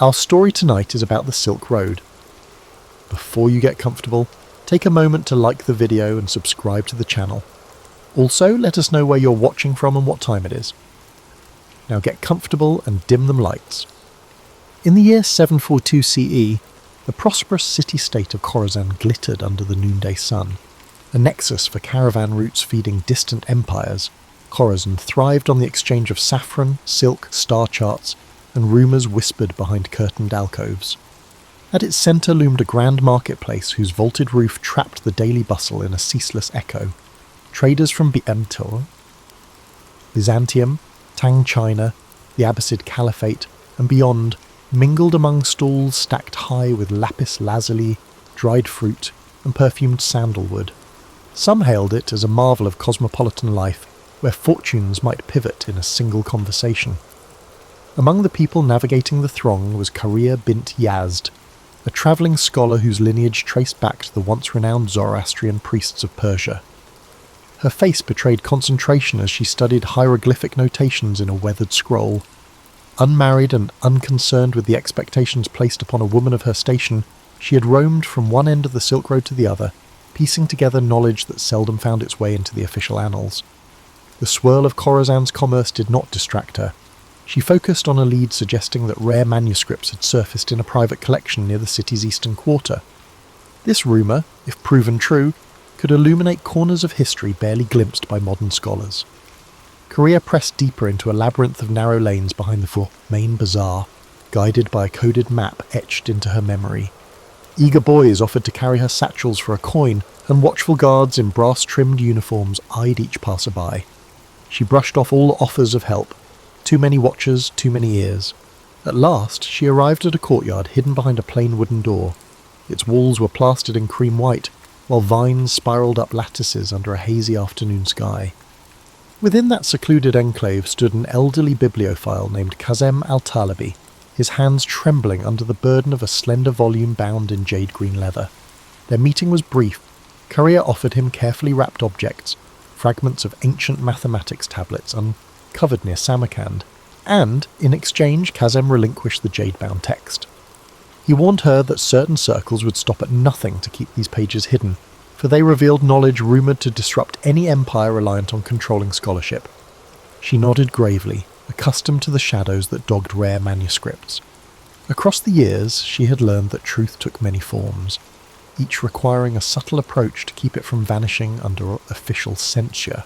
Our story tonight is about the Silk Road. Before you get comfortable, take a moment to like the video and subscribe to the channel. Also, let us know where you're watching from and what time it is. Now get comfortable and dim them lights. In the year 742 CE, the prosperous city-state of Khorasan glittered under the noonday sun. A nexus for caravan routes feeding distant empires, Khorasan thrived on the exchange of saffron, silk, star charts, and rumours whispered behind curtained alcoves. At its centre loomed a grand marketplace whose vaulted roof trapped the daily bustle in a ceaseless echo. Traders from Byzantium, Tang China, the Abbasid Caliphate, and beyond mingled among stalls stacked high with lapis lazuli, dried fruit, and perfumed sandalwood. Some hailed it as a marvel of cosmopolitan life, where fortunes might pivot in a single conversation. Among the people navigating the throng was Kariya bint Yazd, a travelling scholar whose lineage traced back to the once-renowned Zoroastrian priests of Persia. Her face betrayed concentration as she studied hieroglyphic notations in a weathered scroll. Unmarried and unconcerned with the expectations placed upon a woman of her station, she had roamed from one end of the Silk Road to the other, piecing together knowledge that seldom found its way into the official annals. The swirl of Khorasan's commerce did not distract her. She focused on a lead suggesting that rare manuscripts had surfaced in a private collection near the city's eastern quarter. This rumour, if proven true, could illuminate corners of history barely glimpsed by modern scholars. Kariya pressed deeper into a labyrinth of narrow lanes behind the main bazaar, guided by a coded map etched into her memory. Eager boys offered to carry her satchels for a coin, and watchful guards in brass-trimmed uniforms eyed each passerby. She brushed off all offers of help. Too many watchers, too many ears. At last, she arrived at a courtyard hidden behind a plain wooden door. Its walls were plastered in cream white, while vines spiralled up lattices under a hazy afternoon sky. Within that secluded enclave stood an elderly bibliophile named Kazem al-Talibi, his hands trembling under the burden of a slender volume bound in jade green leather. Their meeting was brief. Kariya offered him carefully wrapped objects, fragments of ancient mathematics tablets uncovered near Samarkand, and, in exchange, Kazem relinquished the jade-bound text. He warned her that certain circles would stop at nothing to keep these pages hidden, for they revealed knowledge rumoured to disrupt any empire reliant on controlling scholarship. She nodded gravely, accustomed to the shadows that dogged rare manuscripts. Across the years, she had learned that truth took many forms, each requiring a subtle approach to keep it from vanishing under official censure.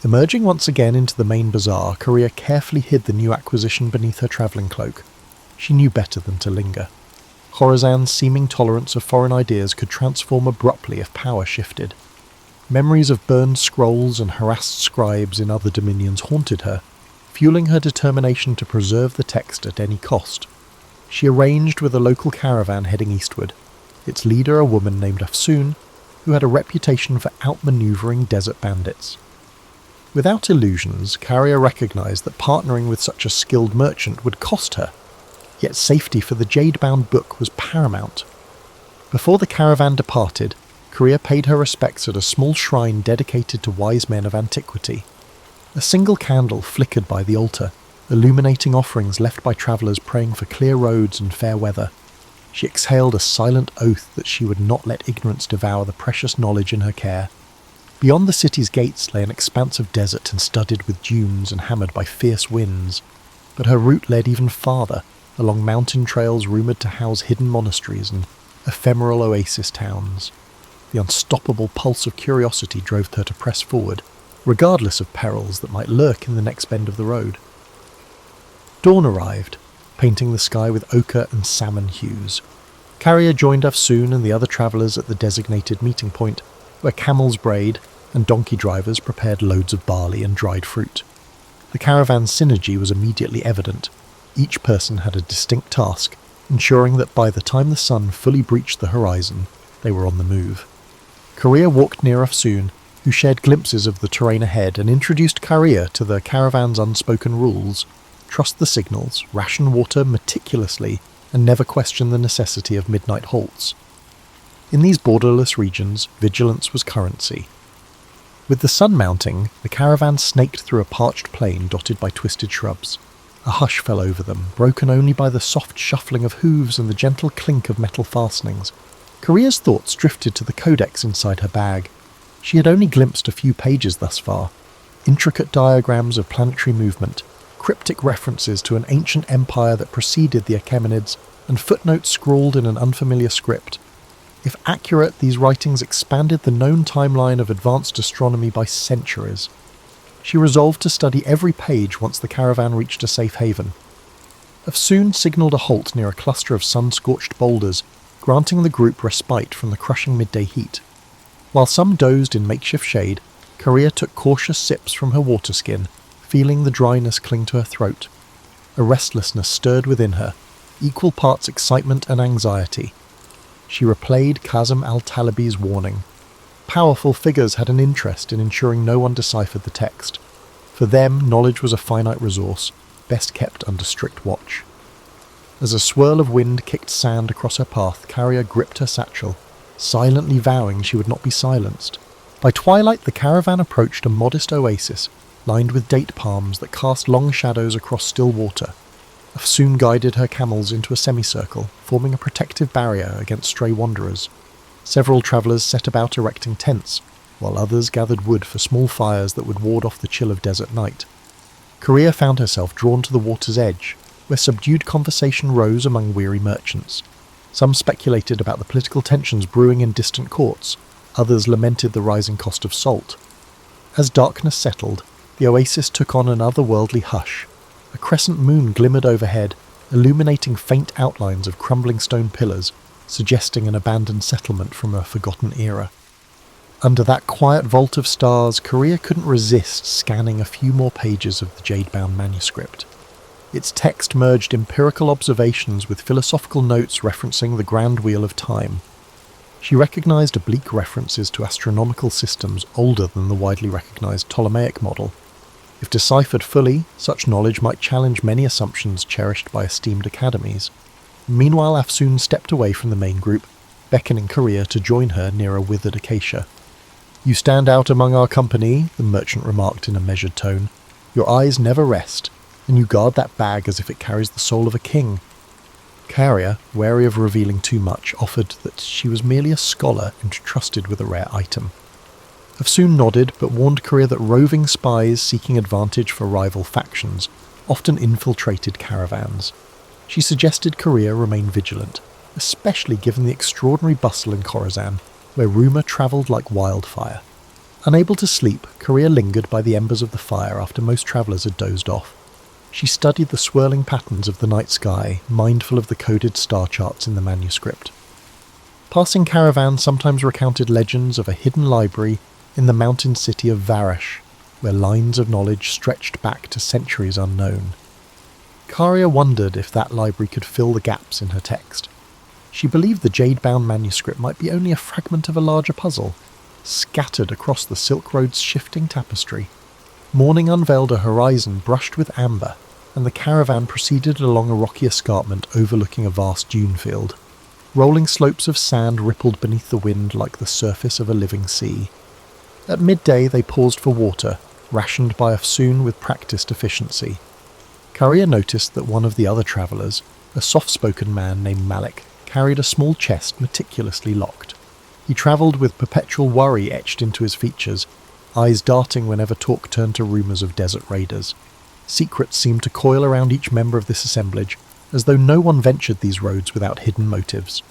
Emerging once again into the main bazaar, Kariya carefully hid the new acquisition beneath her travelling cloak. She knew better than to linger. Khorasan's seeming tolerance of foreign ideas could transform abruptly if power shifted. Memories of burned scrolls and harassed scribes in other dominions haunted her, fueling her determination to preserve the text at any cost. She arranged with a local caravan heading eastward, its leader a woman named Afsoon, who had a reputation for outmanoeuvring desert bandits. Without illusions, Kariya recognised that partnering with such a skilled merchant would cost her, yet safety for the jade-bound book was paramount. Before the caravan departed, Kariya paid her respects at a small shrine dedicated to wise men of antiquity. A single candle flickered by the altar, illuminating offerings left by travellers praying for clear roads and fair weather. She exhaled a silent oath that she would not let ignorance devour the precious knowledge in her care. Beyond the city's gates lay an expanse of desert and studded with dunes and hammered by fierce winds, but her route led even farther, along mountain trails rumoured to house hidden monasteries and ephemeral oasis towns. The unstoppable pulse of curiosity drove her to press forward, regardless of perils that might lurk in the next bend of the road. Dawn arrived, painting the sky with ochre and salmon hues. Kariya joined Afsoon and the other travellers at the designated meeting point, where camels brayed and donkey drivers prepared loads of barley and dried fruit. The caravan's synergy was immediately evident. Each person had a distinct task, ensuring that by the time the sun fully breached the horizon, they were on the move. Kariya walked near Afsoon, who shared glimpses of the terrain ahead and introduced Kariya to the caravan's unspoken rules: trust the signals, ration water meticulously, and never question the necessity of midnight halts. In these borderless regions, vigilance was currency. With the sun mounting, the caravan snaked through a parched plain dotted by twisted shrubs. A hush fell over them, broken only by the soft shuffling of hooves and the gentle clink of metal fastenings. Karia's thoughts drifted to the codex inside her bag. She had only glimpsed a few pages thus far. Intricate diagrams of planetary movement, cryptic references to an ancient empire that preceded the Achaemenids, and footnotes scrawled in an unfamiliar script. If accurate, these writings expanded the known timeline of advanced astronomy by centuries. She resolved to study every page once the caravan reached a safe haven. Afsoon signalled a halt near a cluster of sun-scorched boulders, granting the group respite from the crushing midday heat. While some dozed in makeshift shade, Karia took cautious sips from her water skin, feeling the dryness cling to her throat. A restlessness stirred within her, equal parts excitement and anxiety. She replayed Kazem al-Talabi's warning. Powerful figures had an interest in ensuring no one deciphered the text. For them, knowledge was a finite resource, best kept under strict watch. As a swirl of wind kicked sand across her path, Karia gripped her satchel, silently vowing she would not be silenced. By twilight, the caravan approached a modest oasis, lined with date palms that cast long shadows across still water. Afsoon guided her camels into a semicircle, forming a protective barrier against stray wanderers. Several travellers set about erecting tents, while others gathered wood for small fires that would ward off the chill of desert night. Karia found herself drawn to the water's edge, where subdued conversation rose among weary merchants. Some speculated about the political tensions brewing in distant courts, others lamented the rising cost of salt. As darkness settled, the oasis took on an otherworldly hush. A crescent moon glimmered overhead, illuminating faint outlines of crumbling stone pillars, suggesting an abandoned settlement from a forgotten era. Under that quiet vault of stars, Karia couldn't resist scanning a few more pages of the jade-bound manuscript. Its text merged empirical observations with philosophical notes referencing the grand wheel of time. She recognized oblique references to astronomical systems older than the widely recognized Ptolemaic model. If deciphered fully, such knowledge might challenge many assumptions cherished by esteemed academies. Meanwhile, Afsoon stepped away from the main group, beckoning Karia to join her near a withered acacia. "You stand out among our company," the merchant remarked in a measured tone. "Your eyes never rest, and you guard that bag as if it carries the soul of a king." Karia, wary of revealing too much, offered that she was merely a scholar entrusted with a rare item. Afsoon nodded, but warned Karia that roving spies seeking advantage for rival factions often infiltrated caravans. She suggested Karia remain vigilant, especially given the extraordinary bustle in Khorasan, where rumour travelled like wildfire. Unable to sleep, Karia lingered by the embers of the fire after most travellers had dozed off. She studied the swirling patterns of the night sky, mindful of the coded star charts in the manuscript. Passing caravans sometimes recounted legends of a hidden library in the mountain city of Varash, where lines of knowledge stretched back to centuries unknown. Karia wondered if that library could fill the gaps in her text. She believed the jade-bound manuscript might be only a fragment of a larger puzzle, scattered across the Silk Road's shifting tapestry. Morning unveiled a horizon brushed with amber, and the caravan proceeded along a rocky escarpment overlooking a vast dune field. Rolling slopes of sand rippled beneath the wind like the surface of a living sea. At midday they paused for water, rationed by Afsoon with practised efficiency. Karia noticed that one of the other travellers, a soft-spoken man named Malik, carried a small chest meticulously locked. He travelled with perpetual worry etched into his features, eyes darting whenever talk turned to rumours of desert raiders. Secrets seemed to coil around each member of this assemblage, as though no one ventured these roads without hidden motives.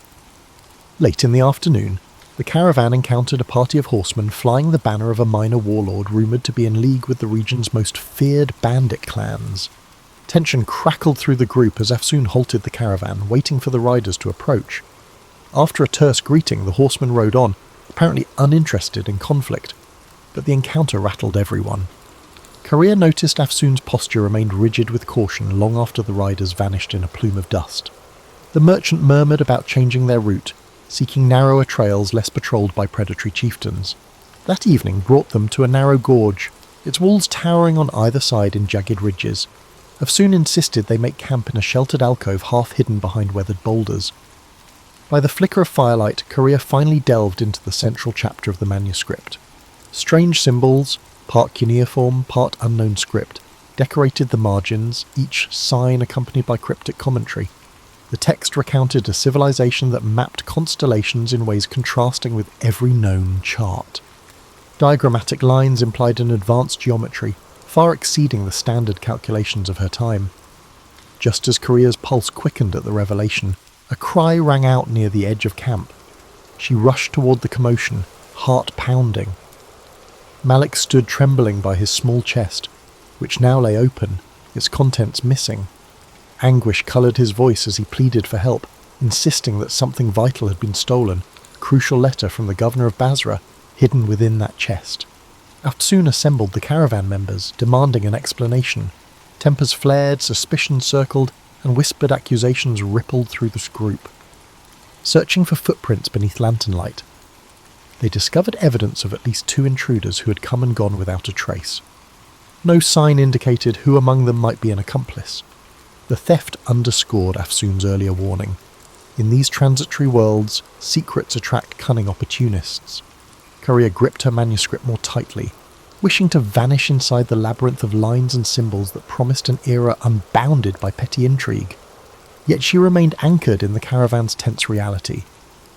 Late in the afternoon, the caravan encountered a party of horsemen flying the banner of a minor warlord rumoured to be in league with the region's most feared bandit clans. Tension crackled through the group as Afsoon halted the caravan, waiting for the riders to approach. After a terse greeting, the horsemen rode on, apparently uninterested in conflict, but the encounter rattled everyone. Karia noticed Afsoon's posture remained rigid with caution long after the riders vanished in a plume of dust. The merchant murmured about changing their route, seeking narrower trails less patrolled by predatory chieftains. That evening brought them to a narrow gorge, its walls towering on either side in jagged ridges. Afsoon insisted they make camp in a sheltered alcove half hidden behind weathered boulders. By the flicker of firelight, Karia finally delved into the central chapter of the manuscript. Strange symbols, part cuneiform, part unknown script, decorated the margins, each sign accompanied by cryptic commentary. The text recounted a civilization that mapped constellations in ways contrasting with every known chart. Diagrammatic lines implied an advanced geometry, far exceeding the standard calculations of her time. Just as Korea's pulse quickened at the revelation, a cry rang out near the edge of camp. She rushed toward the commotion, heart pounding. Malik stood trembling by his small chest, which now lay open, its contents missing. Anguish coloured his voice as he pleaded for help, insisting that something vital had been stolen, a crucial letter from the governor of Basra, hidden within that chest. Afsoon assembled the caravan members, demanding an explanation. Tempers flared, suspicion circled, and whispered accusations rippled through the group. Searching for footprints beneath lantern light, they discovered evidence of at least 2 intruders who had come and gone without a trace. No sign indicated who among them might be an accomplice. The theft underscored Afsoon's earlier warning. In these transitory worlds, secrets attract cunning opportunists. Korea gripped her manuscript more tightly, wishing to vanish inside the labyrinth of lines and symbols that promised an era unbounded by petty intrigue. Yet she remained anchored in the caravan's tense reality.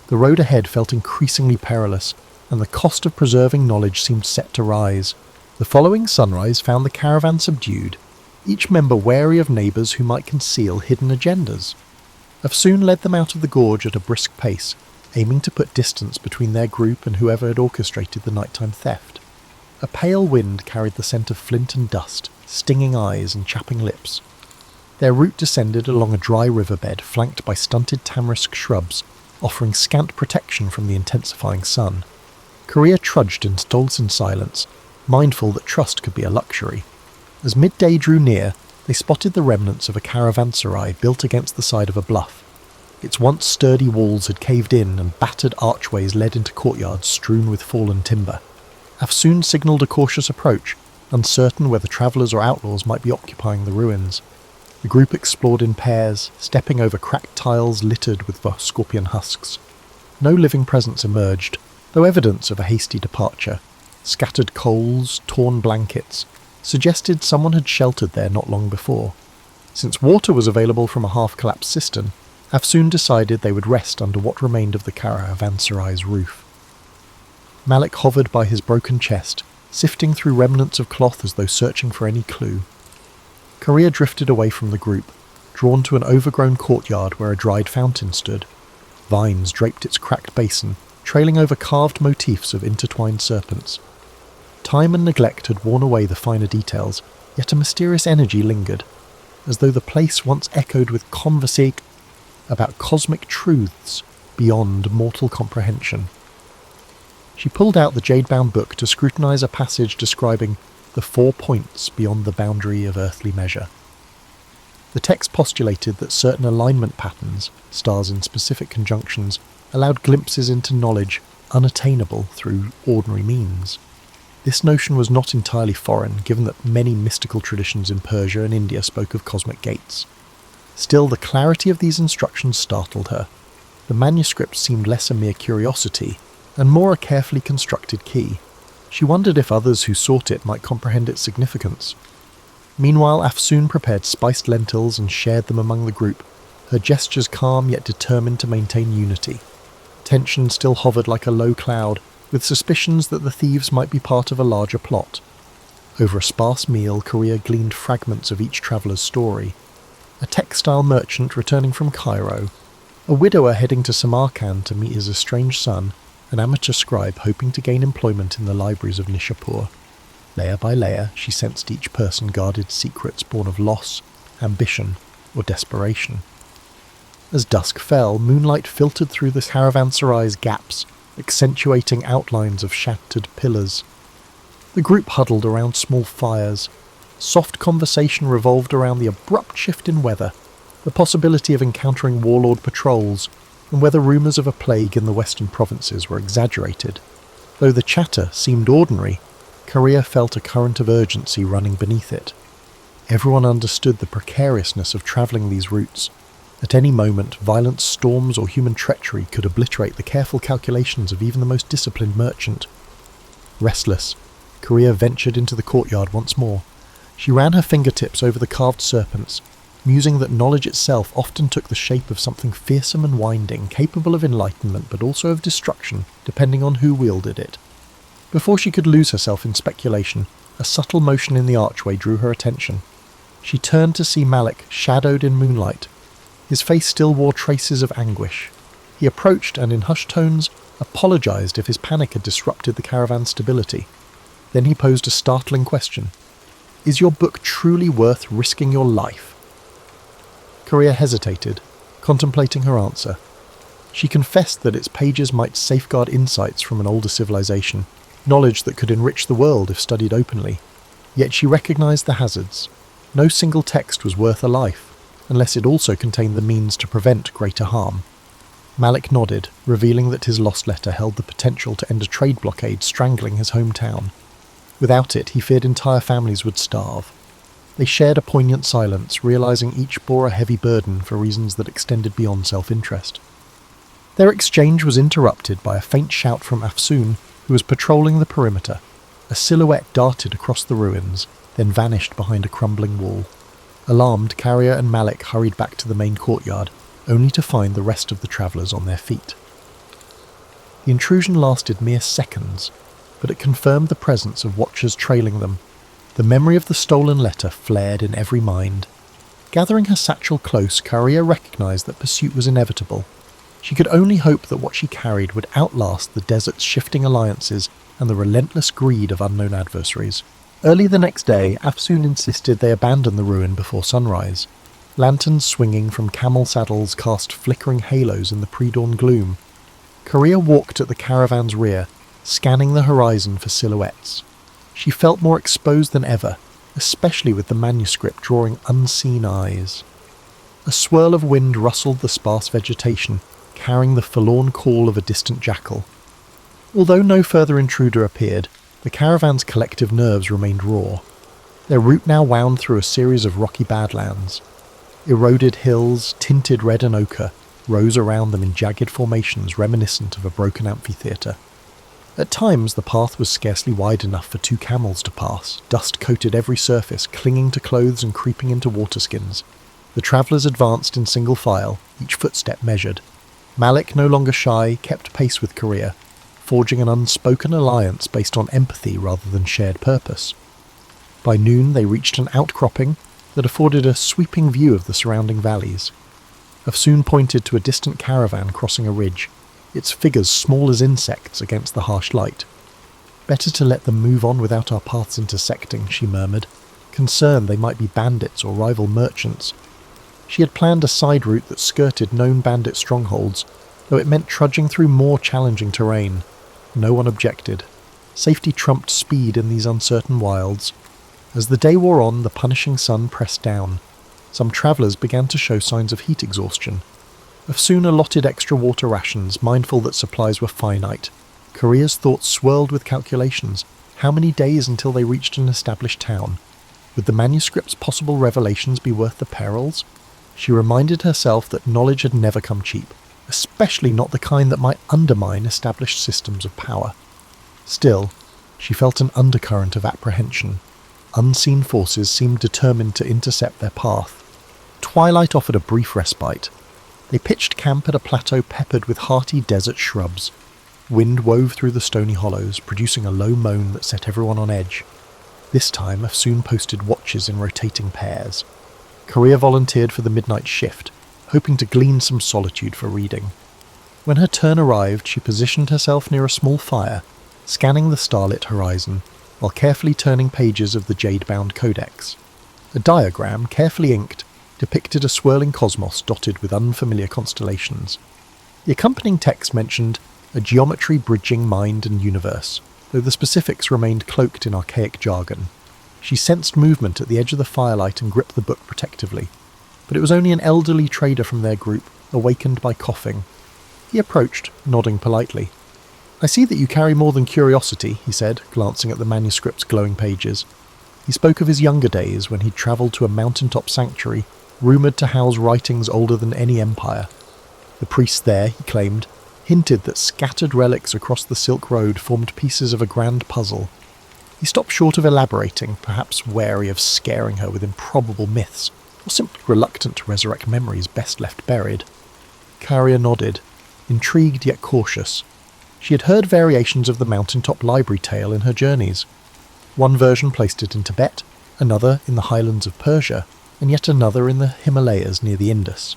The road ahead felt increasingly perilous, and the cost of preserving knowledge seemed set to rise. The following sunrise found the caravan subdued, each member wary of neighbours who might conceal hidden agendas. Afsoon led them out of the gorge at a brisk pace, aiming to put distance between their group and whoever had orchestrated the nighttime theft. A pale wind carried the scent of flint and dust, stinging eyes and chapping lips. Their route descended along a dry riverbed flanked by stunted tamarisk shrubs, offering scant protection from the intensifying sun. Korea trudged in Stolzen silence, mindful that trust could be a luxury. As midday drew near, they spotted the remnants of a caravanserai built against the side of a bluff. Its once sturdy walls had caved in and battered archways led into courtyards strewn with fallen timber. Afsoon signalled a cautious approach, uncertain whether travellers or outlaws might be occupying the ruins. The group explored in pairs, stepping over cracked tiles littered with scorpion husks. No living presence emerged, though evidence of a hasty departure. Scattered coals, torn blankets, suggested someone had sheltered there not long before. Since water was available from a half-collapsed cistern, Afsoon decided they would rest under what remained of the caravanserai's roof. Malik hovered by his broken chest, sifting through remnants of cloth as though searching for any clue. Korea drifted away from the group, drawn to an overgrown courtyard where a dried fountain stood. Vines draped its cracked basin, trailing over carved motifs of intertwined serpents. Time and neglect had worn away the finer details, yet a mysterious energy lingered, as though the place once echoed with conversation about cosmic truths beyond mortal comprehension. She pulled out the jade-bound book to scrutinize a passage describing the 4 points beyond the boundary of earthly measure. The text postulated that certain alignment patterns, stars in specific conjunctions, allowed glimpses into knowledge unattainable through ordinary means. This notion was not entirely foreign, given that many mystical traditions in Persia and India spoke of cosmic gates. Still, the clarity of these instructions startled her. The manuscript seemed less a mere curiosity, and more a carefully constructed key. She wondered if others who sought it might comprehend its significance. Meanwhile, Afsoon prepared spiced lentils and shared them among the group, her gestures calm yet determined to maintain unity. Tension still hovered like a low cloud, with suspicions that the thieves might be part of a larger plot. Over a sparse meal, Korea gleaned fragments of each traveller's story. A textile merchant returning from Cairo, a widower heading to Samarkand to meet his estranged son, an amateur scribe hoping to gain employment in the libraries of Nishapur. Layer by layer, she sensed each person guarded secrets born of loss, ambition, or desperation. As dusk fell, moonlight filtered through the caravanserai's gaps, accentuating outlines of shattered pillars. The group huddled around small fires. Soft conversation revolved around the abrupt shift in weather, the possibility of encountering warlord patrols, and whether rumours of a plague in the western provinces were exaggerated. Though the chatter seemed ordinary, Korea felt a current of urgency running beneath it. Everyone understood the precariousness of travelling these routes. At any moment, violent storms or human treachery could obliterate the careful calculations of even the most disciplined merchant. Restless, Korea ventured into the courtyard once more. She ran her fingertips over the carved serpents, musing that knowledge itself often took the shape of something fearsome and winding, capable of enlightenment but also of destruction, depending on who wielded it. Before she could lose herself in speculation, a subtle motion in the archway drew her attention. She turned to see Malik shadowed in moonlight. His face still wore traces of anguish. He approached and in hushed tones apologized if his panic had disrupted the caravan's stability. Then he posed a startling question. "Is your book truly worth risking your life?" Coria hesitated, contemplating her answer. She confessed that its pages might safeguard insights from an older civilization, knowledge that could enrich the world if studied openly. Yet she recognized the hazards. No single text was worth a life, unless it also contained the means to prevent greater harm. Malik nodded, revealing that his lost letter held the potential to end a trade blockade strangling his hometown. Without it, he feared entire families would starve. They shared a poignant silence, realizing each bore a heavy burden for reasons that extended beyond self-interest. Their exchange was interrupted by a faint shout from Afsoon, who was patrolling the perimeter. A silhouette darted across the ruins, then vanished behind a crumbling wall. Alarmed, Carrier and Malik hurried back to the main courtyard, only to find the rest of the travellers on their feet. The intrusion lasted mere seconds, but it confirmed the presence of watchers trailing them. The memory of the stolen letter flared in every mind. Gathering her satchel close, Carrier recognised that pursuit was inevitable. She could only hope that what she carried would outlast the desert's shifting alliances and the relentless greed of unknown adversaries. Early the next day, Afsoon insisted they abandon the ruin before sunrise. Lanterns swinging from camel saddles cast flickering halos in the pre-dawn gloom. Coria walked at the caravan's rear, scanning the horizon for silhouettes. She felt more exposed than ever, especially with the manuscript drawing unseen eyes. A swirl of wind rustled the sparse vegetation, carrying the forlorn call of a distant jackal. Although no further intruder appeared, the caravan's collective nerves remained raw. Their route now wound through a series of rocky badlands. Eroded hills, tinted red and ochre, rose around them in jagged formations reminiscent of a broken amphitheatre. At times the path was scarcely wide enough for 2 camels to pass, dust coated every surface, clinging to clothes and creeping into waterskins. The travellers advanced in single file, each footstep measured. Malik, no longer shy, kept pace with Coria, forging an unspoken alliance based on empathy rather than shared purpose. By noon they reached an outcropping that afforded a sweeping view of the surrounding valleys. Afsoon pointed to a distant caravan crossing a ridge, its figures small as insects against the harsh light. "Better to let them move on without our paths intersecting," she murmured, concerned they might be bandits or rival merchants. She had planned a side route that skirted known bandit strongholds, though it meant trudging through more challenging terrain. No one objected. Safety trumped speed in these uncertain wilds. As the day wore on, the punishing sun pressed down. Some travellers began to show signs of heat exhaustion. Afsoon allotted extra water rations, mindful that supplies were finite. Coria's thoughts swirled with calculations. How many days until they reached an established town? Would the manuscript's possible revelations be worth the perils? She reminded herself that knowledge had never come cheap, especially not the kind that might undermine established systems of power. Still, she felt an undercurrent of apprehension. Unseen forces seemed determined to intercept their path. Twilight offered a brief respite. They pitched camp at a plateau peppered with hearty desert shrubs. Wind wove through the stony hollows, producing a low moan that set everyone on edge. This time, Afsoon posted watches in rotating pairs. Coria volunteered for the midnight shift, hoping to glean some solitude for reading. When her turn arrived, she positioned herself near a small fire, scanning the starlit horizon, while carefully turning pages of the jade-bound codex. A diagram, carefully inked, depicted a swirling cosmos dotted with unfamiliar constellations. The accompanying text mentioned a geometry bridging mind and universe, though the specifics remained cloaked in archaic jargon. She sensed movement at the edge of the firelight and gripped the book protectively, but it was only an elderly trader from their group, awakened by coughing. He approached, nodding politely. "I see that you carry more than curiosity," he said, glancing at the manuscript's glowing pages. He spoke of his younger days when he'd travelled to a mountaintop sanctuary, rumoured to house writings older than any empire. The priests there, he claimed, hinted that scattered relics across the Silk Road formed pieces of a grand puzzle. He stopped short of elaborating, perhaps wary of scaring her with improbable myths, or simply reluctant to resurrect memories best left buried. Caria nodded, intrigued yet cautious. She had heard variations of the mountaintop library tale in her journeys. One version placed it in Tibet, another in the highlands of Persia, and yet another in the Himalayas near the Indus.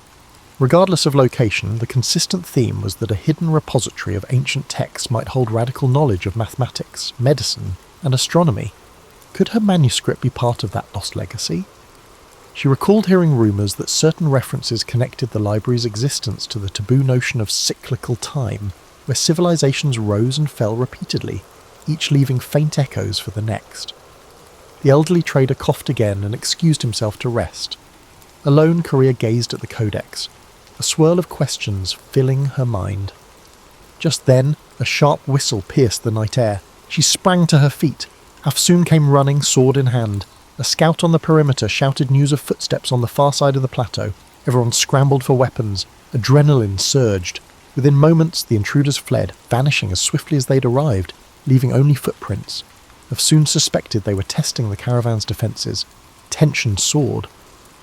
Regardless of location, the consistent theme was that a hidden repository of ancient texts might hold radical knowledge of mathematics, medicine, and astronomy. Could her manuscript be part of that lost legacy? She recalled hearing rumours that certain references connected the library's existence to the taboo notion of cyclical time, where civilizations rose and fell repeatedly, each leaving faint echoes for the next. The elderly trader coughed again and excused himself to rest. Alone, Caria gazed at the codex, a swirl of questions filling her mind. Just then, a sharp whistle pierced the night air. She sprang to her feet. Afsoon came running, sword in hand. A scout on the perimeter shouted news of footsteps on the far side of the plateau. Everyone scrambled for weapons. Adrenaline surged. Within moments, the intruders fled, vanishing as swiftly as they'd arrived, leaving only footprints. Afsoon suspected they were testing the caravan's defences. Tension soared.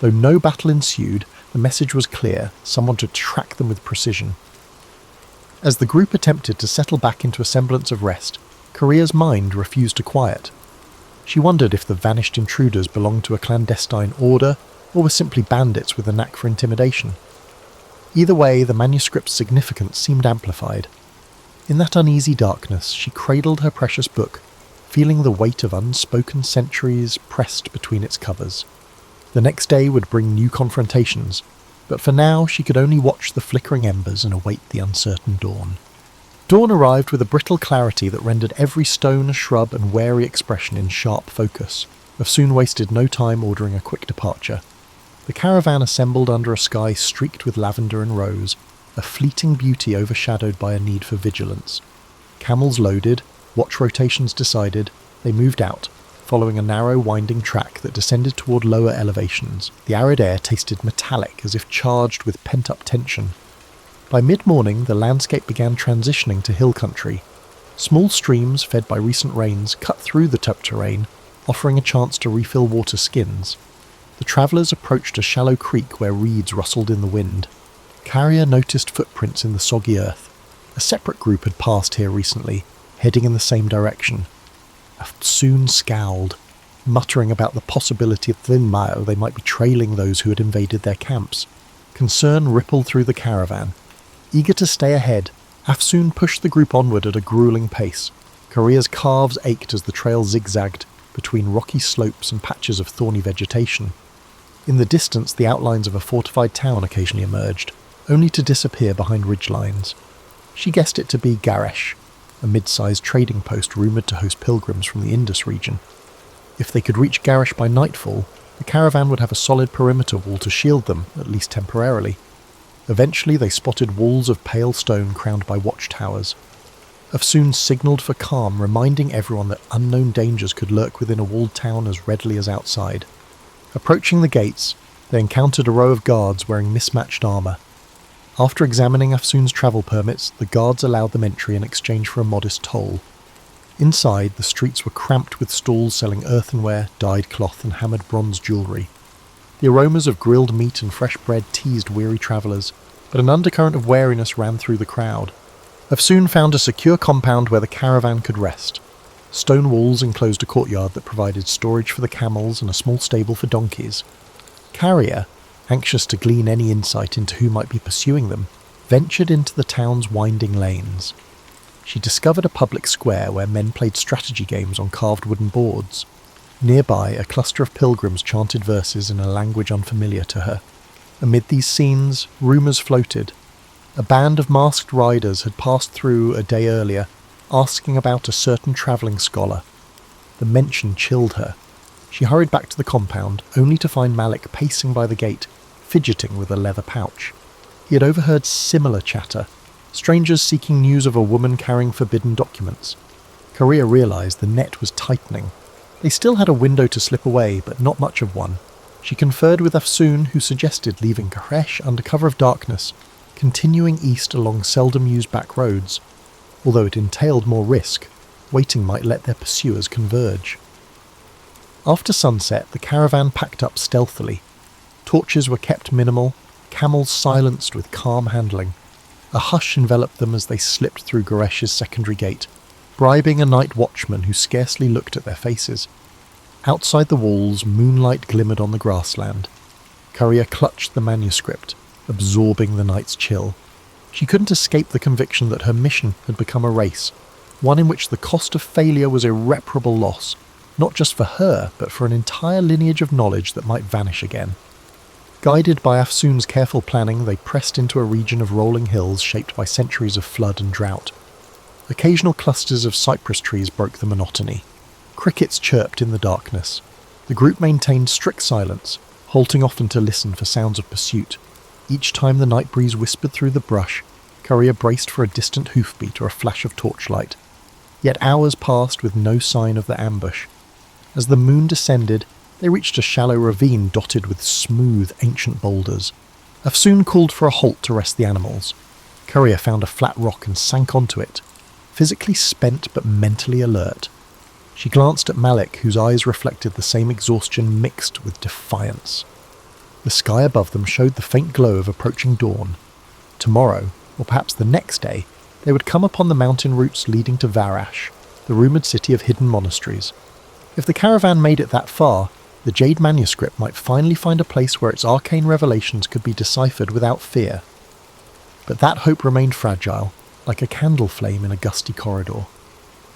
Though no battle ensued, the message was clear, someone to track them with precision. As the group attempted to settle back into a semblance of rest, Caria's mind refused to quiet. She wondered if the vanished intruders belonged to a clandestine order, or were simply bandits with a knack for intimidation. Either way, the manuscript's significance seemed amplified. In that uneasy darkness, she cradled her precious book, feeling the weight of unspoken centuries pressed between its covers. The next day would bring new confrontations, but for now she could only watch the flickering embers and await the uncertain dawn. Dawn arrived with a brittle clarity that rendered every stone, shrub and wary expression in sharp focus. Afsoon wasted no time ordering a quick departure. The caravan assembled under a sky streaked with lavender and rose, a fleeting beauty overshadowed by a need for vigilance. Camels loaded, watch rotations decided, they moved out, following a narrow winding track that descended toward lower elevations. The arid air tasted metallic, as if charged with pent-up tension. By mid-morning, the landscape began transitioning to hill country. Small streams, fed by recent rains, cut through the tough terrain, offering a chance to refill water skins. The travellers approached a shallow creek where reeds rustled in the wind. Caria noticed footprints in the soggy earth. A separate group had passed here recently, heading in the same direction. Afsoon scowled, muttering about the possibility that in Mile they might be trailing those who had invaded their camps. Concern rippled through the caravan. Eager to stay ahead, Afsoon pushed the group onward at a grueling pace. Caria's calves ached as the trail zigzagged between rocky slopes and patches of thorny vegetation. In the distance, the outlines of a fortified town occasionally emerged, only to disappear behind ridgelines. She guessed it to be Garish, a mid-sized trading post rumoured to host pilgrims from the Indus region. If they could reach Garish by nightfall, the caravan would have a solid perimeter wall to shield them, at least temporarily. Eventually they spotted walls of pale stone crowned by watchtowers. Afsoon signalled for calm, reminding everyone that unknown dangers could lurk within a walled town as readily as outside. Approaching the gates, they encountered a row of guards wearing mismatched armour. After examining Afsoon's travel permits, the guards allowed them entry in exchange for a modest toll. Inside, the streets were cramped with stalls selling earthenware, dyed cloth and hammered bronze jewellery. The aromas of grilled meat and fresh bread teased weary travellers, but an undercurrent of wariness ran through the crowd. Afsoon found a secure compound where the caravan could rest. Stone walls enclosed a courtyard that provided storage for the camels and a small stable for donkeys. Caria, anxious to glean any insight into who might be pursuing them, ventured into the town's winding lanes. She discovered a public square where men played strategy games on carved wooden boards. Nearby, a cluster of pilgrims chanted verses in a language unfamiliar to her. Amid these scenes, rumours floated. A band of masked riders had passed through a day earlier, asking about a certain travelling scholar. The mention chilled her. She hurried back to the compound, only to find Malik pacing by the gate, fidgeting with a leather pouch. He had overheard similar chatter, strangers seeking news of a woman carrying forbidden documents. Caria realised the net was tightening. They still had a window to slip away, but not much of one. She conferred with Afsoon, who suggested leaving Garish under cover of darkness, continuing east along seldom-used back roads. Although it entailed more risk, waiting might let their pursuers converge. After sunset, the caravan packed up stealthily. Torches were kept minimal, camels silenced with calm handling. A hush enveloped them as they slipped through Garish's secondary gate, bribing a night watchman who scarcely looked at their faces. Outside the walls, moonlight glimmered on the grassland. Courier clutched the manuscript, absorbing the night's chill. She couldn't escape the conviction that her mission had become a race, one in which the cost of failure was irreparable loss, not just for her, but for an entire lineage of knowledge that might vanish again. Guided by Afsoon's careful planning, they pressed into a region of rolling hills shaped by centuries of flood and drought. Occasional clusters of cypress trees broke the monotony. Crickets chirped in the darkness. The group maintained strict silence, halting often to listen for sounds of pursuit. Each time the night breeze whispered through the brush, Courier braced for a distant hoofbeat or a flash of torchlight. Yet hours passed with no sign of the ambush. As the moon descended, they reached a shallow ravine dotted with smooth, ancient boulders. Afsoon called for a halt to rest the animals. Courier found a flat rock and sank onto it, physically spent but mentally alert. She glanced at Malik, whose eyes reflected the same exhaustion mixed with defiance. The sky above them showed the faint glow of approaching dawn. Tomorrow, or perhaps the next day, they would come upon the mountain routes leading to Varash, the rumoured city of hidden monasteries. If the caravan made it that far, the Jade manuscript might finally find a place where its arcane revelations could be deciphered without fear. But that hope remained fragile, like a candle flame in a gusty corridor.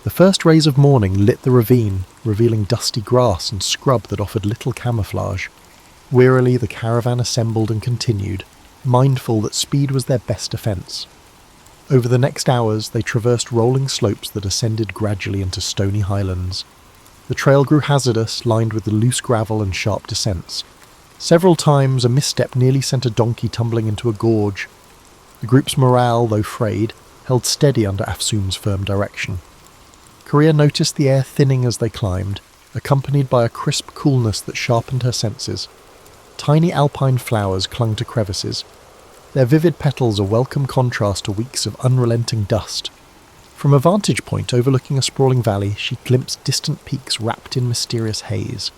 The first rays of morning lit the ravine, revealing dusty grass and scrub that offered little camouflage. Wearily the caravan assembled and continued, mindful that speed was their best defence. Over the next hours they traversed rolling slopes that ascended gradually into stony highlands. The trail grew hazardous, lined with the loose gravel and sharp descents. Several times a misstep nearly sent a donkey tumbling into a gorge. The group's morale, though frayed, held steady under Afsoon's firm direction. Courier noticed the air thinning as they climbed, accompanied by a crisp coolness that sharpened her senses. Tiny alpine flowers clung to crevices, their vivid petals a welcome contrast to weeks of unrelenting dust. From a vantage point overlooking a sprawling valley, she glimpsed distant peaks wrapped in mysterious haze.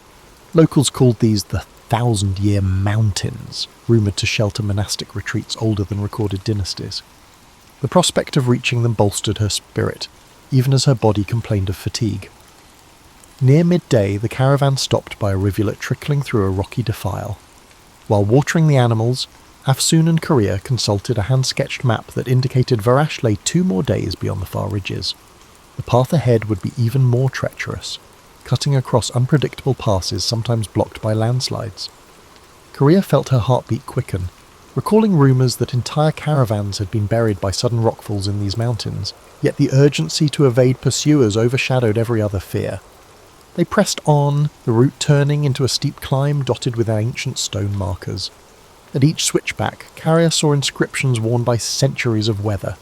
Locals called these the 1,000-Year Mountains, rumoured to shelter monastic retreats older than recorded dynasties. The prospect of reaching them bolstered her spirit, even as her body complained of fatigue. Near midday, the caravan stopped by a rivulet trickling through a rocky defile. While watering the animals, Afsoon and Courier consulted a hand-sketched map that indicated Varash lay 2 more days beyond the far ridges. The path ahead would be even more treacherous, cutting across unpredictable passes sometimes blocked by landslides. Courier felt her heartbeat quicken, recalling rumours that entire caravans had been buried by sudden rockfalls in these mountains, yet the urgency to evade pursuers overshadowed every other fear. They pressed on, the route turning into a steep climb dotted with ancient stone markers. At each switchback, Courier saw inscriptions worn by centuries of weather.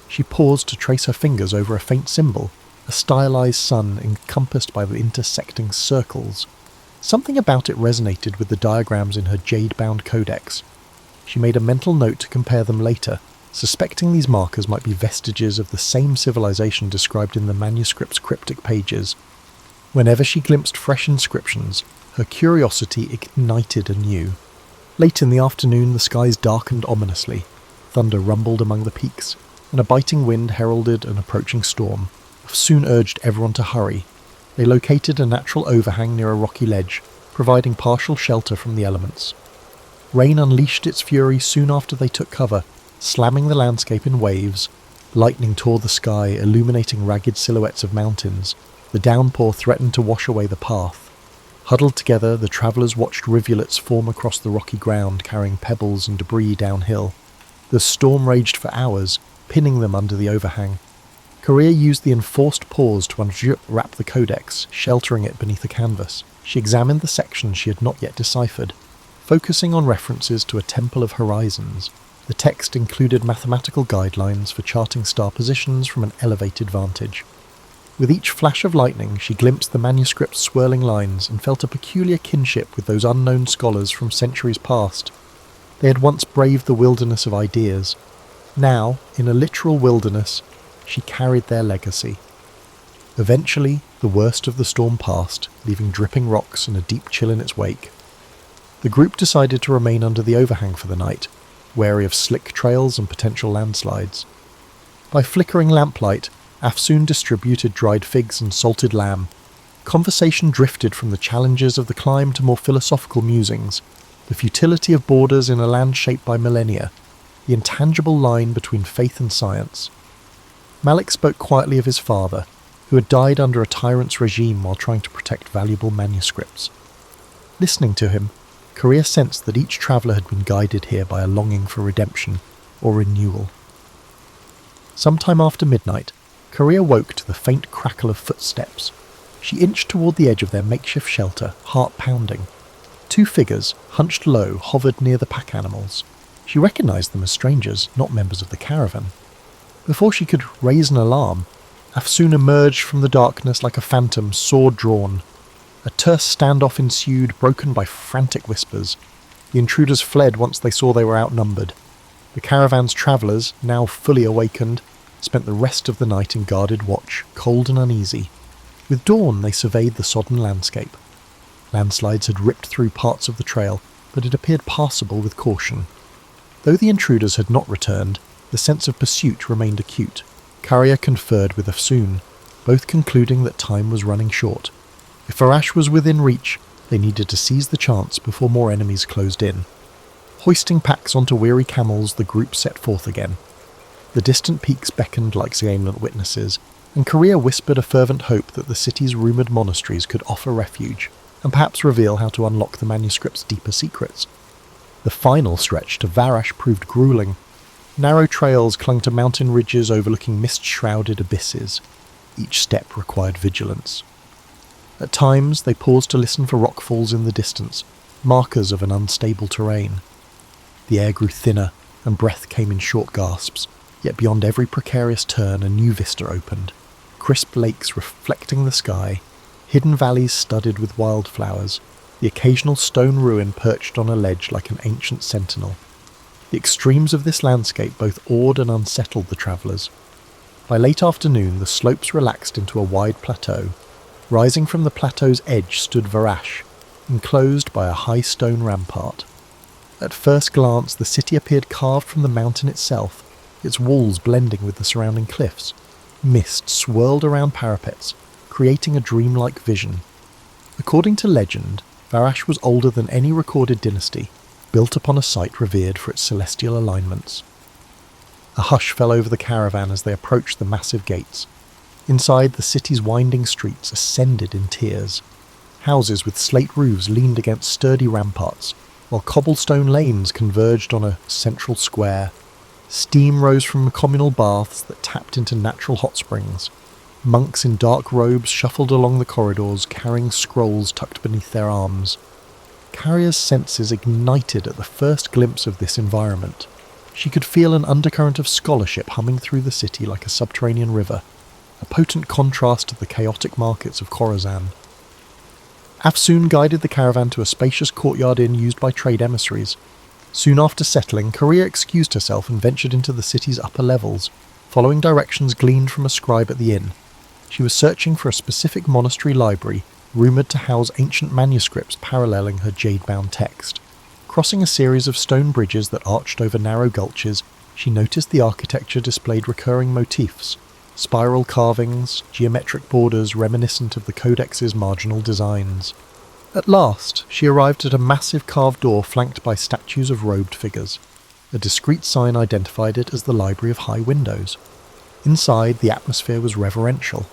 She paused to trace her fingers over a faint symbol, a stylized sun encompassed by the intersecting circles. Something about it resonated with the diagrams in her jade-bound codex. She made a mental note to compare them later, suspecting these markers might be vestiges of the same civilization described in the manuscript's cryptic pages. Whenever she glimpsed fresh inscriptions, her curiosity ignited anew. Late in the afternoon, the skies darkened ominously. Thunder rumbled among the peaks, and a biting wind heralded an approaching storm. Soon urged everyone to hurry. They located a natural overhang near a rocky ledge, providing partial shelter from the elements. Rain unleashed its fury soon after they took cover, slamming the landscape in waves. Lightning tore the sky, illuminating ragged silhouettes of mountains. The downpour threatened to wash away the path. Huddled together, the travellers watched rivulets form across the rocky ground, carrying pebbles and debris downhill. The storm raged for hours, pinning them under the overhang. Courier used the enforced pause to unwrap the codex, sheltering it beneath a canvas. She examined the sections she had not yet deciphered, focusing on references to a temple of horizons. The text included mathematical guidelines for charting star positions from an elevated vantage. With each flash of lightning, she glimpsed the manuscript's swirling lines and felt a peculiar kinship with those unknown scholars from centuries past. They had once braved the wilderness of ideas. Now, in a literal wilderness, she carried their legacy. Eventually, the worst of the storm passed, leaving dripping rocks and a deep chill in its wake. The group decided to remain under the overhang for the night, wary of slick trails and potential landslides. By flickering lamplight, Afsoon distributed dried figs and salted lamb. Conversation drifted from the challenges of the climb to more philosophical musings, the futility of borders in a land shaped by millennia, the intangible line between faith and science. Malik spoke quietly of his father, who had died under a tyrant's regime while trying to protect valuable manuscripts. Listening to him, Korea sensed that each traveller had been guided here by a longing for redemption or renewal. Sometime after midnight, Korea woke to the faint crackle of footsteps. She inched toward the edge of their makeshift shelter, heart pounding. 2 figures, hunched low, hovered near the pack animals. She recognised them as strangers, not members of the caravan. Before she could raise an alarm, Afsoon emerged from the darkness like a phantom, sword drawn. A terse standoff ensued, broken by frantic whispers. The intruders fled once they saw they were outnumbered. The caravan's travellers, now fully awakened, spent the rest of the night in guarded watch, cold and uneasy. With dawn they surveyed the sodden landscape. Landslides had ripped through parts of the trail, but it appeared passable with caution. Though the intruders had not returned, the sense of pursuit remained acute. Carrier conferred with Afsoon, both concluding that time was running short. If Varash was within reach, they needed to seize the chance before more enemies closed in. Hoisting packs onto weary camels, the group set forth again. The distant peaks beckoned like salient witnesses, and Korea whispered a fervent hope that the city's rumoured monasteries could offer refuge, and perhaps reveal how to unlock the manuscript's deeper secrets. The final stretch to Varash proved gruelling. Narrow trails clung to mountain ridges overlooking mist-shrouded abysses. Each step required vigilance. At times, they paused to listen for rockfalls in the distance, markers of an unstable terrain. The air grew thinner, and breath came in short gasps, yet beyond every precarious turn a new vista opened. Crisp lakes reflecting the sky, hidden valleys studded with wildflowers, the occasional stone ruin perched on a ledge like an ancient sentinel. The extremes of this landscape both awed and unsettled the travellers. By late afternoon, the slopes relaxed into a wide plateau. Rising from the plateau's edge stood Varash, enclosed by a high stone rampart. At first glance, the city appeared carved from the mountain itself, its walls blending with the surrounding cliffs. Mist swirled around parapets, creating a dreamlike vision. According to legend, Varash was older than any recorded dynasty, built upon a site revered for its celestial alignments. A hush fell over the caravan as they approached the massive gates. Inside, the city's winding streets ascended in tiers. Houses with slate roofs leaned against sturdy ramparts, while cobblestone lanes converged on a central square. Steam rose from communal baths that tapped into natural hot springs. Monks in dark robes shuffled along the corridors, carrying scrolls tucked beneath their arms. Carrier's senses ignited at the first glimpse of this environment. She could feel an undercurrent of scholarship humming through the city like a subterranean river, a potent contrast to the chaotic markets of Khorasan. Afsoon guided the caravan to a spacious courtyard inn used by trade emissaries. Soon after settling, Korea excused herself and ventured into the city's upper levels, following directions gleaned from a scribe at the inn. She was searching for a specific monastery library, rumoured to house ancient manuscripts paralleling her jade-bound text. Crossing a series of stone bridges that arched over narrow gulches, she noticed the architecture displayed recurring motifs, spiral carvings, geometric borders reminiscent of the codex's marginal designs. At last, she arrived at a massive carved door flanked by statues of robed figures. A discreet sign identified it as the Library of High Windows. Inside, the atmosphere was reverential.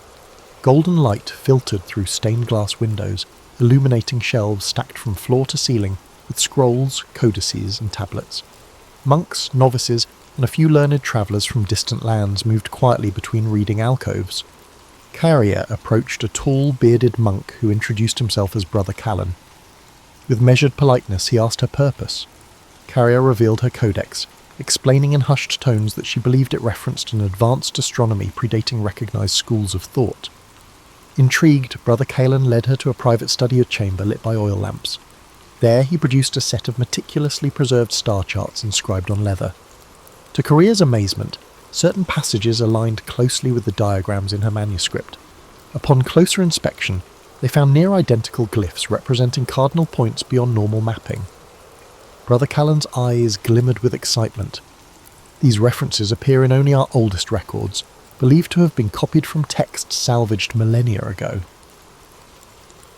Golden light filtered through stained glass windows, illuminating shelves stacked from floor to ceiling with scrolls, codices, and tablets. Monks, novices, and a few learned travellers from distant lands moved quietly between reading alcoves. Carrier approached a tall, bearded monk who introduced himself as Brother Callan. With measured politeness, he asked her purpose. Carrier revealed her codex, explaining in hushed tones that she believed it referenced an advanced astronomy predating recognised schools of thought. Intrigued, Brother Callan led her to a private study chamber lit by oil lamps. There he produced a set of meticulously preserved star charts inscribed on leather. To Korea's amazement, certain passages aligned closely with the diagrams in her manuscript. Upon closer inspection, they found near-identical glyphs representing cardinal points beyond normal mapping. Brother Callan's eyes glimmered with excitement. These references appear in only our oldest records, believed to have been copied from texts salvaged millennia ago.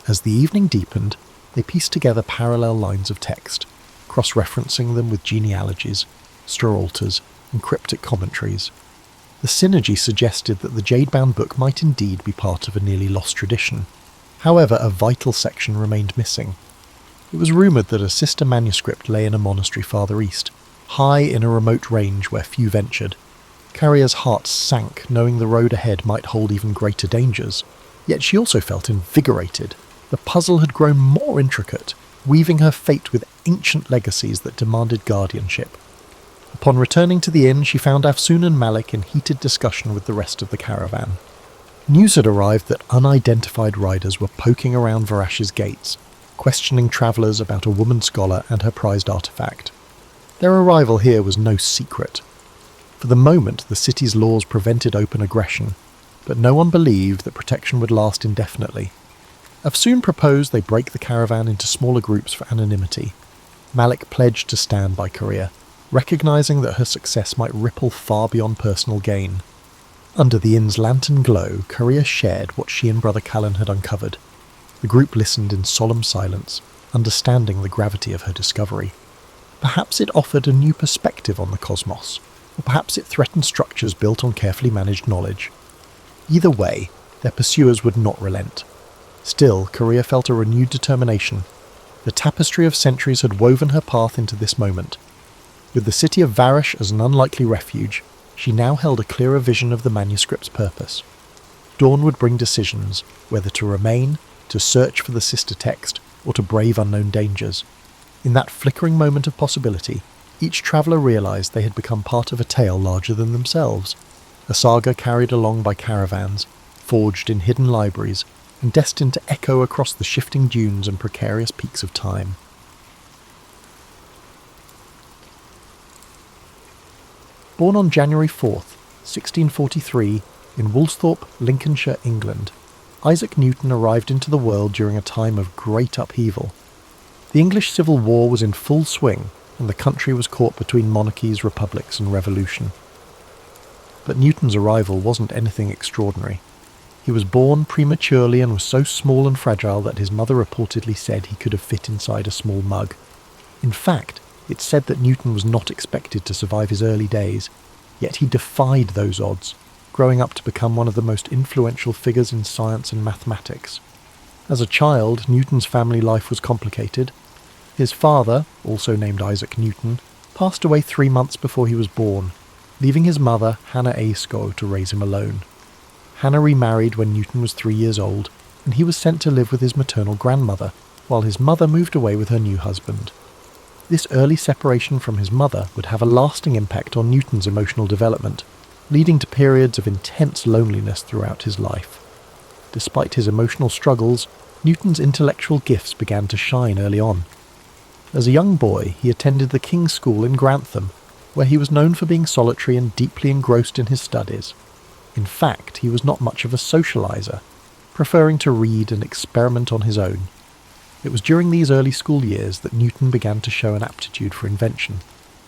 As the evening deepened, they pieced together parallel lines of text, cross-referencing them with genealogies, sterolters, and cryptic commentaries. The synergy suggested that the jade-bound book might indeed be part of a nearly lost tradition. However, a vital section remained missing. It was rumoured that a sister manuscript lay in a monastery farther east, high in a remote range where few ventured. Carrier's heart sank, knowing the road ahead might hold even greater dangers. Yet she also felt invigorated. The puzzle had grown more intricate, weaving her fate with ancient legacies that demanded guardianship. Upon returning to the inn, she found Afsoon and Malik in heated discussion with the rest of the caravan. News had arrived that unidentified riders were poking around Varash's gates, questioning travellers about a woman scholar and her prized artefact. Their arrival here was no secret. For the moment, the city's laws prevented open aggression, but no one believed that protection would last indefinitely. Afsoon proposed they break the caravan into smaller groups for anonymity. Malik pledged to stand by Korea, recognising that her success might ripple far beyond personal gain. Under the inn's lantern glow, Korea shared what she and Brother Callan had uncovered. The group listened in solemn silence, understanding the gravity of her discovery. Perhaps it offered a new perspective on the cosmos, or perhaps it threatened structures built on carefully managed knowledge. Either way, their pursuers would not relent. Still, Korea felt a renewed determination. The tapestry of centuries had woven her path into this moment. With the city of Varash as an unlikely refuge, she now held a clearer vision of the manuscript's purpose. Dawn would bring decisions, whether to remain, to search for the sister text, or to brave unknown dangers. In that flickering moment of possibility, each traveller realised they had become part of a tale larger than themselves, a saga carried along by caravans, forged in hidden libraries, and destined to echo across the shifting dunes and precarious peaks of time. Born on January 4th, 1643, in Woolsthorpe, Lincolnshire, England, Isaac Newton arrived into the world during a time of great upheaval. The English Civil War was in full swing, and the country was caught between monarchies, republics, and revolution. But Newton's arrival wasn't anything extraordinary. He was born prematurely and was so small and fragile that his mother reportedly said he could have fit inside a small mug. In fact, it's said that Newton was not expected to survive his early days, yet he defied those odds, growing up to become one of the most influential figures in science and mathematics. As a child, Newton's family life was complicated. His father, also named Isaac Newton, passed away 3 months before he was born, leaving his mother, Hannah A. Scow, to raise him alone. Hannah remarried when Newton was 3 years old, and he was sent to live with his maternal grandmother, while his mother moved away with her new husband. This early separation from his mother would have a lasting impact on Newton's emotional development, leading to periods of intense loneliness throughout his life. Despite his emotional struggles, Newton's intellectual gifts began to shine early on. As a young boy, he attended the King's School in Grantham, where he was known for being solitary and deeply engrossed in his studies. In fact, he was not much of a socializer, preferring to read and experiment on his own. It was during these early school years that Newton began to show an aptitude for invention.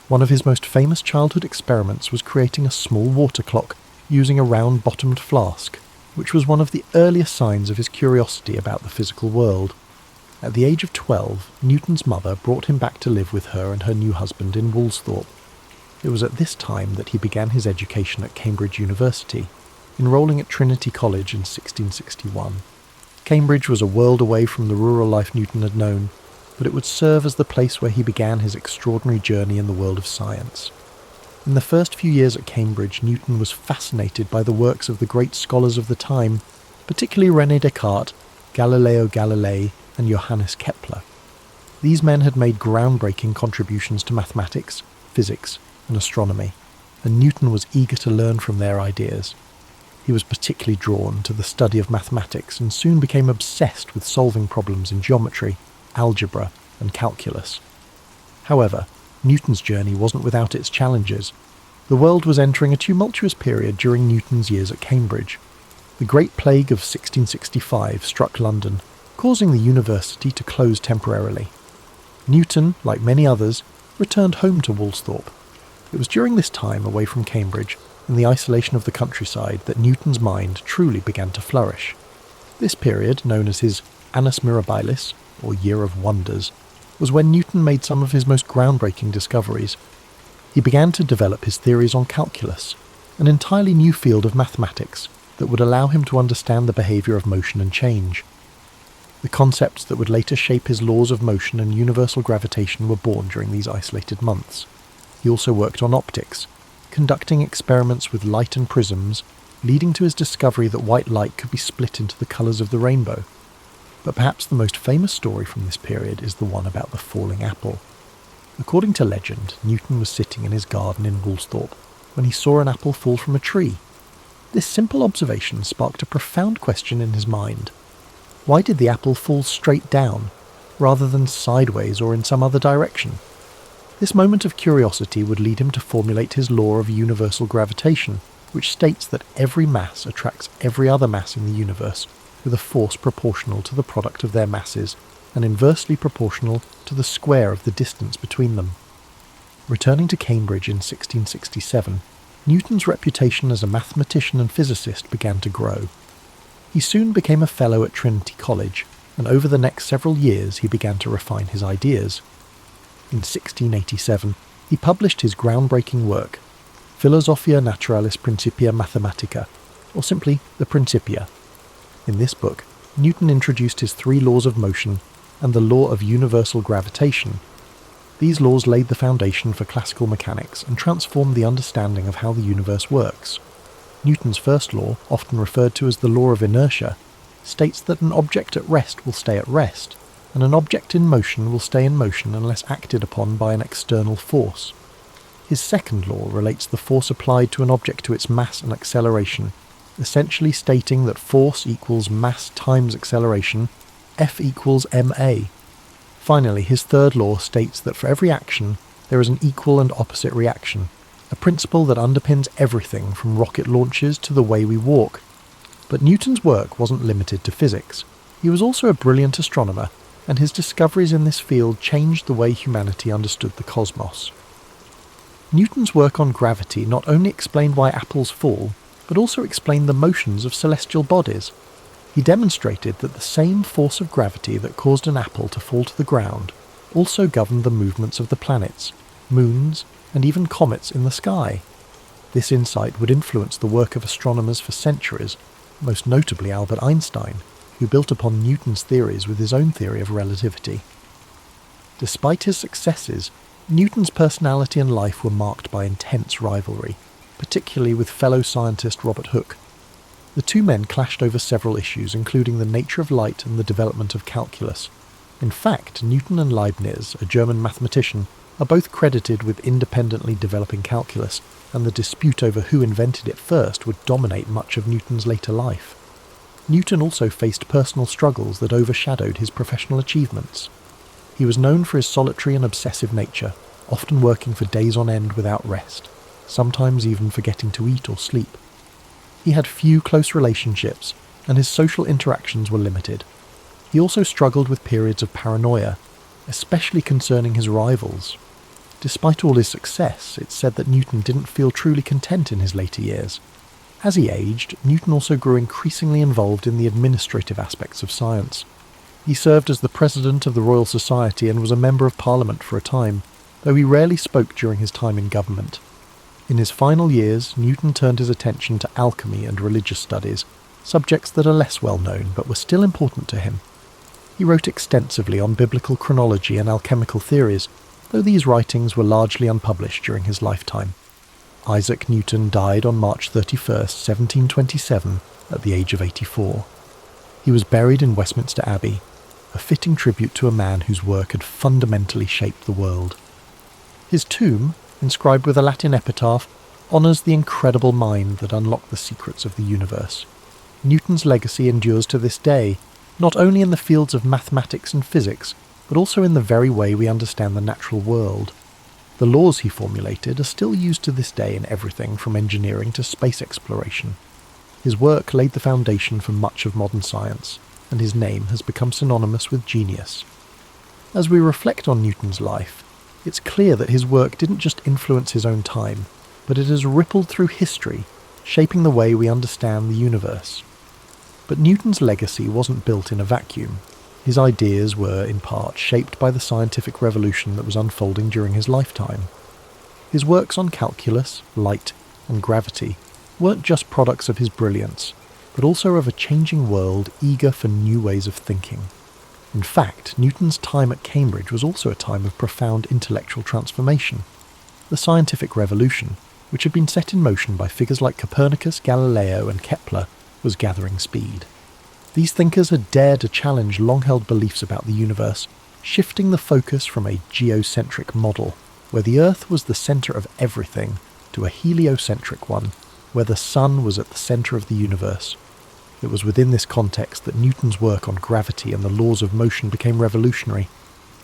One of his most famous childhood experiments was creating a small water clock using a round-bottomed flask, which was one of the earliest signs of his curiosity about the physical world. At the age of 12, Newton's mother brought him back to live with her and her new husband in Woolsthorpe. It was at this time that he began his education at Cambridge University, enrolling at Trinity College in 1661. Cambridge was a world away from the rural life Newton had known, but it would serve as the place where he began his extraordinary journey in the world of science. In the first few years at Cambridge, Newton was fascinated by the works of the great scholars of the time, particularly René Descartes, Galileo Galilei, and Johannes Kepler. These men had made groundbreaking contributions to mathematics, physics, and astronomy, and Newton was eager to learn from their ideas. He was particularly drawn to the study of mathematics and soon became obsessed with solving problems in geometry, algebra, and calculus. However, Newton's journey wasn't without its challenges. The world was entering a tumultuous period during Newton's years at Cambridge. The Great Plague of 1665 struck London, causing the university to close temporarily. Newton, like many others, returned home to Woolsthorpe. It was during this time away from Cambridge, in the isolation of the countryside, that Newton's mind truly began to flourish. This period, known as his Annus Mirabilis, or Year of Wonders, was when Newton made some of his most groundbreaking discoveries. He began to develop his theories on calculus, an entirely new field of mathematics that would allow him to understand the behaviour of motion and change. The concepts that would later shape his laws of motion and universal gravitation were born during these isolated months. He also worked on optics, conducting experiments with light and prisms, leading to his discovery that white light could be split into the colours of the rainbow. But perhaps the most famous story from this period is the one about the falling apple. According to legend, Newton was sitting in his garden in Woolsthorpe when he saw an apple fall from a tree. This simple observation sparked a profound question in his mind. Why did the apple fall straight down, rather than sideways or in some other direction? This moment of curiosity would lead him to formulate his law of universal gravitation, which states that every mass attracts every other mass in the universe with a force proportional to the product of their masses and inversely proportional to the square of the distance between them. Returning to Cambridge in 1667, Newton's reputation as a mathematician and physicist began to grow. He soon became a fellow at Trinity College, and over the next several years he began to refine his ideas. In 1687, he published his groundbreaking work, Philosophia Naturalis Principia Mathematica, or simply the Principia. In this book, Newton introduced his three laws of motion and the law of universal gravitation. These laws laid the foundation for classical mechanics and transformed the understanding of how the universe works. Newton's first law, often referred to as the law of inertia, states that an object at rest will stay at rest, and an object in motion will stay in motion unless acted upon by an external force. His second law relates the force applied to an object to its mass and acceleration, essentially stating that force equals mass times acceleration, F equals ma. Finally, his third law states that for every action, there is an equal and opposite reaction, a principle that underpins everything from rocket launches to the way we walk. But Newton's work wasn't limited to physics. He was also a brilliant astronomer, and his discoveries in this field changed the way humanity understood the cosmos. Newton's work on gravity not only explained why apples fall, but also explained the motions of celestial bodies. He demonstrated that the same force of gravity that caused an apple to fall to the ground also governed the movements of the planets, moons, and even comets in the sky. This insight would influence the work of astronomers for centuries, most notably Albert Einstein, who built upon Newton's theories with his own theory of relativity. Despite his successes, Newton's personality and life were marked by intense rivalry, particularly with fellow scientist Robert Hooke. The two men clashed over several issues, including the nature of light and the development of calculus. In fact, Newton and Leibniz, a German mathematician, are both credited with independently developing calculus, and the dispute over who invented it first would dominate much of Newton's later life. Newton also faced personal struggles that overshadowed his professional achievements. He was known for his solitary and obsessive nature, often working for days on end without rest, sometimes even forgetting to eat or sleep. He had few close relationships, and his social interactions were limited. He also struggled with periods of paranoia, especially concerning his rivals. Despite all his success, it's said that Newton didn't feel truly content in his later years. As he aged, Newton also grew increasingly involved in the administrative aspects of science. He served as the president of the Royal Society and was a member of Parliament for a time, though he rarely spoke during his time in government. In his final years, Newton turned his attention to alchemy and religious studies, subjects that are less well known but were still important to him. He wrote extensively on biblical chronology and alchemical theories, though these writings were largely unpublished during his lifetime. Isaac Newton died on March 31, 1727, at the age of 84. He was buried in Westminster Abbey, a fitting tribute to a man whose work had fundamentally shaped the world. His tomb, inscribed with a Latin epitaph, honours the incredible mind that unlocked the secrets of the universe. Newton's legacy endures to this day, not only in the fields of mathematics and physics, but also in the very way we understand the natural world. The laws he formulated are still used to this day in everything from engineering to space exploration. His work laid the foundation for much of modern science, and his name has become synonymous with genius. As we reflect on Newton's life, it's clear that his work didn't just influence his own time, but it has rippled through history, shaping the way we understand the universe. But Newton's legacy wasn't built in a vacuum. His ideas were, in part, shaped by the scientific revolution that was unfolding during his lifetime. His works on calculus, light, and gravity weren't just products of his brilliance, but also of a changing world eager for new ways of thinking. In fact, Newton's time at Cambridge was also a time of profound intellectual transformation. The scientific revolution, which had been set in motion by figures like Copernicus, Galileo, and Kepler, was gathering speed. These thinkers had dared to challenge long-held beliefs about the universe, shifting the focus from a geocentric model, where the Earth was the centre of everything, to a heliocentric one, where the Sun was at the centre of the universe. It was within this context that Newton's work on gravity and the laws of motion became revolutionary.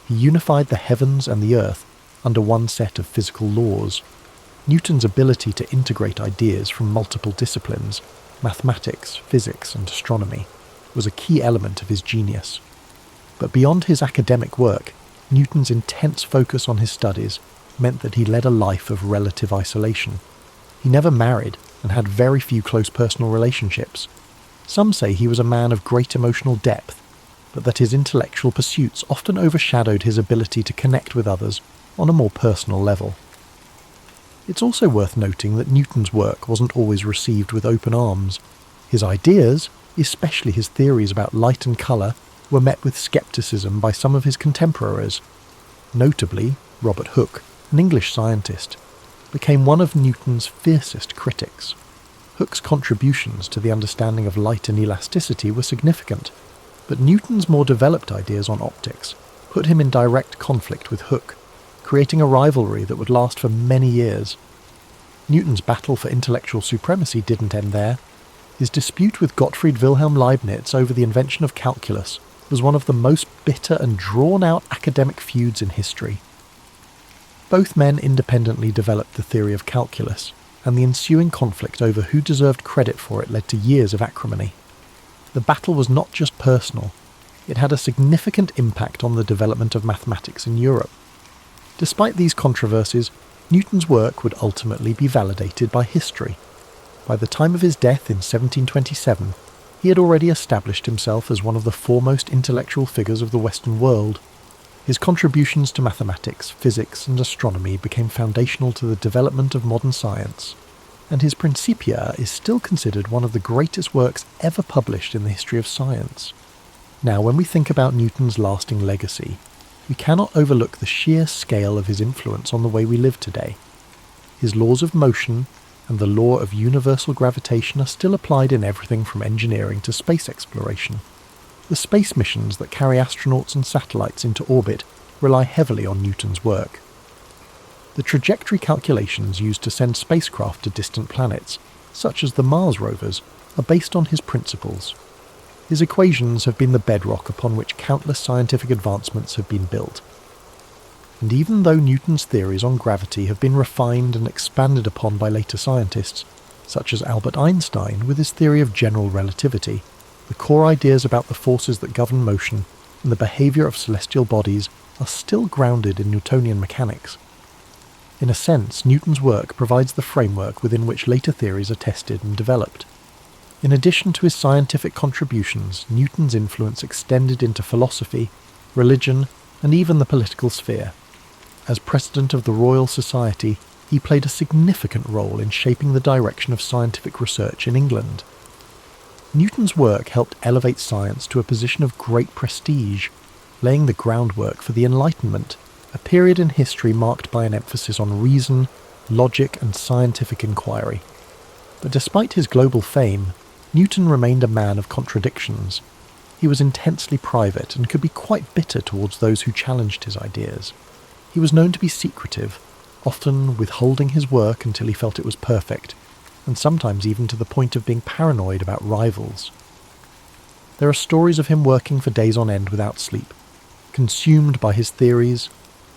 He unified the heavens and the Earth under one set of physical laws. Newton's ability to integrate ideas from multiple disciplines, mathematics, physics, and astronomy, was a key element of his genius. But beyond his academic work, Newton's intense focus on his studies meant that he led a life of relative isolation. He never married and had very few close personal relationships. Some say he was a man of great emotional depth, but that his intellectual pursuits often overshadowed his ability to connect with others on a more personal level. It's also worth noting that Newton's work wasn't always received with open arms. His ideas, especially his theories about light and colour, were met with scepticism by some of his contemporaries. Notably, Robert Hooke, an English scientist, became one of Newton's fiercest critics. Hooke's contributions to the understanding of light and elasticity were significant, but Newton's more developed ideas on optics put him in direct conflict with Hooke, creating a rivalry that would last for many years. Newton's battle for intellectual supremacy didn't end there. His dispute with Gottfried Wilhelm Leibniz over the invention of calculus was one of the most bitter and drawn-out academic feuds in history. Both men independently developed the theory of calculus, and the ensuing conflict over who deserved credit for it led to years of acrimony. The battle was not just personal, it had a significant impact on the development of mathematics in Europe. Despite these controversies, Newton's work would ultimately be validated by history. By the time of his death in 1727, he had already established himself as one of the foremost intellectual figures of the Western world. His contributions to mathematics, physics, and astronomy became foundational to the development of modern science, and his Principia is still considered one of the greatest works ever published in the history of science. Now, when we think about Newton's lasting legacy, we cannot overlook the sheer scale of his influence on the way we live today. His laws of motion and the law of universal gravitation are still applied in everything from engineering to space exploration. The space missions that carry astronauts and satellites into orbit rely heavily on Newton's work. The trajectory calculations used to send spacecraft to distant planets, such as the Mars rovers, are based on his principles. His equations have been the bedrock upon which countless scientific advancements have been built. And even though Newton's theories on gravity have been refined and expanded upon by later scientists, such as Albert Einstein with his theory of general relativity, the core ideas about the forces that govern motion and the behaviour of celestial bodies are still grounded in Newtonian mechanics. In a sense, Newton's work provides the framework within which later theories are tested and developed. In addition to his scientific contributions, Newton's influence extended into philosophy, religion, and even the political sphere. As president of the Royal Society, he played a significant role in shaping the direction of scientific research in England. Newton's work helped elevate science to a position of great prestige, laying the groundwork for the Enlightenment, a period in history marked by an emphasis on reason, logic, and scientific inquiry. But despite his global fame, Newton remained a man of contradictions. He was intensely private and could be quite bitter towards those who challenged his ideas. He was known to be secretive, often withholding his work until he felt it was perfect, and sometimes even to the point of being paranoid about rivals. There are stories of him working for days on end without sleep, consumed by his theories,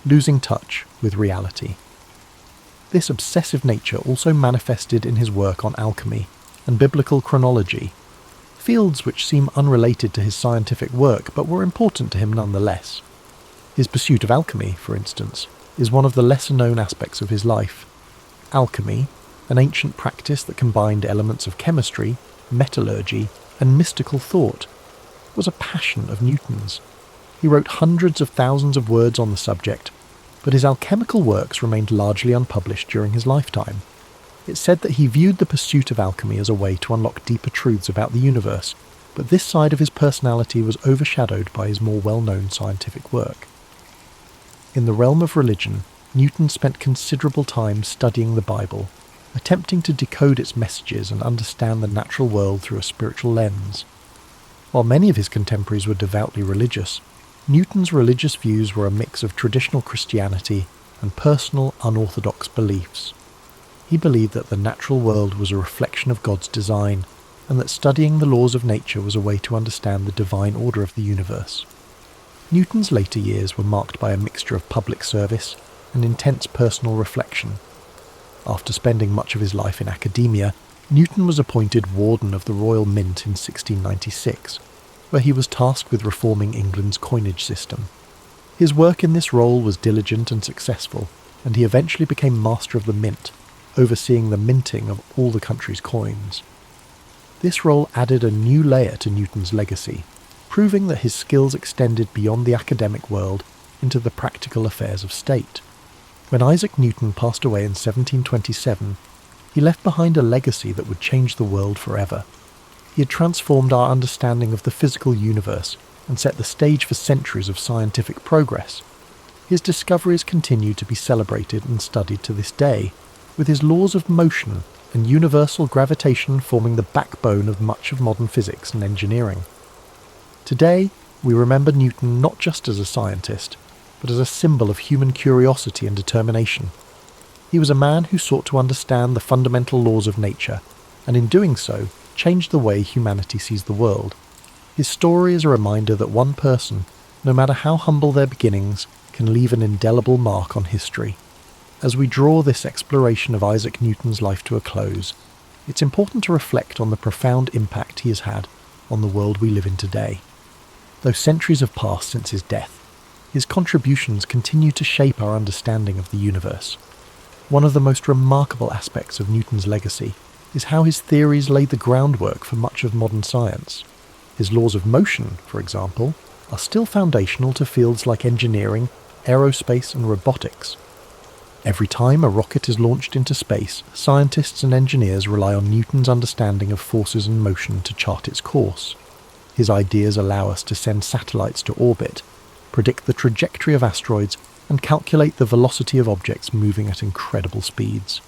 losing touch with reality. This obsessive nature also manifested in his work on alchemy, and biblical chronology, fields which seem unrelated to his scientific work but were important to him nonetheless. His pursuit of alchemy, for instance, is one of the lesser-known aspects of his life. Alchemy, an ancient practice that combined elements of chemistry, metallurgy, and mystical thought, was a passion of Newton's. He wrote hundreds of thousands of words on the subject, but his alchemical works remained largely unpublished during his lifetime. It's said that he viewed the pursuit of alchemy as a way to unlock deeper truths about the universe, but this side of his personality was overshadowed by his more well-known scientific work. In the realm of religion, Newton spent considerable time studying the Bible, attempting to decode its messages and understand the natural world through a spiritual lens. While many of his contemporaries were devoutly religious, Newton's religious views were a mix of traditional Christianity and personal, unorthodox beliefs. He believed that the natural world was a reflection of God's design, and that studying the laws of nature was a way to understand the divine order of the universe. Newton's later years were marked by a mixture of public service and intense personal reflection. After spending much of his life in academia, Newton was appointed Warden of the Royal Mint in 1696, where he was tasked with reforming England's coinage system. His work in this role was diligent and successful, and he eventually became Master of the Mint, overseeing the minting of all the country's coins. This role added a new layer to Newton's legacy, proving that his skills extended beyond the academic world into the practical affairs of state. When Isaac Newton passed away in 1727, he left behind a legacy that would change the world forever. He had transformed our understanding of the physical universe and set the stage for centuries of scientific progress. His discoveries continue to be celebrated and studied to this day, with his laws of motion and universal gravitation forming the backbone of much of modern physics and engineering. Today, we remember Newton not just as a scientist, but as a symbol of human curiosity and determination. He was a man who sought to understand the fundamental laws of nature, and in doing so, changed the way humanity sees the world. His story is a reminder that one person, no matter how humble their beginnings, can leave an indelible mark on history. As we draw this exploration of Isaac Newton's life to a close, it's important to reflect on the profound impact he has had on the world we live in today. Though centuries have passed since his death, his contributions continue to shape our understanding of the universe. One of the most remarkable aspects of Newton's legacy is how his theories laid the groundwork for much of modern science. His laws of motion, for example, are still foundational to fields like engineering, aerospace, and robotics. Every time a rocket is launched into space, scientists and engineers rely on Newton's understanding of forces and motion to chart its course. His ideas allow us to send satellites to orbit, predict the trajectory of asteroids, and calculate the velocity of objects moving at incredible speeds.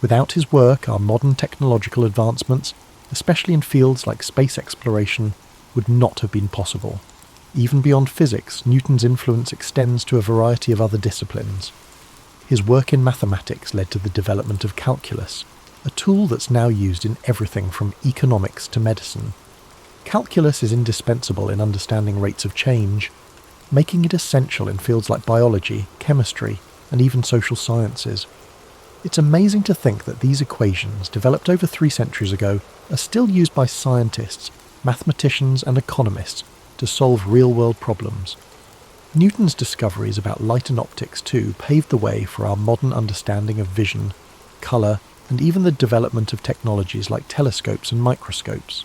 Without his work, our modern technological advancements, especially in fields like space exploration, would not have been possible. Even beyond physics, Newton's influence extends to a variety of other disciplines. His work in mathematics led to the development of calculus, a tool that's now used in everything from economics to medicine. Calculus is indispensable in understanding rates of change, making it essential in fields like biology, chemistry, and even social sciences. It's amazing to think that these equations, developed over 3 centuries ago, are still used by scientists, mathematicians, and economists to solve real-world problems. Newton's discoveries about light and optics, too, paved the way for our modern understanding of vision, colour, and even the development of technologies like telescopes and microscopes.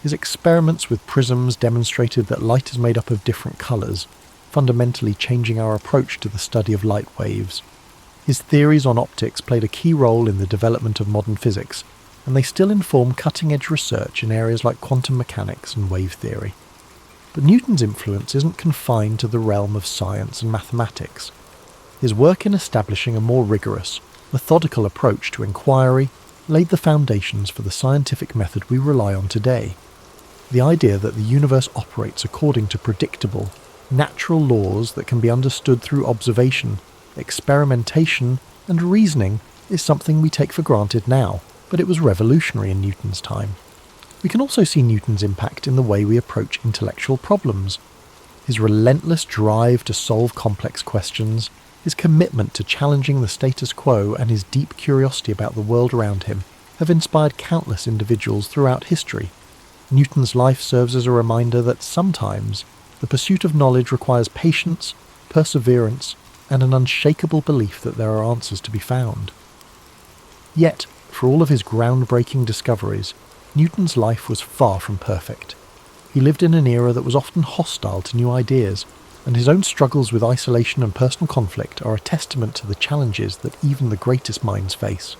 His experiments with prisms demonstrated that light is made up of different colours, fundamentally changing our approach to the study of light waves. His theories on optics played a key role in the development of modern physics, and they still inform cutting-edge research in areas like quantum mechanics and wave theory. But Newton's influence isn't confined to the realm of science and mathematics. His work in establishing a more rigorous, methodical approach to inquiry laid the foundations for the scientific method we rely on today. The idea that the universe operates according to predictable, natural laws that can be understood through observation, experimentation, and reasoning is something we take for granted now, but it was revolutionary in Newton's time. We can also see Newton's impact in the way we approach intellectual problems. His relentless drive to solve complex questions, his commitment to challenging the status quo, and his deep curiosity about the world around him have inspired countless individuals throughout history. Newton's life serves as a reminder that sometimes the pursuit of knowledge requires patience, perseverance, and an unshakable belief that there are answers to be found. Yet, for all of his groundbreaking discoveries, Newton's life was far from perfect. He lived in an era that was often hostile to new ideas, and his own struggles with isolation and personal conflict are a testament to the challenges that even the greatest minds face.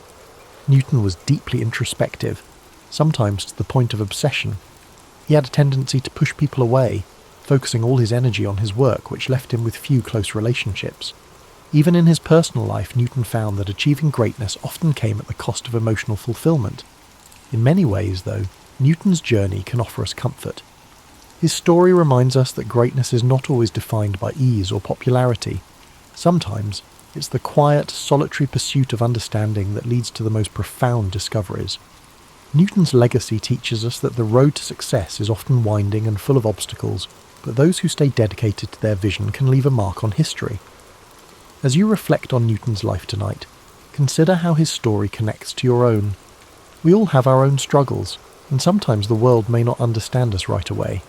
Newton was deeply introspective, sometimes to the point of obsession. He had a tendency to push people away, focusing all his energy on his work, which left him with few close relationships. Even in his personal life, Newton found that achieving greatness often came at the cost of emotional fulfillment. In many ways, though, Newton's journey can offer us comfort. His story reminds us that greatness is not always defined by ease or popularity. Sometimes, it's the quiet, solitary pursuit of understanding that leads to the most profound discoveries. Newton's legacy teaches us that the road to success is often winding and full of obstacles, but those who stay dedicated to their vision can leave a mark on history. As you reflect on Newton's life tonight, consider how his story connects to your own. We all have our own struggles, and sometimes the world may not understand us right away.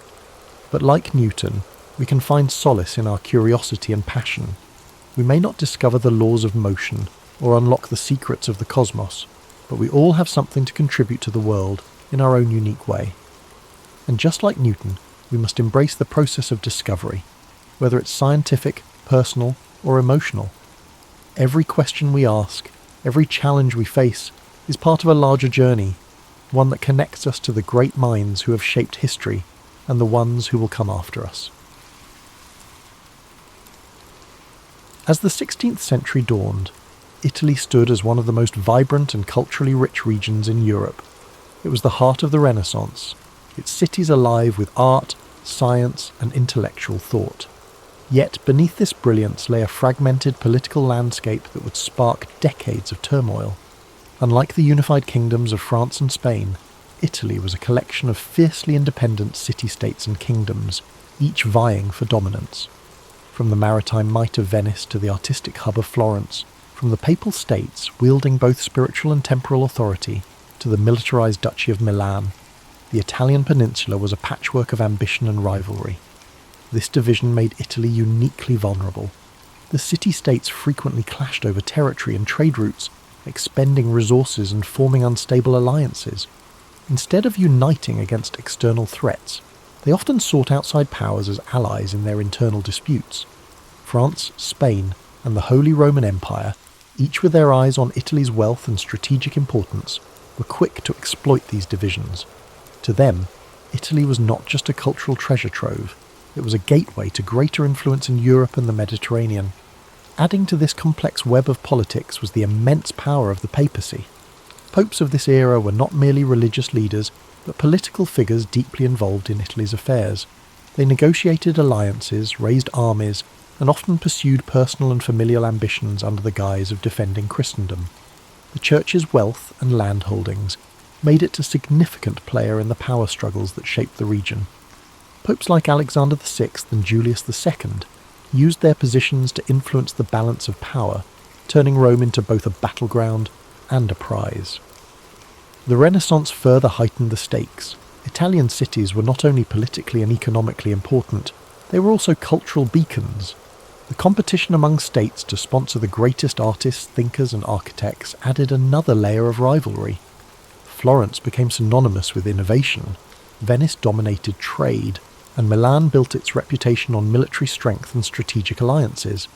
But like Newton, we can find solace in our curiosity and passion. We may not discover the laws of motion or unlock the secrets of the cosmos, but we all have something to contribute to the world in our own unique way. And just like Newton, we must embrace the process of discovery, whether it's scientific, personal, or emotional. Every question we ask, every challenge we face, is part of a larger journey, one that connects us to the great minds who have shaped history and the ones who will come after us. As the 16th century dawned, Italy stood as one of the most vibrant and culturally rich regions in Europe. It was the heart of the Renaissance, its cities alive with art, science, and intellectual thought. Yet beneath this brilliance lay a fragmented political landscape that would spark decades of turmoil. Unlike the unified kingdoms of France and Spain, Italy was a collection of fiercely independent city-states and kingdoms, each vying for dominance. From the maritime might of Venice to the artistic hub of Florence, from the papal states wielding both spiritual and temporal authority to the militarized Duchy of Milan, the Italian peninsula was a patchwork of ambition and rivalry. This division made Italy uniquely vulnerable. The city-states frequently clashed over territory and trade routes, expending resources and forming unstable alliances. Instead of uniting against external threats, they often sought outside powers as allies in their internal disputes. France, Spain, and the Holy Roman Empire, each with their eyes on Italy's wealth and strategic importance, were quick to exploit these divisions. To them, Italy was not just a cultural treasure trove, it was a gateway to greater influence in Europe and the Mediterranean. Adding to this complex web of politics was the immense power of the papacy. Popes of this era were not merely religious leaders, but political figures deeply involved in Italy's affairs. They negotiated alliances, raised armies, and often pursued personal and familial ambitions under the guise of defending Christendom. The Church's wealth and land holdings made it a significant player in the power struggles that shaped the region. Popes like Alexander VI and Julius II used their positions to influence the balance of power, turning Rome into both a battleground and a prize. The Renaissance further heightened the stakes. Italian cities were not only politically and economically important, they were also cultural beacons. The competition among states to sponsor the greatest artists, thinkers and architects added another layer of rivalry. Florence became synonymous with innovation, Venice dominated trade, and Milan built its reputation on military strength and strategic alliances.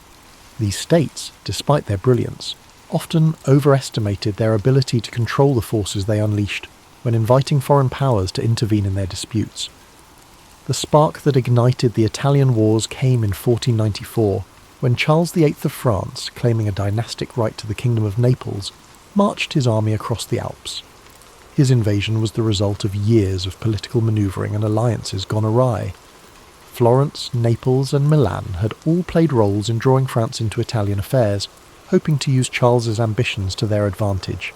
These states, despite their brilliance, often overestimated their ability to control the forces they unleashed when inviting foreign powers to intervene in their disputes. The spark that ignited the Italian wars came in 1494, when Charles VIII of France, claiming a dynastic right to the Kingdom of Naples, marched his army across the Alps. His invasion was the result of years of political manoeuvring and alliances gone awry. Florence, Naples and Milan had all played roles in drawing France into Italian affairs, hoping to use Charles's ambitions to their advantage.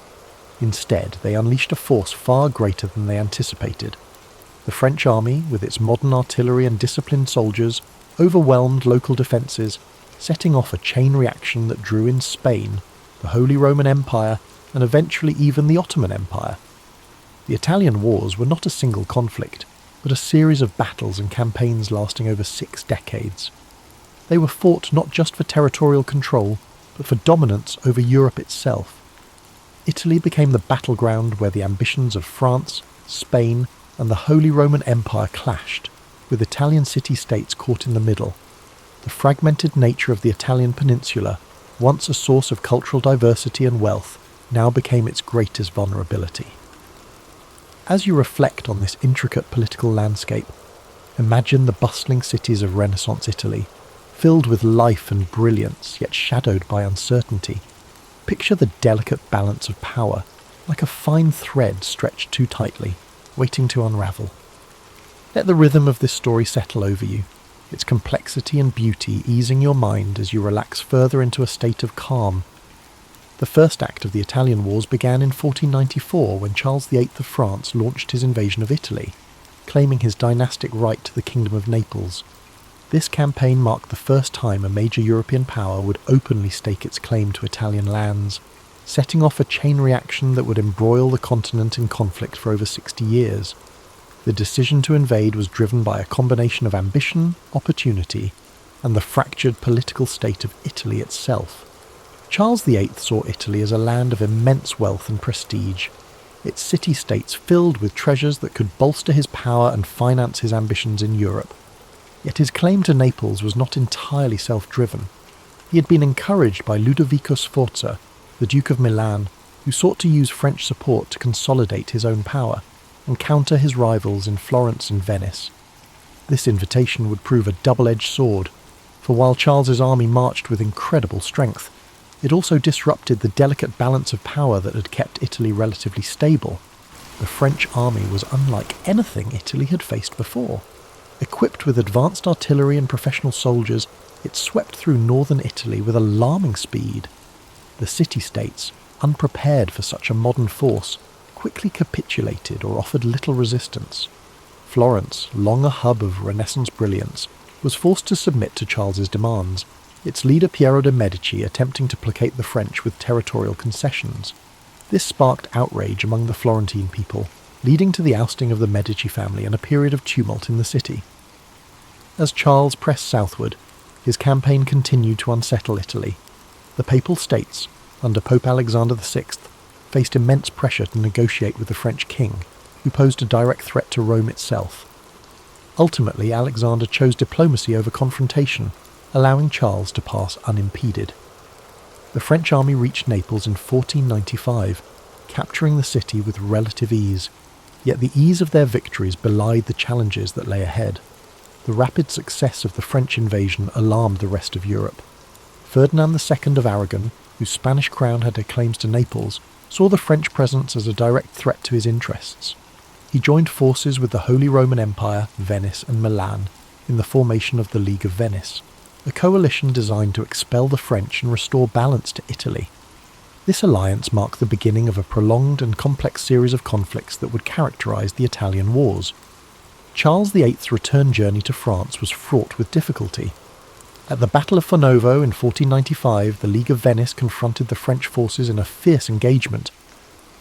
Instead, they unleashed a force far greater than they anticipated. The French army, with its modern artillery and disciplined soldiers, overwhelmed local defences, setting off a chain reaction that drew in Spain, the Holy Roman Empire, and eventually even the Ottoman Empire. The Italian wars were not a single conflict, but a series of battles and campaigns lasting over 6 decades. They were fought not just for territorial control, but for dominance over Europe itself. Italy became the battleground where the ambitions of France, Spain, and the Holy Roman Empire clashed, with Italian city-states caught in the middle. The fragmented nature of the Italian peninsula, once a source of cultural diversity and wealth, now became its greatest vulnerability. As you reflect on this intricate political landscape, imagine the bustling cities of Renaissance Italy, filled with life and brilliance, yet shadowed by uncertainty. Picture the delicate balance of power, like a fine thread stretched too tightly, waiting to unravel. Let the rhythm of this story settle over you, its complexity and beauty easing your mind as you relax further into a state of calm. The first act of the Italian Wars began in 1494 when Charles VIII of France launched his invasion of Italy, claiming his dynastic right to the Kingdom of Naples. This campaign marked the first time a major European power would openly stake its claim to Italian lands, setting off a chain reaction that would embroil the continent in conflict for over 60 years. The decision to invade was driven by a combination of ambition, opportunity, and the fractured political state of Italy itself. Charles VIII saw Italy as a land of immense wealth and prestige, its city-states filled with treasures that could bolster his power and finance his ambitions in Europe. Yet his claim to Naples was not entirely self-driven. He had been encouraged by Ludovico Sforza, the Duke of Milan, who sought to use French support to consolidate his own power and counter his rivals in Florence and Venice. This invitation would prove a double-edged sword, for while Charles's army marched with incredible strength, it also disrupted the delicate balance of power that had kept Italy relatively stable. The French army was unlike anything Italy had faced before. Equipped with advanced artillery and professional soldiers, it swept through northern Italy with alarming speed. The city-states, unprepared for such a modern force, quickly capitulated or offered little resistance. Florence, long a hub of Renaissance brilliance, was forced to submit to Charles's demands, its leader Piero de' Medici attempting to placate the French with territorial concessions. This sparked outrage among the Florentine people, leading to the ousting of the Medici family and a period of tumult in the city. As Charles pressed southward, his campaign continued to unsettle Italy. The Papal States, under Pope Alexander VI, faced immense pressure to negotiate with the French king, who posed a direct threat to Rome itself. Ultimately, Alexander chose diplomacy over confrontation, allowing Charles to pass unimpeded. The French army reached Naples in 1495, capturing the city with relative ease. Yet the ease of their victories belied the challenges that lay ahead. The rapid success of the French invasion alarmed the rest of Europe. Ferdinand II of Aragon, whose Spanish crown had claims to Naples, saw the French presence as a direct threat to his interests. He joined forces with the Holy Roman Empire, Venice and Milan in the formation of the League of Venice, a coalition designed to expel the French and restore balance to Italy. This alliance marked the beginning of a prolonged and complex series of conflicts that would characterise the Italian Wars. Charles VIII's return journey to France was fraught with difficulty. At the Battle of Fornovo in 1495, the League of Venice confronted the French forces in a fierce engagement.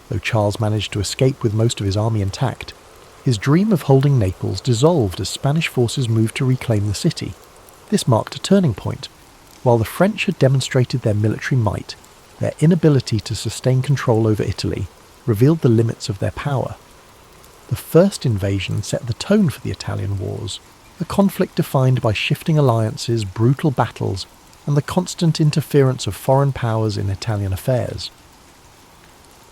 Though Charles managed to escape with most of his army intact, his dream of holding Naples dissolved as Spanish forces moved to reclaim the city. This marked a turning point. While the French had demonstrated their military might, their inability to sustain control over Italy revealed the limits of their power. The first invasion set the tone for the Italian Wars, a conflict defined by shifting alliances, brutal battles, and the constant interference of foreign powers in Italian affairs.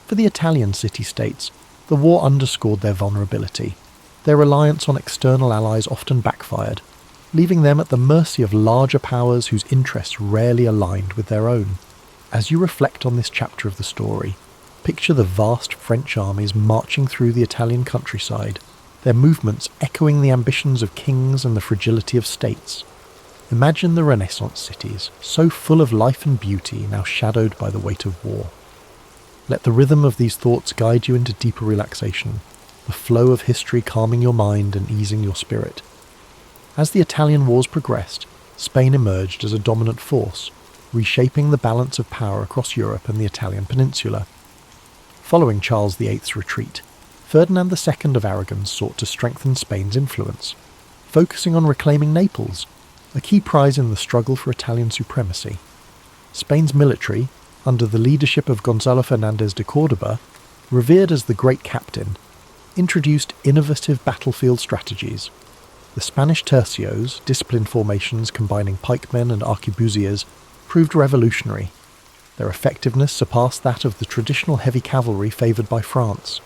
For the Italian city-states, the war underscored their vulnerability. Their reliance on external allies often backfired, leaving them at the mercy of larger powers whose interests rarely aligned with their own. As you reflect on this chapter of the story, picture the vast French armies marching through the Italian countryside, their movements echoing the ambitions of kings and the fragility of states. Imagine the Renaissance cities, so full of life and beauty, now shadowed by the weight of war. Let the rhythm of these thoughts guide you into deeper relaxation, the flow of history calming your mind and easing your spirit. As the Italian Wars progressed, Spain emerged as a dominant force, reshaping the balance of power across Europe and the Italian peninsula. Following Charles VIII's retreat, Ferdinand II of Aragon sought to strengthen Spain's influence, focusing on reclaiming Naples, a key prize in the struggle for Italian supremacy. Spain's military, under the leadership of Gonzalo Fernández de Córdoba, revered as the Great Captain, introduced innovative battlefield strategies. The Spanish tercios, disciplined formations combining pikemen and arquebusiers, proved revolutionary. Their effectiveness surpassed that of the traditional heavy cavalry favoured by France.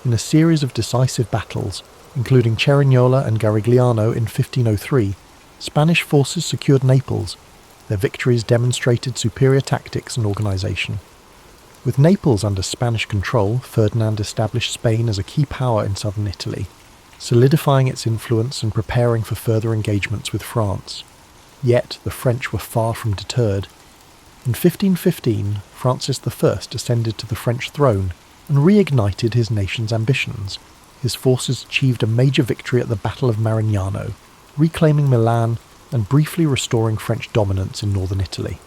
In a series of decisive battles, including Cerignola and Garigliano in 1503, Spanish forces secured Naples. Their victories demonstrated superior tactics and organisation. With Naples under Spanish control, Ferdinand established Spain as a key power in southern Italy, solidifying its influence and preparing for further engagements with France. Yet the French were far from deterred. In 1515, Francis I ascended to the French throne and reignited his nation's ambitions. His forces achieved a major victory at the Battle of Marignano, reclaiming Milan and briefly restoring French dominance in northern Italy.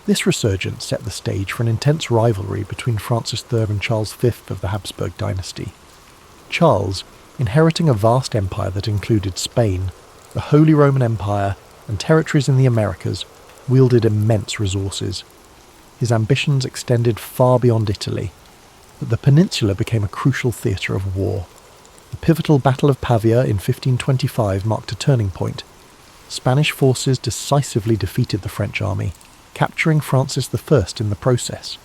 This resurgence set the stage for an intense rivalry between Francis III and Charles V of the Habsburg dynasty. Charles, inheriting a vast empire that included Spain, the Holy Roman Empire, and territories in the Americas, wielded immense resources. His ambitions extended far beyond Italy, but the peninsula became a crucial theatre of war. The pivotal Battle of Pavia in 1525 marked a turning point. Spanish forces decisively defeated the French army, capturing Francis I in the process.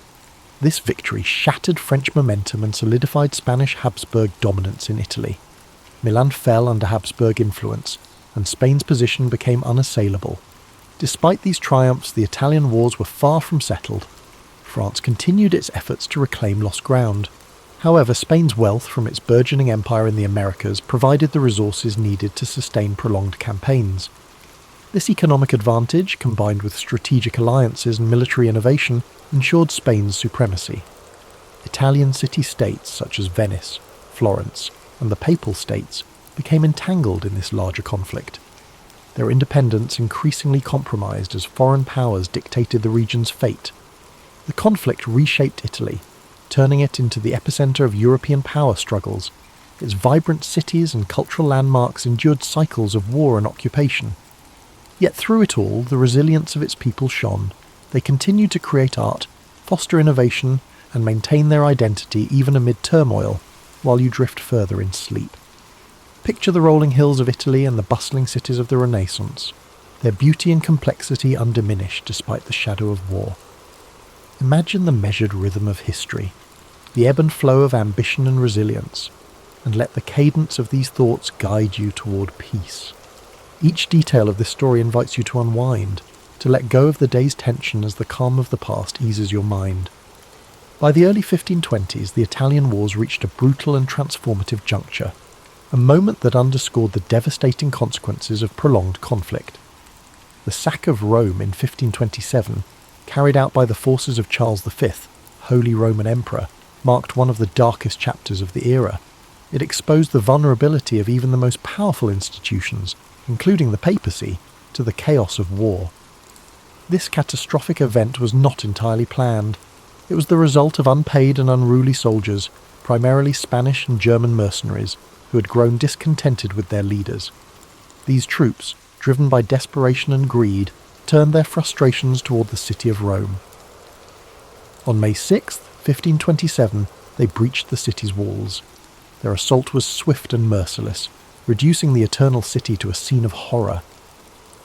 This victory shattered French momentum and solidified Spanish Habsburg dominance in Italy. Milan fell under Habsburg influence, and Spain's position became unassailable. Despite these triumphs, the Italian wars were far from settled. France continued its efforts to reclaim lost ground. However, Spain's wealth from its burgeoning empire in the Americas provided the resources needed to sustain prolonged campaigns. This economic advantage, combined with strategic alliances and military innovation, ensured Spain's supremacy. Italian city-states such as Venice, Florence, and the Papal States became entangled in this larger conflict. Their independence increasingly compromised as foreign powers dictated the region's fate. The conflict reshaped Italy, turning it into the epicenter of European power struggles. Its vibrant cities and cultural landmarks endured cycles of war and occupation. Yet through it all, the resilience of its people shone. They continued to create art, foster innovation, and maintain their identity even amid turmoil, while you drift further in sleep. Picture the rolling hills of Italy and the bustling cities of the Renaissance, their beauty and complexity undiminished despite the shadow of war. Imagine the measured rhythm of history, the ebb and flow of ambition and resilience, and let the cadence of these thoughts guide you toward peace. Each detail of this story invites you to unwind, to let go of the day's tension as the calm of the past eases your mind. By the early 1520s, the Italian wars reached a brutal and transformative juncture, a moment that underscored the devastating consequences of prolonged conflict. The sack of Rome in 1527, carried out by the forces of Charles V, Holy Roman Emperor, marked one of the darkest chapters of the era. It exposed the vulnerability of even the most powerful institutions, including the papacy, to the chaos of war. This catastrophic event was not entirely planned. It was the result of unpaid and unruly soldiers, primarily Spanish and German mercenaries, who had grown discontented with their leaders. These troops, driven by desperation and greed, turned their frustrations toward the city of Rome. On May 6, 1527, they breached the city's walls. Their assault was swift and merciless, reducing the Eternal City to a scene of horror.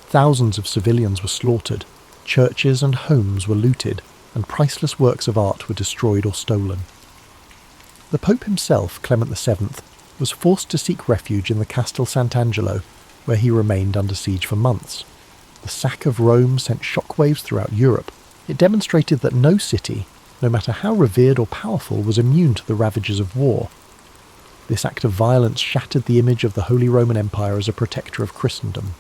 Thousands of civilians were slaughtered, churches and homes were looted, and priceless works of art were destroyed or stolen. The Pope himself, Clement VII, was forced to seek refuge in the Castel Sant'Angelo, where he remained under siege for months. The sack of Rome sent shockwaves throughout Europe. It demonstrated that no city, no matter how revered or powerful, was immune to the ravages of war. This act of violence shattered the image of the Holy Roman Empire as a protector of Christendom.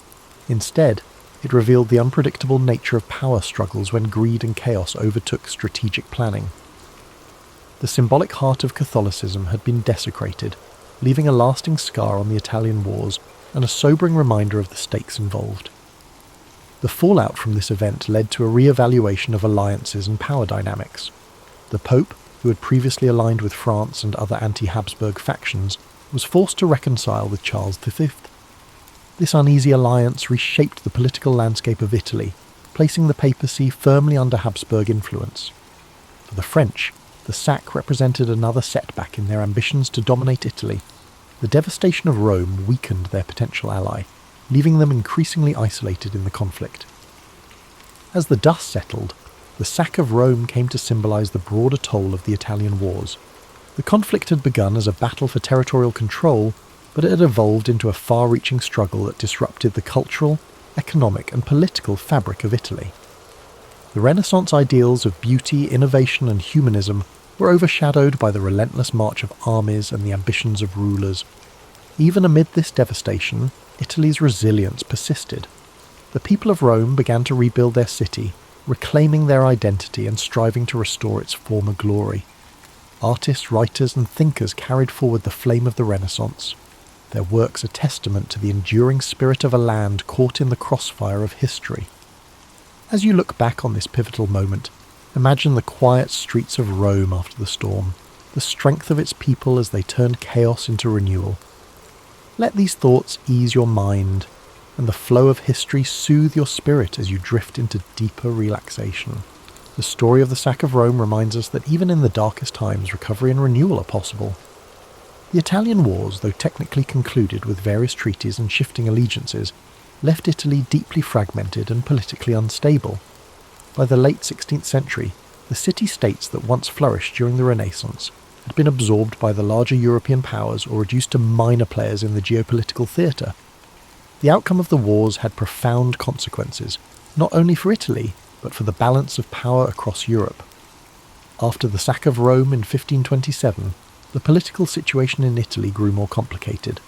Instead, it revealed the unpredictable nature of power struggles when greed and chaos overtook strategic planning. The symbolic heart of Catholicism had been desecrated, leaving a lasting scar on the Italian wars and a sobering reminder of the stakes involved. The fallout from this event led to a re-evaluation of alliances and power dynamics. The Pope, who had previously aligned with France and other anti-Habsburg factions, was forced to reconcile with Charles V. This uneasy alliance reshaped the political landscape of Italy, placing the papacy firmly under Habsburg influence. For the French, the sack represented another setback in their ambitions to dominate Italy. The devastation of Rome weakened their potential ally, leaving them increasingly isolated in the conflict. As the dust settled, the sack of Rome came to symbolise the broader toll of the Italian wars. The conflict had begun as a battle for territorial control, but it had evolved into a far-reaching struggle that disrupted the cultural, economic and political fabric of Italy. The Renaissance ideals of beauty, innovation and humanism were overshadowed by the relentless march of armies and the ambitions of rulers. Even amid this devastation, Italy's resilience persisted. The people of Rome began to rebuild their city, reclaiming their identity and striving to restore its former glory. Artists, writers and thinkers carried forward the flame of the Renaissance, their works a testament to the enduring spirit of a land caught in the crossfire of history. As you look back on this pivotal moment, imagine the quiet streets of Rome after the storm, the strength of its people as they turned chaos into renewal. Let these thoughts ease your mind, and the flow of history soothe your spirit as you drift into deeper relaxation. The story of the sack of Rome reminds us that even in the darkest times, recovery and renewal are possible. The Italian wars, though technically concluded with various treaties and shifting allegiances, left Italy deeply fragmented and politically unstable. By the late 16th century, the city-states that once flourished during the Renaissance had been absorbed by the larger European powers or reduced to minor players in the geopolitical theatre. The outcome of the wars had profound consequences, not only for Italy, but for the balance of power across Europe. After the sack of Rome in 1527, the political situation in Italy grew more complicated.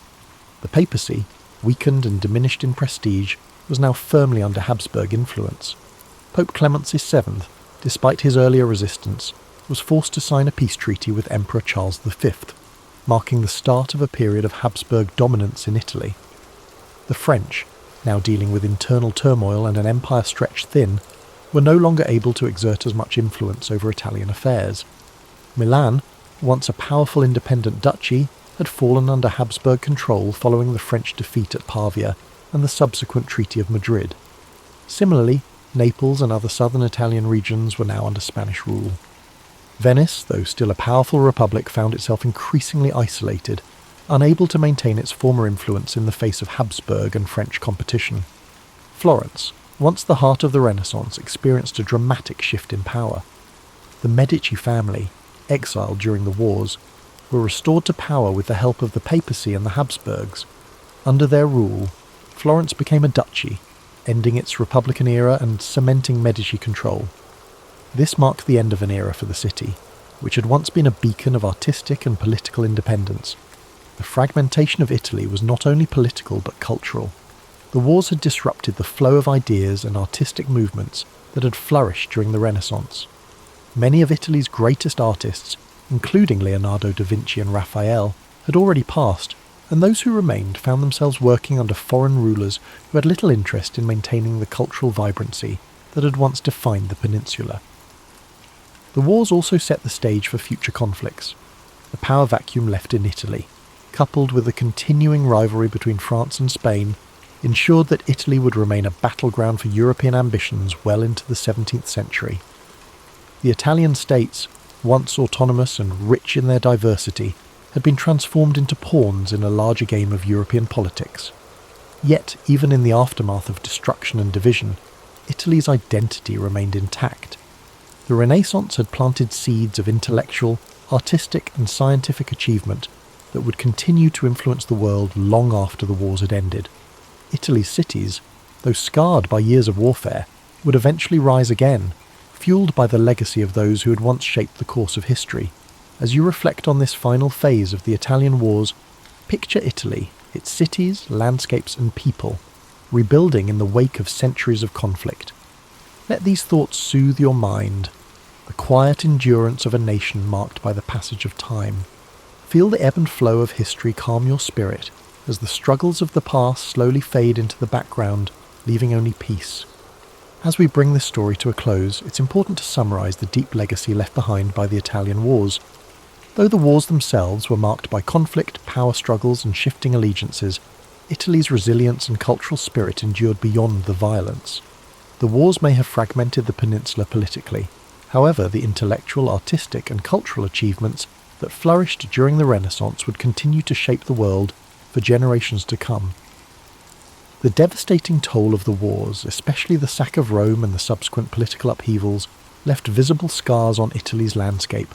The papacy, weakened and diminished in prestige, was now firmly under Habsburg influence. Pope Clement VII, despite his earlier resistance, was forced to sign a peace treaty with Emperor Charles V, marking the start of a period of Habsburg dominance in Italy. The French, now dealing with internal turmoil and an empire stretched thin, were no longer able to exert as much influence over Italian affairs. Milan, once a powerful independent duchy, had fallen under Habsburg control following the French defeat at Pavia and the subsequent Treaty of Madrid. Similarly, Naples and other southern Italian regions were now under Spanish rule. Venice, though still a powerful republic, found itself increasingly isolated, unable to maintain its former influence in the face of Habsburg and French competition. Florence, once the heart of the Renaissance, experienced a dramatic shift in power. The Medici family, exiled during the wars, were restored to power with the help of the papacy and the Habsburgs. Under their rule, Florence became a duchy, ending its Republican era and cementing Medici control. This marked the end of an era for the city, which had once been a beacon of artistic and political independence. The fragmentation of Italy was not only political but cultural. The wars had disrupted the flow of ideas and artistic movements that had flourished during the Renaissance. Many of Italy's greatest artists, including Leonardo da Vinci and Raphael, had already passed, and those who remained found themselves working under foreign rulers who had little interest in maintaining the cultural vibrancy that had once defined the peninsula. The wars also set the stage for future conflicts. The power vacuum left in Italy, coupled with the continuing rivalry between France and Spain, ensured that Italy would remain a battleground for European ambitions well into the 17th century. The Italian states, once autonomous and rich in their diversity, had been transformed into pawns in a larger game of European politics. Yet, even in the aftermath of destruction and division, Italy's identity remained intact. The Renaissance had planted seeds of intellectual, artistic and scientific achievement that would continue to influence the world long after the wars had ended. Italy's cities, though scarred by years of warfare, would eventually rise again, fueled by the legacy of those who had once shaped the course of history. As you reflect on this final phase of the Italian wars, picture Italy, its cities, landscapes and people, rebuilding in the wake of centuries of conflict. Let these thoughts soothe your mind, the quiet endurance of a nation marked by the passage of time. Feel the ebb and flow of history calm your spirit as the struggles of the past slowly fade into the background, leaving only peace. As we bring this story to a close, it's important to summarise the deep legacy left behind by the Italian Wars. Though the wars themselves were marked by conflict, power struggles and shifting allegiances, Italy's resilience and cultural spirit endured beyond the violence. The wars may have fragmented the peninsula politically. However, the intellectual, artistic and cultural achievements that flourished during the Renaissance would continue to shape the world for generations to come. The devastating toll of the wars, especially the sack of Rome and the subsequent political upheavals, left visible scars on Italy's landscape.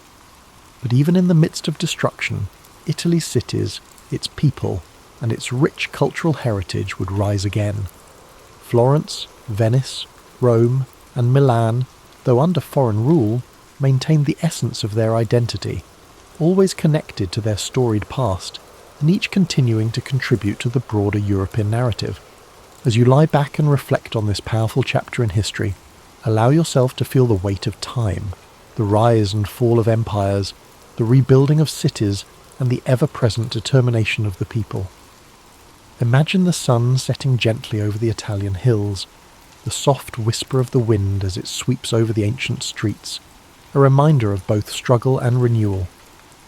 But even in the midst of destruction, Italy's cities, its people, and its rich cultural heritage would rise again. Florence, Venice, Rome, and Milan, though under foreign rule, maintained the essence of their identity, always connected to their storied past, and each continuing to contribute to the broader European narrative. As you lie back and reflect on this powerful chapter in history, allow yourself to feel the weight of time, the rise and fall of empires, the rebuilding of cities, and the ever-present determination of the people. Imagine the sun setting gently over the Italian hills, the soft whisper of the wind as it sweeps over the ancient streets, a reminder of both struggle and renewal.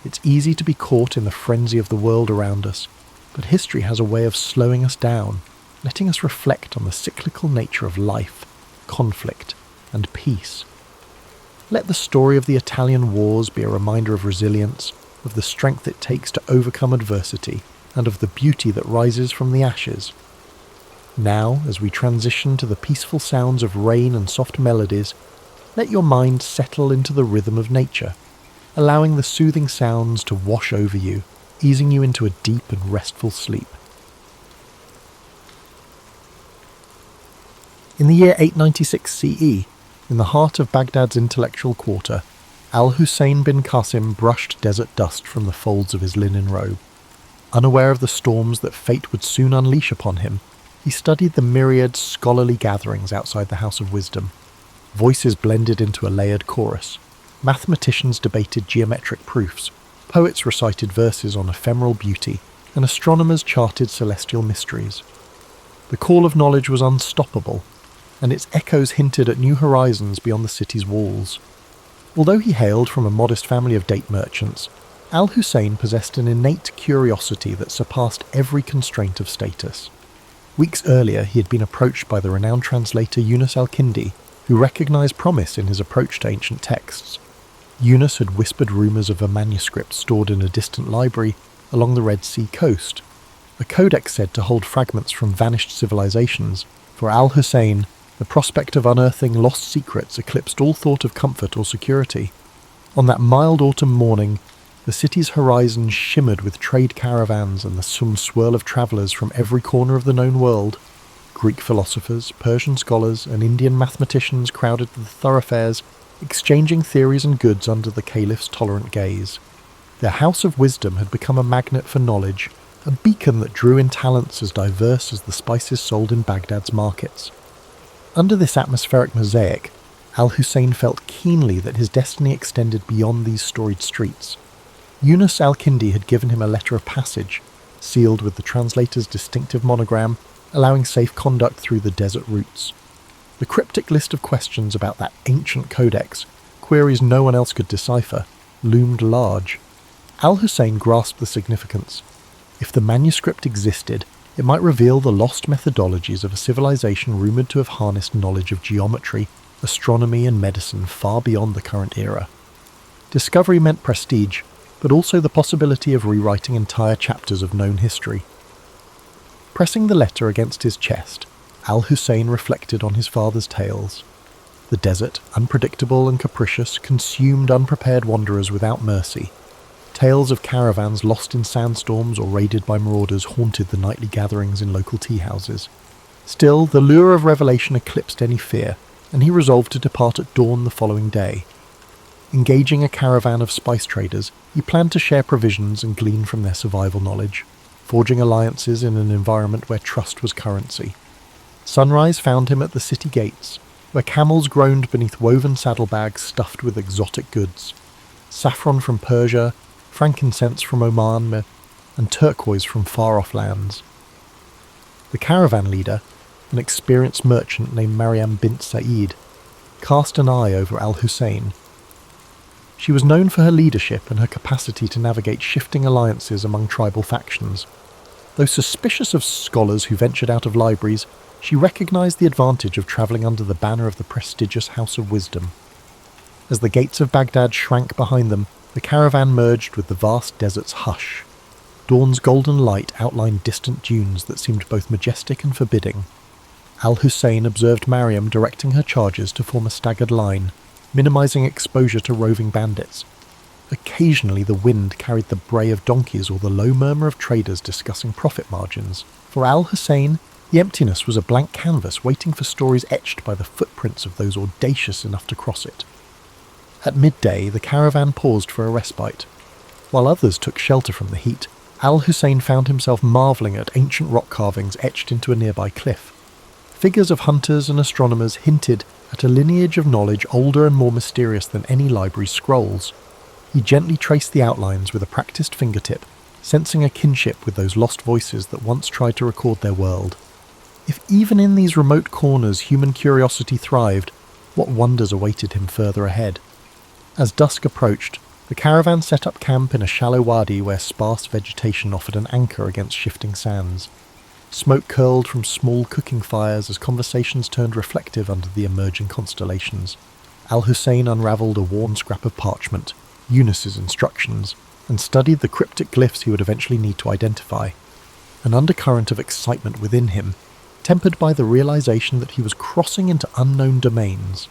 It's easy to be caught in the frenzy of the world around us, but history has a way of slowing us down, letting us reflect on the cyclical nature of life, conflict, and peace. Let the story of the Italian wars be a reminder of resilience, of the strength it takes to overcome adversity, and of the beauty that rises from the ashes. Now, as we transition to the peaceful sounds of rain and soft melodies, let your mind settle into the rhythm of nature, allowing the soothing sounds to wash over you, easing you into a deep and restful sleep. In the year 896 CE, in the heart of Baghdad's intellectual quarter, Al-Hussein bin Qasim brushed desert dust from the folds of his linen robe. Unaware of the storms that fate would soon unleash upon him, he studied the myriad scholarly gatherings outside the House of Wisdom. Voices blended into a layered chorus. Mathematicians debated geometric proofs, poets recited verses on ephemeral beauty, and astronomers charted celestial mysteries. The call of knowledge was unstoppable, and its echoes hinted at new horizons beyond the city's walls. Although he hailed from a modest family of date merchants, Al-Hussein possessed an innate curiosity that surpassed every constraint of status. Weeks earlier, he had been approached by the renowned translator Yunus al-Kindi, who recognized promise in his approach to ancient texts. Yunus had whispered rumors of a manuscript stored in a distant library along the Red Sea coast, a codex said to hold fragments from vanished civilizations. For Al-Hussein, the prospect of unearthing lost secrets eclipsed all thought of comfort or security. On that mild autumn morning, the city's horizon shimmered with trade caravans and the swirl of travellers from every corner of the known world. Greek philosophers, Persian scholars, and Indian mathematicians crowded the thoroughfares, exchanging theories and goods under the caliph's tolerant gaze. Their House of Wisdom had become a magnet for knowledge, a beacon that drew in talents as diverse as the spices sold in Baghdad's markets. Under this atmospheric mosaic, Al-Hussein felt keenly that his destiny extended beyond these storied streets. Yunus al-Kindi had given him a letter of passage, sealed with the translator's distinctive monogram, allowing safe conduct through the desert routes. The cryptic list of questions about that ancient codex, queries no one else could decipher, loomed large. Al-Hussein grasped the significance. If the manuscript existed, it might reveal the lost methodologies of a civilization rumoured to have harnessed knowledge of geometry, astronomy and medicine far beyond the current era. Discovery meant prestige, but also the possibility of rewriting entire chapters of known history. Pressing the letter against his chest, Al-Hussein reflected on his father's tales. The desert, unpredictable and capricious, consumed unprepared wanderers without mercy. Tales of caravans lost in sandstorms or raided by marauders haunted the nightly gatherings in local tea houses. Still, the lure of revelation eclipsed any fear, and he resolved to depart at dawn the following day. Engaging a caravan of spice traders, he planned to share provisions and glean from their survival knowledge, forging alliances in an environment where trust was currency. Sunrise found him at the city gates, where camels groaned beneath woven saddlebags stuffed with exotic goods. Saffron from Persia, frankincense from Oman, and turquoise from far-off lands. The caravan leader, an experienced merchant named Mariam bint Said, cast an eye over Al-Hussein. She was known for her leadership and her capacity to navigate shifting alliances among tribal factions. Though suspicious of scholars who ventured out of libraries, she recognised the advantage of travelling under the banner of the prestigious House of Wisdom. As the gates of Baghdad shrank behind them, the caravan merged with the vast desert's hush. Dawn's golden light outlined distant dunes that seemed both majestic and forbidding. Al-Hussein observed Mariam directing her charges to form a staggered line, minimising exposure to roving bandits. Occasionally the wind carried the bray of donkeys or the low murmur of traders discussing profit margins. For Al-Hussein, the emptiness was a blank canvas waiting for stories etched by the footprints of those audacious enough to cross it. At midday, the caravan paused for a respite. While others took shelter from the heat, Al-Hussein found himself marvelling at ancient rock carvings etched into a nearby cliff. Figures of hunters and astronomers hinted at a lineage of knowledge older and more mysterious than any library's scrolls. He gently traced the outlines with a practiced fingertip, sensing a kinship with those lost voices that once tried to record their world. If even in these remote corners human curiosity thrived, what wonders awaited him further ahead? As dusk approached, the caravan set up camp in a shallow wadi where sparse vegetation offered an anchor against shifting sands. Smoke curled from small cooking fires as conversations turned reflective under the emerging constellations. Al-Hussein unravelled a worn scrap of parchment, Eunice's instructions, and studied the cryptic glyphs he would eventually need to identify. An undercurrent of excitement within him, tempered by the realisation that he was crossing into unknown domains.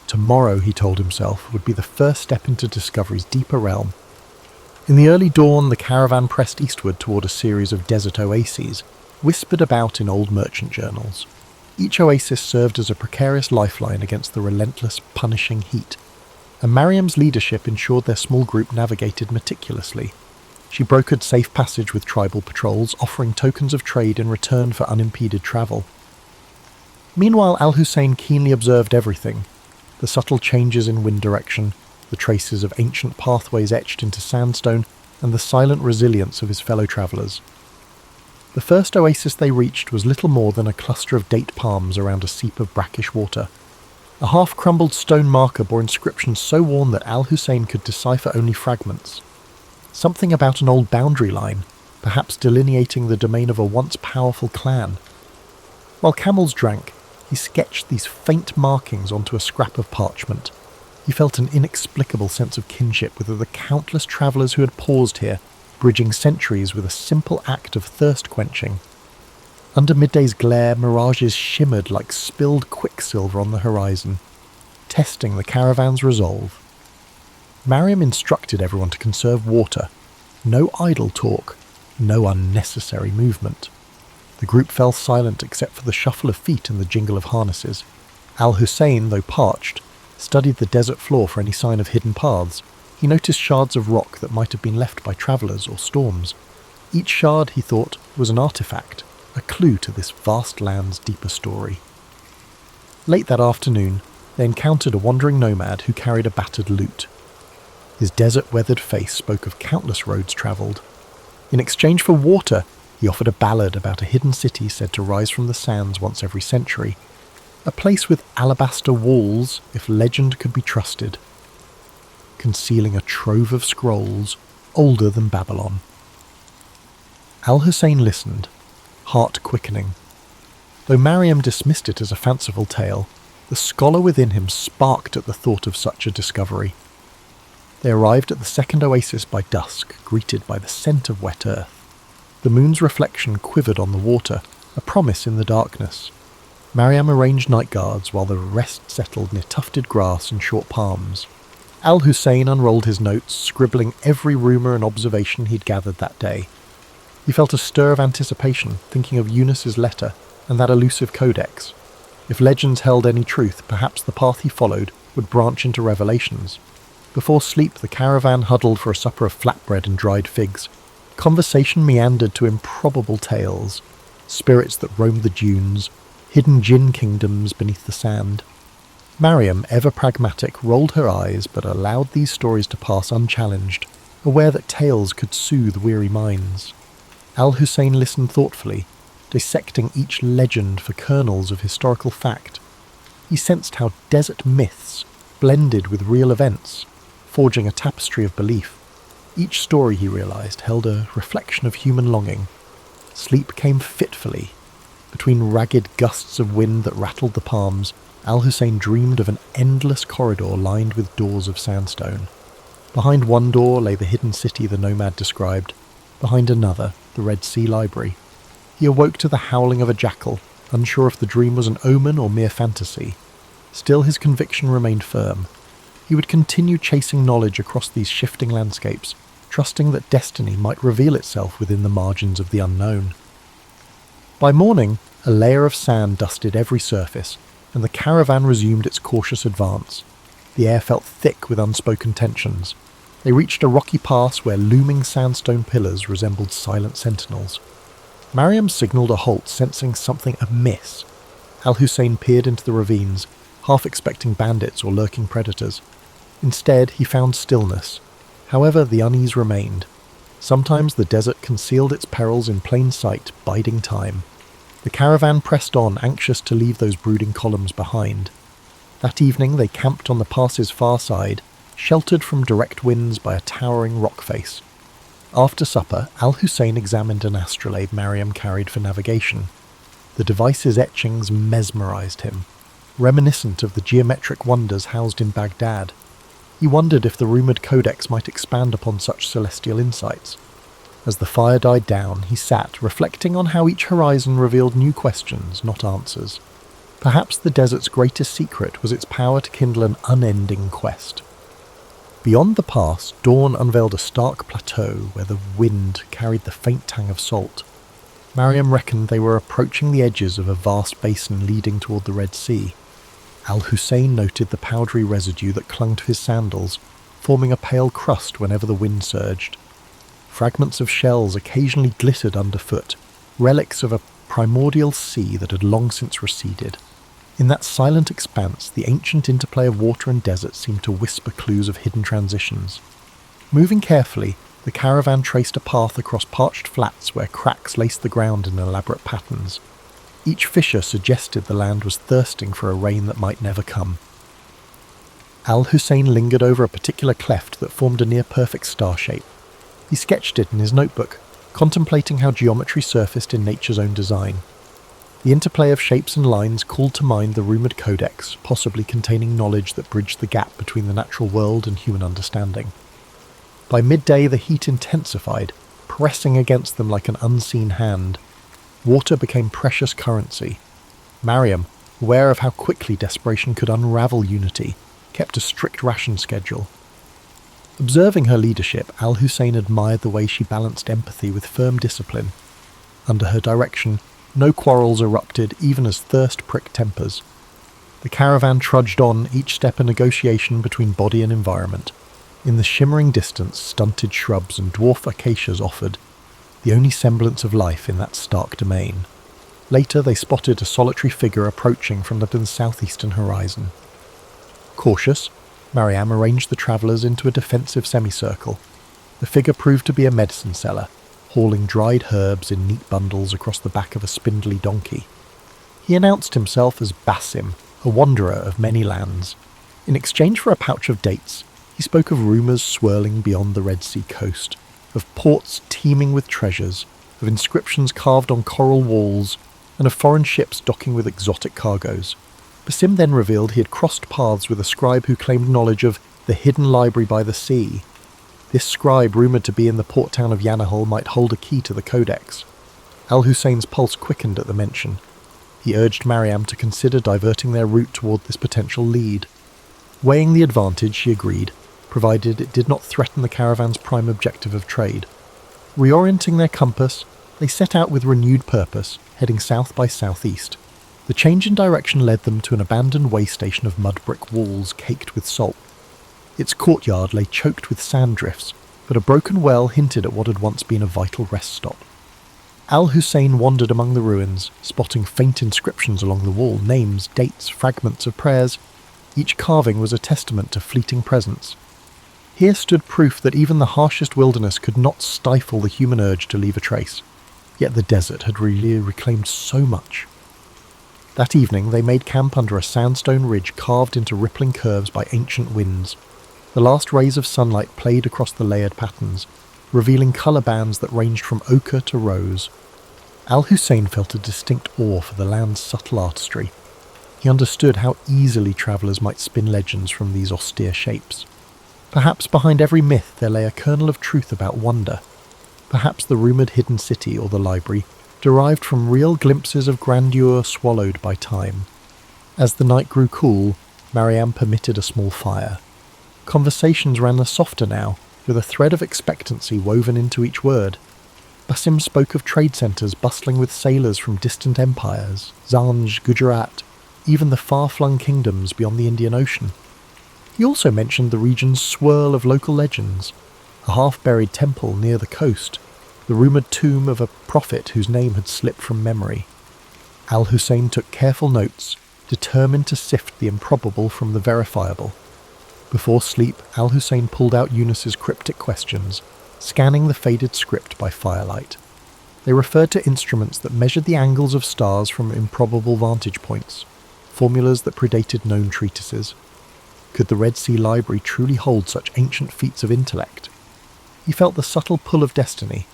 Tomorrow, he told himself, would be the first step into discovery's deeper realm. In the early dawn, the caravan pressed eastward toward a series of desert oases, whispered about in old merchant journals. Each oasis served as a precarious lifeline against the relentless, punishing heat, and Mariam's leadership ensured their small group navigated meticulously. She brokered safe passage with tribal patrols, offering tokens of trade in return for unimpeded travel. Meanwhile, Al-Hussein keenly observed everything: the subtle changes in wind direction, the traces of ancient pathways etched into sandstone, and the silent resilience of his fellow travellers. The first oasis they reached was little more than a cluster of date palms around a seep of brackish water. A half-crumbled stone marker bore inscriptions so worn that Al-Hussein could decipher only fragments. Something about an old boundary line, perhaps delineating the domain of a once powerful clan. While camels drank, he sketched these faint markings onto a scrap of parchment. He felt an inexplicable sense of kinship with the countless travellers who had paused here, bridging centuries with a simple act of thirst-quenching. Under midday's glare, mirages shimmered like spilled quicksilver on the horizon, testing the caravan's resolve. Mariam instructed everyone to conserve water. No idle talk, no unnecessary movement. The group fell silent except for the shuffle of feet and the jingle of harnesses. Al-Hussein, though parched, studied the desert floor for any sign of hidden paths. He noticed shards of rock that might have been left by travellers or storms. Each shard, he thought, was an artefact, a clue to this vast land's deeper story. Late that afternoon, they encountered a wandering nomad who carried a battered lute. His desert-weathered face spoke of countless roads travelled. In exchange for water, he offered a ballad about a hidden city said to rise from the sands once every century, a place with alabaster walls, if legend could be trusted, concealing a trove of scrolls older than Babylon. Al-Hussein listened, heart quickening. Though Mariam dismissed it as a fanciful tale, the scholar within him sparked at the thought of such a discovery. They arrived at the second oasis by dusk, greeted by the scent of wet earth. The moon's reflection quivered on the water, a promise in the darkness. Mariam arranged night guards while the rest settled near tufted grass and short palms. Al-Hussein unrolled his notes, scribbling every rumour and observation he'd gathered that day. He felt a stir of anticipation, thinking of Eunice's letter and that elusive codex. If legends held any truth, perhaps the path he followed would branch into revelations. Before sleep, the caravan huddled for a supper of flatbread and dried figs. Conversation meandered to improbable tales, spirits that roamed the dunes, hidden jinn kingdoms beneath the sand. Mariam, ever pragmatic, rolled her eyes but allowed these stories to pass unchallenged, aware that tales could soothe weary minds. Al-Hussein listened thoughtfully, dissecting each legend for kernels of historical fact. He sensed how desert myths blended with real events, forging a tapestry of belief. Each story, he realized, held a reflection of human longing. Sleep came fitfully. Between ragged gusts of wind that rattled the palms, Al-Hussein dreamed of an endless corridor lined with doors of sandstone. Behind one door lay the hidden city the nomad described. Behind another, the Red Sea Library. He awoke to the howling of a jackal, unsure if the dream was an omen or mere fantasy. Still, his conviction remained firm. He would continue chasing knowledge across these shifting landscapes, trusting that destiny might reveal itself within the margins of the unknown. By morning, a layer of sand dusted every surface, and the caravan resumed its cautious advance. The air felt thick with unspoken tensions. They reached a rocky pass where looming sandstone pillars resembled silent sentinels. Mariam signalled a halt, sensing something amiss. Al-Hussein peered into the ravines, half expecting bandits or lurking predators. Instead, he found stillness. However, the unease remained. Sometimes the desert concealed its perils in plain sight, biding time. The caravan pressed on, anxious to leave those brooding columns behind. That evening they camped on the pass's far side, sheltered from direct winds by a towering rock face. After supper, Al-Hussein examined an astrolabe Mariam carried for navigation. The device's etchings mesmerized him, reminiscent of the geometric wonders housed in Baghdad. He wondered if the rumoured codex might expand upon such celestial insights. As the fire died down, he sat, reflecting on how each horizon revealed new questions, not answers. Perhaps the desert's greatest secret was its power to kindle an unending quest. Beyond the pass, dawn unveiled a stark plateau where the wind carried the faint tang of salt. Mariam reckoned they were approaching the edges of a vast basin leading toward the Red Sea. Al-Hussein noted the powdery residue that clung to his sandals, forming a pale crust whenever the wind surged. Fragments of shells occasionally glittered underfoot, relics of a primordial sea that had long since receded. In that silent expanse, the ancient interplay of water and desert seemed to whisper clues of hidden transitions. Moving carefully, the caravan traced a path across parched flats where cracks laced the ground in elaborate patterns. Each fissure suggested the land was thirsting for a rain that might never come. Al-Hussein lingered over a particular cleft that formed a near-perfect star shape. He sketched it in his notebook, contemplating how geometry surfaced in nature's own design. The interplay of shapes and lines called to mind the rumoured codex, possibly containing knowledge that bridged the gap between the natural world and human understanding. By midday the heat intensified, pressing against them like an unseen hand. Water became precious currency. Mariam, aware of how quickly desperation could unravel unity, kept a strict ration schedule. Observing her leadership, Al-Hussein admired the way she balanced empathy with firm discipline. Under her direction, no quarrels erupted, even as thirst pricked tempers. The caravan trudged on, each step a negotiation between body and environment. In the shimmering distance, stunted shrubs and dwarf acacias offered, the only semblance of life in that stark domain. Later they spotted a solitary figure approaching from the southeastern horizon. Cautious, Mariam arranged the travellers into a defensive semicircle. The figure proved to be a medicine seller, hauling dried herbs in neat bundles across the back of a spindly donkey. He announced himself as Basim, a wanderer of many lands. In exchange for a pouch of dates, he spoke of rumours swirling beyond the Red Sea coast, of ports teeming with treasures, of inscriptions carved on coral walls, and of foreign ships docking with exotic cargoes. Basim then revealed he had crossed paths with a scribe who claimed knowledge of the hidden library by the sea. This scribe, rumoured to be in the port town of Yanahol, might hold a key to the codex. Al-Hussein's pulse quickened at the mention. He urged Mariam to consider diverting their route toward this potential lead. Weighing the advantage, she agreed, provided it did not threaten the caravan's prime objective of trade. Reorienting their compass, they set out with renewed purpose, heading south by southeast. The change in direction led them to an abandoned way station of mud brick walls caked with salt. Its courtyard lay choked with sand drifts, but a broken well hinted at what had once been a vital rest stop. Al-Hussein wandered among the ruins, spotting faint inscriptions along the wall, names, dates, fragments of prayers. Each carving was a testament to fleeting presence. Here stood proof that even the harshest wilderness could not stifle the human urge to leave a trace. Yet the desert had really reclaimed so much. That evening they made camp under a sandstone ridge carved into rippling curves by ancient winds. The last rays of sunlight played across the layered patterns, revealing colour bands that ranged from ochre to rose. Al-Hussein felt a distinct awe for the land's subtle artistry. He understood how easily travellers might spin legends from these austere shapes. Perhaps behind every myth there lay a kernel of truth about wonder. Perhaps the rumoured hidden city or the library derived from real glimpses of grandeur swallowed by time. As the night grew cool, Mariam permitted a small fire. Conversations ran softer now, with a thread of expectancy woven into each word. Basim spoke of trade centres bustling with sailors from distant empires, Zanj, Gujarat, even the far-flung kingdoms beyond the Indian Ocean. He also mentioned the region's swirl of local legends, a half-buried temple near the coast, the rumoured tomb of a prophet whose name had slipped from memory. Al-Hussein took careful notes, determined to sift the improbable from the verifiable. Before sleep, Al-Hussein pulled out Eunice's cryptic questions, scanning the faded script by firelight. They referred to instruments that measured the angles of stars from improbable vantage points, formulas that predated known treatises. Could the Red Sea Library truly hold such ancient feats of intellect? He felt the subtle pull of destiny,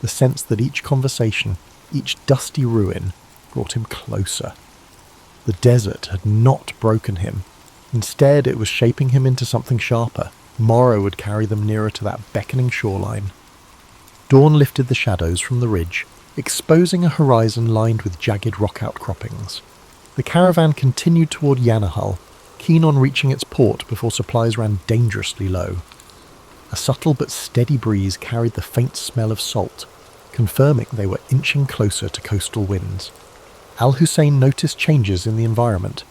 the sense that each conversation, each dusty ruin, brought him closer. The desert had not broken him. Instead, it was shaping him into something sharper. Morrow would carry them nearer to that beckoning shoreline. Dawn lifted the shadows from the ridge, exposing a horizon lined with jagged rock outcroppings. The caravan continued toward Yanahal, keen on reaching its port before supplies ran dangerously low. A subtle but steady breeze carried the faint smell of salt, confirming they were inching closer to coastal winds. Al-Hussein noticed changes in the environment.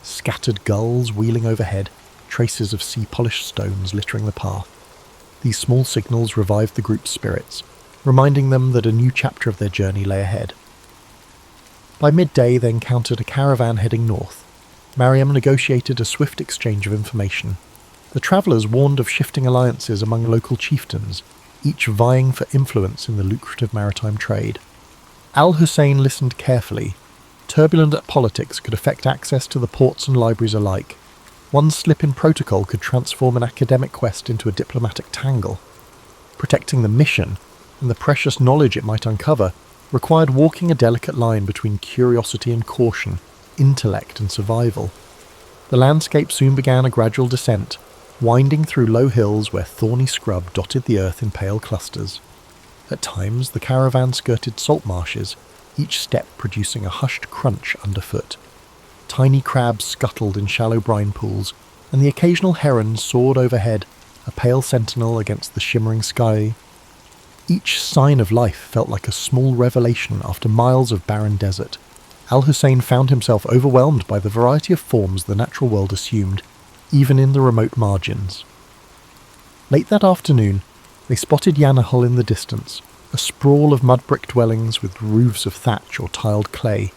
Scattered gulls wheeling overhead, traces of sea-polished stones littering the path. These small signals revived the group's spirits, reminding them that a new chapter of their journey lay ahead. By midday they encountered a caravan heading north. Mariam negotiated a swift exchange of information. The travellers warned of shifting alliances among local chieftains, each vying for influence in the lucrative maritime trade. Al-Hussein listened carefully. Turbulent politics could affect access to the ports and libraries alike. One slip in protocol could transform an academic quest into a diplomatic tangle. Protecting the mission, and the precious knowledge it might uncover, required walking a delicate line between curiosity and caution, intellect and survival. The landscape soon began a gradual descent, winding through low hills where thorny scrub dotted the earth in pale clusters. At times, the caravan skirted salt marshes, each step producing a hushed crunch underfoot. Tiny crabs scuttled in shallow brine pools, and the occasional heron soared overhead, a pale sentinel against the shimmering sky. Each sign of life felt like a small revelation after miles of barren desert. Al-Hussein found himself overwhelmed by the variety of forms the natural world assumed, even in the remote margins. Late that afternoon, they spotted Yanahal in the distance, a sprawl of mud-brick dwellings with roofs of thatch or tiled clay,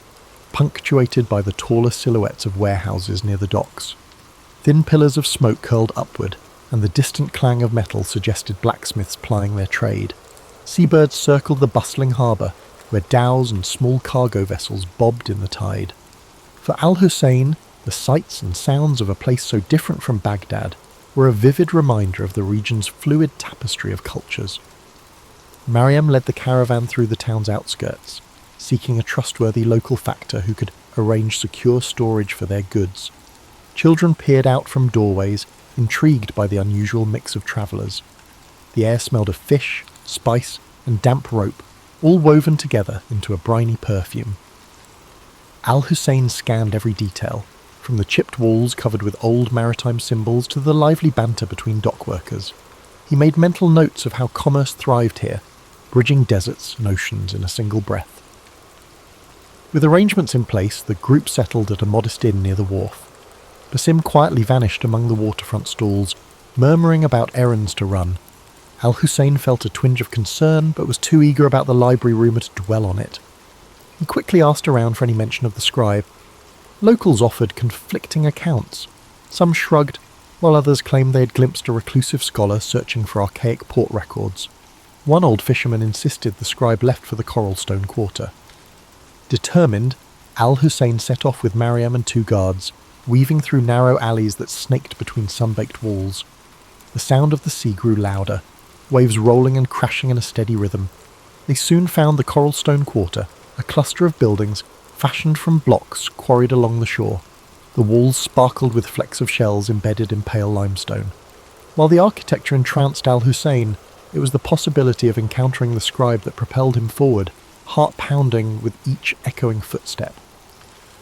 punctuated by the taller silhouettes of warehouses near the docks. Thin pillars of smoke curled upward, and the distant clang of metal suggested blacksmiths plying their trade. Seabirds circled the bustling harbour, where dhows and small cargo vessels bobbed in the tide. For Al-Hussein, the sights and sounds of a place so different from Baghdad were a vivid reminder of the region's fluid tapestry of cultures. Mariam led the caravan through the town's outskirts, seeking a trustworthy local factor who could arrange secure storage for their goods. Children peered out from doorways, intrigued by the unusual mix of travellers. The air smelled of fish, spice, and damp rope, all woven together into a briny perfume. Al-Hussein scanned every detail, from the chipped walls covered with old maritime symbols to the lively banter between dockworkers. He made mental notes of how commerce thrived here, bridging deserts and oceans in a single breath. With arrangements in place, the group settled at a modest inn near the wharf. Basim quietly vanished among the waterfront stalls, murmuring about errands to run. Al-Hussein felt a twinge of concern, but was too eager about the library rumour to dwell on it. He quickly asked around for any mention of the scribe. Locals offered conflicting accounts. Some shrugged, while others claimed they had glimpsed a reclusive scholar searching for archaic port records. One old fisherman insisted the scribe left for the Coralstone Quarter. Determined, Al-Hussein set off with Mariam and 2 guards, weaving through narrow alleys that snaked between sun-baked walls. The sound of the sea grew louder, waves rolling and crashing in a steady rhythm. They soon found the Coralstone Quarter, a cluster of buildings fashioned from blocks quarried along the shore. The walls sparkled with flecks of shells embedded in pale limestone. While the architecture entranced Al-Hussein, it was the possibility of encountering the scribe that propelled him forward, heart pounding with each echoing footstep.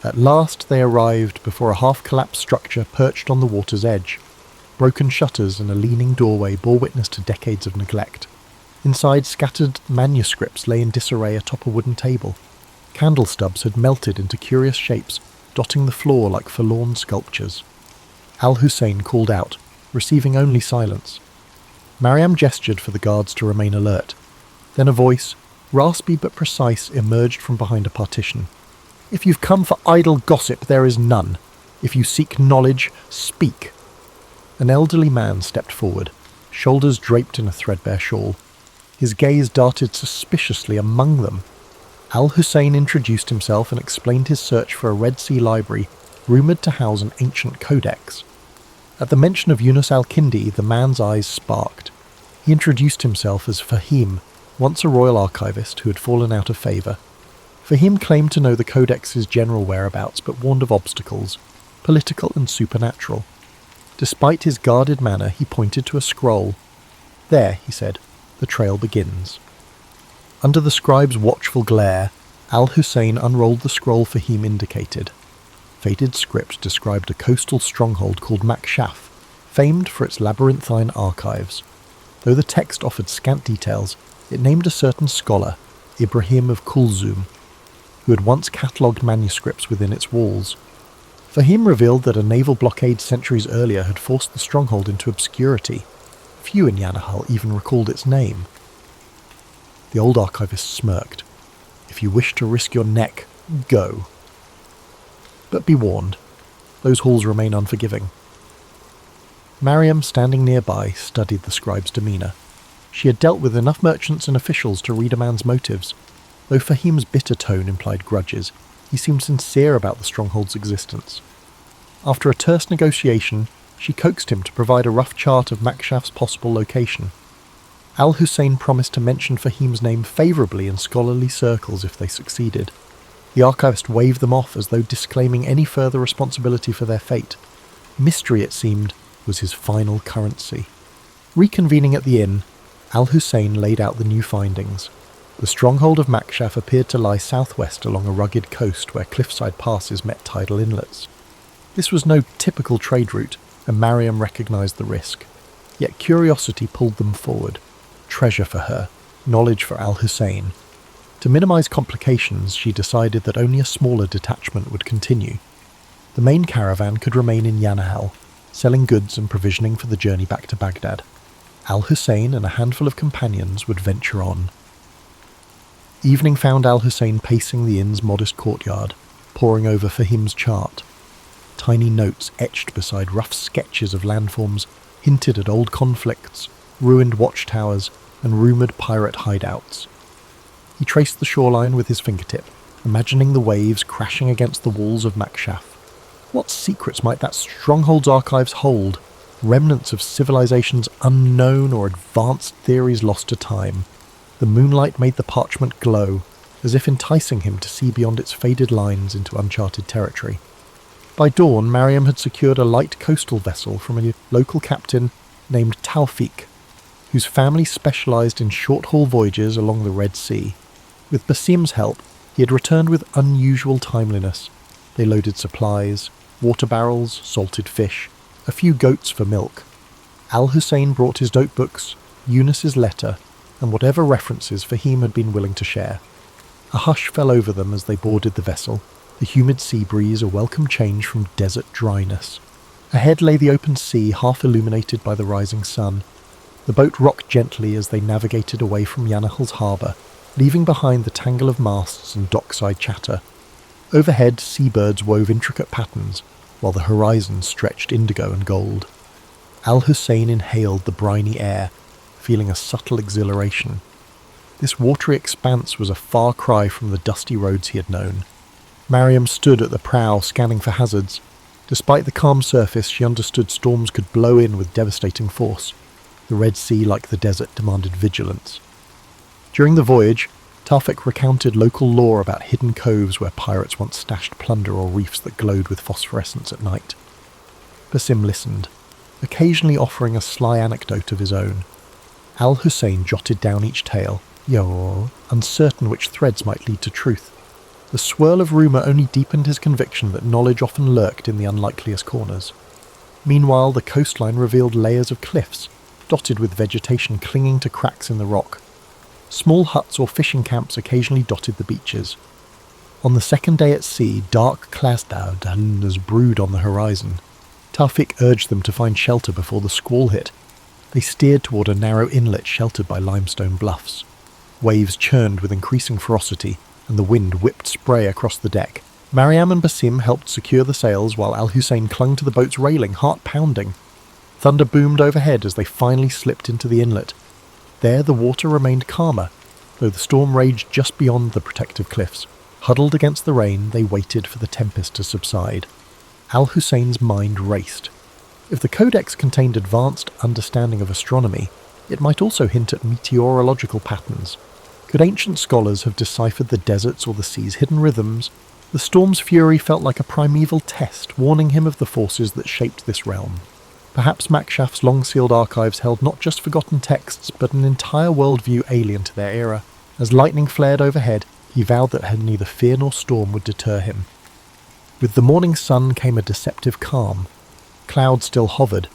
At last they arrived before a half-collapsed structure perched on the water's edge. Broken shutters and a leaning doorway bore witness to decades of neglect. Inside, scattered manuscripts lay in disarray atop a wooden table. Candle stubs had melted into curious shapes, dotting the floor like forlorn sculptures. Al-Hussein called out, receiving only silence. Mariam gestured for the guards to remain alert. Then a voice, raspy but precise, emerged from behind a partition. "If you've come for idle gossip, there is none. If you seek knowledge, speak." An elderly man stepped forward, shoulders draped in a threadbare shawl. His gaze darted suspiciously among them. Al-Hussein introduced himself and explained his search for a Red Sea library rumoured to house an ancient codex. At the mention of Yunus al-Kindi, the man's eyes sparked. He introduced himself as Fahim, once a royal archivist who had fallen out of favour. Fahim claimed to know the codex's general whereabouts, but warned of obstacles, political and supernatural. Despite his guarded manner, he pointed to a scroll. "There," he said, "the trail begins." Under the scribe's watchful glare, Al-Hussein unrolled the scroll Fahim indicated. Faded script described a coastal stronghold called Makshaf, famed for its labyrinthine archives. Though the text offered scant details, it named a certain scholar, Ibrahim of Kulzum, who had once catalogued manuscripts within its walls. Fahim revealed that a naval blockade centuries earlier had forced the stronghold into obscurity. Few in Yanahal even recalled its name. The old archivist smirked. "If you wish to risk your neck, go. But be warned, those halls remain unforgiving." Mariam, standing nearby, studied the scribe's demeanour. She had dealt with enough merchants and officials to read a man's motives. Though Fahim's bitter tone implied grudges, he seemed sincere about the stronghold's existence. After a terse negotiation, she coaxed him to provide a rough chart of Makshaf's possible location. Al-Hussein promised to mention Fahim's name favourably in scholarly circles if they succeeded. The archivist waved them off as though disclaiming any further responsibility for their fate. Mystery, it seemed, was his final currency. Reconvening at the inn, Al-Hussein laid out the new findings. The stronghold of Makshaf appeared to lie southwest along a rugged coast where cliffside passes met tidal inlets. This was no typical trade route, and Mariam recognised the risk. Yet curiosity pulled them forward. Treasure for her, knowledge for Al-Hussein. To minimise complications, she decided that only a smaller detachment would continue. The main caravan could remain in Yanahal, selling goods and provisioning for the journey back to Baghdad. Al-Hussein and a handful of companions would venture on. Evening found Al-Hussein pacing the inn's modest courtyard, poring over Fahim's chart. Tiny notes etched beside rough sketches of landforms hinted at old conflicts, ruined watchtowers, and rumoured pirate hideouts. He traced the shoreline with his fingertip, imagining the waves crashing against the walls of Makshaf. What secrets might that stronghold's archives hold? Remnants of civilizations unknown or advanced theories lost to time. The moonlight made the parchment glow, as if enticing him to see beyond its faded lines into uncharted territory. By dawn, Mariam had secured a light coastal vessel from a local captain named Tawfiq, whose family specialised in short-haul voyages along the Red Sea. With Basim's help, he had returned with unusual timeliness. They loaded supplies, water barrels, salted fish, a few goats for milk. Al-Hussein brought his notebooks, Yunus's letter, and whatever references Fahim had been willing to share. A hush fell over them as they boarded the vessel, the humid sea breeze a welcome change from desert dryness. Ahead lay the open sea, half illuminated by the rising sun. The boat rocked gently as they navigated away from Yanahal's harbour, leaving behind the tangle of masts and dockside chatter. Overhead, seabirds wove intricate patterns, while the horizon stretched indigo and gold. Al-Hussein inhaled the briny air, feeling a subtle exhilaration. This watery expanse was a far cry from the dusty roads he had known. Mariam stood at the prow, scanning for hazards. Despite the calm surface, she understood storms could blow in with devastating force. The Red Sea, like the desert, demanded vigilance. During the voyage, Tawfik recounted local lore about hidden coves where pirates once stashed plunder or reefs that glowed with phosphorescence at night. Basim listened, occasionally offering a sly anecdote of his own. Al-Hussein jotted down each tale, uncertain which threads might lead to truth. The swirl of rumour only deepened his conviction that knowledge often lurked in the unlikeliest corners. Meanwhile, the coastline revealed layers of cliffs, dotted with vegetation clinging to cracks in the rock. Small huts or fishing camps occasionally dotted the beaches. On the second day at sea, dark clouds brewed on the horizon. Tawfik urged them to find shelter before the squall hit. They steered toward a narrow inlet sheltered by limestone bluffs. Waves churned with increasing ferocity, and the wind whipped spray across the deck. Mariam and Basim helped secure the sails while Al-Hussein clung to the boat's railing, heart pounding. Thunder boomed overhead as they finally slipped into the inlet. There the water remained calmer, though the storm raged just beyond the protective cliffs. Huddled against the rain, they waited for the tempest to subside. Al-Hussein's mind raced. If the codex contained advanced understanding of astronomy, it might also hint at meteorological patterns. Could ancient scholars have deciphered the desert's or the sea's hidden rhythms? The storm's fury felt like a primeval test, warning him of the forces that shaped this realm. Perhaps Makshaf's long-sealed archives held not just forgotten texts, but an entire worldview alien to their era. As lightning flared overhead, he vowed that neither fear nor storm would deter him. With the morning sun came a deceptive calm. Clouds still hovered,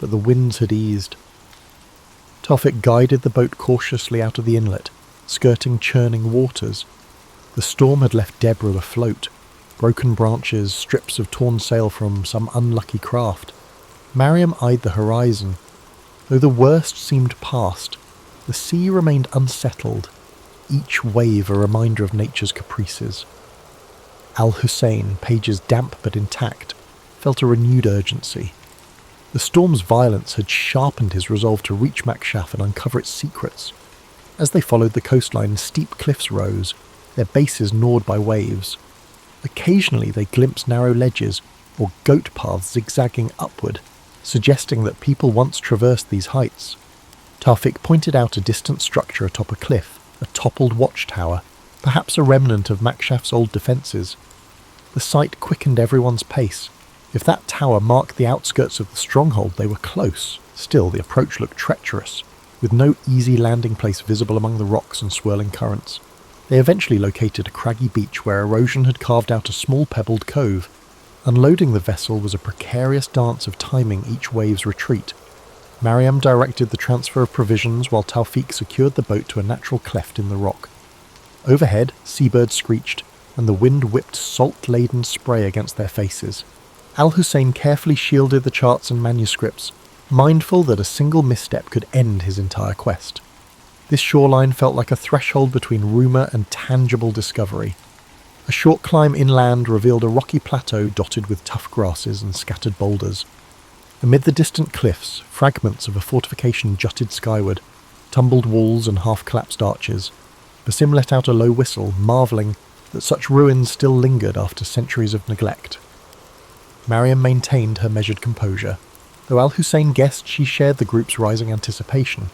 but the winds had eased. Tawfik guided the boat cautiously out of the inlet, skirting churning waters. The storm had left debris afloat, broken branches, strips of torn sail from some unlucky craft. Mariam eyed the horizon. Though the worst seemed past, the sea remained unsettled, each wave a reminder of nature's caprices. Al-Hussein, pages damp but intact, felt a renewed urgency. The storm's violence had sharpened his resolve to reach Makshaf and uncover its secrets. As they followed the coastline, steep cliffs rose, their bases gnawed by waves. Occasionally they glimpsed narrow ledges or goat paths zigzagging upward, suggesting that people once traversed these heights. Tawfik pointed out a distant structure atop a cliff, a toppled watchtower, perhaps a remnant of Makshaf's old defences. The sight quickened everyone's pace. If that tower marked the outskirts of the stronghold, they were close. Still, the approach looked treacherous, with no easy landing place visible among the rocks and swirling currents. They eventually located a craggy beach where erosion had carved out a small pebbled cove. Unloading the vessel was a precarious dance of timing each wave's retreat. Mariam directed the transfer of provisions while Tawfik secured the boat to a natural cleft in the rock. Overhead, seabirds screeched, and the wind whipped salt-laden spray against their faces. Al-Hussein carefully shielded the charts and manuscripts, mindful that a single misstep could end his entire quest. This shoreline felt like a threshold between rumour and tangible discovery. A short climb inland revealed a rocky plateau dotted with tough grasses and scattered boulders. Amid the distant cliffs, fragments of a fortification jutted skyward, tumbled walls and half-collapsed arches. Basim let out a low whistle, marvelling that such ruins still lingered after centuries of neglect. Mariam maintained her measured composure, though Al-Hussein guessed she shared the group's rising anticipation.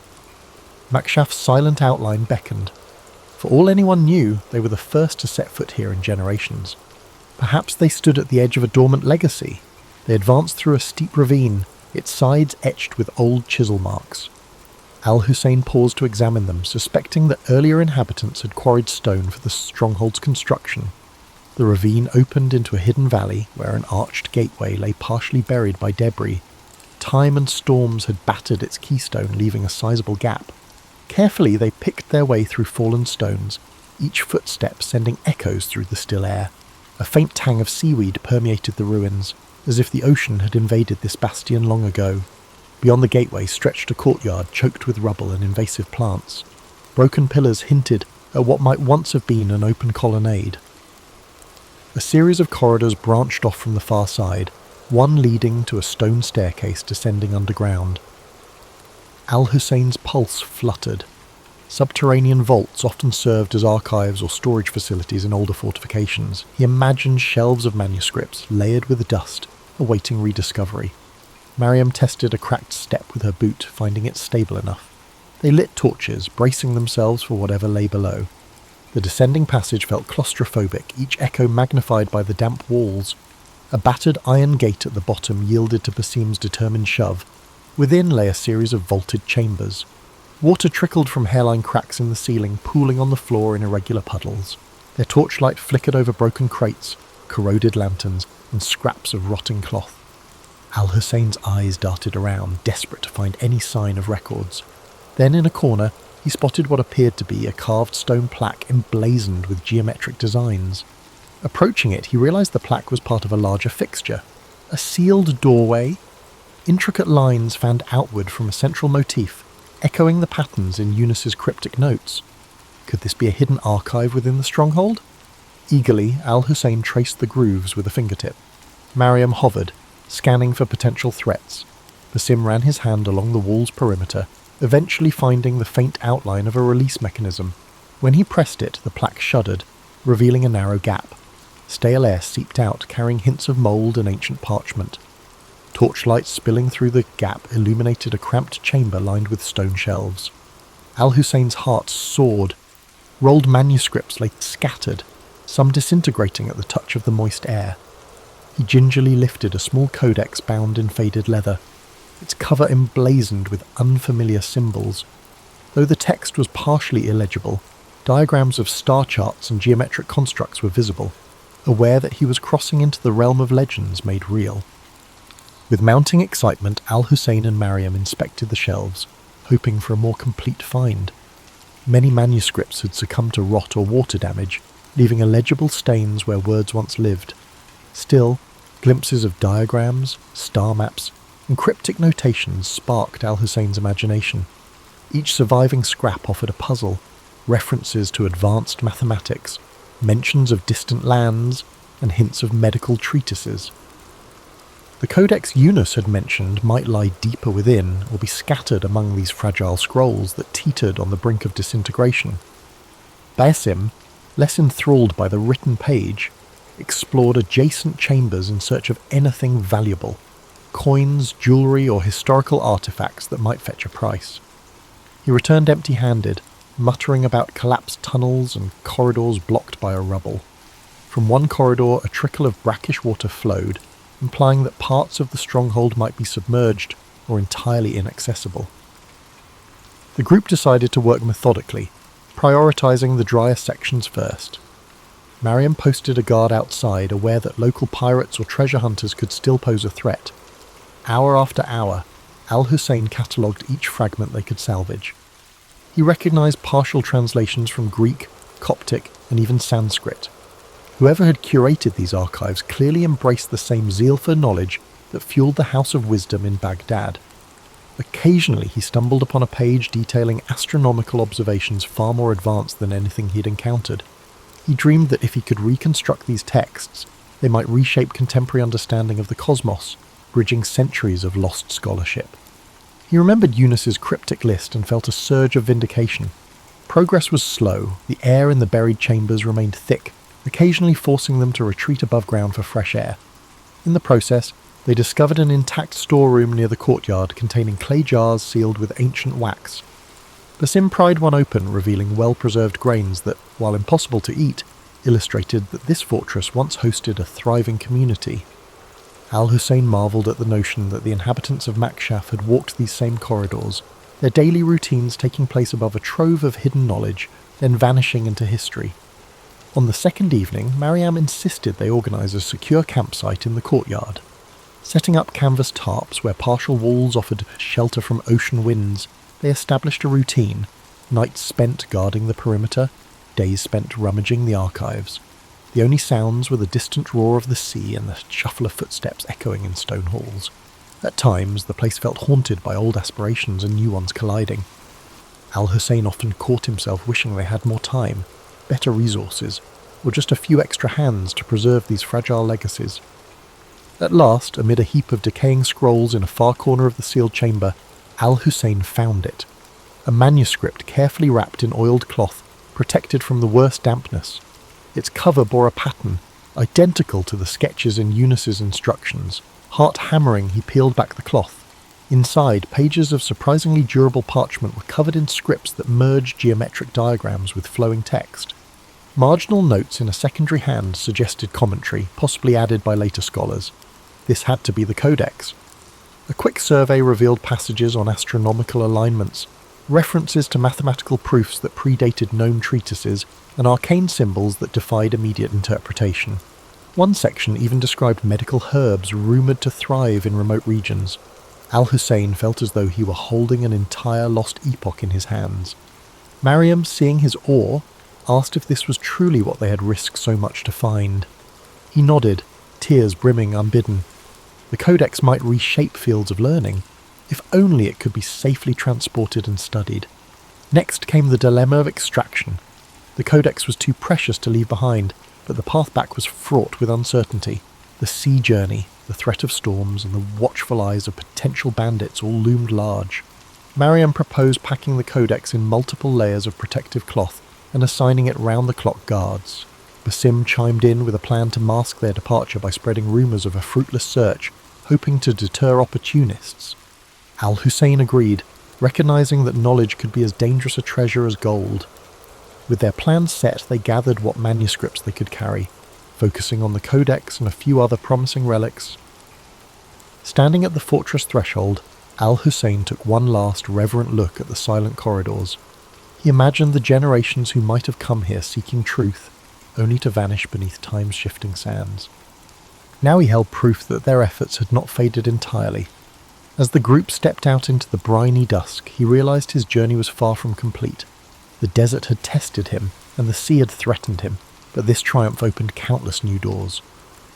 Makshaf's silent outline beckoned. For all anyone knew, they were the first to set foot here in generations. Perhaps they stood at the edge of a dormant legacy. They advanced through a steep ravine, its sides etched with old chisel marks. Al-Hussein paused to examine them, suspecting that earlier inhabitants had quarried stone for the stronghold's construction. The ravine opened into a hidden valley where an arched gateway lay partially buried by debris. Time and storms had battered its keystone, leaving a sizable gap. Carefully they picked their way through fallen stones, each footstep sending echoes through the still air. A faint tang of seaweed permeated the ruins, as if the ocean had invaded this bastion long ago. Beyond the gateway stretched a courtyard choked with rubble and invasive plants. Broken pillars hinted at what might once have been an open colonnade. A series of corridors branched off from the far side, one leading to a stone staircase descending underground. Al-Hussein's pulse fluttered. Subterranean vaults often served as archives or storage facilities in older fortifications. He imagined shelves of manuscripts layered with dust, awaiting rediscovery. Mariam tested a cracked step with her boot, finding it stable enough. They lit torches, bracing themselves for whatever lay below. The descending passage felt claustrophobic, each echo magnified by the damp walls. A battered iron gate at the bottom yielded to Basim's determined shove. Within lay a series of vaulted chambers. Water trickled from hairline cracks in the ceiling, pooling on the floor in irregular puddles. Their torchlight flickered over broken crates, corroded lanterns, and scraps of rotting cloth. Al-Hussein's eyes darted around, desperate to find any sign of records. Then in a corner, he spotted what appeared to be a carved stone plaque emblazoned with geometric designs. Approaching it, he realized the plaque was part of a larger fixture. A sealed doorway. Intricate lines fanned outward from a central motif, echoing the patterns in Eunice's cryptic notes. Could this be a hidden archive within the stronghold? Eagerly, Al-Hussein traced the grooves with a fingertip. Mariam hovered, scanning for potential threats. Basim ran his hand along the wall's perimeter, eventually finding the faint outline of a release mechanism. When he pressed it, the plaque shuddered, revealing a narrow gap. Stale air seeped out, carrying hints of mould and ancient parchment. Torchlight spilling through the gap illuminated a cramped chamber lined with stone shelves. Al-Hussein's heart soared. Rolled manuscripts lay scattered, some disintegrating at the touch of the moist air. He gingerly lifted a small codex bound in faded leather, its cover emblazoned with unfamiliar symbols. Though the text was partially illegible, diagrams of star charts and geometric constructs were visible, aware that he was crossing into the realm of legends made real. With mounting excitement, Al-Hussein and Mariam inspected the shelves, hoping for a more complete find. Many manuscripts had succumbed to rot or water damage, leaving illegible stains where words once lived. Still, glimpses of diagrams, star maps, and cryptic notations sparked Al-Hussein's imagination. Each surviving scrap offered a puzzle, references to advanced mathematics, mentions of distant lands, and hints of medical treatises. The codex Eunice had mentioned might lie deeper within or be scattered among these fragile scrolls that teetered on the brink of disintegration. Basim, less enthralled by the written page, explored adjacent chambers in search of anything valuable, coins, jewellery, or historical artefacts that might fetch a price. He returned empty-handed, muttering about collapsed tunnels and corridors blocked by a rubble. From one corridor, a trickle of brackish water flowed, implying that parts of the stronghold might be submerged or entirely inaccessible. The group decided to work methodically, prioritizing the drier sections first. Mariam posted a guard outside, aware that local pirates or treasure hunters could still pose a threat. Hour after hour, Al-Hussein catalogued each fragment they could salvage. He recognized partial translations from Greek, Coptic, and even Sanskrit. Whoever had curated these archives clearly embraced the same zeal for knowledge that fueled the House of Wisdom in Baghdad. Occasionally he stumbled upon a page detailing astronomical observations far more advanced than anything he'd encountered. He dreamed that if he could reconstruct these texts, they might reshape contemporary understanding of the cosmos, bridging centuries of lost scholarship. He remembered Eunice's cryptic list and felt a surge of vindication. Progress was slow, the air in the buried chambers remained thick, occasionally forcing them to retreat above ground for fresh air. In the process, they discovered an intact storeroom near the courtyard containing clay jars sealed with ancient wax. Basim pried one open, revealing well-preserved grains that, while impossible to eat, illustrated that this fortress once hosted a thriving community. Al-Hussein marvelled at the notion that the inhabitants of Makshaf had walked these same corridors, their daily routines taking place above a trove of hidden knowledge, then vanishing into history. On the second evening, Mariam insisted they organise a secure campsite in the courtyard. Setting up canvas tarps where partial walls offered shelter from ocean winds, they established a routine, nights spent guarding the perimeter, days spent rummaging the archives. The only sounds were the distant roar of the sea and the shuffle of footsteps echoing in stone halls. At times, the place felt haunted by old aspirations and new ones colliding. Al-Hussein often caught himself wishing they had more time, better resources, or just a few extra hands to preserve these fragile legacies. At last, amid a heap of decaying scrolls in a far corner of the sealed chamber, Al-Hussein found it. a manuscript carefully wrapped in oiled cloth, protected from the worst dampness. Its cover bore a pattern, identical to the sketches in Eunice's instructions. Heart-hammering, he peeled back the cloth. Inside, pages of surprisingly durable parchment were covered in scripts that merged geometric diagrams with flowing text. Marginal notes in a secondary hand suggested commentary, possibly added by later scholars. This had to be the codex. A quick survey revealed passages on astronomical alignments, references to mathematical proofs that predated known treatises, and arcane symbols that defied immediate interpretation. One section even described medical herbs rumoured to thrive in remote regions. Al-Hussein felt as though he were holding an entire lost epoch in his hands. Mariam, seeing his awe, asked if this was truly what they had risked so much to find. He nodded, tears brimming unbidden. The codex might reshape fields of learning, if only it could be safely transported and studied. Next came the dilemma of extraction. The codex was too precious to leave behind, but the path back was fraught with uncertainty. The sea journey, the threat of storms, and the watchful eyes of potential bandits all loomed large. Mariam proposed packing the codex in multiple layers of protective cloth and assigning it round-the-clock guards. Basim chimed in with a plan to mask their departure by spreading rumours of a fruitless search, hoping to deter opportunists. Al-Hussein agreed, recognising that knowledge could be as dangerous a treasure as gold. With their plans set, they gathered what manuscripts they could carry, focusing on the codex and a few other promising relics. Standing at the fortress threshold, Al-Hussein took one last reverent look at the silent corridors. He imagined the generations who might have come here seeking truth, only to vanish beneath time's shifting sands. Now he held proof that their efforts had not faded entirely. As the group stepped out into the briny dusk, he realised his journey was far from complete. The desert had tested him, and the sea had threatened him, but this triumph opened countless new doors.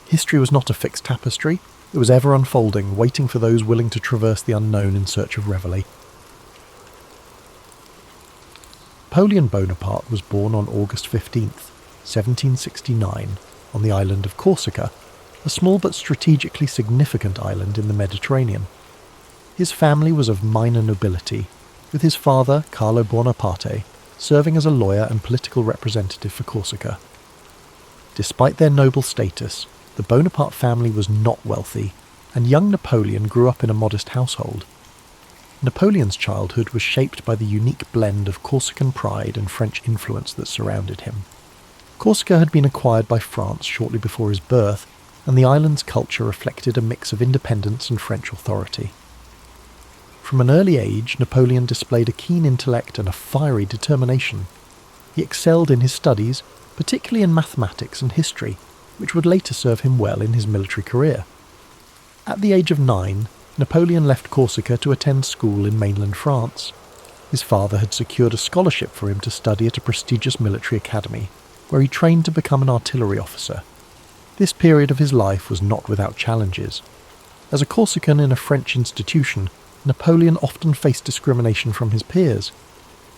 History was not a fixed tapestry, it was ever unfolding, waiting for those willing to traverse the unknown in search of revelation. Napoleon Bonaparte was born on August 15th, 1769, on the island of Corsica, a small but strategically significant island in the Mediterranean. His family was of minor nobility, with his father, Carlo Buonaparte, serving as a lawyer and political representative for Corsica. Despite their noble status, the Bonaparte family was not wealthy, and young Napoleon grew up in a modest household. Napoleon's childhood was shaped by the unique blend of Corsican pride and French influence that surrounded him. Corsica had been acquired by France shortly before his birth, and the island's culture reflected a mix of independence and French authority. From an early age, Napoleon displayed a keen intellect and a fiery determination. He excelled in his studies, particularly in mathematics and history, which would later serve him well in his military career. At the age of 9, Napoleon left Corsica to attend school in mainland France. His father had secured a scholarship for him to study at a prestigious military academy, where he trained to become an artillery officer. This period of his life was not without challenges. As a Corsican in a French institution, Napoleon often faced discrimination from his peers,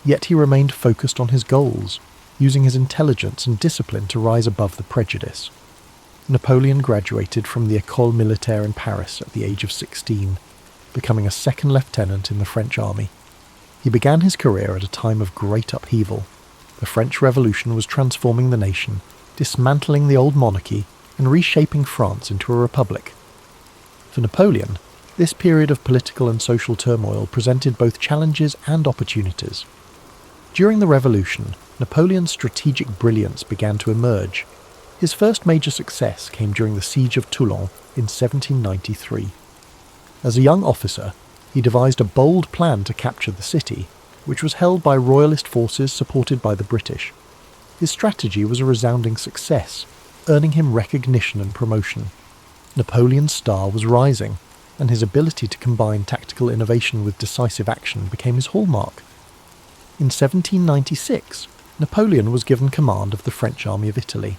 yet he remained focused on his goals, using his intelligence and discipline to rise above the prejudice. Napoleon graduated from the École Militaire in Paris at the age of 16, becoming a second lieutenant in the French army. He began his career at a time of great upheaval. The French Revolution was transforming the nation, dismantling the old monarchy and reshaping France into a republic. For Napoleon, this period of political and social turmoil presented both challenges and opportunities. During the Revolution, Napoleon's strategic brilliance began to emerge. His first major success came during the Siege of Toulon in 1793. As a young officer, he devised a bold plan to capture the city, which was held by royalist forces supported by the British. His strategy was a resounding success, earning him recognition and promotion. Napoleon's star was rising, and his ability to combine tactical innovation with decisive action became his hallmark. In 1796, Napoleon was given command of the French army of Italy.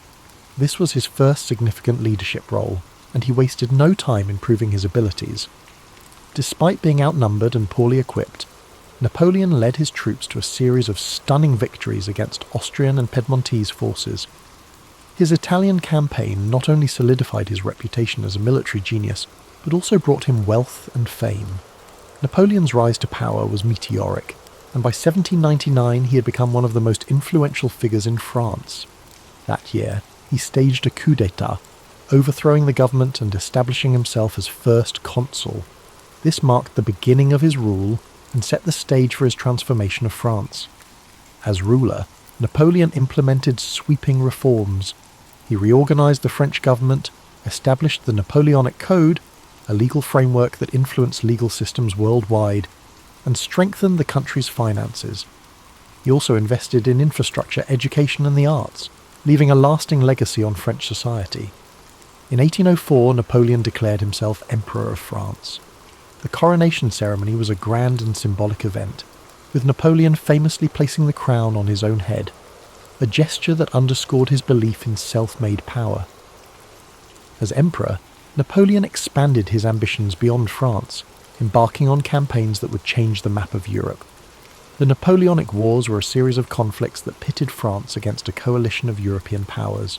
This was his first significant leadership role, and he wasted no time in proving his abilities. Despite being outnumbered and poorly equipped, Napoleon led his troops to a series of stunning victories against Austrian and Piedmontese forces. His Italian campaign not only solidified his reputation as a military genius, but also brought him wealth and fame. Napoleon's rise to power was meteoric, and by 1799 he had become one of the most influential figures in France. That year, he staged a coup d'etat, overthrowing the government and establishing himself as first consul. This marked the beginning of his rule and set the stage for his transformation of France. As ruler, Napoleon implemented sweeping reforms. He reorganized the French government, established the Napoleonic Code, a legal framework that influenced legal systems worldwide, and strengthened the country's finances. He also invested in infrastructure, education and the arts, leaving a lasting legacy on French society. In 1804, Napoleon declared himself Emperor of France. The coronation ceremony was a grand and symbolic event, with Napoleon famously placing the crown on his own head, a gesture that underscored his belief in self-made power. As emperor, Napoleon expanded his ambitions beyond France, embarking on campaigns that would change the map of Europe. The Napoleonic Wars were a series of conflicts that pitted France against a coalition of European powers.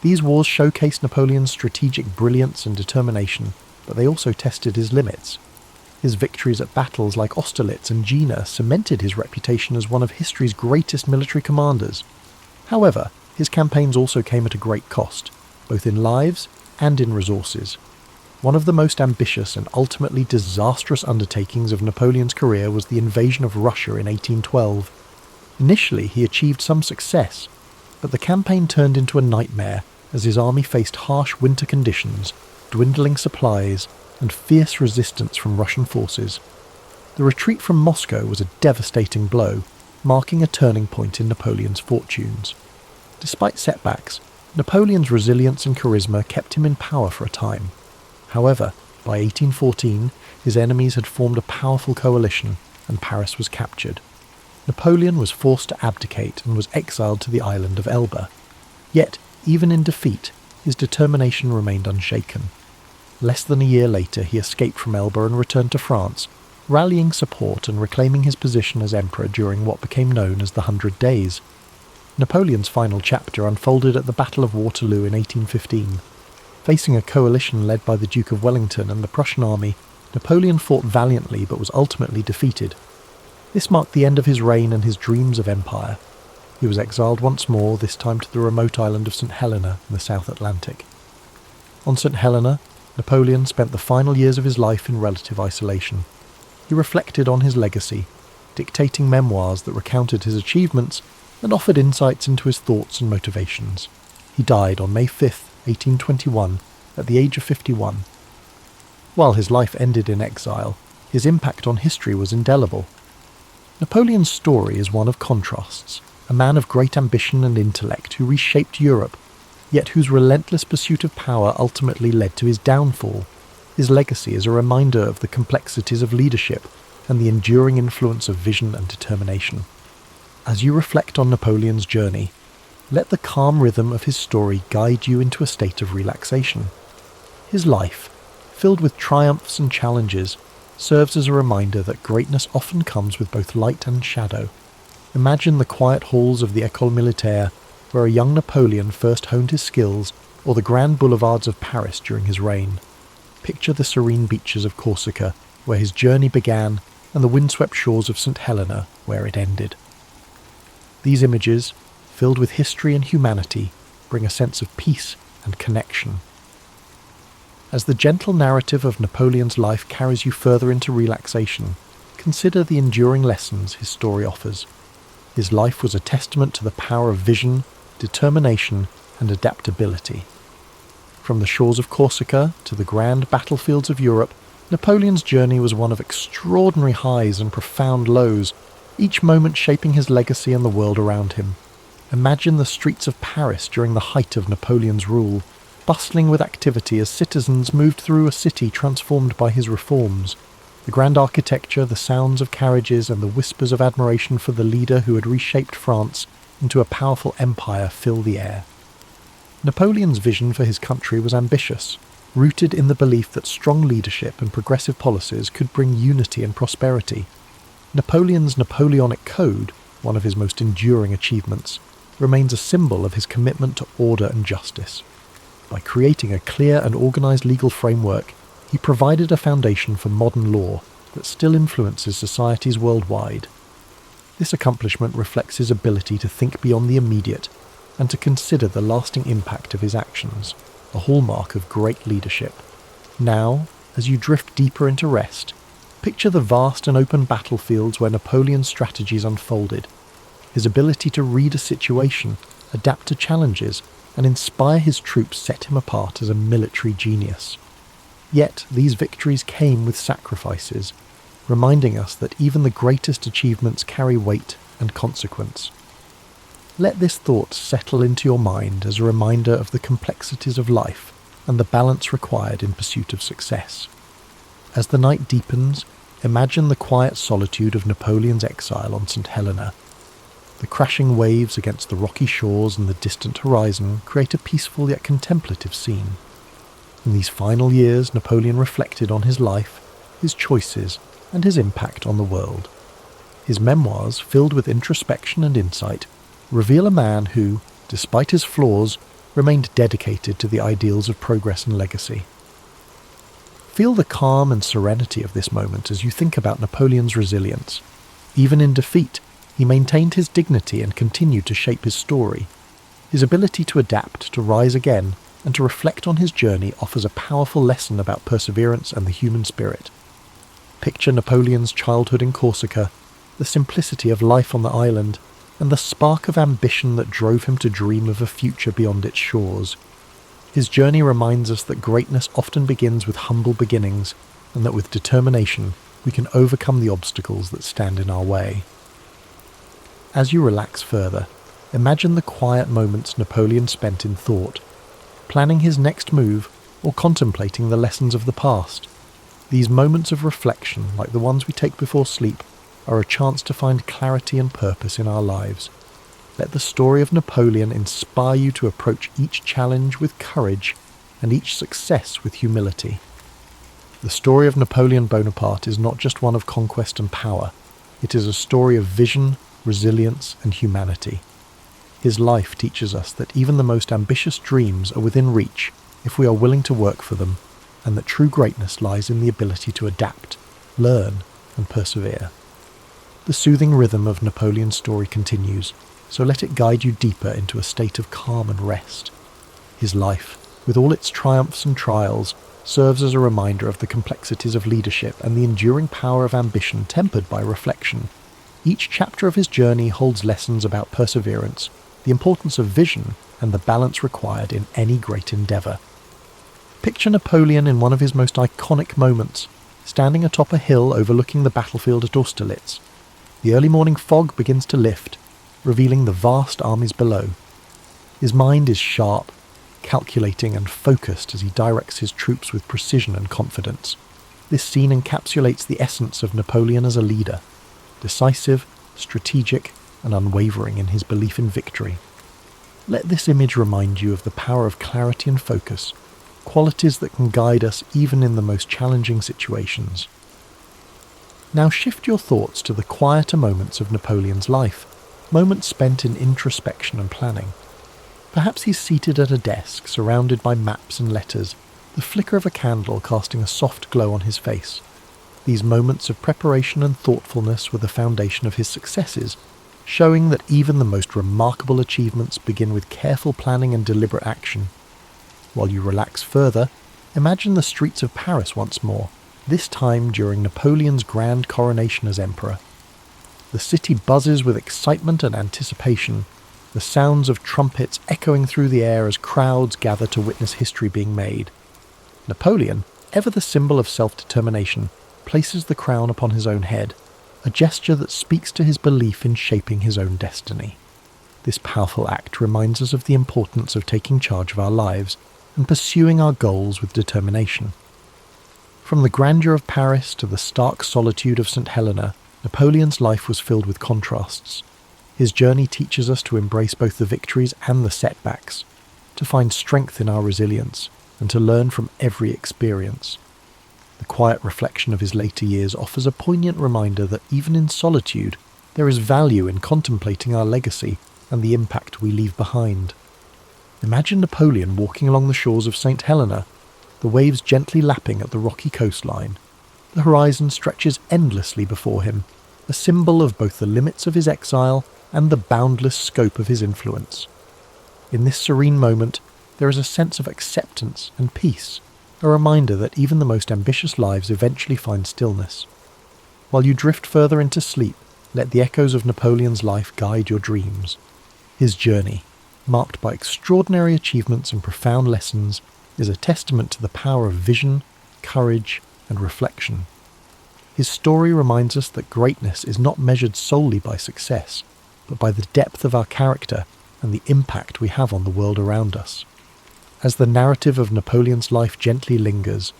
These wars showcased Napoleon's strategic brilliance and determination, but they also tested his limits. His victories at battles like Austerlitz and Jena cemented his reputation as one of history's greatest military commanders. However, his campaigns also came at a great cost, both in lives and in resources. One of the most ambitious and ultimately disastrous undertakings of Napoleon's career was the invasion of Russia in 1812. Initially, he achieved some success, but the campaign turned into a nightmare as his army faced harsh winter conditions, dwindling supplies, and fierce resistance from Russian forces. The retreat from Moscow was a devastating blow, marking a turning point in Napoleon's fortunes. Despite setbacks, Napoleon's resilience and charisma kept him in power for a time. However, by 1814, his enemies had formed a powerful coalition, and Paris was captured. Napoleon was forced to abdicate and was exiled to the island of Elba. Yet, even in defeat, his determination remained unshaken. Less than a year later, he escaped from Elba and returned to France, rallying support and reclaiming his position as emperor during what became known as the 100 Days. Napoleon's final chapter unfolded at the Battle of Waterloo in 1815. Facing a coalition led by the Duke of Wellington and the Prussian army, Napoleon fought valiantly but was ultimately defeated. This marked the end of his reign and his dreams of empire. He was exiled once more, this time to the remote island of St. Helena in the South Atlantic. On St. Helena, Napoleon spent the final years of his life in relative isolation. He reflected on his legacy, dictating memoirs that recounted his achievements and offered insights into his thoughts and motivations. He died on May 5, 1821, at the age of 51. While his life ended in exile, his impact on history was indelible. Napoleon's story is one of contrasts, a man of great ambition and intellect who reshaped Europe, yet whose relentless pursuit of power ultimately led to his downfall. His legacy is a reminder of the complexities of leadership and the enduring influence of vision and determination. As you reflect on Napoleon's journey, let the calm rhythm of his story guide you into a state of relaxation. His life, filled with triumphs and challenges, serves as a reminder that greatness often comes with both light and shadow. Imagine the quiet halls of the École Militaire, where a young Napoleon first honed his skills, or the grand boulevards of Paris during his reign. Picture the serene beaches of Corsica, where his journey began, and the windswept shores of St. Helena, where it ended. These images, filled with history and humanity, bring a sense of peace and connection. As the gentle narrative of Napoleon's life carries you further into relaxation, consider the enduring lessons his story offers. His life was a testament to the power of vision, determination, and adaptability. From the shores of Corsica to the grand battlefields of Europe, Napoleon's journey was one of extraordinary highs and profound lows, each moment shaping his legacy and the world around him. Imagine the streets of Paris during the height of Napoleon's rule, bustling with activity as citizens moved through a city transformed by his reforms. The grand architecture, the sounds of carriages, and the whispers of admiration for the leader who had reshaped France into a powerful empire fill the air. Napoleon's vision for his country was ambitious, rooted in the belief that strong leadership and progressive policies could bring unity and prosperity. Napoleon's Napoleonic Code, one of his most enduring achievements, remains a symbol of his commitment to order and justice. By creating a clear and organised legal framework, he provided a foundation for modern law that still influences societies worldwide. This accomplishment reflects his ability to think beyond the immediate and to consider the lasting impact of his actions, a hallmark of great leadership. Now, as you drift deeper into rest, picture the vast and open battlefields where Napoleon's strategies unfolded. His ability to read a situation, adapt to challenges, and inspire his troops set him apart as a military genius. Yet, these victories came with sacrifices, reminding us that even the greatest achievements carry weight and consequence. Let this thought settle into your mind as a reminder of the complexities of life and the balance required in pursuit of success. As the night deepens, imagine the quiet solitude of Napoleon's exile on St. Helena. The crashing waves against the rocky shores and the distant horizon create a peaceful yet contemplative scene. In these final years, Napoleon reflected on his life, his choices, and his impact on the world. His memoirs, filled with introspection and insight, reveal a man who, despite his flaws, remained dedicated to the ideals of progress and legacy. Feel the calm and serenity of this moment as you think about Napoleon's resilience. Even in defeat, he maintained his dignity and continued to shape his story. His ability to adapt, to rise again, and to reflect on his journey offers a powerful lesson about perseverance and the human spirit. Picture Napoleon's childhood in Corsica, the simplicity of life on the island, and the spark of ambition that drove him to dream of a future beyond its shores. His journey reminds us that greatness often begins with humble beginnings, and that with determination we can overcome the obstacles that stand in our way. As you relax further, imagine the quiet moments Napoleon spent in thought, planning his next move or contemplating the lessons of the past. These moments of reflection, like the ones we take before sleep, are a chance to find clarity and purpose in our lives. Let the story of Napoleon inspire you to approach each challenge with courage and each success with humility. The story of Napoleon Bonaparte is not just one of conquest and power. It is a story of vision, resilience, and humanity. His life teaches us that even the most ambitious dreams are within reach if we are willing to work for them, and that true greatness lies in the ability to adapt, learn, and persevere. The soothing rhythm of Napoleon's story continues, so let it guide you deeper into a state of calm and rest. His life, with all its triumphs and trials, serves as a reminder of the complexities of leadership and the enduring power of ambition tempered by reflection. Each chapter of his journey holds lessons about perseverance, the importance of vision, and the balance required in any great endeavour. Picture Napoleon in one of his most iconic moments, standing atop a hill overlooking the battlefield at Austerlitz. The early morning fog begins to lift, revealing the vast armies below. His mind is sharp, calculating and focused as he directs his troops with precision and confidence. This scene encapsulates the essence of Napoleon as a leader, decisive, strategic, and unwavering in his belief in victory. Let this image remind you of the power of clarity and focus, qualities that can guide us even in the most challenging situations. Now shift your thoughts to the quieter moments of Napoleon's life, moments spent in introspection and planning. Perhaps he's seated at a desk, surrounded by maps and letters, the flicker of a candle casting a soft glow on his face. These moments of preparation and thoughtfulness were the foundation of his successes, showing that even the most remarkable achievements begin with careful planning and deliberate action. While you relax further, imagine the streets of Paris once more, this time during Napoleon's grand coronation as emperor. The city buzzes with excitement and anticipation, the sounds of trumpets echoing through the air as crowds gather to witness history being made. Napoleon, ever the symbol of self-determination, places the crown upon his own head, a gesture that speaks to his belief in shaping his own destiny. This powerful act reminds us of the importance of taking charge of our lives and pursuing our goals with determination. From the grandeur of Paris to the stark solitude of St. Helena, Napoleon's life was filled with contrasts. His journey teaches us to embrace both the victories and the setbacks, to find strength in our resilience, and to learn from every experience. The quiet reflection of his later years offers a poignant reminder that even in solitude, there is value in contemplating our legacy and the impact we leave behind. Imagine Napoleon walking along the shores of St. Helena, the waves gently lapping at the rocky coastline. The horizon stretches endlessly before him, a symbol of both the limits of his exile and the boundless scope of his influence. In this serene moment, there is a sense of acceptance and peace, a reminder that even the most ambitious lives eventually find stillness. While you drift further into sleep, let the echoes of Napoleon's life guide your dreams. His journey, marked by extraordinary achievements and profound lessons, is a testament to the power of vision, courage, and reflection. His story reminds us that greatness is not measured solely by success, but by the depth of our character and the impact we have on the world around us. As the narrative of Napoleon's life gently lingers,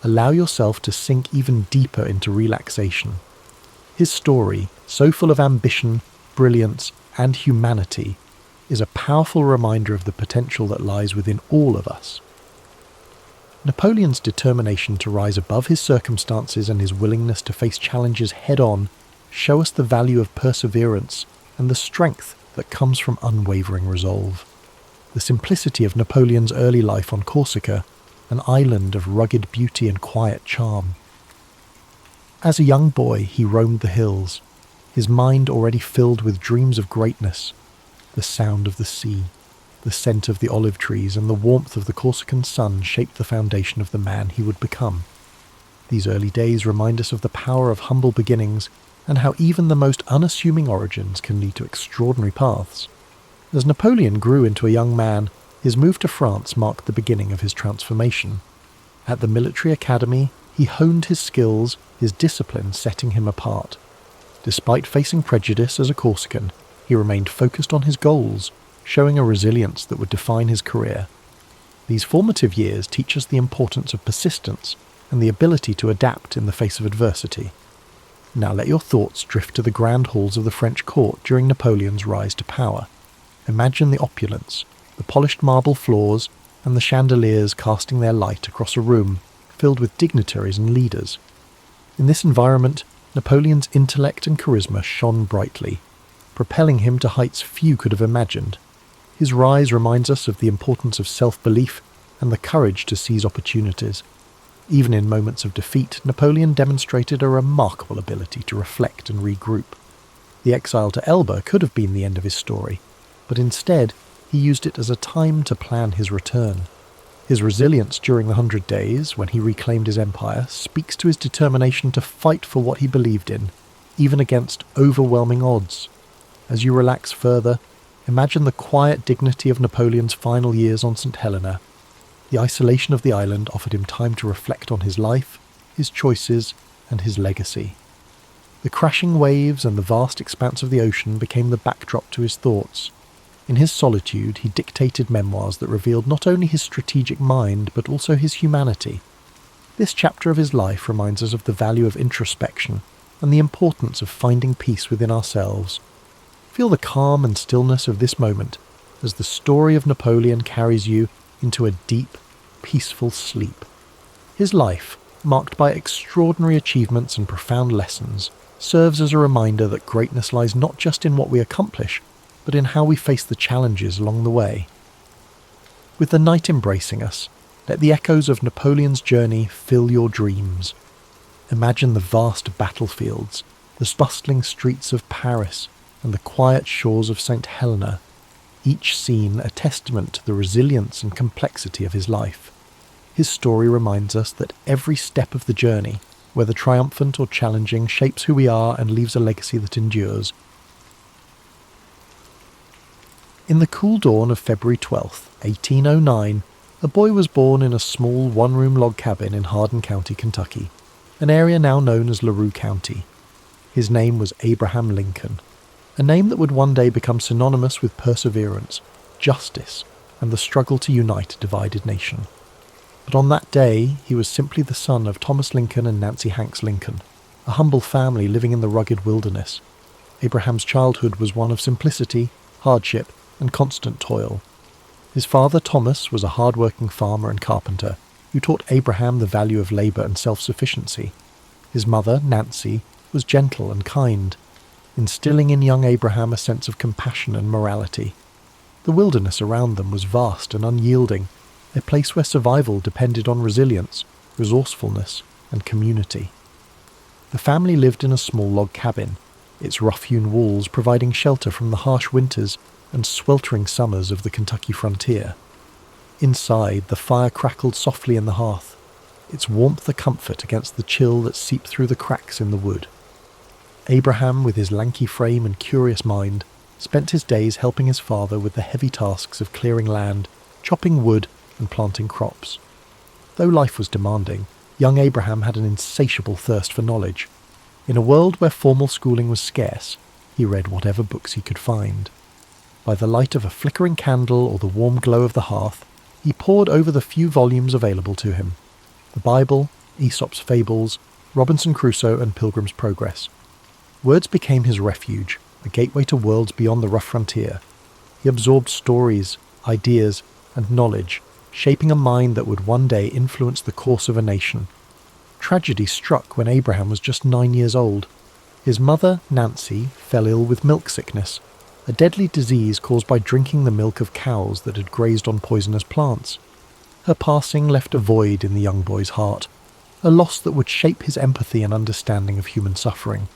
allow yourself to sink even deeper into relaxation. His story, so full of ambition, brilliance, and humanity, is a powerful reminder of the potential that lies within all of us. Napoleon's determination to rise above his circumstances and his willingness to face challenges head-on show us the value of perseverance and the strength that comes from unwavering resolve. The simplicity of Napoleon's early life on Corsica, an island of rugged beauty and quiet charm. As a young boy, he roamed the hills, his mind already filled with dreams of greatness. The sound of the sea, the scent of the olive trees, and the warmth of the Corsican sun shaped the foundation of the man he would become. These early days remind us of the power of humble beginnings and how even the most unassuming origins can lead to extraordinary paths. As Napoleon grew into a young man, his move to France marked the beginning of his transformation. At the military academy, he honed his skills, his discipline setting him apart. Despite facing prejudice as a Corsican, he remained focused on his goals, showing a resilience that would define his career. These formative years teach us the importance of persistence and the ability to adapt in the face of adversity. Now let your thoughts drift to the grand halls of the French court during Napoleon's rise to power. Imagine the opulence, the polished marble floors, and the chandeliers casting their light across a room filled with dignitaries and leaders. In this environment, Napoleon's intellect and charisma shone brightly, propelling him to heights few could have imagined. His rise reminds us of the importance of self-belief and the courage to seize opportunities. Even in moments of defeat, Napoleon demonstrated a remarkable ability to reflect and regroup. The exile to Elba could have been the end of his story, but instead he used it as a time to plan his return. His resilience during the 100 Days, when he reclaimed his empire, speaks to his determination to fight for what he believed in, even against overwhelming odds. As you relax further, imagine the quiet dignity of Napoleon's final years on St. Helena. The isolation of the island offered him time to reflect on his life, his choices, and his legacy. The crashing waves and the vast expanse of the ocean became the backdrop to his thoughts. In his solitude, he dictated memoirs that revealed not only his strategic mind, but also his humanity. This chapter of his life reminds us of the value of introspection and the importance of finding peace within ourselves. Feel the calm and stillness of this moment as the story of Napoleon carries you into a deep, peaceful sleep. His life, marked by extraordinary achievements and profound lessons, serves as a reminder that greatness lies not just in what we accomplish, but in how we face the challenges along the way. With the night embracing us, let the echoes of Napoleon's journey fill your dreams. Imagine the vast battlefields, the bustling streets of Paris, and the quiet shores of St. Helena, each scene a testament to the resilience and complexity of his life. His story reminds us that every step of the journey, whether triumphant or challenging, shapes who we are and leaves a legacy that endures. In the cool dawn of February 12th, 1809, a boy was born in a small one-room log cabin in Hardin County, Kentucky, an area now known as LaRue County. His name was Abraham Lincoln, a name that would one day become synonymous with perseverance, justice, and the struggle to unite a divided nation. But on that day, he was simply the son of Thomas Lincoln and Nancy Hanks Lincoln, a humble family living in the rugged wilderness. Abraham's childhood was one of simplicity, hardship, and constant toil. His father, Thomas, was a hard-working farmer and carpenter who taught Abraham the value of labour and self-sufficiency. His mother, Nancy, was gentle and kind, instilling in young Abraham a sense of compassion and morality. The wilderness around them was vast and unyielding, a place where survival depended on resilience, resourcefulness, and community. The family lived in a small log cabin, its rough-hewn walls providing shelter from the harsh winters and sweltering summers of the Kentucky frontier. Inside, the fire crackled softly in the hearth, its warmth a comfort against the chill that seeped through the cracks in the wood. Abraham, with his lanky frame and curious mind, spent his days helping his father with the heavy tasks of clearing land, chopping wood, and planting crops. Though life was demanding, young Abraham had an insatiable thirst for knowledge. In a world where formal schooling was scarce, he read whatever books he could find. By the light of a flickering candle or the warm glow of the hearth, he pored over the few volumes available to him. The Bible, Aesop's Fables, Robinson Crusoe and Pilgrim's Progress. Words became his refuge, a gateway to worlds beyond the rough frontier. He absorbed stories, ideas, and knowledge, shaping a mind that would one day influence the course of a nation. Tragedy struck when Abraham was just 9 years old. His mother, Nancy, fell ill with milk sickness, a deadly disease caused by drinking the milk of cows that had grazed on poisonous plants. Her passing left a void in the young boy's heart, a loss that would shape his empathy and understanding of human suffering.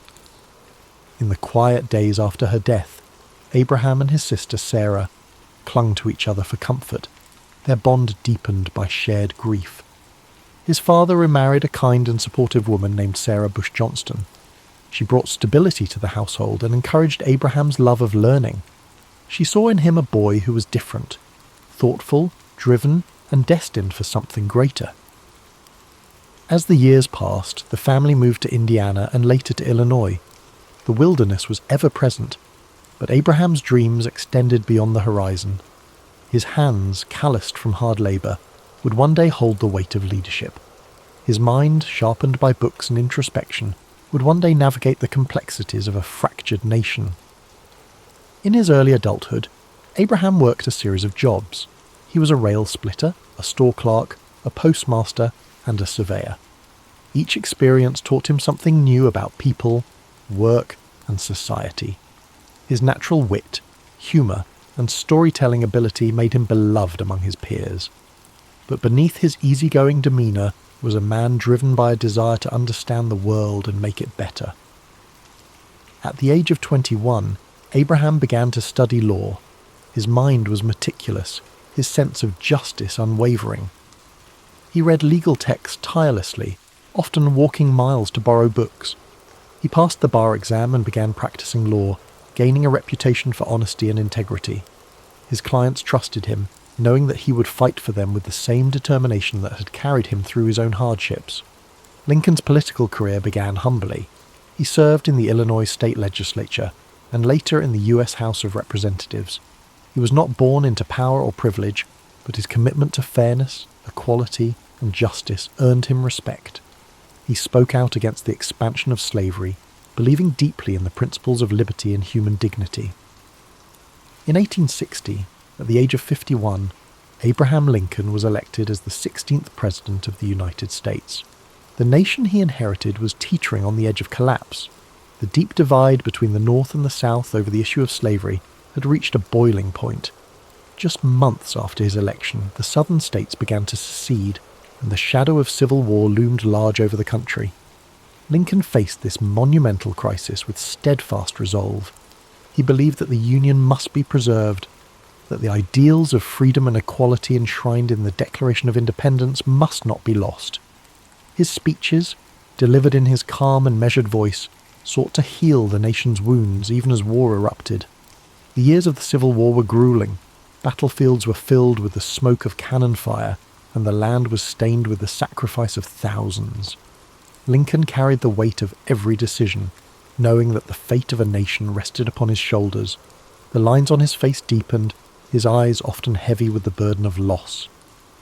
In the quiet days after her death, Abraham and his sister Sarah clung to each other for comfort, their bond deepened by shared grief. His father remarried a kind and supportive woman named Sarah Bush Johnston. She brought stability to the household and encouraged Abraham's love of learning. She saw in him a boy who was different, thoughtful, driven, and destined for something greater. As the years passed, the family moved to Indiana and later to Illinois. The wilderness was ever present, but Abraham's dreams extended beyond the horizon. His hands, calloused from hard labour, would one day hold the weight of leadership. His mind, sharpened by books and introspection, would one day navigate the complexities of a fractured nation. In his early adulthood, Abraham worked a series of jobs. He was a rail splitter, a store clerk, a postmaster, and a surveyor. Each experience taught him something new about people, work, and society. His natural wit, humour, and storytelling ability made him beloved among his peers. But beneath his easygoing demeanour was a man driven by a desire to understand the world and make it better. At the age of 21, Abraham began to study law. His mind was meticulous, his sense of justice unwavering. He read legal texts tirelessly, often walking miles to borrow books. He passed the bar exam and began practicing law, gaining a reputation for honesty and integrity. His clients trusted him, knowing that he would fight for them with the same determination that had carried him through his own hardships. Lincoln's political career began humbly. He served in the Illinois state legislature and later in the U.S. House of Representatives. He was not born into power or privilege, but his commitment to fairness, equality, and justice earned him respect. He spoke out against the expansion of slavery, believing deeply in the principles of liberty and human dignity. In 1860, at the age of 51, Abraham Lincoln was elected as the 16th President of the United States. The nation he inherited was teetering on the edge of collapse. The deep divide between the North and the South over the issue of slavery had reached a boiling point. Just months after his election, the southern states began to secede, and the shadow of civil war loomed large over the country. Lincoln faced this monumental crisis with steadfast resolve. He believed that the Union must be preserved, that the ideals of freedom and equality enshrined in the Declaration of Independence must not be lost. His speeches, delivered in his calm and measured voice, sought to heal the nation's wounds even as war erupted. The years of the Civil War were grueling. Battlefields were filled with the smoke of cannon fire, and the land was stained with the sacrifice of thousands. Lincoln carried the weight of every decision, knowing that the fate of a nation rested upon his shoulders. The lines on his face deepened, his eyes often heavy with the burden of loss.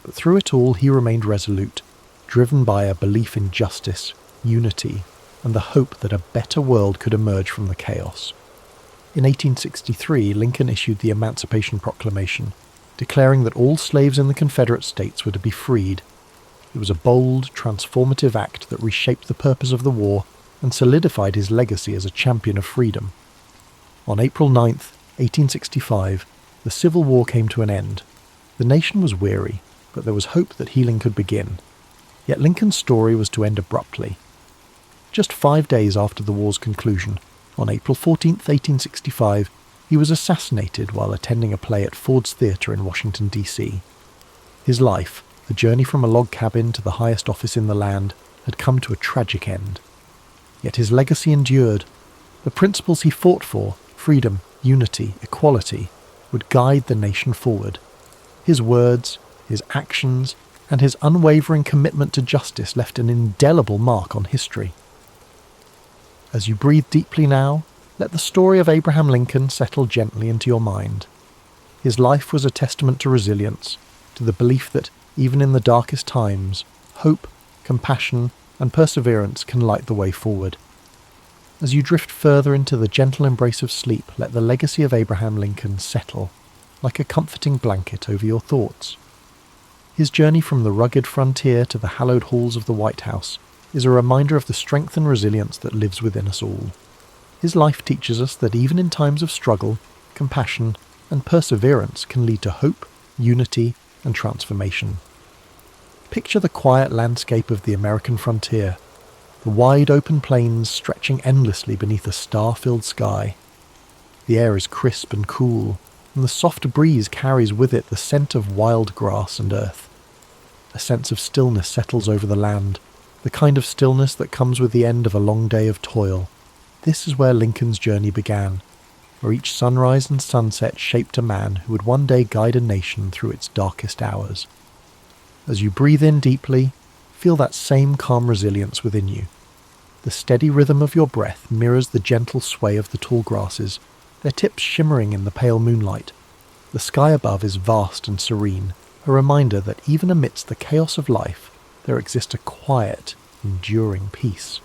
But through it all he remained resolute, driven by a belief in justice, unity, and the hope that a better world could emerge from the chaos. In 1863, Lincoln issued the Emancipation Proclamation, declaring that all slaves in the Confederate States were to be freed. It was a bold, transformative act that reshaped the purpose of the war and solidified his legacy as a champion of freedom. On April 9, 1865, the Civil War came to an end. The nation was weary, but there was hope that healing could begin. Yet Lincoln's story was to end abruptly. Just 5 days after the war's conclusion, On April 14th, 1865, he was assassinated while attending a play at Ford's Theatre in Washington, D.C. His life, a journey from a log cabin to the highest office in the land, had come to a tragic end. Yet his legacy endured. The principles he fought for, freedom, unity, equality, would guide the nation forward. His words, his actions, and his unwavering commitment to justice left an indelible mark on history. As you breathe deeply now, let the story of Abraham Lincoln settle gently into your mind. His life was a testament to resilience, to the belief that, even in the darkest times, hope, compassion, and perseverance can light the way forward. As you drift further into the gentle embrace of sleep, let the legacy of Abraham Lincoln settle, like a comforting blanket over your thoughts. His journey from the rugged frontier to the hallowed halls of the White House is a reminder of the strength and resilience that lives within us all. His life teaches us that even in times of struggle, compassion, and perseverance can lead to hope, unity, and transformation. Picture the quiet landscape of the American frontier, the wide open plains stretching endlessly beneath a star-filled sky. The air is crisp and cool, and the soft breeze carries with it the scent of wild grass and earth. A sense of stillness settles over the land, the kind of stillness that comes with the end of a long day of toil. This is where Lincoln's journey began, where each sunrise and sunset shaped a man who would one day guide a nation through its darkest hours. As you breathe in deeply, feel that same calm resilience within you. The steady rhythm of your breath mirrors the gentle sway of the tall grasses, their tips shimmering in the pale moonlight. The sky above is vast and serene, a reminder that even amidst the chaos of life, there exists a quiet, enduring peace.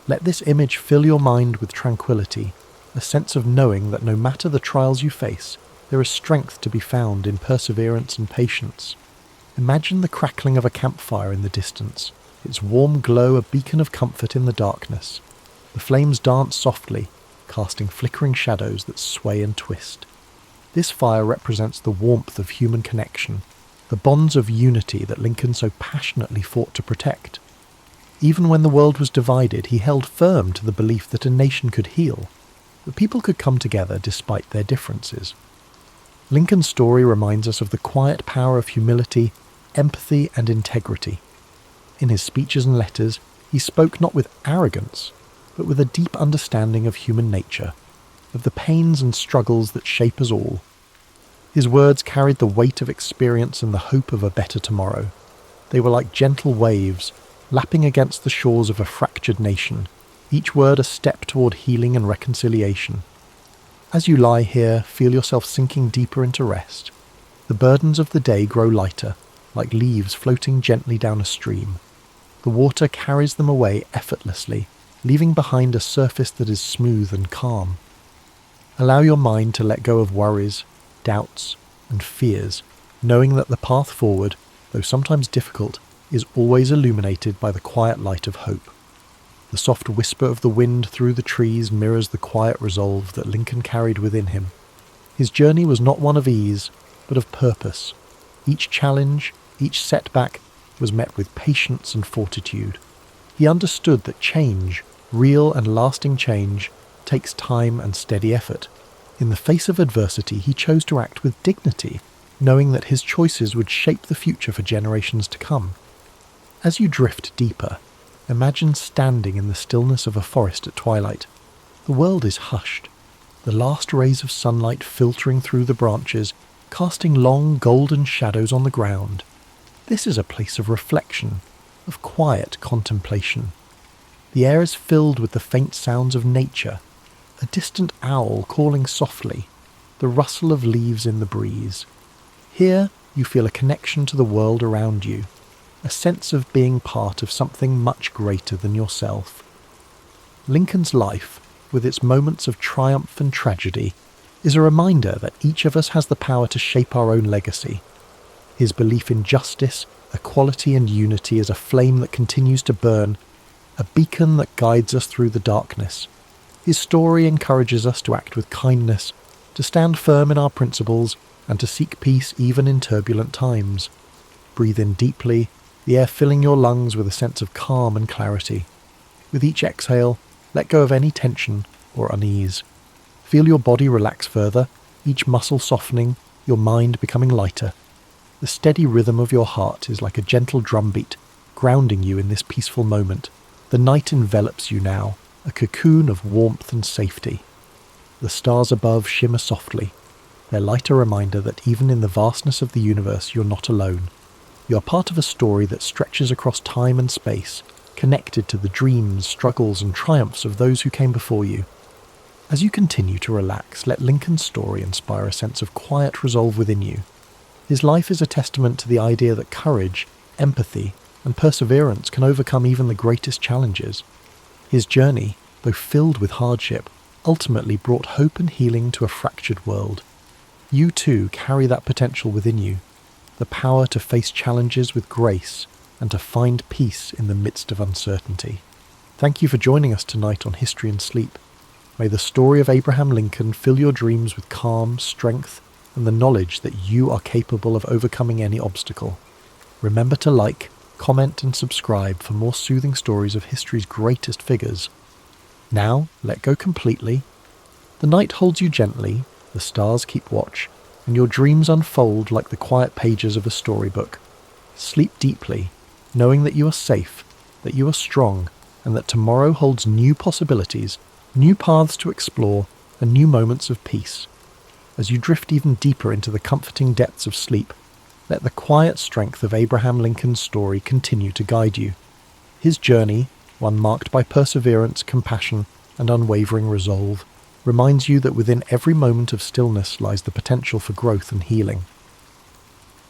Let this image fill your mind with tranquility, a sense of knowing that no matter the trials you face, there is strength to be found in perseverance and patience. Imagine the crackling of a campfire in the distance, its warm glow a beacon of comfort in the darkness. The flames dance softly, casting flickering shadows that sway and twist. This fire represents the warmth of human connection, the bonds of unity that Lincoln so passionately fought to protect. Even when the world was divided, he held firm to the belief that a nation could heal, that people could come together despite their differences. Lincoln's story reminds us of the quiet power of humility, empathy, and integrity. In his speeches and letters, he spoke not with arrogance, but with a deep understanding of human nature, of the pains and struggles that shape us all. His words carried the weight of experience and the hope of a better tomorrow. They were like gentle waves, lapping against the shores of a fractured nation, each word a step toward healing and reconciliation. As you lie here, feel yourself sinking deeper into rest. The burdens of the day grow lighter, like leaves floating gently down a stream. The water carries them away effortlessly, leaving behind a surface that is smooth and calm. Allow your mind to let go of worries, doubts, and fears, knowing that the path forward, though sometimes difficult, is always illuminated by the quiet light of hope. The soft whisper of the wind through the trees mirrors the quiet resolve that Lincoln carried within him. His journey was not one of ease, but of purpose. Each challenge, each setback, was met with patience and fortitude. He understood that change, real and lasting change, takes time and steady effort. In the face of adversity, he chose to act with dignity, knowing that his choices would shape the future for generations to come. As you drift deeper, imagine standing in the stillness of a forest at twilight. The world is hushed, the last rays of sunlight filtering through the branches, casting long golden shadows on the ground. This is a place of reflection, of quiet contemplation. The air is filled with the faint sounds of nature, a distant owl calling softly, the rustle of leaves in the breeze. Here you feel a connection to the world around you, a sense of being part of something much greater than yourself. Lincoln's life, with its moments of triumph and tragedy, is a reminder that each of us has the power to shape our own legacy. His belief in justice, equality, and unity is a flame that continues to burn, a beacon that guides us through the darkness. His story encourages us to act with kindness, to stand firm in our principles, and to seek peace even in turbulent times. Breathe in deeply, the air filling your lungs with a sense of calm and clarity. With each exhale, let go of any tension or unease. Feel your body relax further, each muscle softening, your mind becoming lighter. The steady rhythm of your heart is like a gentle drumbeat, grounding you in this peaceful moment. The night envelops you now, a cocoon of warmth and safety. The stars above shimmer softly, their light a reminder that even in the vastness of the universe you're not alone. You're part of a story that stretches across time and space, connected to the dreams, struggles and triumphs of those who came before you. As you continue to relax, let Lincoln's story inspire a sense of quiet resolve within you. His life is a testament to the idea that courage, empathy, and perseverance can overcome even the greatest challenges. His journey, though filled with hardship, ultimately brought hope and healing to a fractured world. You too carry that potential within you, the power to face challenges with grace and to find peace in the midst of uncertainty. Thank you for joining us tonight on History and Sleep. May the story of Abraham Lincoln fill your dreams with calm, strength, and the knowledge that you are capable of overcoming any obstacle. Remember to like, comment and subscribe for more soothing stories of history's greatest figures. Now, let go completely. The night holds you gently, the stars keep watch, and your dreams unfold like the quiet pages of a storybook. Sleep deeply, knowing that you are safe, that you are strong, and that tomorrow holds new possibilities, new paths to explore, and new moments of peace. As you drift even deeper into the comforting depths of sleep, let the quiet strength of Abraham Lincoln's story continue to guide you. His journey, one marked by perseverance, compassion, and unwavering resolve, reminds you that within every moment of stillness lies the potential for growth and healing.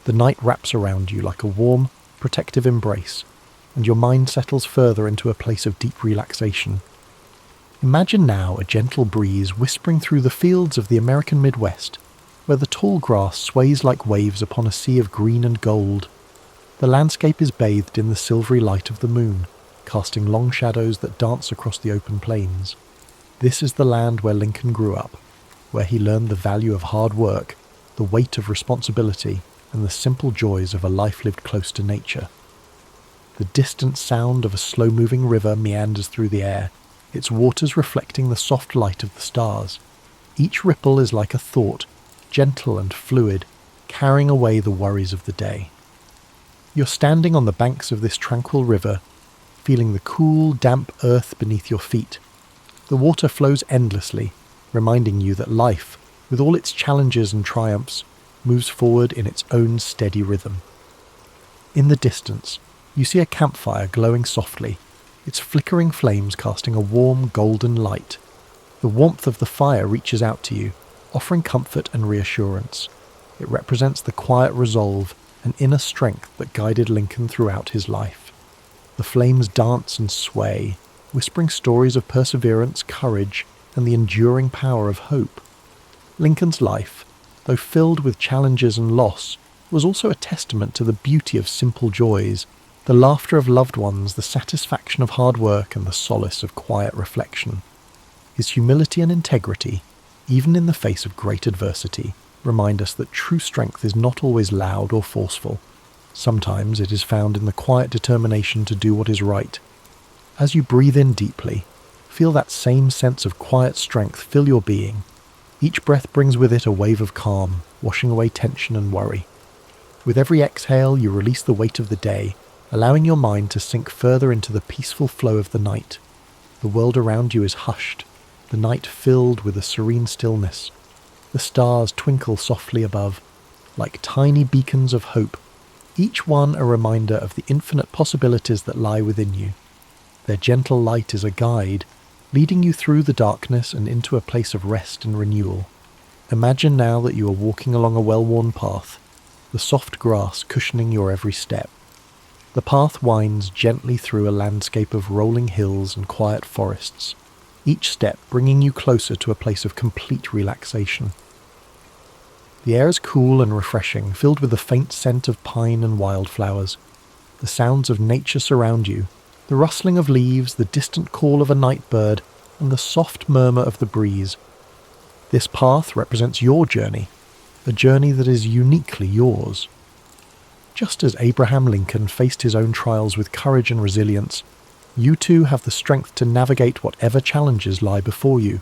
The night wraps around you like a warm, protective embrace, and your mind settles further into a place of deep relaxation. Imagine now a gentle breeze whispering through the fields of the American Midwest, where the tall grass sways like waves upon a sea of green and gold. The landscape is bathed in the silvery light of the moon, casting long shadows that dance across the open plains. This is the land where Lincoln grew up, where he learned the value of hard work, the weight of responsibility, and the simple joys of a life lived close to nature. The distant sound of a slow-moving river meanders through the air, its waters reflecting the soft light of the stars. Each ripple is like a thought, gentle and fluid, carrying away the worries of the day. You're standing on the banks of this tranquil river, feeling the cool, damp earth beneath your feet. The water flows endlessly, reminding you that life, with all its challenges and triumphs, moves forward in its own steady rhythm. In the distance, you see a campfire glowing softly, its flickering flames casting a warm, golden light. The warmth of the fire reaches out to you, offering comfort and reassurance. It represents the quiet resolve and inner strength that guided Lincoln throughout his life. The flames dance and sway, whispering stories of perseverance, courage, and the enduring power of hope. Lincoln's life, though filled with challenges and loss, was also a testament to the beauty of simple joys, the laughter of loved ones, the satisfaction of hard work, and the solace of quiet reflection. His humility and integrity, even in the face of great adversity, remind us that true strength is not always loud or forceful. Sometimes it is found in the quiet determination to do what is right. As you breathe in deeply, feel that same sense of quiet strength fill your being. Each breath brings with it a wave of calm, washing away tension and worry. With every exhale, you release the weight of the day, allowing your mind to sink further into the peaceful flow of the night. The world around you is hushed, the night filled with a serene stillness. The stars twinkle softly above, like tiny beacons of hope, each one a reminder of the infinite possibilities that lie within you. Their gentle light is a guide, leading you through the darkness and into a place of rest and renewal. Imagine now that you are walking along a well-worn path, the soft grass cushioning your every step. The path winds gently through a landscape of rolling hills and quiet forests, each step bringing you closer to a place of complete relaxation. The air is cool and refreshing, filled with the faint scent of pine and wildflowers. The sounds of nature surround you, the rustling of leaves, the distant call of a night bird, and the soft murmur of the breeze. This path represents your journey, a journey that is uniquely yours. Just as Abraham Lincoln faced his own trials with courage and resilience, you too have the strength to navigate whatever challenges lie before you.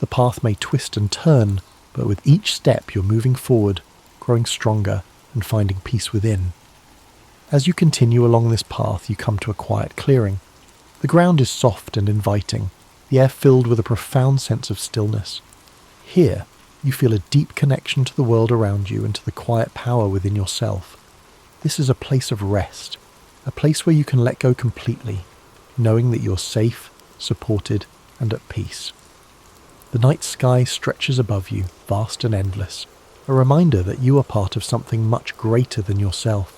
The path may twist and turn, but with each step you're moving forward, growing stronger and finding peace within. As you continue along this path, you come to a quiet clearing. The ground is soft and inviting, the air filled with a profound sense of stillness. Here, you feel a deep connection to the world around you and to the quiet power within yourself. This is a place of rest, a place where you can let go completely, knowing that you're safe, supported, and at peace. The night sky stretches above you, vast and endless, a reminder that you are part of something much greater than yourself.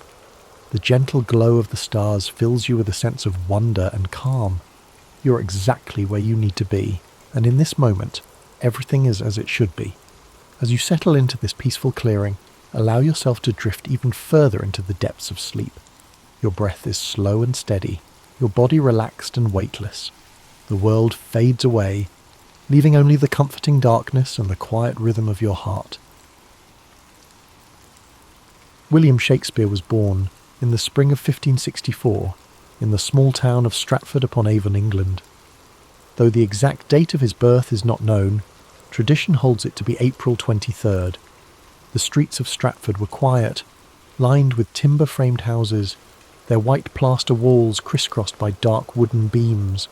The gentle glow of the stars fills you with a sense of wonder and calm. You're exactly where you need to be, and in this moment, everything is as it should be. As you settle into this peaceful clearing, allow yourself to drift even further into the depths of sleep. Your breath is slow and steady, your body relaxed and weightless. The world fades away, leaving only the comforting darkness and the quiet rhythm of your heart. William Shakespeare was born in the spring of 1564 in the small town of Stratford-upon-Avon, England. Though the exact date of his birth is not known, tradition holds it to be April 23rd. The streets of Stratford were quiet, lined with timber-framed houses, their white plaster walls crisscrossed by dark wooden beams.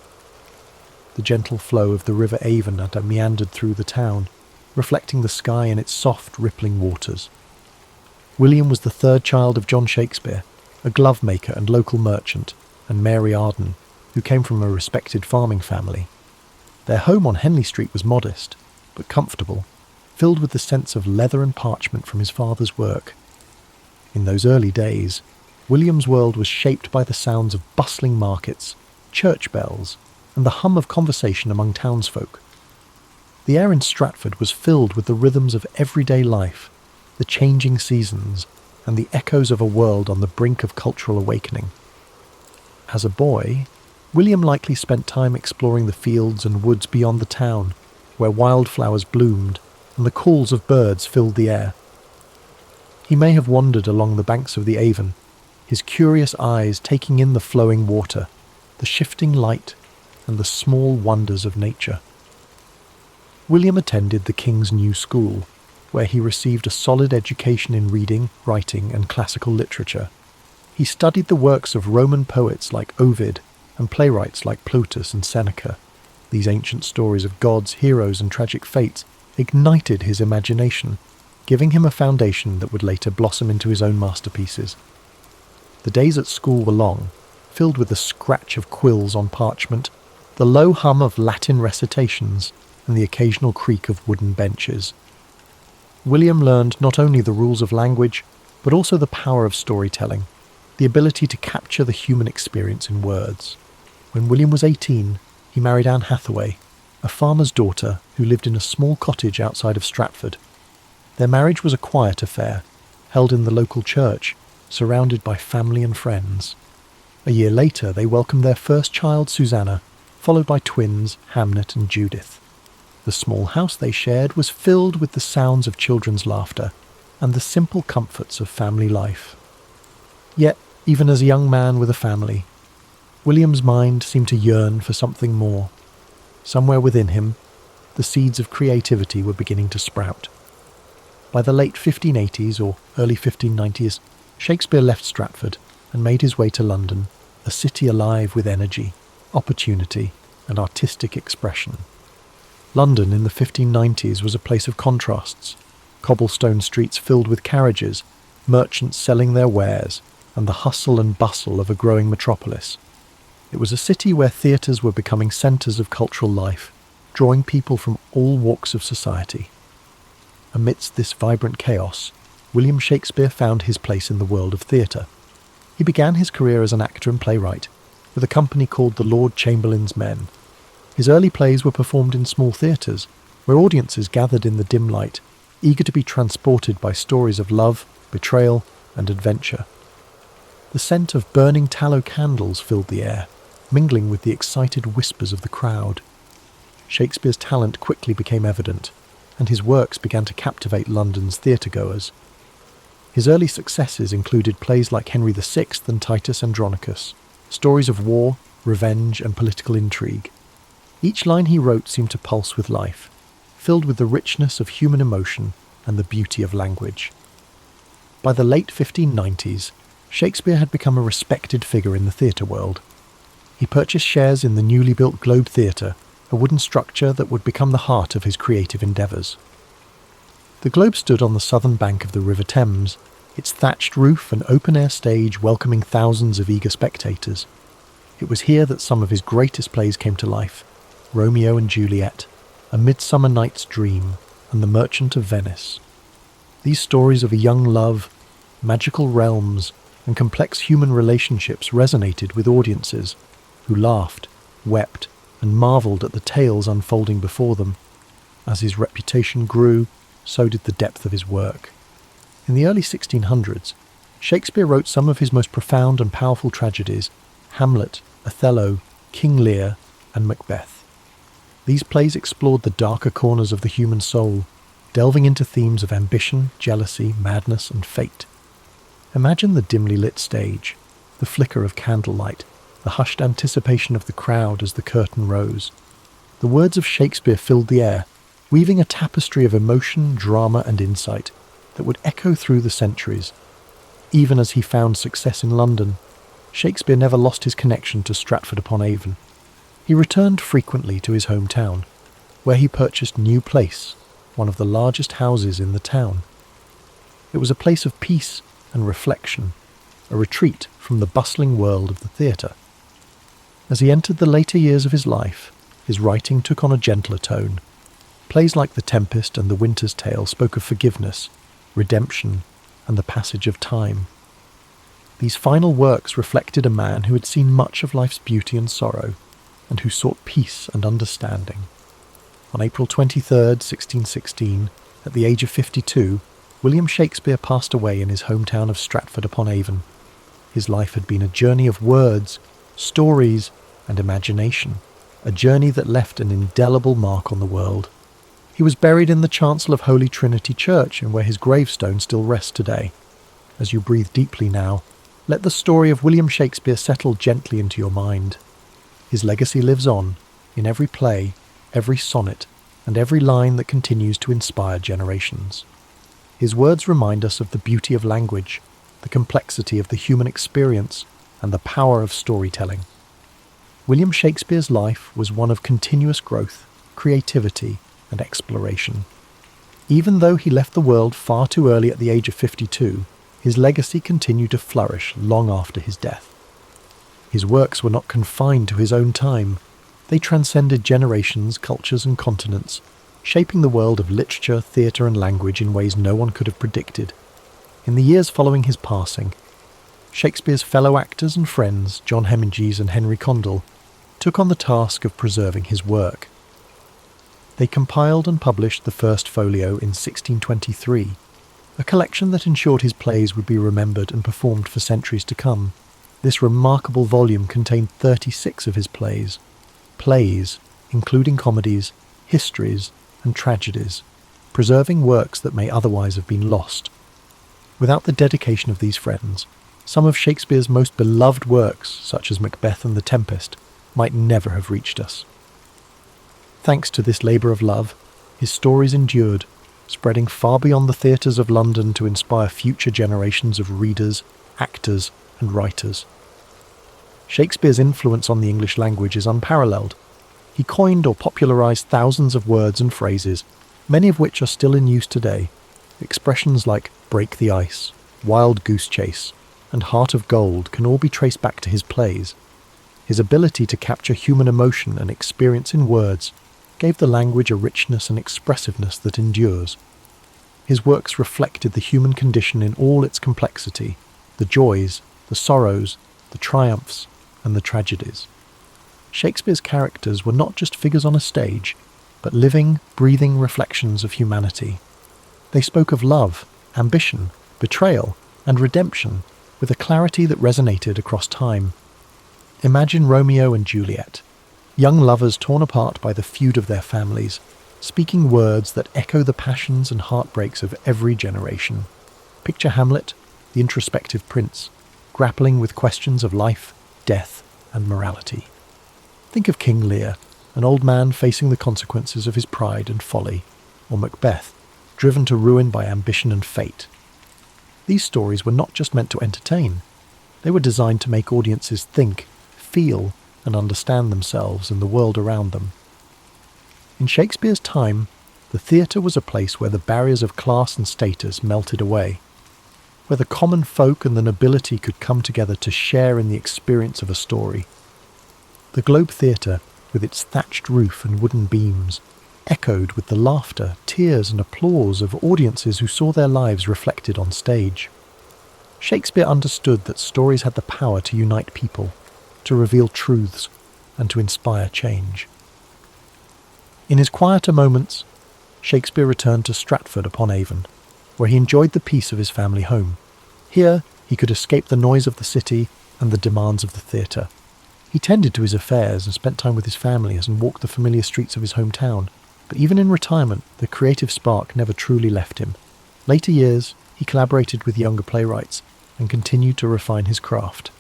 The gentle flow of the River Avon had meandered through the town, reflecting the sky in its soft, rippling waters. William was the third child of John Shakespeare, a glove maker and local merchant, and Mary Arden, who came from a respected farming family. Their home on Henley Street was modest, but comfortable, filled with the sense of leather and parchment from his father's work. In those early days, William's world was shaped by the sounds of bustling markets, church bells, and the hum of conversation among townsfolk. The air in Stratford was filled with the rhythms of everyday life, the changing seasons, and the echoes of a world on the brink of cultural awakening. As a boy, William likely spent time exploring the fields and woods beyond the town, where wildflowers bloomed and the calls of birds filled the air. He may have wandered along the banks of the Avon, his curious eyes taking in the flowing water, the shifting light, and the small wonders of nature. William attended the King's New School, where he received a solid education in reading, writing, and classical literature. He studied the works of Roman poets like Ovid and playwrights like Plautus and Seneca. These ancient stories of gods, heroes, and tragic fates ignited his imagination, giving him a foundation that would later blossom into his own masterpieces. The days at school were long, filled with the scratch of quills on parchment, the low hum of Latin recitations, and the occasional creak of wooden benches. William learned not only the rules of language, but also the power of storytelling, the ability to capture the human experience in words. When William was 18, he married Anne Hathaway, a farmer's daughter who lived in a small cottage outside of Stratford. Their marriage was a quiet affair, held in the local church, surrounded by family and friends. A year later, they welcomed their first child, Susanna, followed by twins, Hamnet and Judith. The small house they shared was filled with the sounds of children's laughter and the simple comforts of family life. Yet, even as a young man with a family, William's mind seemed to yearn for something more. Somewhere within him, the seeds of creativity were beginning to sprout. By the late 1580s or early 1590s, Shakespeare left Stratford and made his way to London, a city alive with energy, opportunity, and artistic expression. London in the 1590s was a place of contrasts, cobblestone streets filled with carriages, merchants selling their wares, and the hustle and bustle of a growing metropolis. It was a city where theatres were becoming centres of cultural life, drawing people from all walks of society. Amidst this vibrant chaos, William Shakespeare found his place in the world of theatre. He began his career as an actor and playwright, with a company called the Lord Chamberlain's Men. His early plays were performed in small theatres, where audiences gathered in the dim light, eager to be transported by stories of love, betrayal, and adventure. The scent of burning tallow candles filled the air, mingling with the excited whispers of the crowd. Shakespeare's talent quickly became evident, and his works began to captivate London's theatre-goers. His early successes included plays like Henry VI and Titus Andronicus, stories of war, revenge, and political intrigue. Each line he wrote seemed to pulse with life, filled with the richness of human emotion and the beauty of language. By the late 1590s, Shakespeare had become a respected figure in the theatre world. He purchased shares in the newly built Globe Theatre, a wooden structure that would become the heart of his creative endeavours. The Globe stood on the southern bank of the River Thames, its thatched roof and open-air stage welcoming thousands of eager spectators. It was here that some of his greatest plays came to life: Romeo and Juliet, A Midsummer Night's Dream, and The Merchant of Venice. These stories of a young love, magical realms, and complex human relationships resonated with audiences, who laughed, wept, and marvelled at the tales unfolding before them. As his reputation grew, so did the depth of his work. In the early 1600s, Shakespeare wrote some of his most profound and powerful tragedies: Hamlet, Othello, King Lear, and Macbeth. These plays explored the darker corners of the human soul, delving into themes of ambition, jealousy, madness, and fate. Imagine the dimly lit stage, the flicker of candlelight, the hushed anticipation of the crowd as the curtain rose. The words of Shakespeare filled the air, weaving a tapestry of emotion, drama, and insight that would echo through the centuries. Even as he found success in London, Shakespeare never lost his connection to Stratford-upon-Avon. He returned frequently to his hometown, where he purchased New Place, one of the largest houses in the town. It was a place of peace and reflection, a retreat from the bustling world of the theatre. As he entered the later years of his life, his writing took on a gentler tone. Plays like The Tempest and The Winter's Tale spoke of forgiveness, redemption, and the passage of time. These final works reflected a man who had seen much of life's beauty and sorrow, and who sought peace and understanding. On April 23, 1616, at the age of 52, William Shakespeare passed away in his hometown of Stratford-upon-Avon. His life had been a journey of words, stories, and imagination, a journey that left an indelible mark on the world. He was buried in the chancel of Holy Trinity Church, and where his gravestone still rests today. As you breathe deeply now, let the story of William Shakespeare settle gently into your mind. His legacy lives on, in every play, every sonnet, and every line that continues to inspire generations. His words remind us of the beauty of language, the complexity of the human experience, and the power of storytelling. William Shakespeare's life was one of continuous growth, creativity, and exploration. Even though he left the world far too early at the age of 52, his legacy continued to flourish long after his death. His works were not confined to his own time. They transcended generations, cultures, and continents, shaping the world of literature, theatre, and language in ways no one could have predicted. In the years following his passing, Shakespeare's fellow actors and friends, John Hemingway and Henry Condell, took on the task of preserving his work. They compiled and published the first folio in 1623, a collection that ensured his plays would be remembered and performed for centuries to come. This remarkable volume contained 36 of his plays, including comedies, histories, and tragedies, preserving works that may otherwise have been lost. Without the dedication of these friends, some of Shakespeare's most beloved works, such as Macbeth and The Tempest, might never have reached us. Thanks to this labour of love, his stories endured, spreading far beyond the theatres of London to inspire future generations of readers, actors, and writers. Shakespeare's influence on the English language is unparalleled. He coined or popularised thousands of words and phrases, many of which are still in use today. Expressions like break the ice, wild goose chase, and heart of gold can all be traced back to his plays. His ability to capture human emotion and experience in words gave the language a richness and expressiveness that endures. His works reflected the human condition in all its complexity, the joys, the sorrows, the triumphs, and the tragedies. Shakespeare's characters were not just figures on a stage, but living, breathing reflections of humanity. They spoke of love, ambition, betrayal, and redemption with a clarity that resonated across time. Imagine Romeo and Juliet, young lovers torn apart by the feud of their families, speaking words that echo the passions and heartbreaks of every generation. Picture Hamlet, the introspective prince, grappling with questions of life, death, and morality. Think of King Lear, an old man facing the consequences of his pride and folly, or Macbeth, driven to ruin by ambition and fate. These stories were not just meant to entertain, they were designed to make audiences think, feel, and understand themselves and the world around them. In Shakespeare's time, the theatre was a place where the barriers of class and status melted away, where the common folk and the nobility could come together to share in the experience of a story. The Globe Theatre, with its thatched roof and wooden beams, echoed with the laughter, tears and applause of audiences who saw their lives reflected on stage. Shakespeare understood that stories had the power to unite people, to reveal truths, and to inspire change. In his quieter moments, Shakespeare returned to Stratford-upon-Avon, where he enjoyed the peace of his family home. Here, he could escape the noise of the city and the demands of the theatre. He tended to his affairs and spent time with his family and walked the familiar streets of his hometown. But even in retirement, the creative spark never truly left him. Later years, he collaborated with younger playwrights and continued to refine his craft.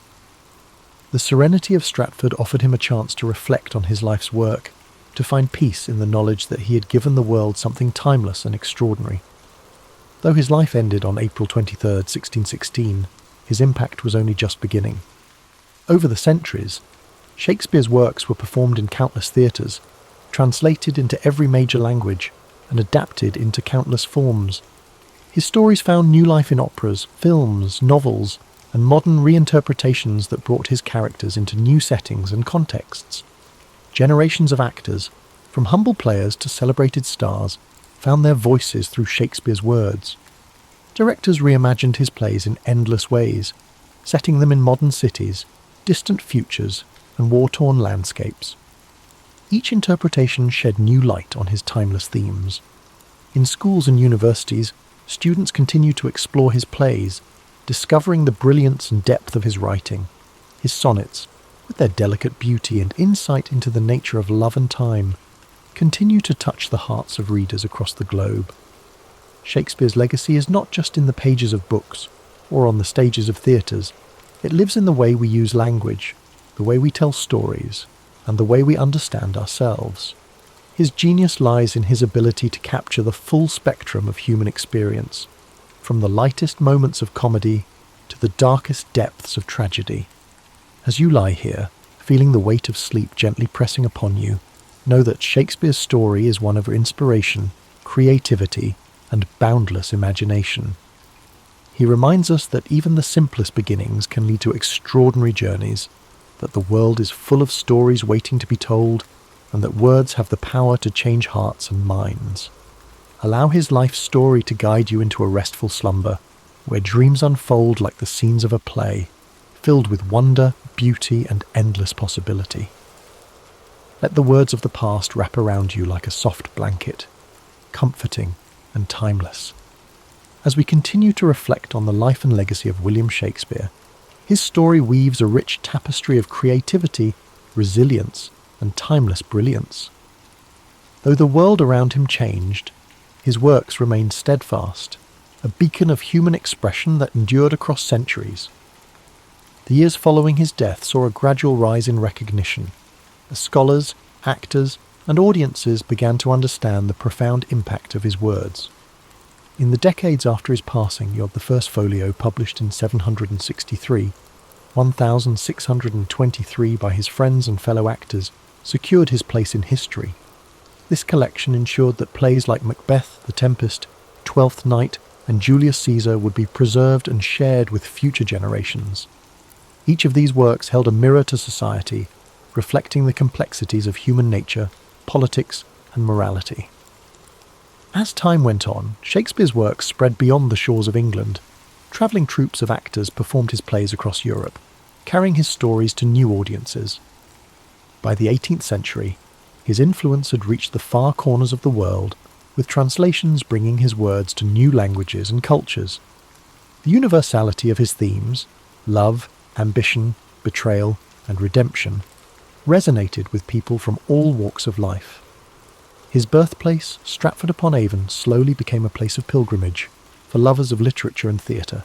The serenity of Stratford offered him a chance to reflect on his life's work, to find peace in the knowledge that he had given the world something timeless and extraordinary. Though his life ended on April 23, 1616, his impact was only just beginning. Over the centuries, Shakespeare's works were performed in countless theatres, translated into every major language, and adapted into countless forms. His stories found new life in operas, films, novels, and modern reinterpretations that brought his characters into new settings and contexts. Generations of actors, from humble players to celebrated stars, found their voices through Shakespeare's words. Directors reimagined his plays in endless ways, setting them in modern cities, distant futures, and war-torn landscapes. Each interpretation shed new light on his timeless themes. In schools and universities, students continue to explore his plays, discovering the brilliance and depth of his writing. His sonnets, with their delicate beauty and insight into the nature of love and time, continue to touch the hearts of readers across the globe. Shakespeare's legacy is not just in the pages of books or on the stages of theatres. It lives in the way we use language, the way we tell stories, and the way we understand ourselves. His genius lies in his ability to capture the full spectrum of human experience, from the lightest moments of comedy to the darkest depths of tragedy. As you lie here, feeling the weight of sleep gently pressing upon you, know that Shakespeare's story is one of inspiration, creativity, and boundless imagination. He reminds us that even the simplest beginnings can lead to extraordinary journeys, that the world is full of stories waiting to be told, and that words have the power to change hearts and minds. Allow his life story to guide you into a restful slumber, where dreams unfold like the scenes of a play, filled with wonder, beauty, and endless possibility. Let the words of the past wrap around you like a soft blanket, comforting and timeless. As we continue to reflect on the life and legacy of William Shakespeare, his story weaves a rich tapestry of creativity, resilience, and timeless brilliance. Though the world around him changed, his works remained steadfast, a beacon of human expression that endured across centuries. The years following his death saw a gradual rise in recognition, as scholars, actors, and audiences began to understand the profound impact of his words. In the decades after his passing, you have the first folio published in 763, 1623 by his friends and fellow actors, secured his place in history. This collection ensured that plays like Macbeth, The Tempest, Twelfth Night, and Julius Caesar would be preserved and shared with future generations. Each of these works held a mirror to society, reflecting the complexities of human nature, politics, and morality. As time went on, Shakespeare's works spread beyond the shores of England. Travelling troupes of actors performed his plays across Europe, carrying his stories to new audiences. By the 18th century, his influence had reached the far corners of the world, with translations bringing his words to new languages and cultures. The universality of his themes, love, ambition, betrayal, and redemption, resonated with people from all walks of life. His birthplace, Stratford-upon-Avon, slowly became a place of pilgrimage for lovers of literature and theatre.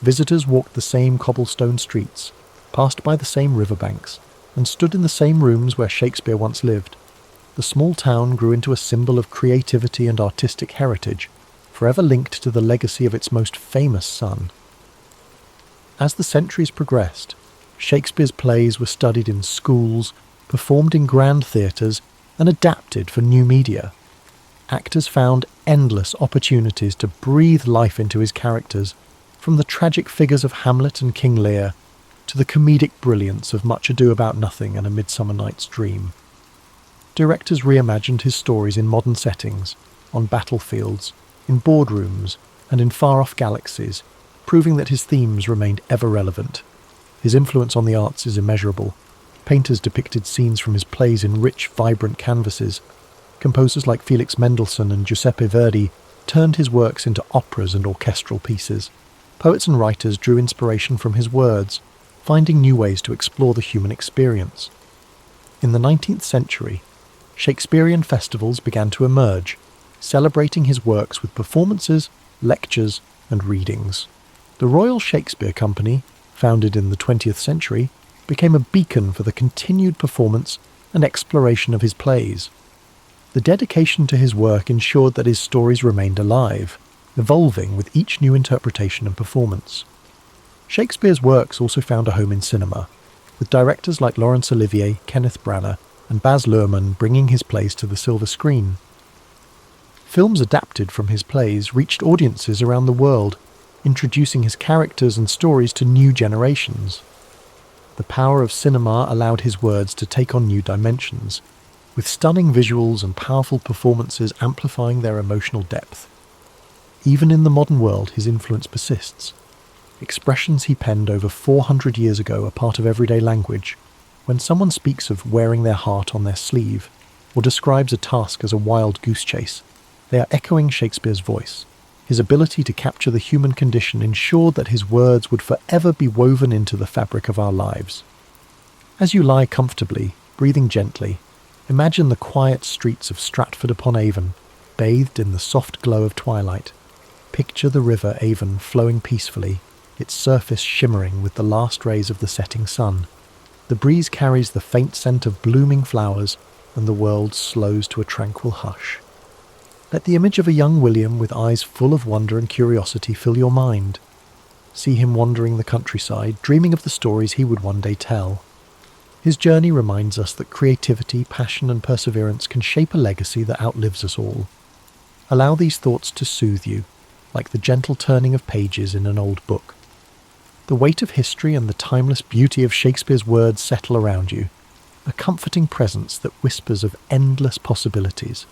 Visitors walked the same cobblestone streets, passed by the same riverbanks, and stood in the same rooms where Shakespeare once lived. the small town grew into a symbol of creativity and artistic heritage, forever linked to the legacy of its most famous son. As the centuries progressed, Shakespeare's plays were studied in schools, performed in grand theatres, and adapted for new media. Actors found endless opportunities to breathe life into his characters, from the tragic figures of Hamlet and King Lear to the comedic brilliance of Much Ado About Nothing and A Midsummer Night's Dream. Directors reimagined his stories in modern settings, on battlefields, in boardrooms, and in far-off galaxies, proving that his themes remained ever relevant. His influence on the arts is immeasurable. Painters depicted scenes from his plays in rich, vibrant canvases. Composers like Felix Mendelssohn and Giuseppe Verdi turned his works into operas and orchestral pieces. Poets and writers drew inspiration from his words, finding new ways to explore the human experience. In the 19th century, Shakespearean festivals began to emerge, celebrating his works with performances, lectures, and readings. The Royal Shakespeare Company, founded in the 20th century, became a beacon for the continued performance and exploration of his plays. The dedication to his work ensured that his stories remained alive, evolving with each new interpretation and performance. Shakespeare's works also found a home in cinema, with directors like Laurence Olivier, Kenneth Branagh, and Baz Luhrmann bringing his plays to the silver screen. Films adapted from his plays reached audiences around the world, introducing his characters and stories to new generations. The power of cinema allowed his words to take on new dimensions, with stunning visuals and powerful performances amplifying their emotional depth. Even in the modern world, his influence persists. Expressions he penned over 400 years ago are part of everyday language. When someone speaks of wearing their heart on their sleeve, or describes a task as a wild goose chase, they are echoing Shakespeare's voice. His ability to capture the human condition ensured that his words would forever be woven into the fabric of our lives. As you lie comfortably, breathing gently, imagine the quiet streets of Stratford-upon-Avon, bathed in the soft glow of twilight. Picture the river Avon flowing peacefully, its surface shimmering with the last rays of the setting sun. The breeze carries the faint scent of blooming flowers, and the world slows to a tranquil hush. Let the image of a young William with eyes full of wonder and curiosity fill your mind. See him wandering the countryside, dreaming of the stories he would one day tell. His journey reminds us that creativity, passion, and perseverance can shape a legacy that outlives us all. Allow these thoughts to soothe you, like the gentle turning of pages in an old book. The weight of history and the timeless beauty of Shakespeare's words settle around you, a comforting presence that whispers of endless possibilities.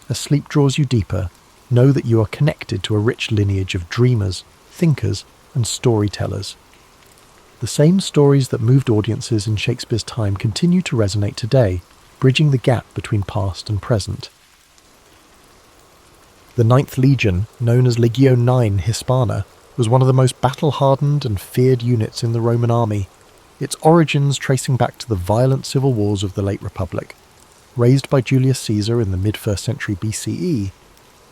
As sleep draws you deeper, know that you are connected to a rich lineage of dreamers, thinkers, and storytellers. The same stories that moved audiences in Shakespeare's time continue to resonate today, bridging the gap between past and present. The Ninth Legion, known as Legio IX Hispana, was one of the most battle-hardened and feared units in the Roman army, its origins tracing back to the violent civil wars of the late Republic. Raised by Julius Caesar in the mid-1st century BCE,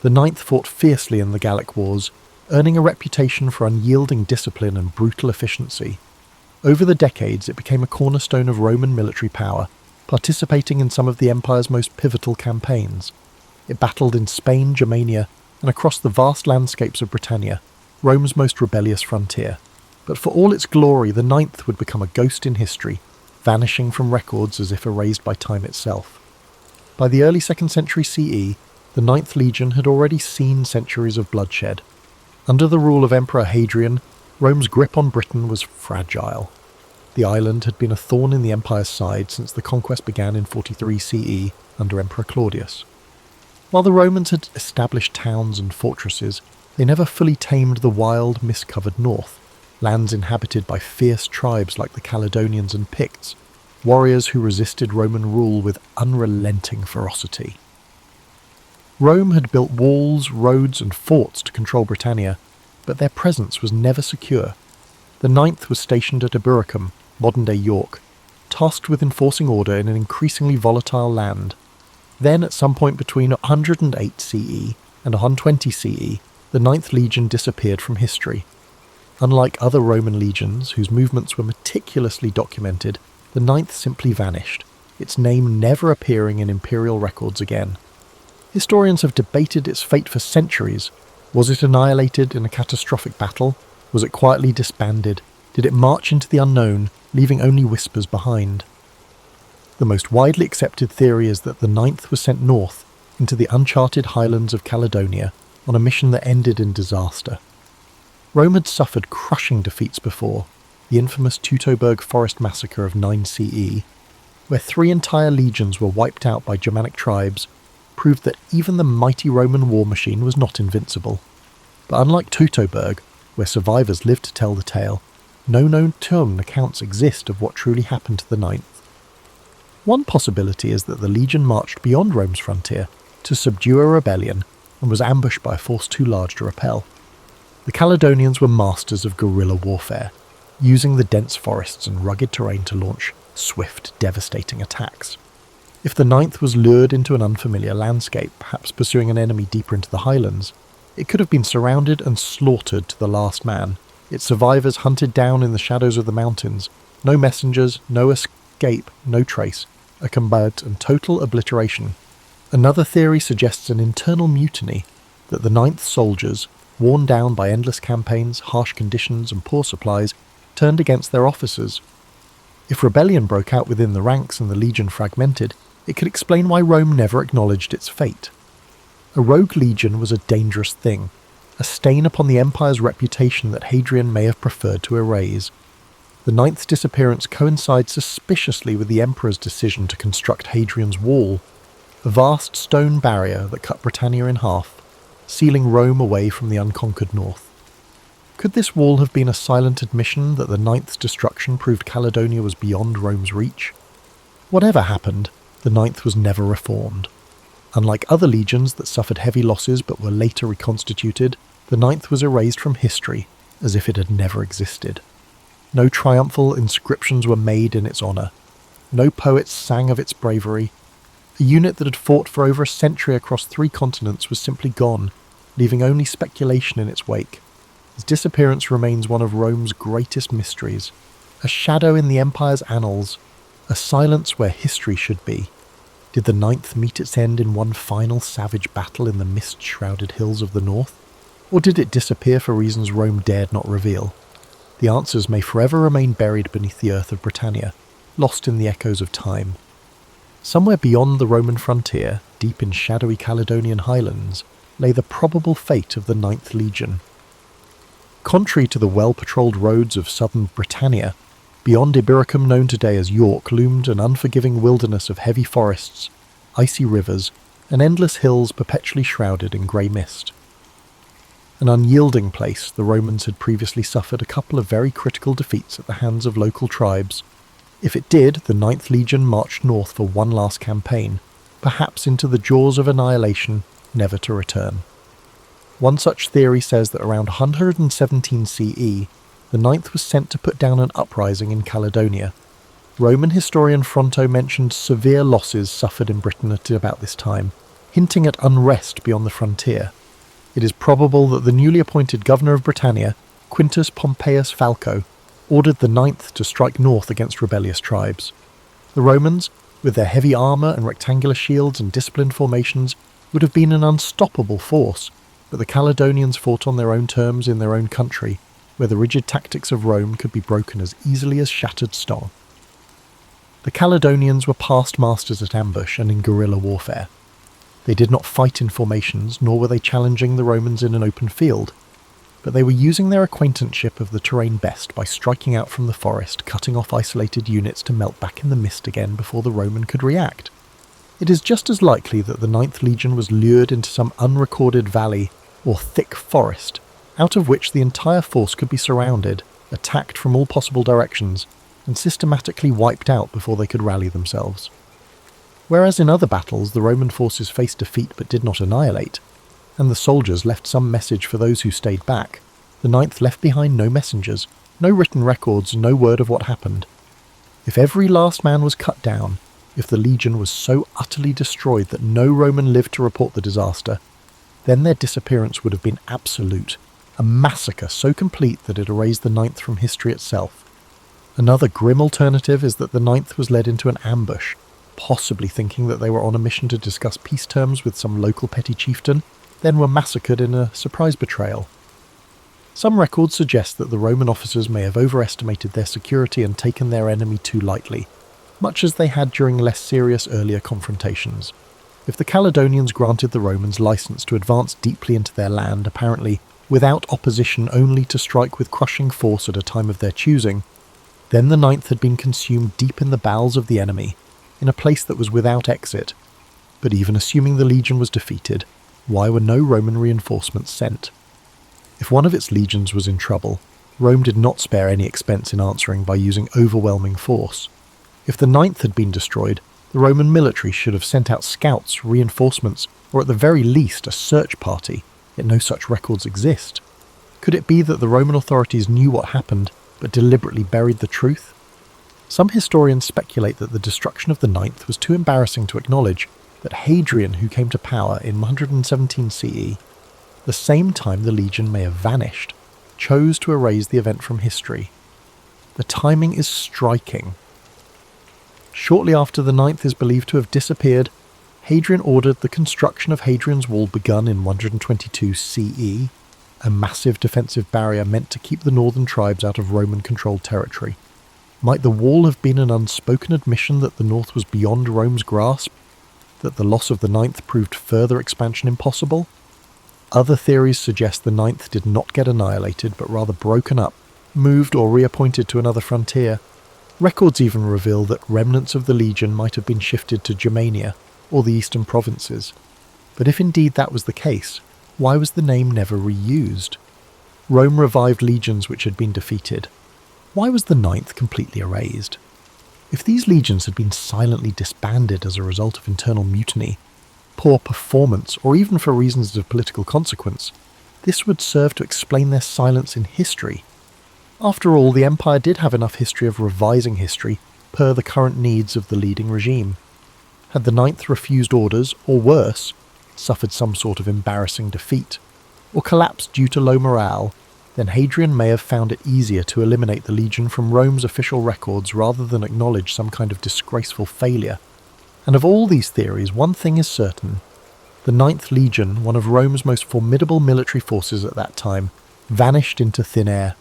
the Ninth fought fiercely in the Gallic Wars, earning a reputation for unyielding discipline and brutal efficiency. Over the decades, it became a cornerstone of Roman military power, participating in some of the empire's most pivotal campaigns. It battled in Spain, Germania, and across the vast landscapes of Britannia, Rome's most rebellious frontier. But for all its glory, the Ninth would become a ghost in history, vanishing from records as if erased by time itself. By the early 2nd century CE, the Ninth Legion had already seen centuries of bloodshed. Under the rule of Emperor Hadrian, Rome's grip on Britain was fragile. The island had been a thorn in the empire's side since the conquest began in 43 CE under Emperor Claudius. While the Romans had established towns and fortresses, they never fully tamed the wild, mist-covered north, lands inhabited by fierce tribes like the Caledonians and Picts, warriors who resisted Roman rule with unrelenting ferocity. Rome had built walls, roads, and forts to control Britannia, but their presence was never secure. The Ninth was stationed at Eburacum, modern-day York, tasked with enforcing order in an increasingly volatile land. Then, at some point between 108 CE and 120 CE, the Ninth Legion disappeared from history. Unlike other Roman legions, whose movements were meticulously documented, the Ninth simply vanished, its name never appearing in imperial records again. Historians have debated its fate for centuries. Was it annihilated in a catastrophic battle? Was it quietly disbanded? Did it march into the unknown, leaving only whispers behind? The most widely accepted theory is that the Ninth was sent north into the uncharted highlands of Caledonia on a mission that ended in disaster. Rome had suffered crushing defeats before, the infamous Teutoburg Forest Massacre of 9 CE, where 3 entire legions were wiped out by Germanic tribes, proved that even the mighty Roman war machine was not invincible. But unlike Teutoburg, where survivors lived to tell the tale, no known tomb accounts exist of what truly happened to the Ninth. One possibility is that the legion marched beyond Rome's frontier to subdue a rebellion and was ambushed by a force too large to repel. The Caledonians were masters of guerrilla warfare, using the dense forests and rugged terrain to launch swift, devastating attacks. If the Ninth was lured into an unfamiliar landscape, perhaps pursuing an enemy deeper into the highlands, it could have been surrounded and slaughtered to the last man, its survivors hunted down in the shadows of the mountains, no messengers, no escape, no trace, a complete and total obliteration. Another theory suggests an internal mutiny, that the Ninth soldiers, worn down by endless campaigns, harsh conditions and poor supplies, turned against their officers. If rebellion broke out within the ranks and the legion fragmented, it could explain why Rome never acknowledged its fate. A rogue legion was a dangerous thing, a stain upon the empire's reputation that Hadrian may have preferred to erase. The Ninth's disappearance coincides suspiciously with the emperor's decision to construct Hadrian's Wall, a vast stone barrier that cut Britannia in half, sealing Rome away from the unconquered north. Could this wall have been a silent admission that the Ninth's destruction proved Caledonia was beyond Rome's reach? Whatever happened, the Ninth was never reformed. Unlike other legions that suffered heavy losses but were later reconstituted, the Ninth was erased from history as if it had never existed. No triumphal inscriptions were made in its honour. No poets sang of its bravery. A unit that had fought for over a century across 3 continents was simply gone, leaving only speculation in its wake. His disappearance remains one of Rome's greatest mysteries, a shadow in the empire's annals, a silence where history should be. Did the Ninth meet its end in one final savage battle in the mist-shrouded hills of the north? Or did it disappear for reasons Rome dared not reveal? The answers may forever remain buried beneath the earth of Britannia, lost in the echoes of time. Somewhere beyond the Roman frontier, deep in shadowy Caledonian highlands, lay the probable fate of the Ninth Legion. Contrary to the well-patrolled roads of southern Britannia, beyond Ibericum known today as York loomed an unforgiving wilderness of heavy forests, icy rivers, and endless hills perpetually shrouded in grey mist. An unyielding place, the Romans had previously suffered a couple of very critical defeats at the hands of local tribes. If it did, the Ninth Legion marched north for one last campaign, perhaps into the jaws of annihilation, never to return. One such theory says that around 117 CE, the Ninth was sent to put down an uprising in Caledonia. Roman historian Fronto mentioned severe losses suffered in Britain at about this time, hinting at unrest beyond the frontier. It is probable that the newly appointed governor of Britannia, Quintus Pompeius Falco, ordered the Ninth to strike north against rebellious tribes. The Romans, with their heavy armour and rectangular shields and disciplined formations, would have been an unstoppable force, but the Caledonians fought on their own terms in their own country, where the rigid tactics of Rome could be broken as easily as shattered stone. The Caledonians were past masters at ambush and in guerrilla warfare. They did not fight in formations, nor were they challenging the Romans in an open field, but they were using their acquaintanceship of the terrain best by striking out from the forest, cutting off isolated units to melt back in the mist again before the Roman could react. It is just as likely that the Ninth Legion was lured into some unrecorded valley or thick forest, out of which the entire force could be surrounded, attacked from all possible directions, and systematically wiped out before they could rally themselves. Whereas in other battles the Roman forces faced defeat but did not annihilate, and the soldiers left some message for those who stayed back, the Ninth left behind no messengers, no written records, no word of what happened. If every last man was cut down, if the legion was so utterly destroyed that no Roman lived to report the disaster, then their disappearance would have been absolute, a massacre so complete that it erased the Ninth from history itself. Another grim alternative is that the Ninth was led into an ambush, possibly thinking that they were on a mission to discuss peace terms with some local petty chieftain, then were massacred in a surprise betrayal. Some records suggest that the Roman officers may have overestimated their security and taken their enemy too lightly, much as they had during less serious earlier confrontations. If the Caledonians granted the Romans license to advance deeply into their land, apparently without opposition, only to strike with crushing force at a time of their choosing, then the Ninth had been consumed deep in the bowels of the enemy, in a place that was without exit. But even assuming the legion was defeated, why were no Roman reinforcements sent? If one of its legions was in trouble, Rome did not spare any expense in answering by using overwhelming force. If the Ninth had been destroyed, the Roman military should have sent out scouts, reinforcements, or at the very least a search party, yet no such records exist. Could it be that the Roman authorities knew what happened, but deliberately buried the truth? Some historians speculate that the destruction of the Ninth was too embarrassing to acknowledge, that Hadrian, who came to power in 117 CE, the same time the legion may have vanished, chose to erase the event from history. The timing is striking. Shortly after the Ninth is believed to have disappeared, Hadrian ordered the construction of Hadrian's Wall begun in 122 CE, a massive defensive barrier meant to keep the northern tribes out of Roman-controlled territory. Might the wall have been an unspoken admission that the north was beyond Rome's grasp, that the loss of the Ninth proved further expansion impossible? Other theories suggest the Ninth did not get annihilated, but rather broken up, moved or reappointed to another frontier. Records even reveal that remnants of the legion might have been shifted to Germania, or the eastern provinces. But if indeed that was the case, why was the name never reused? Rome revived legions which had been defeated. Why was the Ninth completely erased? If these legions had been silently disbanded as a result of internal mutiny, poor performance, or even for reasons of political consequence, this would serve to explain their silence in history. After all, the empire did have enough history of revising history per the current needs of the leading regime. Had the Ninth refused orders, or worse, suffered some sort of embarrassing defeat, or collapsed due to low morale, then Hadrian may have found it easier to eliminate the legion from Rome's official records rather than acknowledge some kind of disgraceful failure. And of all these theories, one thing is certain. The Ninth Legion, one of Rome's most formidable military forces at that time, vanished into thin air.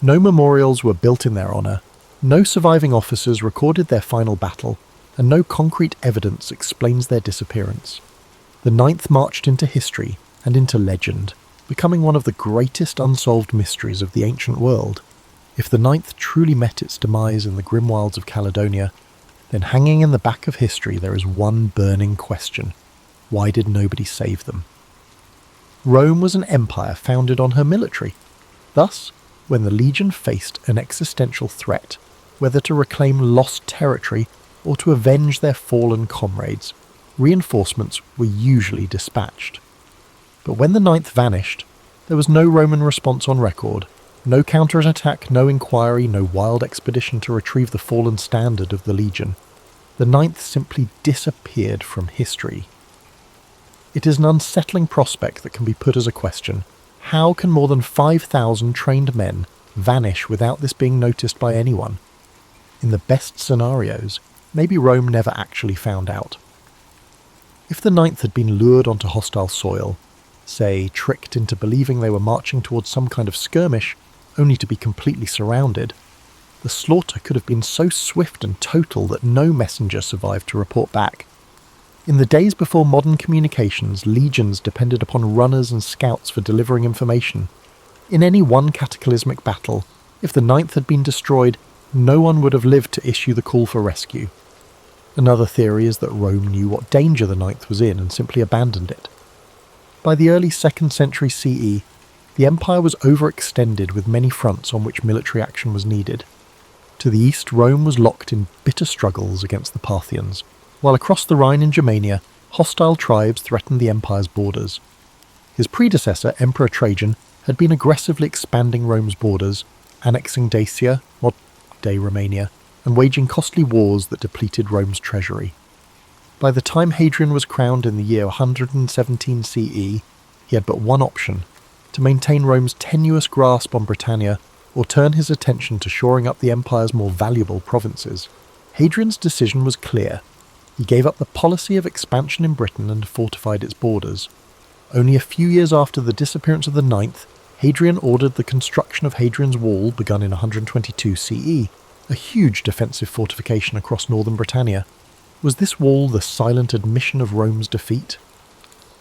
No memorials were built in their honour, no surviving officers recorded their final battle, and no concrete evidence explains their disappearance. The Ninth marched into history and into legend, becoming one of the greatest unsolved mysteries of the ancient world. If the Ninth truly met its demise in the grim wilds of Caledonia, then hanging in the back of history there is one burning question. Why did nobody save them? Rome was an empire founded on her military. Thus, when the legion faced an existential threat, whether to reclaim lost territory or to avenge their fallen comrades, reinforcements were usually dispatched. But when the Ninth vanished, there was no Roman response on record, no counterattack, no inquiry, no wild expedition to retrieve the fallen standard of the legion. The Ninth simply disappeared from history. It is an unsettling prospect that can be put as a question. How can more than 5,000 trained men vanish without this being noticed by anyone? In the best scenarios, maybe Rome never actually found out. If the Ninth had been lured onto hostile soil, say tricked into believing they were marching towards some kind of skirmish, only to be completely surrounded, the slaughter could have been so swift and total that no messenger survived to report back. In the days before modern communications, legions depended upon runners and scouts for delivering information. In any one cataclysmic battle, if the Ninth had been destroyed, no one would have lived to issue the call for rescue. Another theory is that Rome knew what danger the Ninth was in and simply abandoned it. By the early 2nd century CE, the empire was overextended with many fronts on which military action was needed. To the east, Rome was locked in bitter struggles against the Parthians, while across the Rhine in Germania, hostile tribes threatened the empire's borders. His predecessor, Emperor Trajan, had been aggressively expanding Rome's borders, annexing Dacia, modern-day Romania, and waging costly wars that depleted Rome's treasury. By the time Hadrian was crowned in the year 117 CE, he had but one option: to maintain Rome's tenuous grasp on Britannia, or turn his attention to shoring up the empire's more valuable provinces. Hadrian's decision was clear. He gave up the policy of expansion in Britain and fortified its borders. Only a few years after the disappearance of the Ninth, Hadrian ordered the construction of Hadrian's Wall, begun in 122 CE, a huge defensive fortification across northern Britannia. Was this wall the silent admission of Rome's defeat?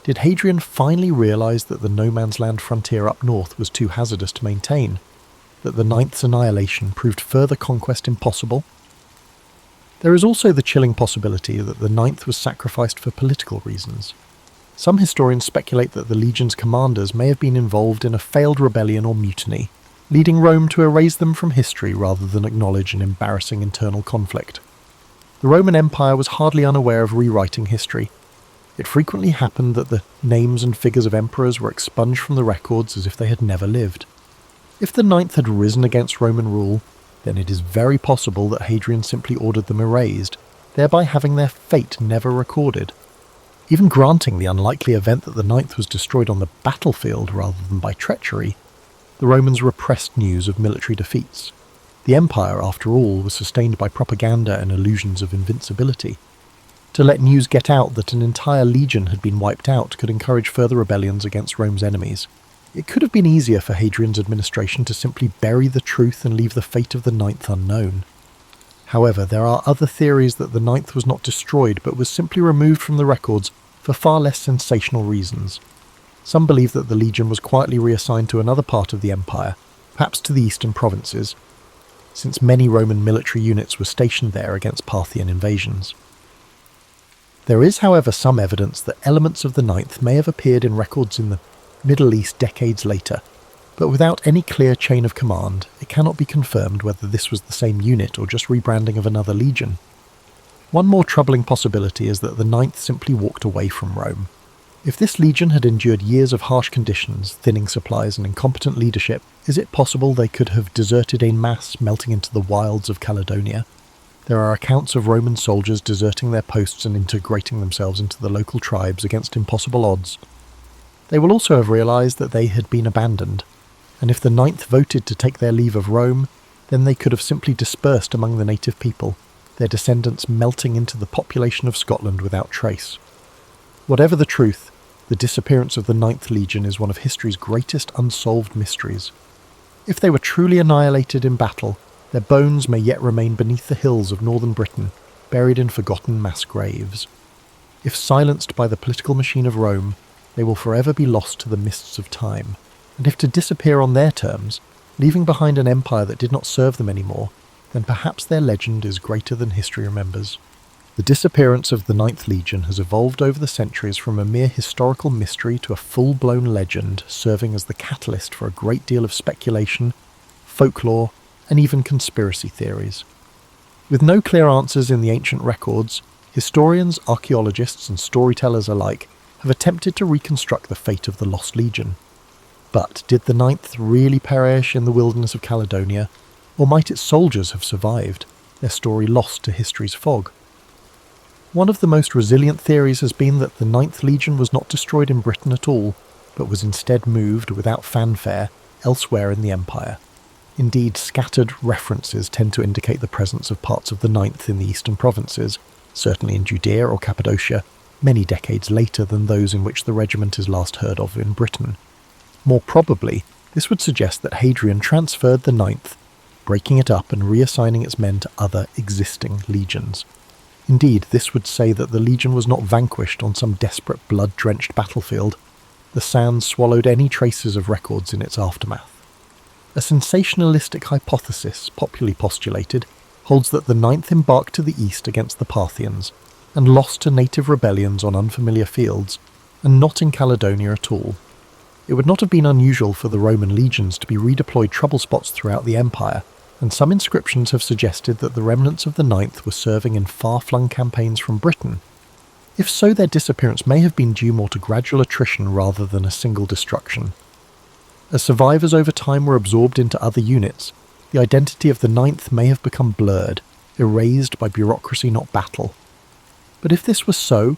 Did Hadrian finally realise that the no-man's land frontier up north was too hazardous to maintain? That the Ninth's annihilation proved further conquest impossible? There is also the chilling possibility that the Ninth was sacrificed for political reasons. Some historians speculate that the legion's commanders may have been involved in a failed rebellion or mutiny, leading Rome to erase them from history rather than acknowledge an embarrassing internal conflict. The Roman Empire was hardly unaware of rewriting history. It frequently happened that the names and figures of emperors were expunged from the records as if they had never lived. If the Ninth had risen against Roman rule, then it is very possible that Hadrian simply ordered them erased, thereby having their fate never recorded. Even granting the unlikely event that the Ninth was destroyed on the battlefield rather than by treachery, the Romans repressed news of military defeats. The empire, after all, was sustained by propaganda and illusions of invincibility. To let news get out that an entire legion had been wiped out could encourage further rebellions against Rome's enemies. It could have been easier for Hadrian's administration to simply bury the truth and leave the fate of the Ninth unknown. However, there are other theories that the Ninth was not destroyed but was simply removed from the records for far less sensational reasons. Some believe that the legion was quietly reassigned to another part of the empire, perhaps to the eastern provinces, since many Roman military units were stationed there against Parthian invasions. There is, however, some evidence that elements of the Ninth may have appeared in records in the Middle East decades later, but without any clear chain of command, it cannot be confirmed whether this was the same unit or just rebranding of another legion. One more troubling possibility is that the Ninth simply walked away from Rome. If this legion had endured years of harsh conditions, thinning supplies and incompetent leadership, is it possible they could have deserted en masse, melting into the wilds of Caledonia? There are accounts of Roman soldiers deserting their posts and integrating themselves into the local tribes against impossible odds. They will also have realised that they had been abandoned, and if the Ninth voted to take their leave of Rome, then they could have simply dispersed among the native people, their descendants melting into the population of Scotland without trace. Whatever the truth, the disappearance of the Ninth Legion is one of history's greatest unsolved mysteries. If they were truly annihilated in battle, their bones may yet remain beneath the hills of northern Britain, buried in forgotten mass graves. If silenced by the political machine of Rome, they will forever be lost to the mists of time, and if to disappear on their terms, leaving behind an empire that did not serve them anymore, then perhaps their legend is greater than history remembers. The disappearance of the Ninth Legion has evolved over the centuries from a mere historical mystery to a full-blown legend, serving as the catalyst for a great deal of speculation, folklore, and even conspiracy theories. With no clear answers in the ancient records, historians, archaeologists, and storytellers alike have attempted to reconstruct the fate of the lost legion. But did the Ninth really perish in the wilderness of Caledonia, or might its soldiers have survived, their story lost to history's fog? One of the most resilient theories has been that the Ninth Legion was not destroyed in Britain at all, but was instead moved without fanfare elsewhere in the empire. Indeed, scattered references tend to indicate the presence of parts of the Ninth in the eastern provinces, certainly in Judea or Cappadocia, many decades later than those in which the regiment is last heard of in Britain. More probably, this would suggest that Hadrian transferred the Ninth, breaking it up and reassigning its men to other existing legions. Indeed, this would say that the legion was not vanquished on some desperate blood-drenched battlefield. The sands swallowed any traces of records in its aftermath. A sensationalistic hypothesis, popularly postulated, holds that the Ninth embarked to the east against the Parthians, and lost to native rebellions on unfamiliar fields, and not in Caledonia at all. It would not have been unusual for the Roman legions to be redeployed trouble spots throughout the empire, and some inscriptions have suggested that the remnants of the Ninth were serving in far-flung campaigns from Britain. If so, their disappearance may have been due more to gradual attrition rather than a single destruction. As survivors over time were absorbed into other units, the identity of the Ninth may have become blurred, erased by bureaucracy not battle. But if this was so,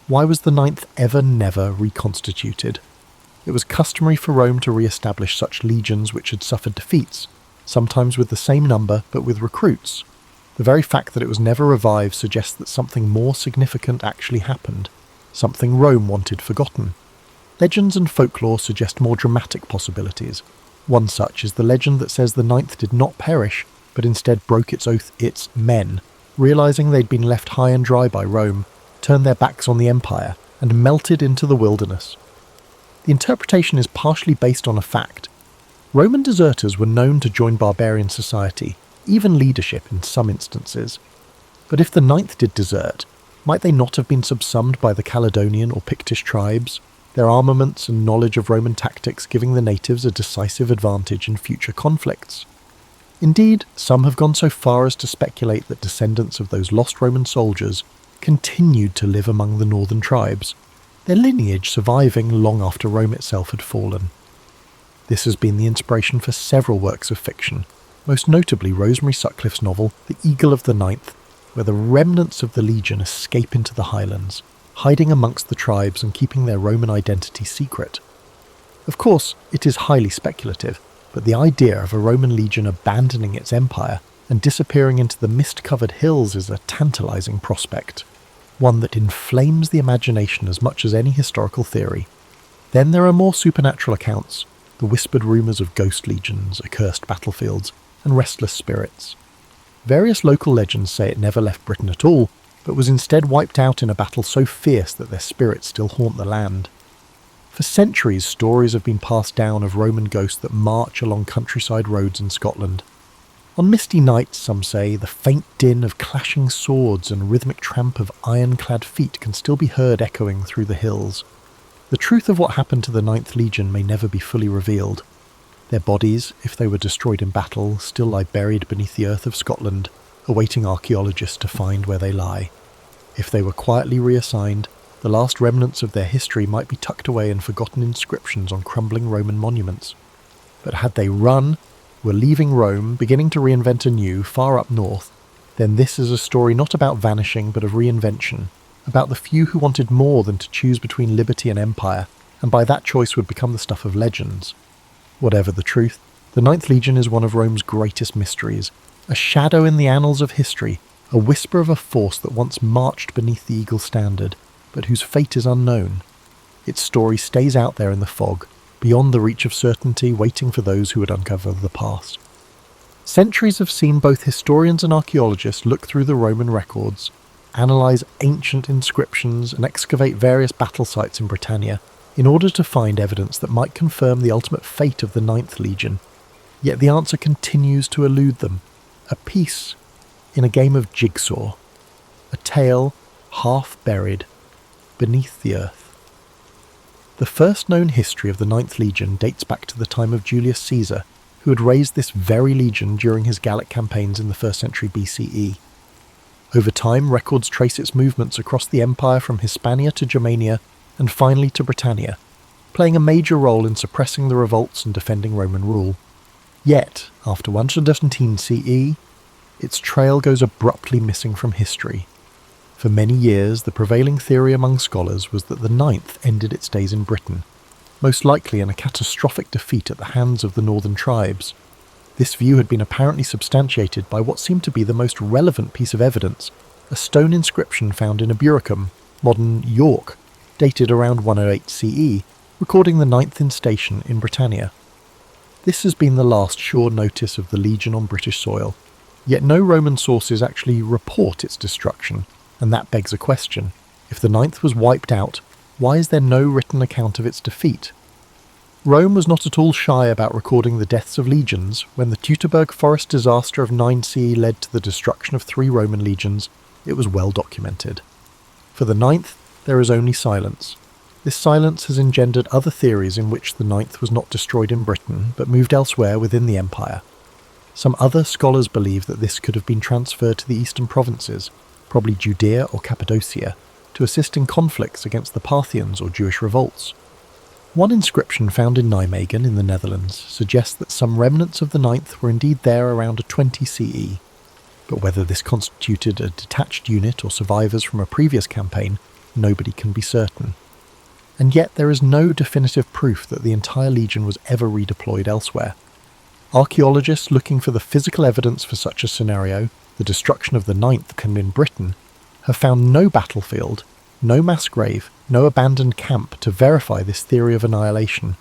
why was the Ninth never reconstituted? It was customary for Rome to re-establish such legions which had suffered defeats, sometimes with the same number but with recruits. The very fact that it was never revived suggests that something more significant actually happened, something Rome wanted forgotten. Legends and folklore suggest more dramatic possibilities. One such is the legend that says the Ninth did not perish, but instead broke its oath its men, realising they'd been left high and dry by Rome, turned their backs on the empire, and melted into the wilderness. The interpretation is partially based on a fact. Roman deserters were known to join barbarian society, even leadership in some instances. But if the Ninth did desert, might they not have been subsumed by the Caledonian or Pictish tribes, their armaments and knowledge of Roman tactics giving the natives a decisive advantage in future conflicts? Indeed, some have gone so far as to speculate that descendants of those lost Roman soldiers continued to live among the northern tribes, their lineage surviving long after Rome itself had fallen. This has been the inspiration for several works of fiction, most notably Rosemary Sutcliffe's novel The Eagle of the Ninth, where the remnants of the legion escape into the highlands, hiding amongst the tribes and keeping their Roman identity secret. Of course, it is highly speculative, but the idea of a Roman legion abandoning its empire and disappearing into the mist-covered hills is a tantalising prospect, one that inflames the imagination as much as any historical theory. Then there are more supernatural accounts, the whispered rumours of ghost legions, accursed battlefields, and restless spirits. Various local legends say it never left Britain at all, but was instead wiped out in a battle so fierce that their spirits still haunt the land. For centuries, stories have been passed down of Roman ghosts that march along countryside roads in Scotland. On misty nights, some say, the faint din of clashing swords and rhythmic tramp of iron-clad feet can still be heard echoing through the hills. The truth of what happened to the Ninth Legion may never be fully revealed. Their bodies, if they were destroyed in battle, still lie buried beneath the earth of Scotland, awaiting archaeologists to find where they lie. If they were quietly reassigned, the last remnants of their history might be tucked away in forgotten inscriptions on crumbling Roman monuments. But had they run, were leaving Rome, beginning to reinvent anew, far up north, then this is a story not about vanishing but of reinvention, about the few who wanted more than to choose between liberty and empire, and by that choice would become the stuff of legends. Whatever the truth, the Ninth Legion is one of Rome's greatest mysteries, a shadow in the annals of history, a whisper of a force that once marched beneath the eagle standard, but whose fate is unknown. Its story stays out there in the fog, beyond the reach of certainty, waiting for those who would uncover the past. Centuries have seen both historians and archaeologists look through the Roman records, analyse ancient inscriptions, and excavate various battle sites in Britannia in order to find evidence that might confirm the ultimate fate of the Ninth Legion. Yet the answer continues to elude them. A piece in a game of jigsaw. A tale half buried beneath the earth. The first known history of the Ninth Legion dates back to the time of Julius Caesar, who had raised this very legion during his Gallic campaigns in the 1st century BCE. Over time, records trace its movements across the empire from Hispania to Germania and finally to Britannia, playing a major role in suppressing the revolts and defending Roman rule. Yet, after 117 CE, its trail goes abruptly missing from history. For many years, the prevailing theory among scholars was that the Ninth ended its days in Britain, most likely in a catastrophic defeat at the hands of the northern tribes. This view had been apparently substantiated by what seemed to be the most relevant piece of evidence, a stone inscription found in Eburacum, modern York, dated around 108 CE, recording the Ninth Instation in Britannia. This has been the last sure notice of the Legion on British soil, yet no Roman sources actually report its destruction, and that begs a question. If the Ninth was wiped out, why is there no written account of its defeat? Rome was not at all shy about recording the deaths of legions. When the Teutoburg forest disaster of 9 CE led to the destruction of 3 Roman legions, it was well documented. For the Ninth, there is only silence. This silence has engendered other theories in which the Ninth was not destroyed in Britain, but moved elsewhere within the empire. Some other scholars believe that this could have been transferred to the eastern provinces, probably Judea or Cappadocia, to assist in conflicts against the Parthians or Jewish revolts. One inscription found in Nijmegen in the Netherlands suggests that some remnants of the Ninth were indeed there around 20 CE, but whether this constituted a detached unit or survivors from a previous campaign, nobody can be certain. And yet there is no definitive proof that the entire legion was ever redeployed elsewhere. Archaeologists looking for the physical evidence for such a scenario the destruction of the Ninth in Britain, have found no battlefield, no mass grave, no abandoned camp to verify this theory of annihilation.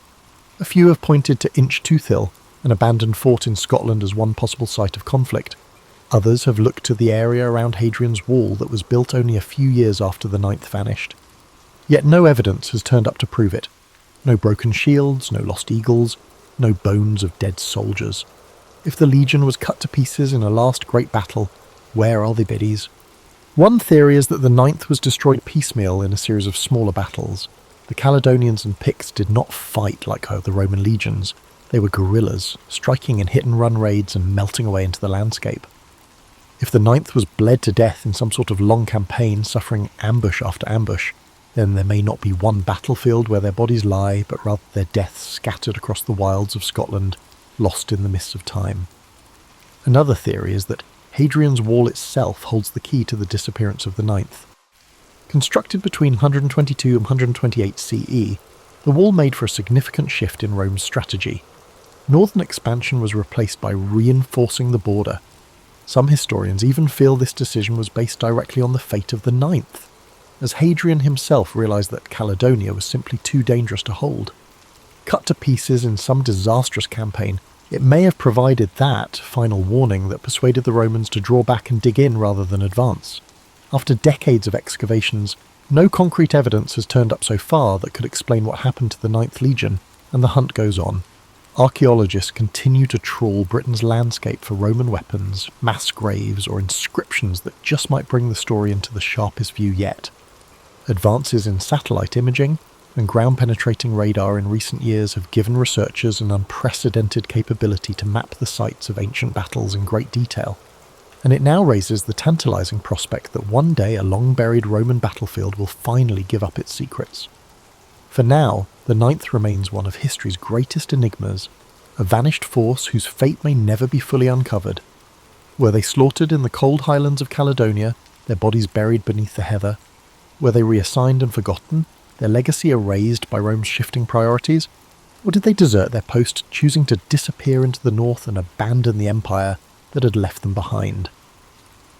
A few have pointed to Inch-Tooth Hill, an abandoned fort in Scotland, as one possible site of conflict. Others have looked to the area around Hadrian's Wall that was built only a few years after the Ninth vanished. Yet no evidence has turned up to prove it. No broken shields, no lost eagles, no bones of dead soldiers. If the Legion was cut to pieces in a last great battle, where are the biddies? One theory is that the Ninth was destroyed piecemeal in a series of smaller battles. The Caledonians and Picts did not fight like the Roman legions. They were guerrillas, striking in hit-and-run raids and melting away into the landscape. If the Ninth was bled to death in some sort of long campaign, suffering ambush after ambush, then there may not be one battlefield where their bodies lie, but rather their deaths scattered across the wilds of Scotland, lost in the mists of time. Another theory is that Hadrian's Wall itself holds the key to the disappearance of the Ninth. Constructed between 122 and 128 CE, the wall made for a significant shift in Rome's strategy. Northern expansion was replaced by reinforcing the border. Some historians even feel this decision was based directly on the fate of the Ninth, as Hadrian himself realised that Caledonia was simply too dangerous to hold. Cut to pieces in some disastrous campaign, it may have provided that final warning that persuaded the Romans to draw back and dig in rather than advance. After decades of excavations, no concrete evidence has turned up so far that could explain what happened to the Ninth Legion, and the hunt goes on. Archaeologists continue to trawl Britain's landscape for Roman weapons, mass graves, or inscriptions that just might bring the story into the sharpest view yet. Advances in satellite imaging and ground-penetrating radar in recent years have given researchers an unprecedented capability to map the sites of ancient battles in great detail, and it now raises the tantalising prospect that one day a long-buried Roman battlefield will finally give up its secrets. For now, the Ninth remains one of history's greatest enigmas, a vanished force whose fate may never be fully uncovered. Were they slaughtered in the cold highlands of Caledonia, their bodies buried beneath the heather? Were they reassigned and forgotten, their legacy erased by Rome's shifting priorities? Or did they desert their post, choosing to disappear into the north and abandon the empire that had left them behind?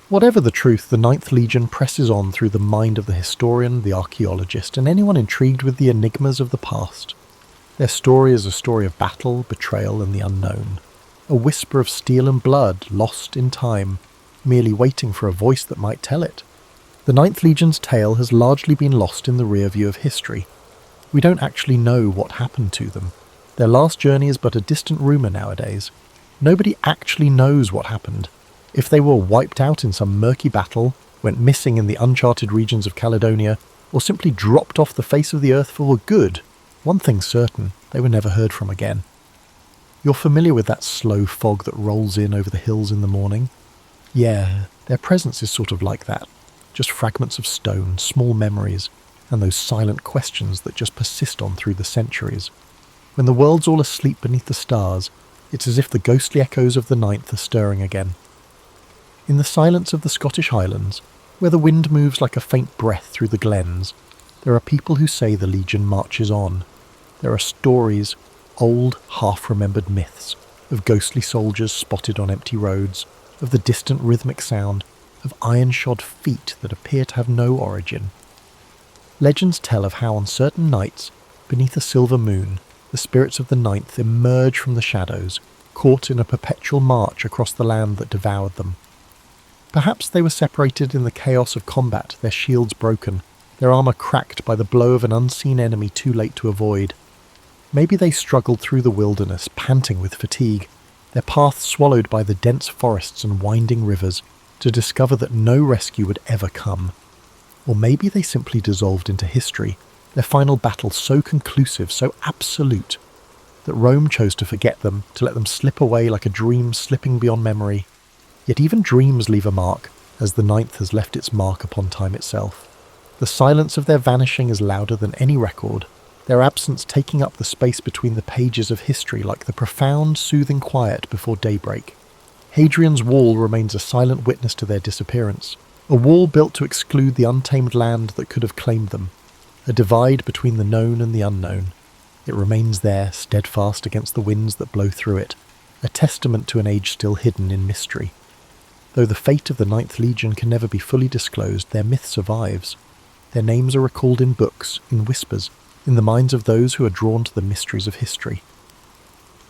Whatever the truth, the Ninth Legion presses on through the mind of the historian, the archaeologist, and anyone intrigued with the enigmas of the past. Their story is a story of battle, betrayal, and the unknown. A whisper of steel and blood, lost in time, merely waiting for a voice that might tell it. The Ninth Legion's tale has largely been lost in the rear view of history. We don't actually know what happened to them. Their last journey is but a distant rumour nowadays. Nobody actually knows what happened. If they were wiped out in some murky battle, went missing in the uncharted regions of Caledonia, or simply dropped off the face of the earth for good, one thing's certain, they were never heard from again. You're familiar with that slow fog that rolls in over the hills in the morning? Yeah, their presence is sort of like that. Just fragments of stone, small memories, and those silent questions that just persist on through the centuries. When the world's all asleep beneath the stars, it's as if the ghostly echoes of the Ninth are stirring again. In the silence of the Scottish Highlands, where the wind moves like a faint breath through the glens, there are people who say the Legion marches on. There are stories, old, half-remembered myths, of ghostly soldiers spotted on empty roads, of the distant rhythmic sound, of iron-shod feet that appear to have no origin. Legends tell of how on certain nights, beneath a silver moon, the spirits of the Ninth emerge from the shadows, caught in a perpetual march across the land that devoured them. Perhaps they were separated in the chaos of combat, their shields broken, their armour cracked by the blow of an unseen enemy too late to avoid. Maybe they struggled through the wilderness, panting with fatigue, their path swallowed by the dense forests and winding rivers, to discover that no rescue would ever come. Or maybe they simply dissolved into history, their final battle so conclusive, so absolute, that Rome chose to forget them, to let them slip away like a dream slipping beyond memory. Yet even dreams leave a mark, as the Ninth has left its mark upon time itself. The silence of their vanishing is louder than any record, their absence taking up the space between the pages of history like the profound, soothing quiet before daybreak. Hadrian's Wall remains a silent witness to their disappearance, a wall built to exclude the untamed land that could have claimed them, a divide between the known and the unknown. It remains there, steadfast against the winds that blow through it, a testament to an age still hidden in mystery. Though the fate of the Ninth Legion can never be fully disclosed, their myth survives. Their names are recalled in books, in whispers, in the minds of those who are drawn to the mysteries of history.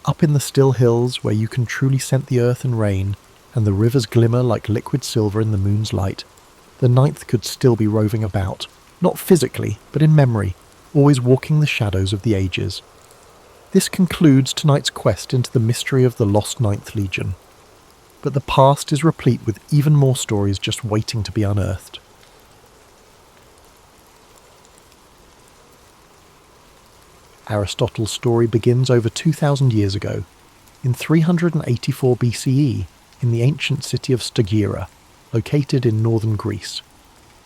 Up in the still hills, where you can truly scent the earth and rain, and the rivers glimmer like liquid silver in the moon's light, the Ninth could still be roving about, not physically, but in memory, always walking the shadows of the ages. This concludes tonight's quest into the mystery of the lost Ninth Legion. But the past is replete with even more stories just waiting to be unearthed. Aristotle's story begins over 2,000 years ago, in 384 BCE, in the ancient city of Stagira, located in northern Greece.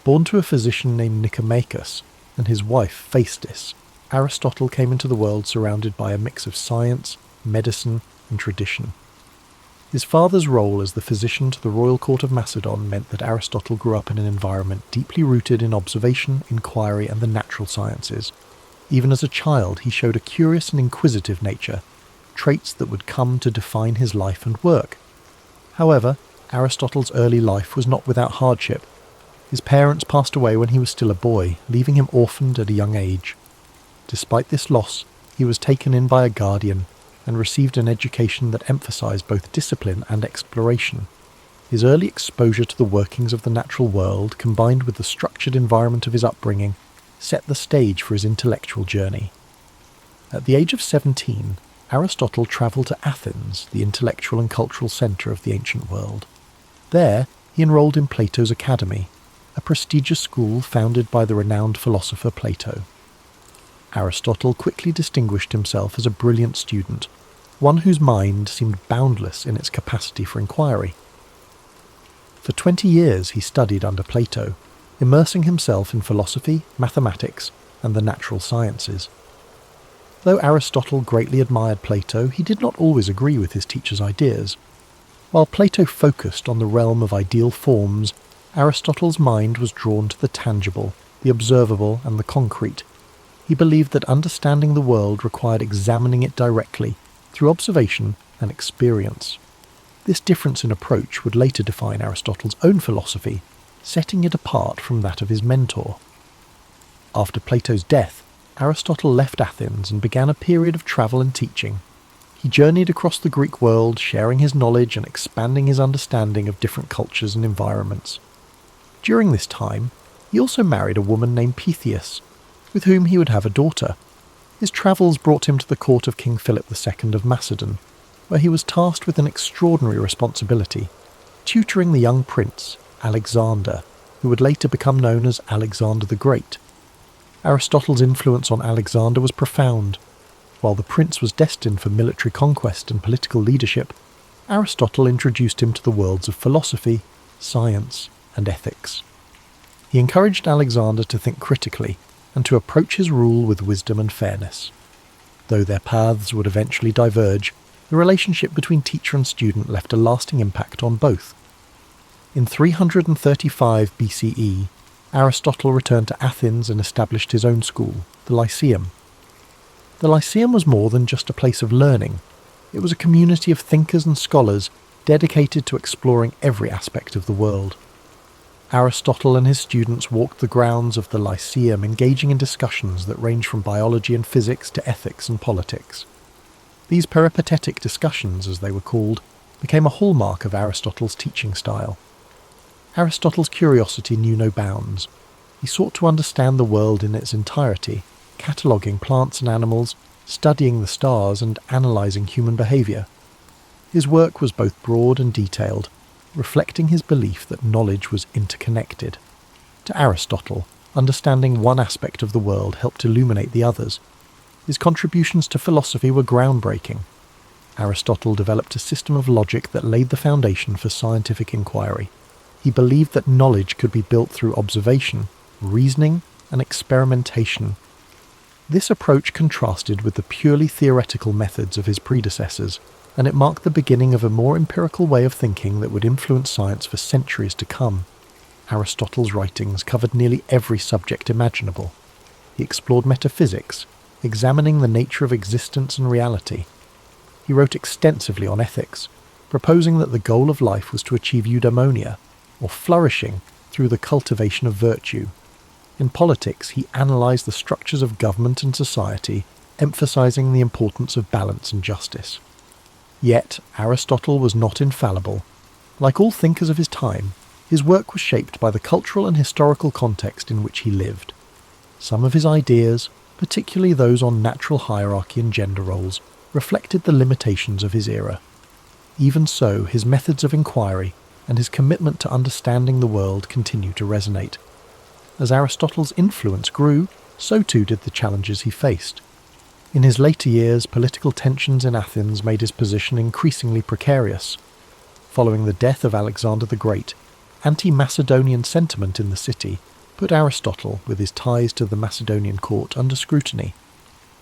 Born to a physician named Nicomachus and his wife Phaestis, Aristotle came into the world surrounded by a mix of science, medicine, and tradition. His father's role as the physician to the royal court of Macedon meant that Aristotle grew up in an environment deeply rooted in observation, inquiry, and the natural sciences. Even as a child, he showed a curious and inquisitive nature, traits that would come to define his life and work. However, Aristotle's early life was not without hardship. His parents passed away when he was still a boy, leaving him orphaned at a young age. Despite this loss, he was taken in by a guardian and received an education that emphasized both discipline and exploration. His early exposure to the workings of the natural world, combined with the structured environment of his upbringing, set the stage for his intellectual journey. At the age of 17, Aristotle travelled to Athens, the intellectual and cultural centre of the ancient world. There, he enrolled in Plato's Academy, a prestigious school founded by the renowned philosopher Plato. Aristotle quickly distinguished himself as a brilliant student, one whose mind seemed boundless in its capacity for inquiry. For 20 years he studied under Plato, immersing himself in philosophy, mathematics, and the natural sciences. Though Aristotle greatly admired Plato, he did not always agree with his teacher's ideas. While Plato focused on the realm of ideal forms, Aristotle's mind was drawn to the tangible, the observable, and the concrete. He believed that understanding the world required examining it directly, through observation and experience. This difference in approach would later define Aristotle's own philosophy, setting it apart from that of his mentor. After Plato's death, Aristotle left Athens and began a period of travel and teaching. He journeyed across the Greek world, sharing his knowledge and expanding his understanding of different cultures and environments. During this time, he also married a woman named Pythias, with whom he would have a daughter. His travels brought him to the court of King Philip II of Macedon, where he was tasked with an extraordinary responsibility, tutoring the young prince, Alexander, who would later become known as Alexander the Great. Aristotle's influence on Alexander was profound. While the prince was destined for military conquest and political leadership, Aristotle introduced him to the worlds of philosophy, science, and ethics. He encouraged Alexander to think critically and to approach his rule with wisdom and fairness. Though their paths would eventually diverge, the relationship between teacher and student left a lasting impact on both. In 335 BCE, Aristotle returned to Athens and established his own school, the Lyceum. The Lyceum was more than just a place of learning. It was a community of thinkers and scholars dedicated to exploring every aspect of the world. Aristotle and his students walked the grounds of the Lyceum, engaging in discussions that range from biology and physics to ethics and politics. These peripatetic discussions, as they were called, became a hallmark of Aristotle's teaching style. Aristotle's curiosity knew no bounds. He sought to understand the world in its entirety, cataloguing plants and animals, studying the stars, and analysing human behaviour. His work was both broad and detailed, reflecting his belief that knowledge was interconnected. To Aristotle, understanding one aspect of the world helped illuminate the others. His contributions to philosophy were groundbreaking. Aristotle developed a system of logic that laid the foundation for scientific inquiry. He believed that knowledge could be built through observation, reasoning, and experimentation. This approach contrasted with the purely theoretical methods of his predecessors, and it marked the beginning of a more empirical way of thinking that would influence science for centuries to come. Aristotle's writings covered nearly every subject imaginable. He explored metaphysics, examining the nature of existence and reality. He wrote extensively on ethics, proposing that the goal of life was to achieve eudaimonia, or flourishing through the cultivation of virtue. In politics, he analysed the structures of government and society, emphasising the importance of balance and justice. Yet, Aristotle was not infallible. Like all thinkers of his time, his work was shaped by the cultural and historical context in which he lived. Some of his ideas, particularly those on natural hierarchy and gender roles, reflected the limitations of his era. Even so, his methods of inquiry and his commitment to understanding the world continue to resonate. As Aristotle's influence grew, so too did the challenges he faced. In his later years, political tensions in Athens made his position increasingly precarious. Following the death of Alexander the Great, anti-Macedonian sentiment in the city put Aristotle, with his ties to the Macedonian court, under scrutiny.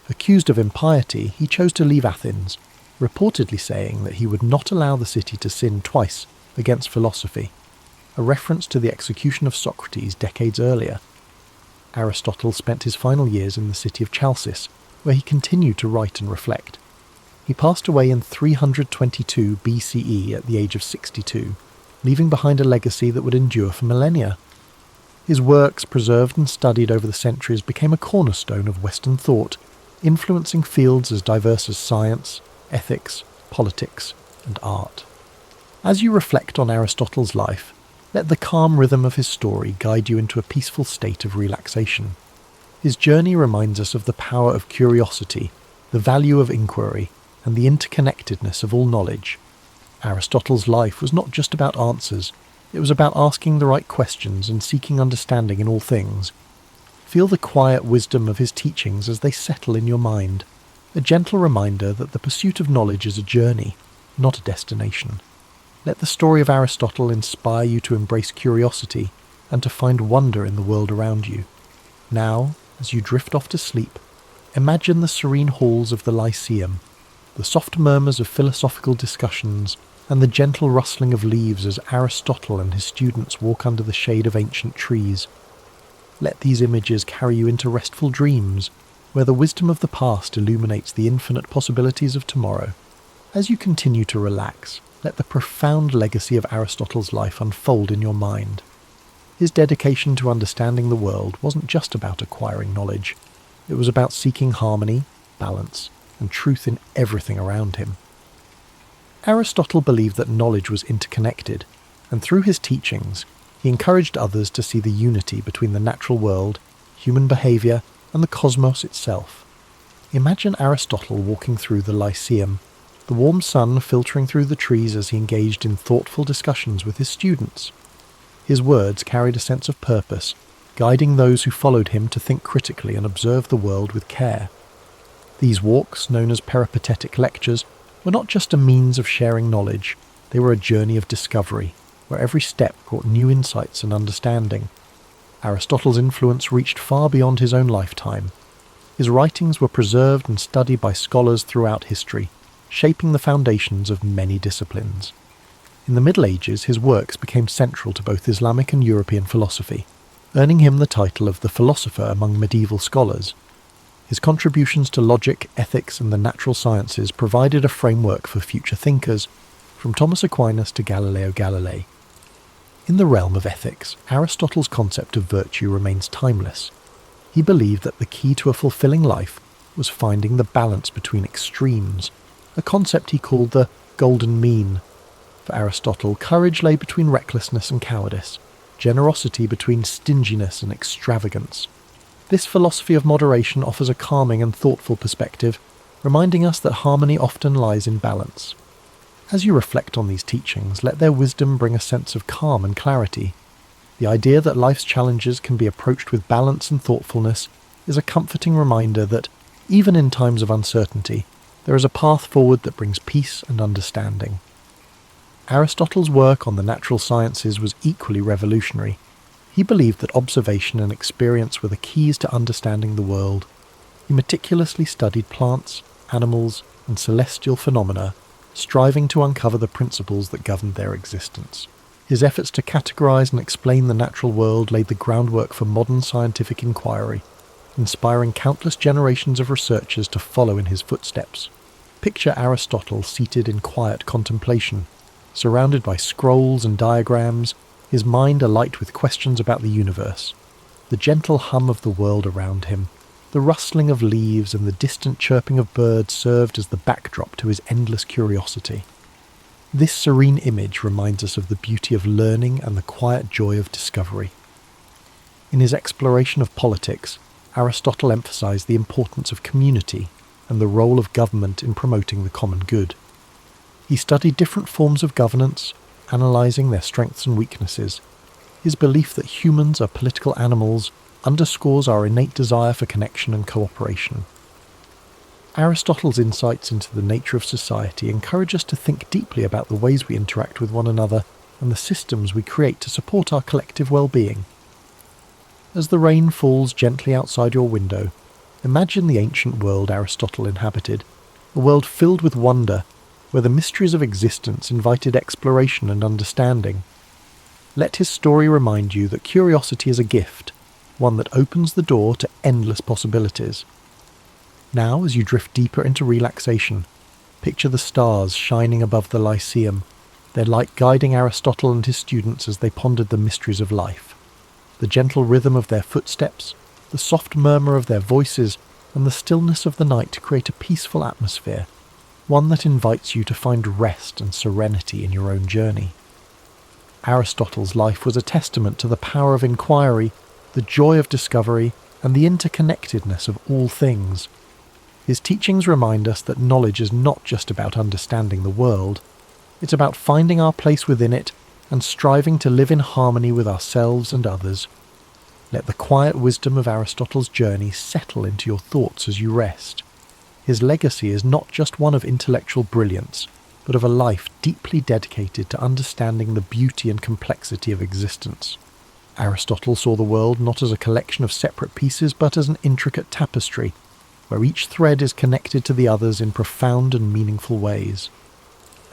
Accused of impiety, he chose to leave Athens, reportedly saying that he would not allow the city to sin twice against philosophy, a reference to the execution of Socrates decades earlier. Aristotle spent his final years in the city of Chalcis, where he continued to write and reflect. He passed away in 322 BCE at the age of 62, leaving behind a legacy that would endure for millennia. His works, preserved and studied over the centuries, became a cornerstone of Western thought, influencing fields as diverse as science, ethics, politics, and art. As you reflect on Aristotle's life, let the calm rhythm of his story guide you into a peaceful state of relaxation. His journey reminds us of the power of curiosity, the value of inquiry, and the interconnectedness of all knowledge. Aristotle's life was not just about answers, it was about asking the right questions and seeking understanding in all things. Feel the quiet wisdom of his teachings as they settle in your mind, a gentle reminder that the pursuit of knowledge is a journey, not a destination. Let the story of Aristotle inspire you to embrace curiosity and to find wonder in the world around you. Now, as you drift off to sleep, imagine the serene halls of the Lyceum, the soft murmurs of philosophical discussions, and the gentle rustling of leaves as Aristotle and his students walk under the shade of ancient trees. Let these images carry you into restful dreams, where the wisdom of the past illuminates the infinite possibilities of tomorrow. As you continue to relax, let the profound legacy of Aristotle's life unfold in your mind. His dedication to understanding the world wasn't just about acquiring knowledge. It was about seeking harmony, balance, and truth in everything around him. Aristotle believed that knowledge was interconnected, and through his teachings, he encouraged others to see the unity between the natural world, human behaviour, and the cosmos itself. Imagine Aristotle walking through the Lyceum, the warm sun filtering through the trees as he engaged in thoughtful discussions with his students. His words carried a sense of purpose, guiding those who followed him to think critically and observe the world with care. These walks, known as peripatetic lectures, were not just a means of sharing knowledge, they were a journey of discovery, where every step brought new insights and understanding. Aristotle's influence reached far beyond his own lifetime. His writings were preserved and studied by scholars throughout history, shaping the foundations of many disciplines. In the Middle Ages, his works became central to both Islamic and European philosophy, earning him the title of the philosopher among medieval scholars. His contributions to logic, ethics, and the natural sciences provided a framework for future thinkers, from Thomas Aquinas to Galileo Galilei. In the realm of ethics, Aristotle's concept of virtue remains timeless. He believed that the key to a fulfilling life was finding the balance between extremes, a concept he called the golden mean. For Aristotle, courage lay between recklessness and cowardice, generosity between stinginess and extravagance. This philosophy of moderation offers a calming and thoughtful perspective, reminding us that harmony often lies in balance. As you reflect on these teachings, let their wisdom bring a sense of calm and clarity. The idea that life's challenges can be approached with balance and thoughtfulness is a comforting reminder that, even in times of uncertainty, there is a path forward that brings peace and understanding. Aristotle's work on the natural sciences was equally revolutionary. He believed that observation and experience were the keys to understanding the world. He meticulously studied plants, animals, and celestial phenomena, striving to uncover the principles that governed their existence. His efforts to categorize and explain the natural world laid the groundwork for modern scientific inquiry, inspiring countless generations of researchers to follow in his footsteps. Picture Aristotle seated in quiet contemplation, surrounded by scrolls and diagrams, his mind alight with questions about the universe. The gentle hum of the world around him, the rustling of leaves and the distant chirping of birds served as the backdrop to his endless curiosity. This serene image reminds us of the beauty of learning and the quiet joy of discovery. In his exploration of politics, Aristotle emphasized the importance of community and the role of government in promoting the common good. He studied different forms of governance, analyzing their strengths and weaknesses. His belief that humans are political animals underscores our innate desire for connection and cooperation. Aristotle's insights into the nature of society encourage us to think deeply about the ways we interact with one another and the systems we create to support our collective well-being. As the rain falls gently outside your window, imagine the ancient world Aristotle inhabited, a world filled with wonder, where the mysteries of existence invited exploration and understanding. Let his story remind you that curiosity is a gift, one that opens the door to endless possibilities. Now, as you drift deeper into relaxation, picture the stars shining above the Lyceum, their light guiding Aristotle and his students as they pondered the mysteries of life. The gentle rhythm of their footsteps, the soft murmur of their voices, and the stillness of the night create a peaceful atmosphere, one that invites you to find rest and serenity in your own journey. Aristotle's life was a testament to the power of inquiry, the joy of discovery, and the interconnectedness of all things. His teachings remind us that knowledge is not just about understanding the world, it's about finding our place within it and striving to live in harmony with ourselves and others. Let the quiet wisdom of Aristotle's journey settle into your thoughts as you rest. His legacy is not just one of intellectual brilliance, but of a life deeply dedicated to understanding the beauty and complexity of existence. Aristotle saw the world not as a collection of separate pieces, but as an intricate tapestry, where each thread is connected to the others in profound and meaningful ways.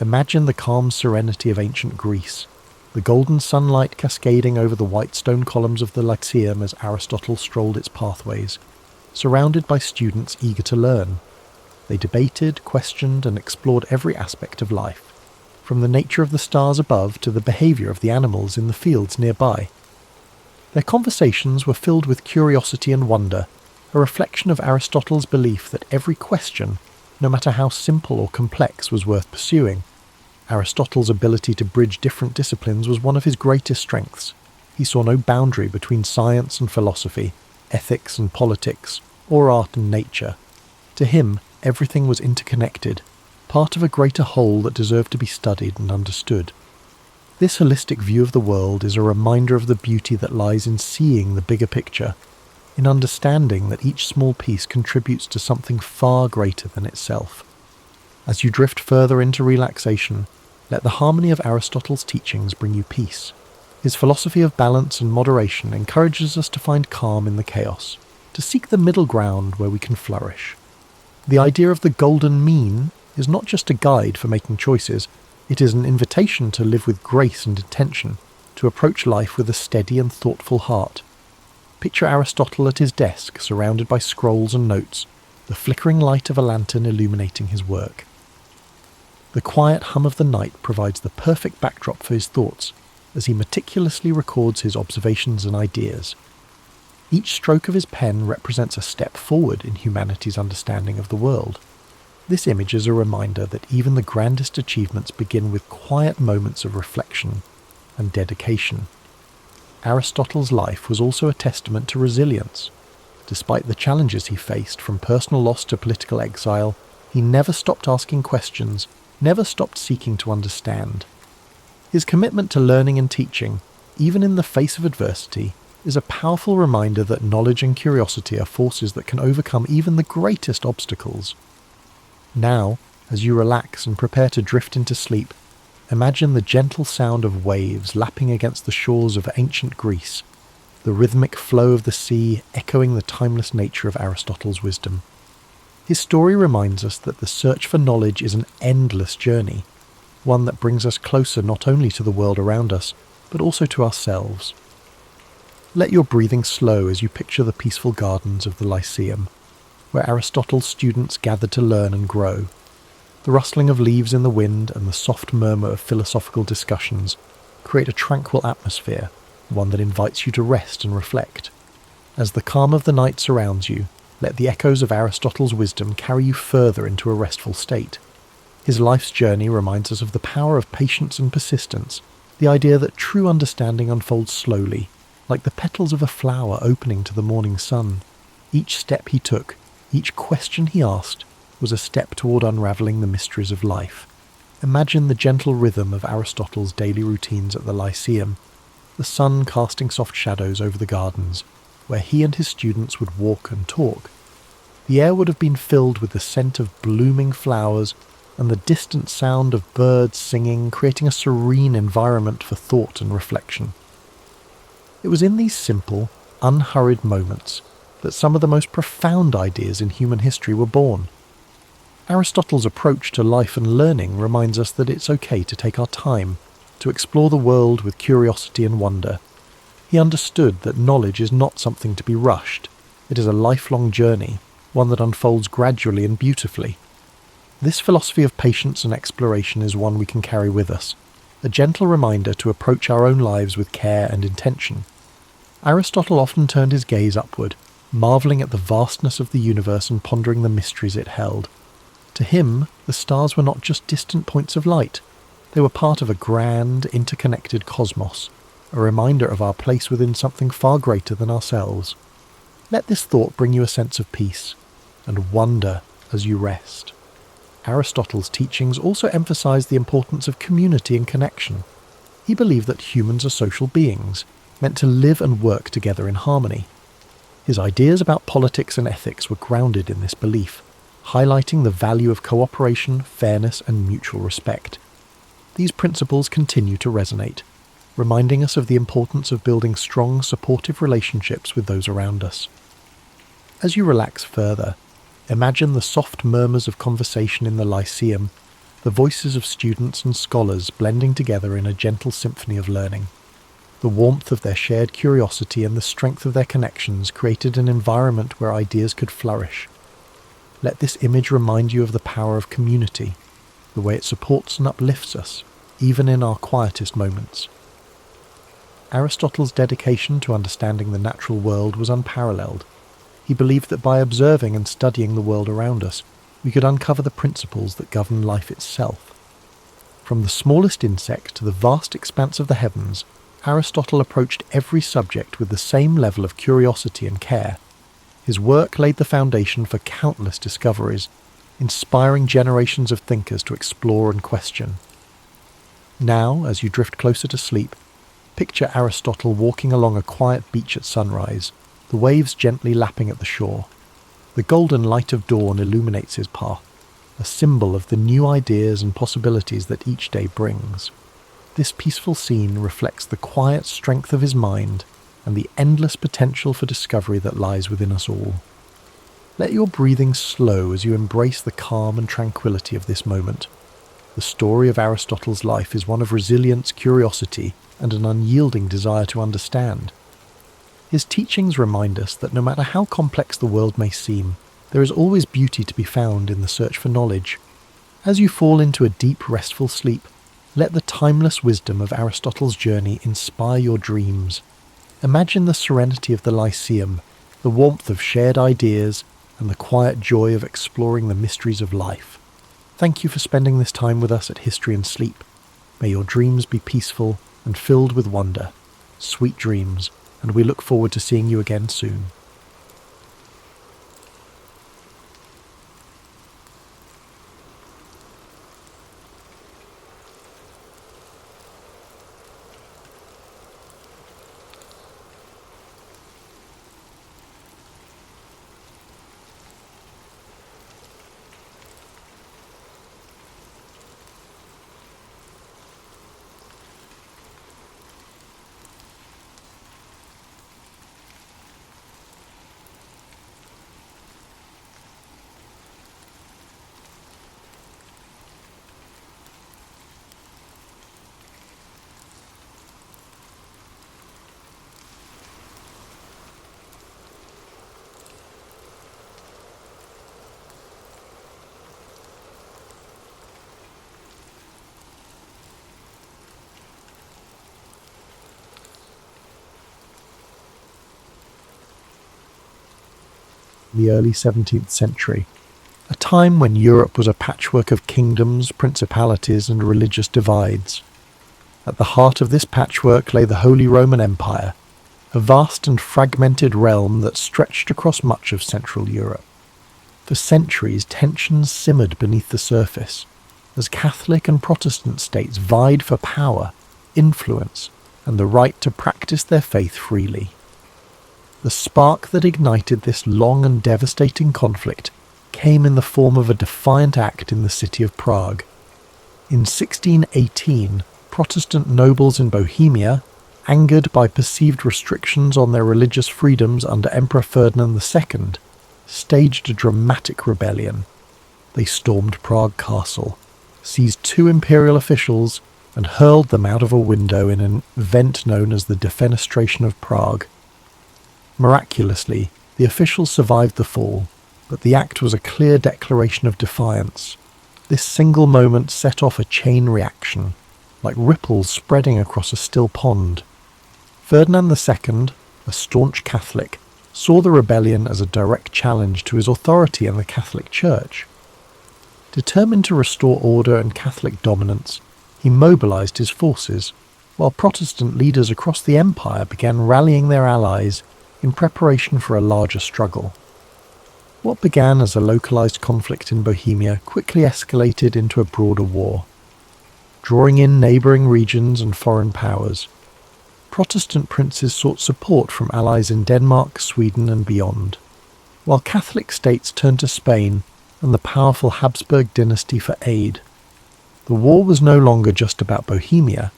Imagine the calm serenity of ancient Greece, the golden sunlight cascading over the white stone columns of the Lyceum as Aristotle strolled its pathways, surrounded by students eager to learn. They debated, questioned, and explored every aspect of life, from the nature of the stars above to the behaviour of the animals in the fields nearby. Their conversations were filled with curiosity and wonder, a reflection of Aristotle's belief that every question, no matter how simple or complex, was worth pursuing. Aristotle's ability to bridge different disciplines was one of his greatest strengths. He saw no boundary between science and philosophy, ethics and politics, or art and nature. To him, everything was interconnected, part of a greater whole that deserved to be studied and understood. This holistic view of the world is a reminder of the beauty that lies in seeing the bigger picture, in understanding that each small piece contributes to something far greater than itself. As you drift further into relaxation, let the harmony of Aristotle's teachings bring you peace. His philosophy of balance and moderation encourages us to find calm in the chaos, to seek the middle ground where we can flourish. The idea of the golden mean is not just a guide for making choices, it is an invitation to live with grace and intention, to approach life with a steady and thoughtful heart. Picture Aristotle at his desk, surrounded by scrolls and notes, the flickering light of a lantern illuminating his work. The quiet hum of the night provides the perfect backdrop for his thoughts, as he meticulously records his observations and ideas. Each stroke of his pen represents a step forward in humanity's understanding of the world. This image is a reminder that even the grandest achievements begin with quiet moments of reflection and dedication. Aristotle's life was also a testament to resilience. Despite the challenges he faced, from personal loss to political exile, he never stopped asking questions, never stopped seeking to understand. His commitment to learning and teaching, even in the face of adversity, is a powerful reminder that knowledge and curiosity are forces that can overcome even the greatest obstacles. Now, as you relax and prepare to drift into sleep, imagine the gentle sound of waves lapping against the shores of ancient Greece, the rhythmic flow of the sea echoing the timeless nature of Aristotle's wisdom. His story reminds us that the search for knowledge is an endless journey, one that brings us closer not only to the world around us, but also to ourselves. Let your breathing slow as you picture the peaceful gardens of the Lyceum, where Aristotle's students gathered to learn and grow. The rustling of leaves in the wind and the soft murmur of philosophical discussions create a tranquil atmosphere, one that invites you to rest and reflect. As the calm of the night surrounds you, let the echoes of Aristotle's wisdom carry you further into a restful state. His life's journey reminds us of the power of patience and persistence, the idea that true understanding unfolds slowly, like the petals of a flower opening to the morning sun. Each step he took, each question he asked, was a step toward unravelling the mysteries of life. Imagine the gentle rhythm of Aristotle's daily routines at the Lyceum, the sun casting soft shadows over the gardens, where he and his students would walk and talk. The air would have been filled with the scent of blooming flowers and the distant sound of birds singing, creating a serene environment for thought and reflection. It was in these simple, unhurried moments that some of the most profound ideas in human history were born. Aristotle's approach to life and learning reminds us that it's okay to take our time, to explore the world with curiosity and wonder. He understood that knowledge is not something to be rushed. It is a lifelong journey, one that unfolds gradually and beautifully. This philosophy of patience and exploration is one we can carry with us, a gentle reminder to approach our own lives with care and intention. Aristotle often turned his gaze upward, marvelling at the vastness of the universe and pondering the mysteries it held. To him, the stars were not just distant points of light. They were part of a grand, interconnected cosmos, a reminder of our place within something far greater than ourselves. Let this thought bring you a sense of peace and wonder as you rest. Aristotle's teachings also emphasized the importance of community and connection. He believed that humans are social beings, meant to live and work together in harmony. His ideas about politics and ethics were grounded in this belief, highlighting the value of cooperation, fairness, and mutual respect. These principles continue to resonate, reminding us of the importance of building strong, supportive relationships with those around us. As you relax further, imagine the soft murmurs of conversation in the Lyceum, the voices of students and scholars blending together in a gentle symphony of learning. The warmth of their shared curiosity and the strength of their connections created an environment where ideas could flourish. Let this image remind you of the power of community, the way it supports and uplifts us, even in our quietest moments. Aristotle's dedication to understanding the natural world was unparalleled. He believed that by observing and studying the world around us, we could uncover the principles that govern life itself. From the smallest insect to the vast expanse of the heavens, Aristotle approached every subject with the same level of curiosity and care. His work laid the foundation for countless discoveries, inspiring generations of thinkers to explore and question. Now, as you drift closer to sleep, picture Aristotle walking along a quiet beach at sunrise, the waves gently lapping at the shore. The golden light of dawn illuminates his path, a symbol of the new ideas and possibilities that each day brings. This peaceful scene reflects the quiet strength of his mind and the endless potential for discovery that lies within us all. Let your breathing slow as you embrace the calm and tranquility of this moment. The story of Aristotle's life is one of resilience, curiosity, and an unyielding desire to understand. His teachings remind us that no matter how complex the world may seem, there is always beauty to be found in the search for knowledge. As you fall into a deep, restful sleep, let the timeless wisdom of Aristotle's journey inspire your dreams. Imagine the serenity of the Lyceum, the warmth of shared ideas, and the quiet joy of exploring the mysteries of life. Thank you for spending this time with us at History and Sleep. May your dreams be peaceful and filled with wonder. Sweet dreams, and we look forward to seeing you again soon. in the early 17th century, a time when Europe was a patchwork of kingdoms, principalities, and religious divides. At the heart of this patchwork lay the Holy Roman Empire, a vast and fragmented realm that stretched across much of Central Europe. For centuries, tensions simmered beneath the surface, as Catholic and Protestant states vied for power, influence, and the right to practice their faith freely. The spark that ignited this long and devastating conflict came in the form of a defiant act in the city of Prague. In 1618, Protestant nobles in Bohemia, angered by perceived restrictions on their religious freedoms under Emperor Ferdinand II, staged a dramatic rebellion. They stormed Prague Castle, seized 2 imperial officials, and hurled them out of a window in an event known as the Defenestration of Prague. Miraculously, the officials survived the fall, but the act was a clear declaration of defiance. This single moment set off a chain reaction, like ripples spreading across a still pond. Ferdinand II, a staunch Catholic, saw the rebellion as a direct challenge to his authority in the Catholic Church. Determined to restore order and Catholic dominance, he mobilized his forces, while Protestant leaders across the empire began rallying their allies in preparation for a larger struggle. What began as a localized conflict in Bohemia quickly escalated into a broader war. Drawing in neighboring regions and foreign powers, Protestant princes sought support from allies in Denmark, Sweden, and beyond, while Catholic states turned to Spain and the powerful Habsburg dynasty for aid. The war was no longer just about Bohemia.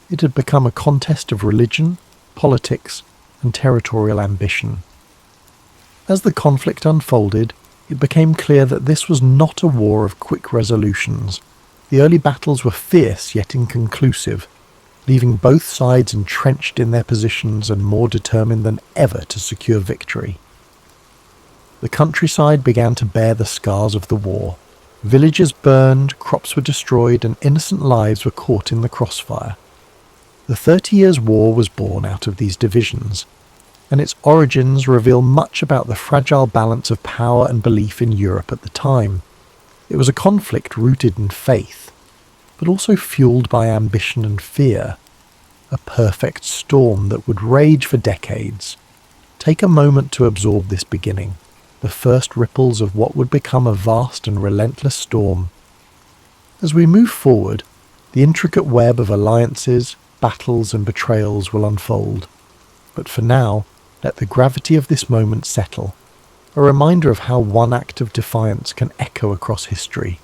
It had become a contest of religion, politics, and territorial ambition. As the conflict unfolded, it became clear that this was not a war of quick resolutions. The early battles were fierce yet inconclusive, leaving both sides entrenched in their positions and more determined than ever to secure victory. The countryside began to bear the scars of the war. Villages burned, crops were destroyed, and innocent lives were caught in the crossfire. The 30 Years' War was born out of these divisions, and its origins reveal much about the fragile balance of power and belief in Europe at the time. It was a conflict rooted in faith, but also fueled by ambition and fear, a perfect storm that would rage for decades. Take a moment to absorb this beginning, the first ripples of what would become a vast and relentless storm. As we move forward, the intricate web of alliances, battles, and betrayals will unfold. But for now, let the gravity of this moment settle, a reminder of how one act of defiance can echo across history.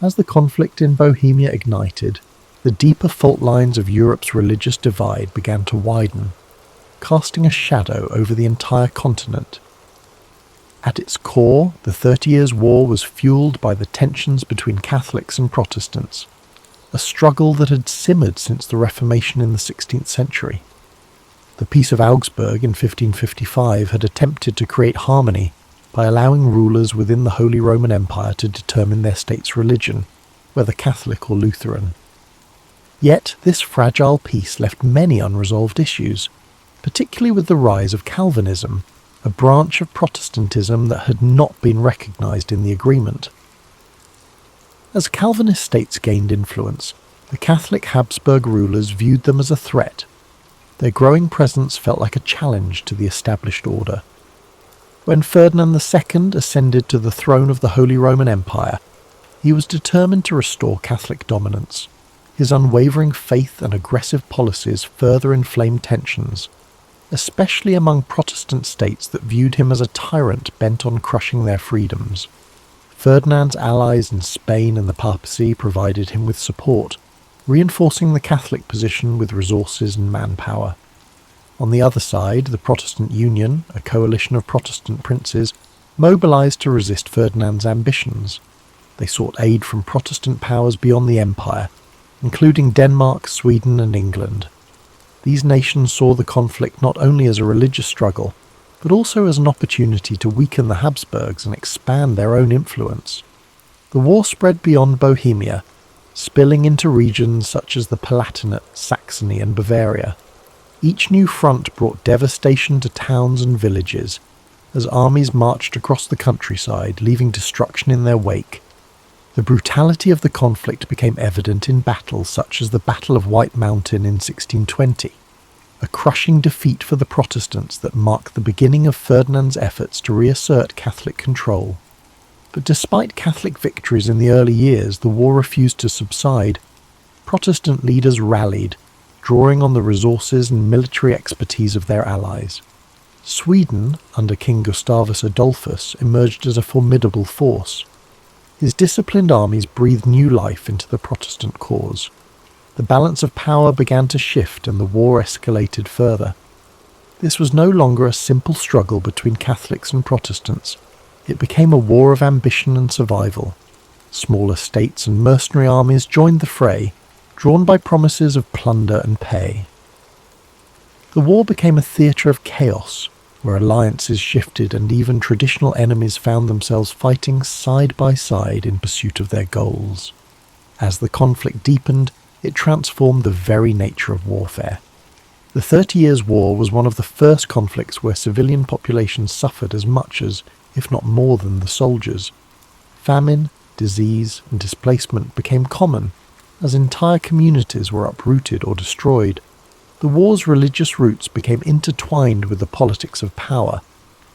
As the conflict in Bohemia ignited, the deeper fault lines of Europe's religious divide began to widen, casting a shadow over the entire continent. At its core, the 30 Years' War was fueled by the tensions between Catholics and Protestants, a struggle that had simmered since the Reformation in the 16th century. The Peace of Augsburg in 1555 had attempted to create harmony by allowing rulers within the Holy Roman Empire to determine their state's religion, whether Catholic or Lutheran. Yet this fragile peace left many unresolved issues, particularly with the rise of Calvinism, a branch of Protestantism that had not been recognized in the agreement. As Calvinist states gained influence, the Catholic Habsburg rulers viewed them as a threat. Their growing presence felt like a challenge to the established order. When Ferdinand II ascended to the throne of the Holy Roman Empire, he was determined to restore Catholic dominance. His unwavering faith and aggressive policies further inflamed tensions, especially among Protestant states that viewed him as a tyrant bent on crushing their freedoms. Ferdinand's allies in Spain and the papacy provided him with support, reinforcing the Catholic position with resources and manpower. On the other side, the Protestant Union, a coalition of Protestant princes, mobilized to resist Ferdinand's ambitions. They sought aid from Protestant powers beyond the empire, including Denmark, Sweden, and England. These nations saw the conflict not only as a religious struggle, but also as an opportunity to weaken the Habsburgs and expand their own influence. The war spread beyond Bohemia, spilling into regions such as the Palatinate, Saxony, and Bavaria. Each new front brought devastation to towns and villages, as armies marched across the countryside, leaving destruction in their wake. The brutality of the conflict became evident in battles such as the Battle of White Mountain in 1620, a crushing defeat for the Protestants that marked the beginning of Ferdinand's efforts to reassert Catholic control. But despite Catholic victories in the early years, the war refused to subside. Protestant leaders rallied, drawing on the resources and military expertise of their allies. Sweden, under King Gustavus Adolphus, emerged as a formidable force. His disciplined armies breathed new life into the Protestant cause. The balance of power began to shift and the war escalated further. This was no longer a simple struggle between Catholics and Protestants. It became a war of ambition and survival. Smaller states and mercenary armies joined the fray, drawn by promises of plunder and pay. The war became a theatre of chaos, where alliances shifted and even traditional enemies found themselves fighting side by side in pursuit of their goals. As the conflict deepened, it transformed the very nature of warfare. The 30 Years' War was one of the first conflicts where civilian populations suffered as much as, if not more than, the soldiers. Famine, disease, and displacement became common, as entire communities were uprooted or destroyed. The war's religious roots became intertwined with the politics of power,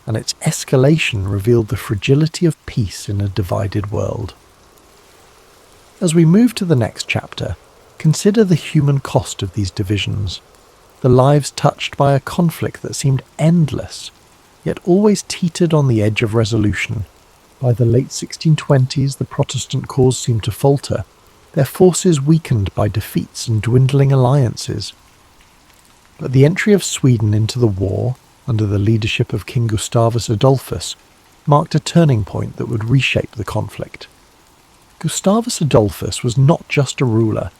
and its escalation revealed the fragility of peace in a divided world. As we move to the next chapter, consider the human cost of these divisions, the lives touched by a conflict that seemed endless, yet always teetered on the edge of resolution. By the late 1620s, the Protestant cause seemed to falter, their forces weakened by defeats and dwindling alliances. But the entry of Sweden into the war, under the leadership of King Gustavus Adolphus, marked a turning point that would reshape the conflict. Gustavus Adolphus was not just a ruler,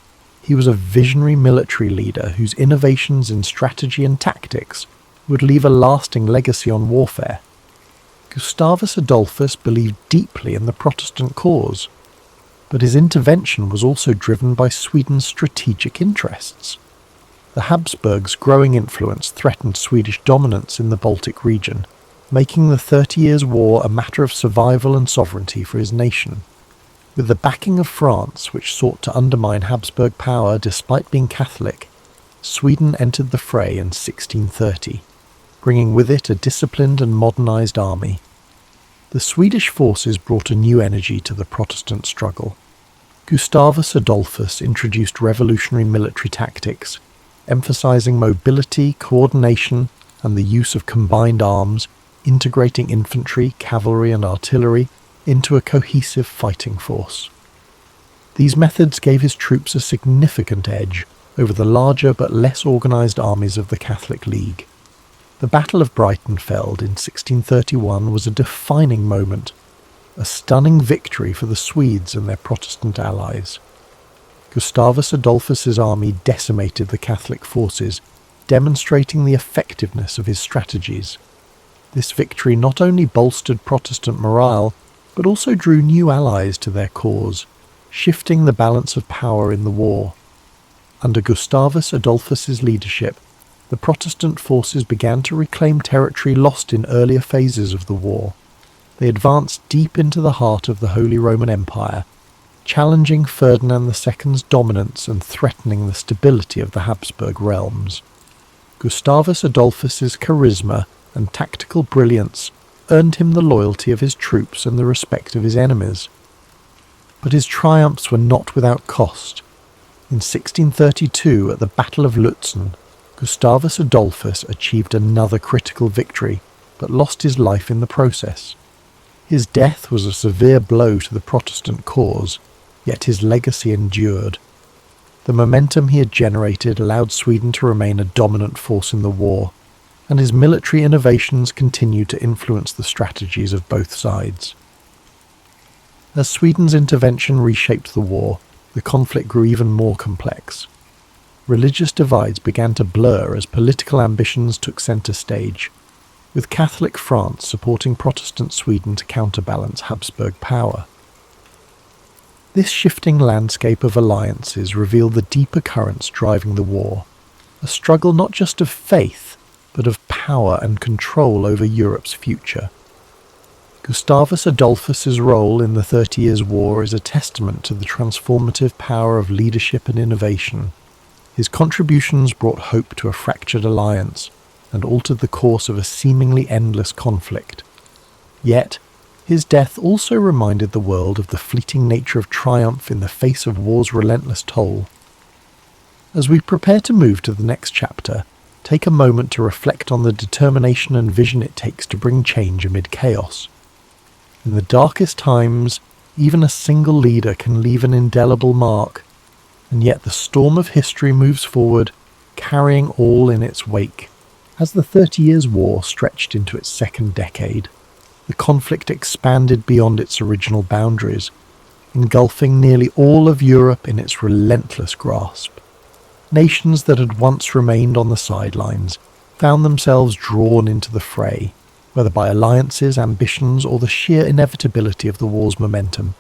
he was a visionary military leader whose innovations in strategy and tactics would leave a lasting legacy on warfare. Gustavus Adolphus believed deeply in the Protestant cause, but his intervention was also driven by Sweden's strategic interests. The Habsburgs' growing influence threatened Swedish dominance in the Baltic region, making the 30 Years' War a matter of survival and sovereignty for his nation. With the backing of France, which sought to undermine Habsburg power despite being Catholic, Sweden entered the fray in 1630, bringing with it a disciplined and modernized army. The Swedish forces brought a new energy to the Protestant struggle. Gustavus Adolphus introduced revolutionary military tactics, emphasizing mobility, coordination, and the use of combined arms, integrating infantry, cavalry, and artillery into a cohesive fighting force. These methods gave his troops a significant edge over the larger but less organized armies of the Catholic League. The Battle of Breitenfeld in 1631 was a defining moment, a stunning victory for the Swedes and their Protestant allies. Gustavus Adolphus's army decimated the Catholic forces, demonstrating the effectiveness of his strategies. This victory not only bolstered Protestant morale, but also drew new allies to their cause, shifting the balance of power in the war. Under Gustavus Adolphus's leadership, the Protestant forces began to reclaim territory lost in earlier phases of the war. They advanced deep into the heart of the Holy Roman Empire, challenging Ferdinand II's dominance and threatening the stability of the Habsburg realms. Gustavus Adolphus's charisma and tactical brilliance earned him the loyalty of his troops and the respect of his enemies. But his triumphs were not without cost. In 1632, at the Battle of Lutzen, Gustavus Adolphus achieved another critical victory, but lost his life in the process. His death was a severe blow to the Protestant cause, yet his legacy endured. The momentum he had generated allowed Sweden to remain a dominant force in the war, and his military innovations continued to influence the strategies of both sides. As Sweden's intervention reshaped the war, the conflict grew even more complex. Religious divides began to blur as political ambitions took centre stage, with Catholic France supporting Protestant Sweden to counterbalance Habsburg power. This shifting landscape of alliances revealed the deeper currents driving the war, a struggle not just of faith, but of power and control over Europe's future. Gustavus Adolphus's role in the 30 Years' War is a testament to the transformative power of leadership and innovation. His contributions brought hope to a fractured alliance and altered the course of a seemingly endless conflict. Yet, his death also reminded the world of the fleeting nature of triumph in the face of war's relentless toll. As we prepare to move to the next chapter, take a moment to reflect on the determination and vision it takes to bring change amid chaos. In the darkest times, even a single leader can leave an indelible mark, and yet the storm of history moves forward, carrying all in its wake. As the 30 Years' War stretched into its second decade, the conflict expanded beyond its original boundaries, engulfing nearly all of Europe in its relentless grasp. Nations that had once remained on the sidelines found themselves drawn into the fray, whether by alliances, ambitions, or the sheer inevitability of the war's momentum.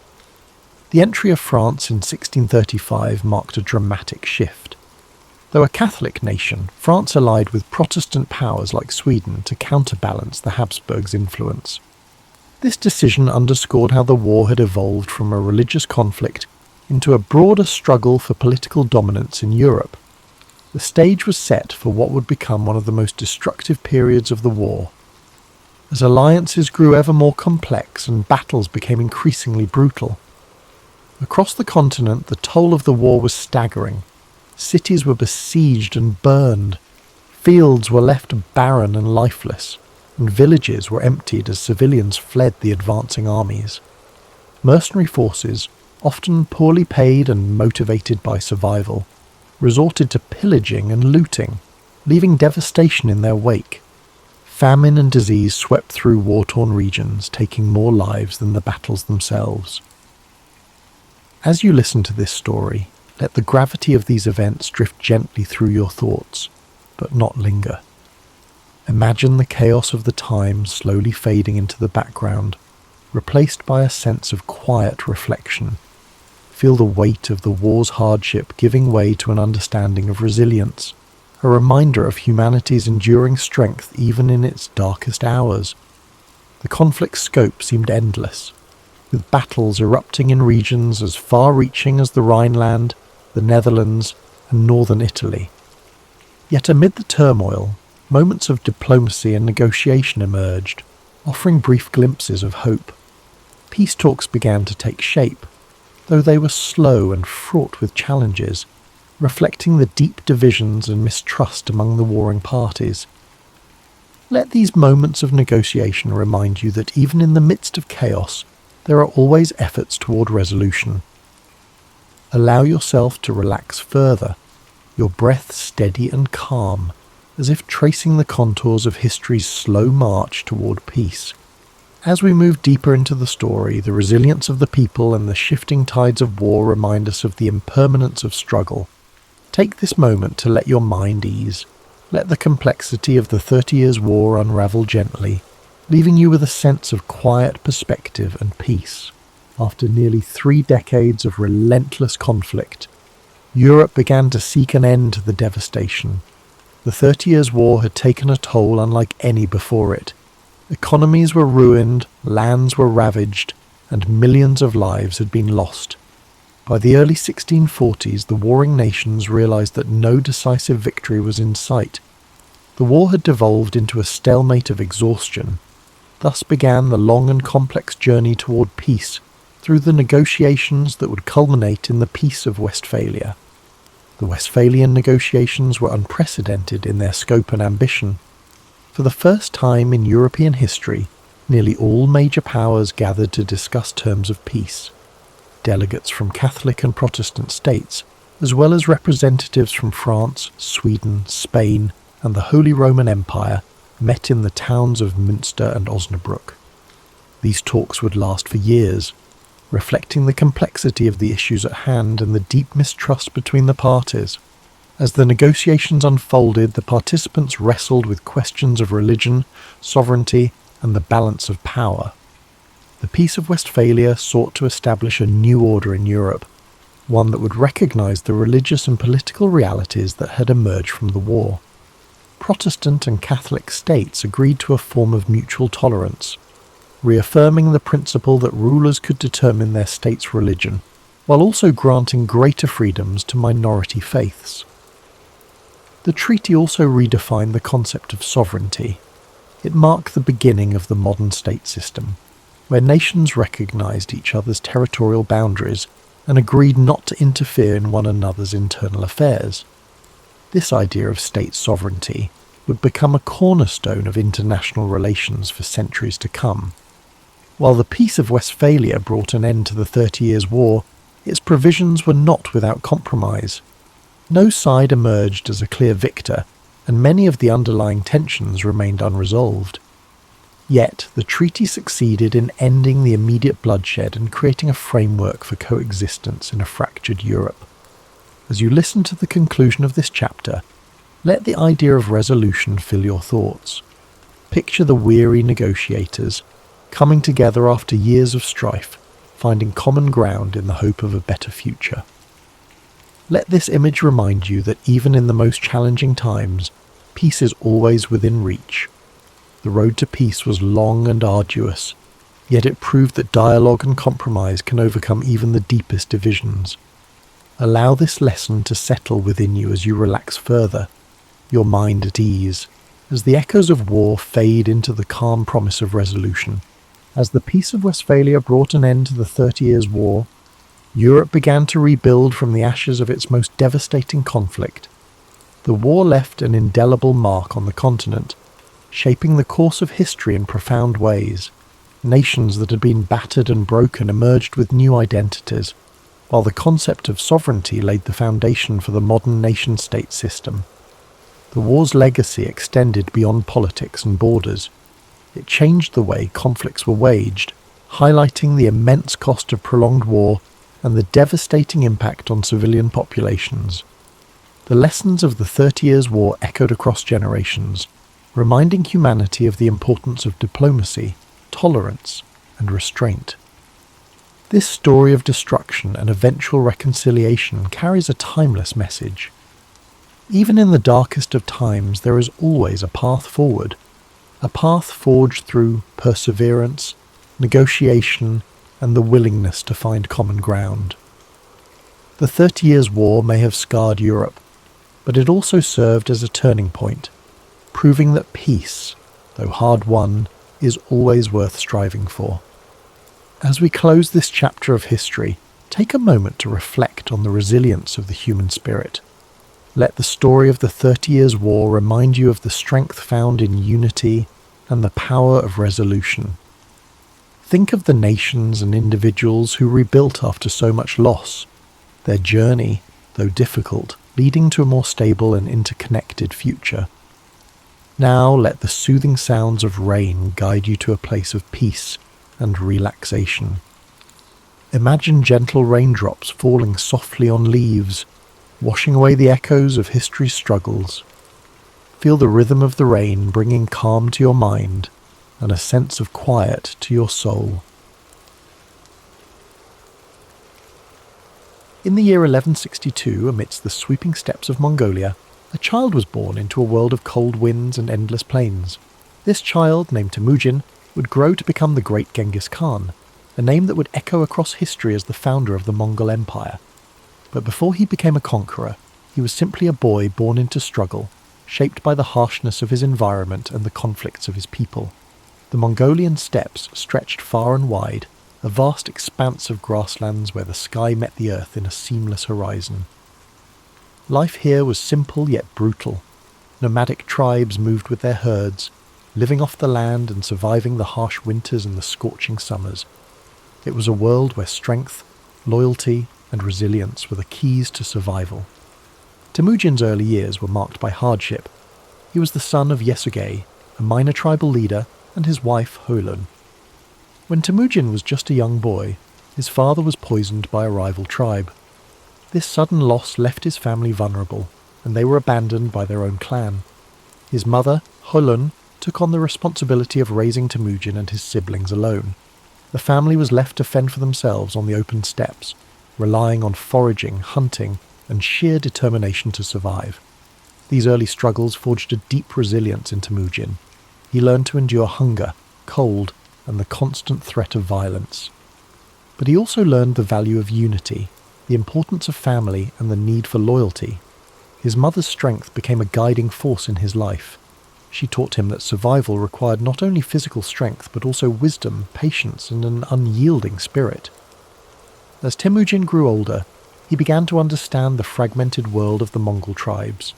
The entry of France in 1635 marked a dramatic shift. Though a Catholic nation, France allied with Protestant powers like Sweden to counterbalance the Habsburgs' influence. This decision underscored how the war had evolved from a religious conflict into a broader struggle for political dominance in Europe. The stage was set for what would become one of the most destructive periods of the war. As alliances grew ever more complex and battles became increasingly brutal. Across the continent, the toll of the war was staggering. Cities were besieged and burned. Fields were left barren and lifeless, and villages were emptied as civilians fled the advancing armies. Mercenary forces, often poorly paid and motivated by survival, resorted to pillaging and looting, leaving devastation in their wake. Famine and disease swept through war-torn regions, taking more lives than the battles themselves. As you listen to this story, let the gravity of these events drift gently through your thoughts, but not linger. Imagine the chaos of the time slowly fading into the background, replaced by a sense of quiet reflection. Feel the weight of the war's hardship giving way to an understanding of resilience, a reminder of humanity's enduring strength even in its darkest hours. The conflict's scope seemed endless, with battles erupting in regions as far-reaching as the Rhineland, the Netherlands, and northern Italy. Yet amid the turmoil, moments of diplomacy and negotiation emerged, offering brief glimpses of hope. Peace talks began to take shape, though they were slow and fraught with challenges, reflecting the deep divisions and mistrust among the warring parties. Let these moments of negotiation remind you that even in the midst of chaos, there are always efforts toward resolution. Allow yourself to relax further, your breath steady and calm, as if tracing the contours of history's slow march toward peace. As we move deeper into the story, the resilience of the people and the shifting tides of war remind us of the impermanence of struggle. Take this moment to let your mind ease. Let the complexity of the 30 Years' War unravel gently, leaving you with a sense of quiet perspective and peace. After nearly 3 decades of relentless conflict, Europe began to seek an end to the devastation. The 30 Years' War had taken a toll unlike any before it. Economies were ruined, lands were ravaged, and millions of lives had been lost. By the early 1640s, the warring nations realized that no decisive victory was in sight. The war had devolved into a stalemate of exhaustion. Thus began the long and complex journey toward peace, through the negotiations that would culminate in the Peace of Westphalia. The Westphalian negotiations were unprecedented in their scope and ambition. For the first time in European history, nearly all major powers gathered to discuss terms of peace. Delegates from Catholic and Protestant states, as well as representatives from France, Sweden, Spain, and the Holy Roman Empire, met in the towns of Münster and Osnabrück. These talks would last for years, reflecting the complexity of the issues at hand and the deep mistrust between the parties. As the negotiations unfolded, the participants wrestled with questions of religion, sovereignty, and the balance of power. The Peace of Westphalia sought to establish a new order in Europe, one that would recognize the religious and political realities that had emerged from the war. Protestant and Catholic states agreed to a form of mutual tolerance, reaffirming the principle that rulers could determine their state's religion, while also granting greater freedoms to minority faiths. The treaty also redefined the concept of sovereignty. It marked the beginning of the modern state system, where nations recognized each other's territorial boundaries and agreed not to interfere in one another's internal affairs. This idea of state sovereignty would become a cornerstone of international relations for centuries to come. While the Peace of Westphalia brought an end to the 30 Years' War, its provisions were not without compromise. No side emerged as a clear victor, and many of the underlying tensions remained unresolved. Yet, the treaty succeeded in ending the immediate bloodshed and creating a framework for coexistence in a fractured Europe. As you listen to the conclusion of this chapter, let the idea of resolution fill your thoughts. Picture the weary negotiators, coming together after years of strife, finding common ground in the hope of a better future. Let this image remind you that even in the most challenging times, peace is always within reach. The road to peace was long and arduous, yet it proved that dialogue and compromise can overcome even the deepest divisions. Allow this lesson to settle within you as you relax further, your mind at ease, as the echoes of war fade into the calm promise of resolution. As the Peace of Westphalia brought an end to the 30 Years' War, Europe began to rebuild from the ashes of its most devastating conflict. The war left an indelible mark on the continent, shaping the course of history in profound ways. Nations that had been battered and broken emerged with new identities, while the concept of sovereignty laid the foundation for the modern nation-state system. The war's legacy extended beyond politics and borders. It changed the way conflicts were waged, highlighting the immense cost of prolonged war and the devastating impact on civilian populations. The lessons of the 30 Years' War echoed across generations, reminding humanity of the importance of diplomacy, tolerance, and restraint. This story of destruction and eventual reconciliation carries a timeless message. Even in the darkest of times, there is always a path forward, a path forged through perseverance, negotiation, and the willingness to find common ground. The 30 Years' War may have scarred Europe, but it also served as a turning point, proving that peace, though hard won, is always worth striving for. As we close this chapter of history, take a moment to reflect on the resilience of the human spirit. Let the story of the 30 Years' War remind you of the strength found in unity and the power of resolution. Think of the nations and individuals who rebuilt after so much loss, their journey, though difficult, leading to a more stable and interconnected future. Now let the soothing sounds of rain guide you to a place of peace and relaxation. Imagine gentle raindrops falling softly on leaves, washing away the echoes of history's struggles. Feel the rhythm of the rain bringing calm to your mind and a sense of quiet to your soul. In the year 1162, amidst the sweeping steppes of Mongolia, a child was born into a world of cold winds and endless plains. This child, named Temujin, would grow to become the great Genghis Khan, a name that would echo across history as the founder of the Mongol Empire. But before he became a conqueror, he was simply a boy born into struggle, shaped by the harshness of his environment and the conflicts of his people. The Mongolian steppes stretched far and wide, a vast expanse of grasslands where the sky met the earth in a seamless horizon. Life here was simple yet brutal. Nomadic tribes moved with their herds, living off the land and surviving the harsh winters and the scorching summers. It was a world where strength, loyalty, and resilience were the keys to survival. Temujin's early years were marked by hardship. He was the son of Yesugei, a minor tribal leader, and his wife Holun. When Temujin was just a young boy, his father was poisoned by a rival tribe. This sudden loss left his family vulnerable, and they were abandoned by their own clan. His mother, Holun, took on the responsibility of raising Temujin and his siblings alone. The family was left to fend for themselves on the open steppes, relying on foraging, hunting, and sheer determination to survive. These early struggles forged a deep resilience in Temujin. He learned to endure hunger, cold, and the constant threat of violence. But he also learned the value of unity, the importance of family, and the need for loyalty. His mother's strength became a guiding force in his life. She taught him that survival required not only physical strength but also wisdom, patience, and an unyielding spirit. As Temujin grew older, he began to understand the fragmented world of the Mongol tribes.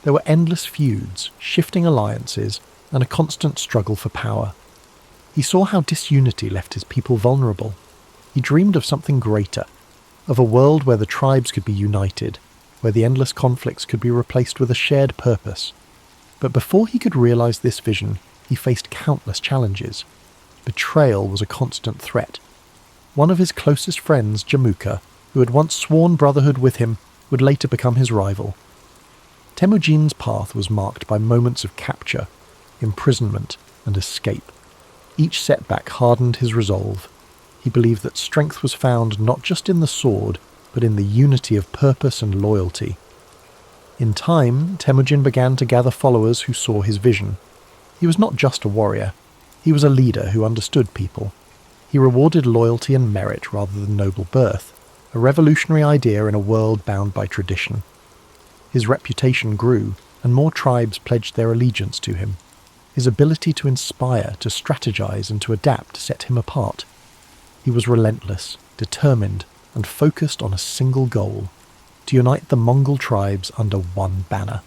There were endless feuds, shifting alliances, and a constant struggle for power. He saw how disunity left his people vulnerable. He dreamed of something greater, of a world where the tribes could be united, where the endless conflicts could be replaced with a shared purpose. But before he could realize this vision, he faced countless challenges. Betrayal was a constant threat. One of his closest friends, Jamuka, who had once sworn brotherhood with him, would later become his rival. Temujin's path was marked by moments of capture, imprisonment, and escape. Each setback hardened his resolve. He believed that strength was found not just in the sword, but in the unity of purpose and loyalty. In time, Temujin began to gather followers who saw his vision. He was not just a warrior. He was a leader who understood people. He rewarded loyalty and merit rather than noble birth, a revolutionary idea in a world bound by tradition. His reputation grew, and more tribes pledged their allegiance to him. His ability to inspire, to strategize, and to adapt set him apart. He was relentless, determined, and focused on a single goal: to unite the Mongol tribes under one banner.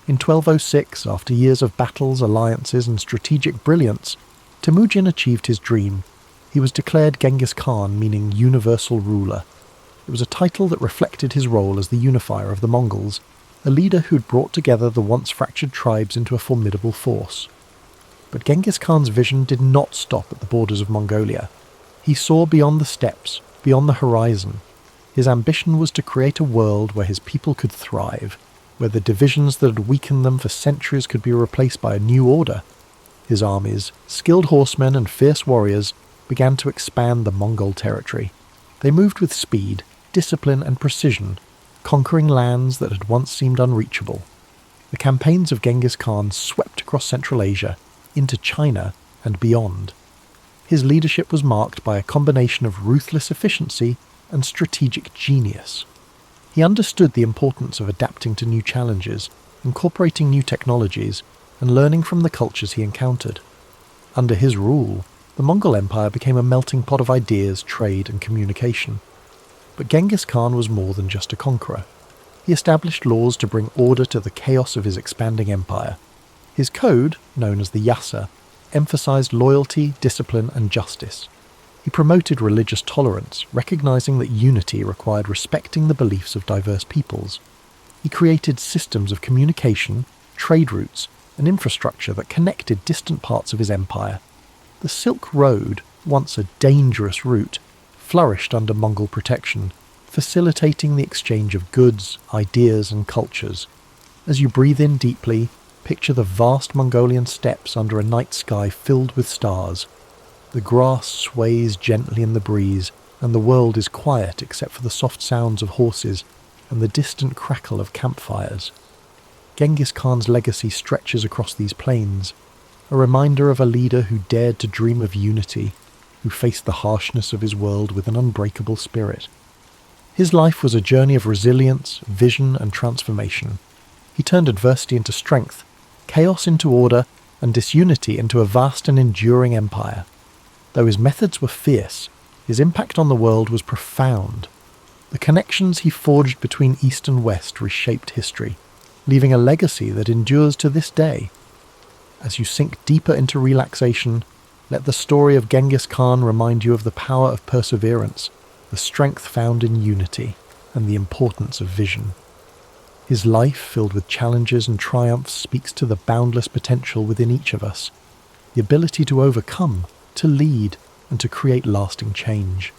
In 1206, after years of battles, alliances, and strategic brilliance, Temujin achieved his dream. He was declared Genghis Khan, meaning universal ruler. It was a title that reflected his role as the unifier of the Mongols, a leader who'd brought together the once fractured tribes into a formidable force. But Genghis Khan's vision did not stop at the borders of Mongolia. He saw beyond the steppes, beyond the horizon. His ambition was to create a world where his people could thrive, where the divisions that had weakened them for centuries could be replaced by a new order. His armies, skilled horsemen and fierce warriors, began to expand the Mongol territory. They moved with speed, discipline, and precision, conquering lands that had once seemed unreachable. The campaigns of Genghis Khan swept across Central Asia, into China, and beyond. His leadership was marked by a combination of ruthless efficiency and strategic genius. He understood the importance of adapting to new challenges, incorporating new technologies, and learning from the cultures he encountered. Under his rule, the Mongol Empire became a melting pot of ideas, trade, and communication. But Genghis Khan was more than just a conqueror. He established laws to bring order to the chaos of his expanding empire. His code, known as the Yasa, emphasized loyalty, discipline, and justice. He promoted religious tolerance, recognizing that unity required respecting the beliefs of diverse peoples. He created systems of communication, trade routes, and infrastructure that connected distant parts of his empire. The Silk Road, once a dangerous route, flourished under Mongol protection, facilitating the exchange of goods, ideas, and cultures. As you breathe in deeply, picture the vast Mongolian steppes under a night sky filled with stars. The grass sways gently in the breeze, and the world is quiet except for the soft sounds of horses and the distant crackle of campfires. Genghis Khan's legacy stretches across these plains, a reminder of a leader who dared to dream of unity, who faced the harshness of his world with an unbreakable spirit. His life was a journey of resilience, vision, and transformation. He turned adversity into strength, chaos into order, and disunity into a vast and enduring empire. Though his methods were fierce, his impact on the world was profound. The connections he forged between East and West reshaped history, leaving a legacy that endures to this day. As you sink deeper into relaxation, let the story of Genghis Khan remind you of the power of perseverance, the strength found in unity, and the importance of vision. His life, filled with challenges and triumphs, speaks to the boundless potential within each of us, the ability to overcome, to lead, and to create lasting change.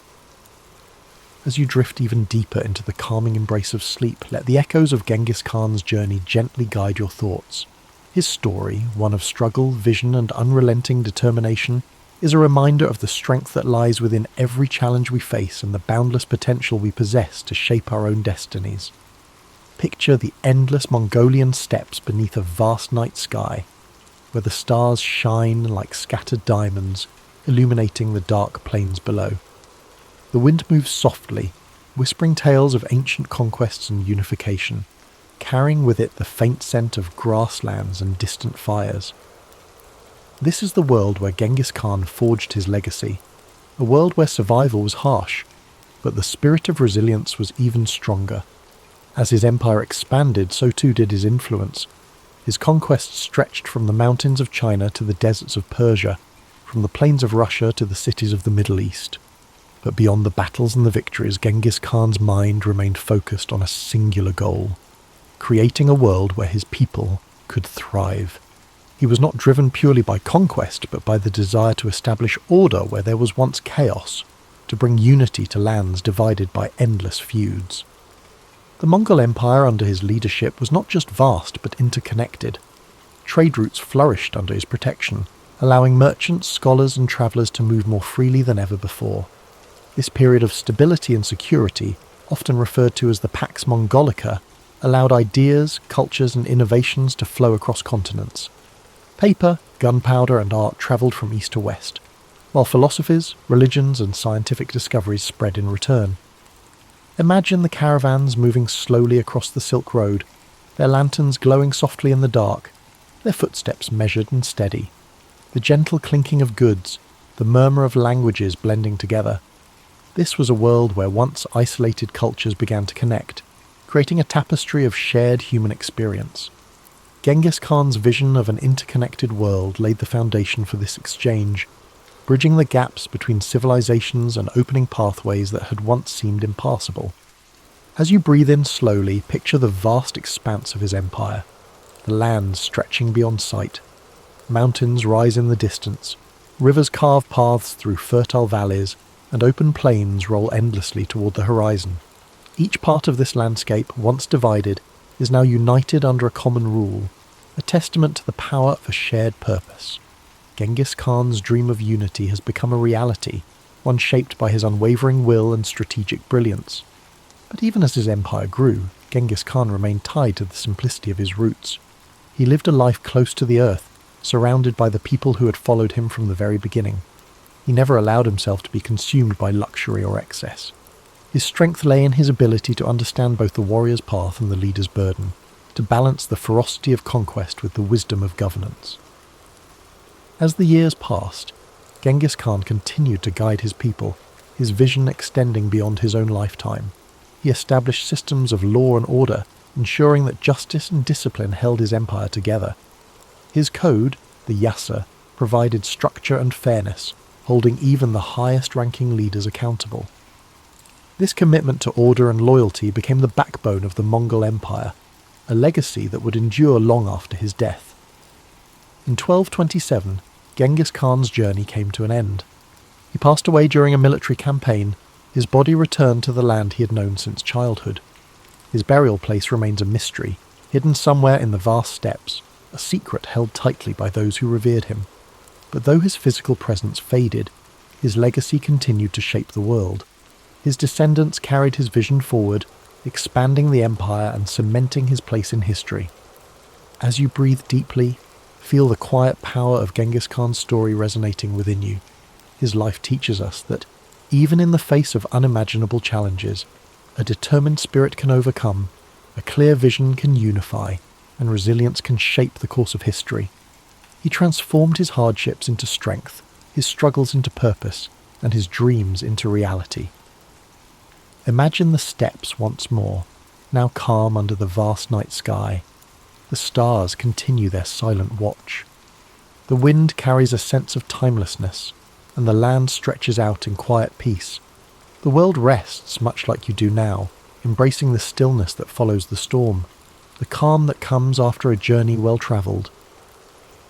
As you drift even deeper into the calming embrace of sleep, let the echoes of Genghis Khan's journey gently guide your thoughts. His story, one of struggle, vision, and unrelenting determination, is a reminder of the strength that lies within every challenge we face and the boundless potential we possess to shape our own destinies. Picture the endless Mongolian steppes beneath a vast night sky, where the stars shine like scattered diamonds, illuminating the dark plains below. The wind moves softly, whispering tales of ancient conquests and unification, carrying with it the faint scent of grasslands and distant fires. This is the world where Genghis Khan forged his legacy, a world where survival was harsh, but the spirit of resilience was even stronger. As his empire expanded, so too did his influence. His conquests stretched from the mountains of China to the deserts of Persia, from the plains of Russia to the cities of the Middle East. But beyond the battles and the victories, Genghis Khan's mind remained focused on a singular goal: creating a world where his people could thrive. He was not driven purely by conquest, but by the desire to establish order where there was once chaos, to bring unity to lands divided by endless feuds. The Mongol Empire under his leadership was not just vast, but interconnected. Trade routes flourished under his protection, allowing merchants, scholars and travellers to move more freely than ever before. This period of stability and security, often referred to as the Pax Mongolica, allowed ideas, cultures and innovations to flow across continents. Paper, gunpowder and art travelled from east to west, while philosophies, religions and scientific discoveries spread in return. Imagine the caravans moving slowly across the Silk Road, their lanterns glowing softly in the dark, their footsteps measured and steady, the gentle clinking of goods, the murmur of languages blending together. This was a world where once isolated cultures began to connect, creating a tapestry of shared human experience. Genghis Khan's vision of an interconnected world laid the foundation for this exchange, bridging the gaps between civilizations and opening pathways that had once seemed impassable. As you breathe in slowly, picture the vast expanse of his empire, the lands stretching beyond sight. Mountains rise in the distance, rivers carve paths through fertile valleys, and open plains roll endlessly toward the horizon. Each part of this landscape, once divided, is now united under a common rule, a testament to the power of a shared purpose. Genghis Khan's dream of unity has become a reality, one shaped by his unwavering will and strategic brilliance. But even as his empire grew, Genghis Khan remained tied to the simplicity of his roots. He lived a life close to the earth, surrounded by the people who had followed him from the very beginning. He never allowed himself to be consumed by luxury or excess. His strength lay in his ability to understand both the warrior's path and the leader's burden, to balance the ferocity of conquest with the wisdom of governance. As the years passed, Genghis Khan continued to guide his people, his vision extending beyond his own lifetime. He established systems of law and order, ensuring that justice and discipline held his empire together. His code, the Yasa, provided structure and fairness, holding even the highest-ranking leaders accountable. This commitment to order and loyalty became the backbone of the Mongol Empire, a legacy that would endure long after his death. In 1227, Genghis Khan's journey came to an end. He passed away during a military campaign. His body returned to the land he had known since childhood. His burial place remains a mystery, hidden somewhere in the vast steppes, a secret held tightly by those who revered him. But though his physical presence faded, his legacy continued to shape the world. His descendants carried his vision forward, expanding the empire and cementing his place in history. As you breathe deeply, feel the quiet power of Genghis Khan's story resonating within you. His life teaches us that, even in the face of unimaginable challenges, a determined spirit can overcome, a clear vision can unify, and resilience can shape the course of history. He transformed his hardships into strength, his struggles into purpose, and his dreams into reality. Imagine the steppes once more, now calm under the vast night sky. The stars continue their silent watch. The wind carries a sense of timelessness, and the land stretches out in quiet peace. The world rests much like you do now, embracing the stillness that follows the storm, the calm that comes after a journey well travelled.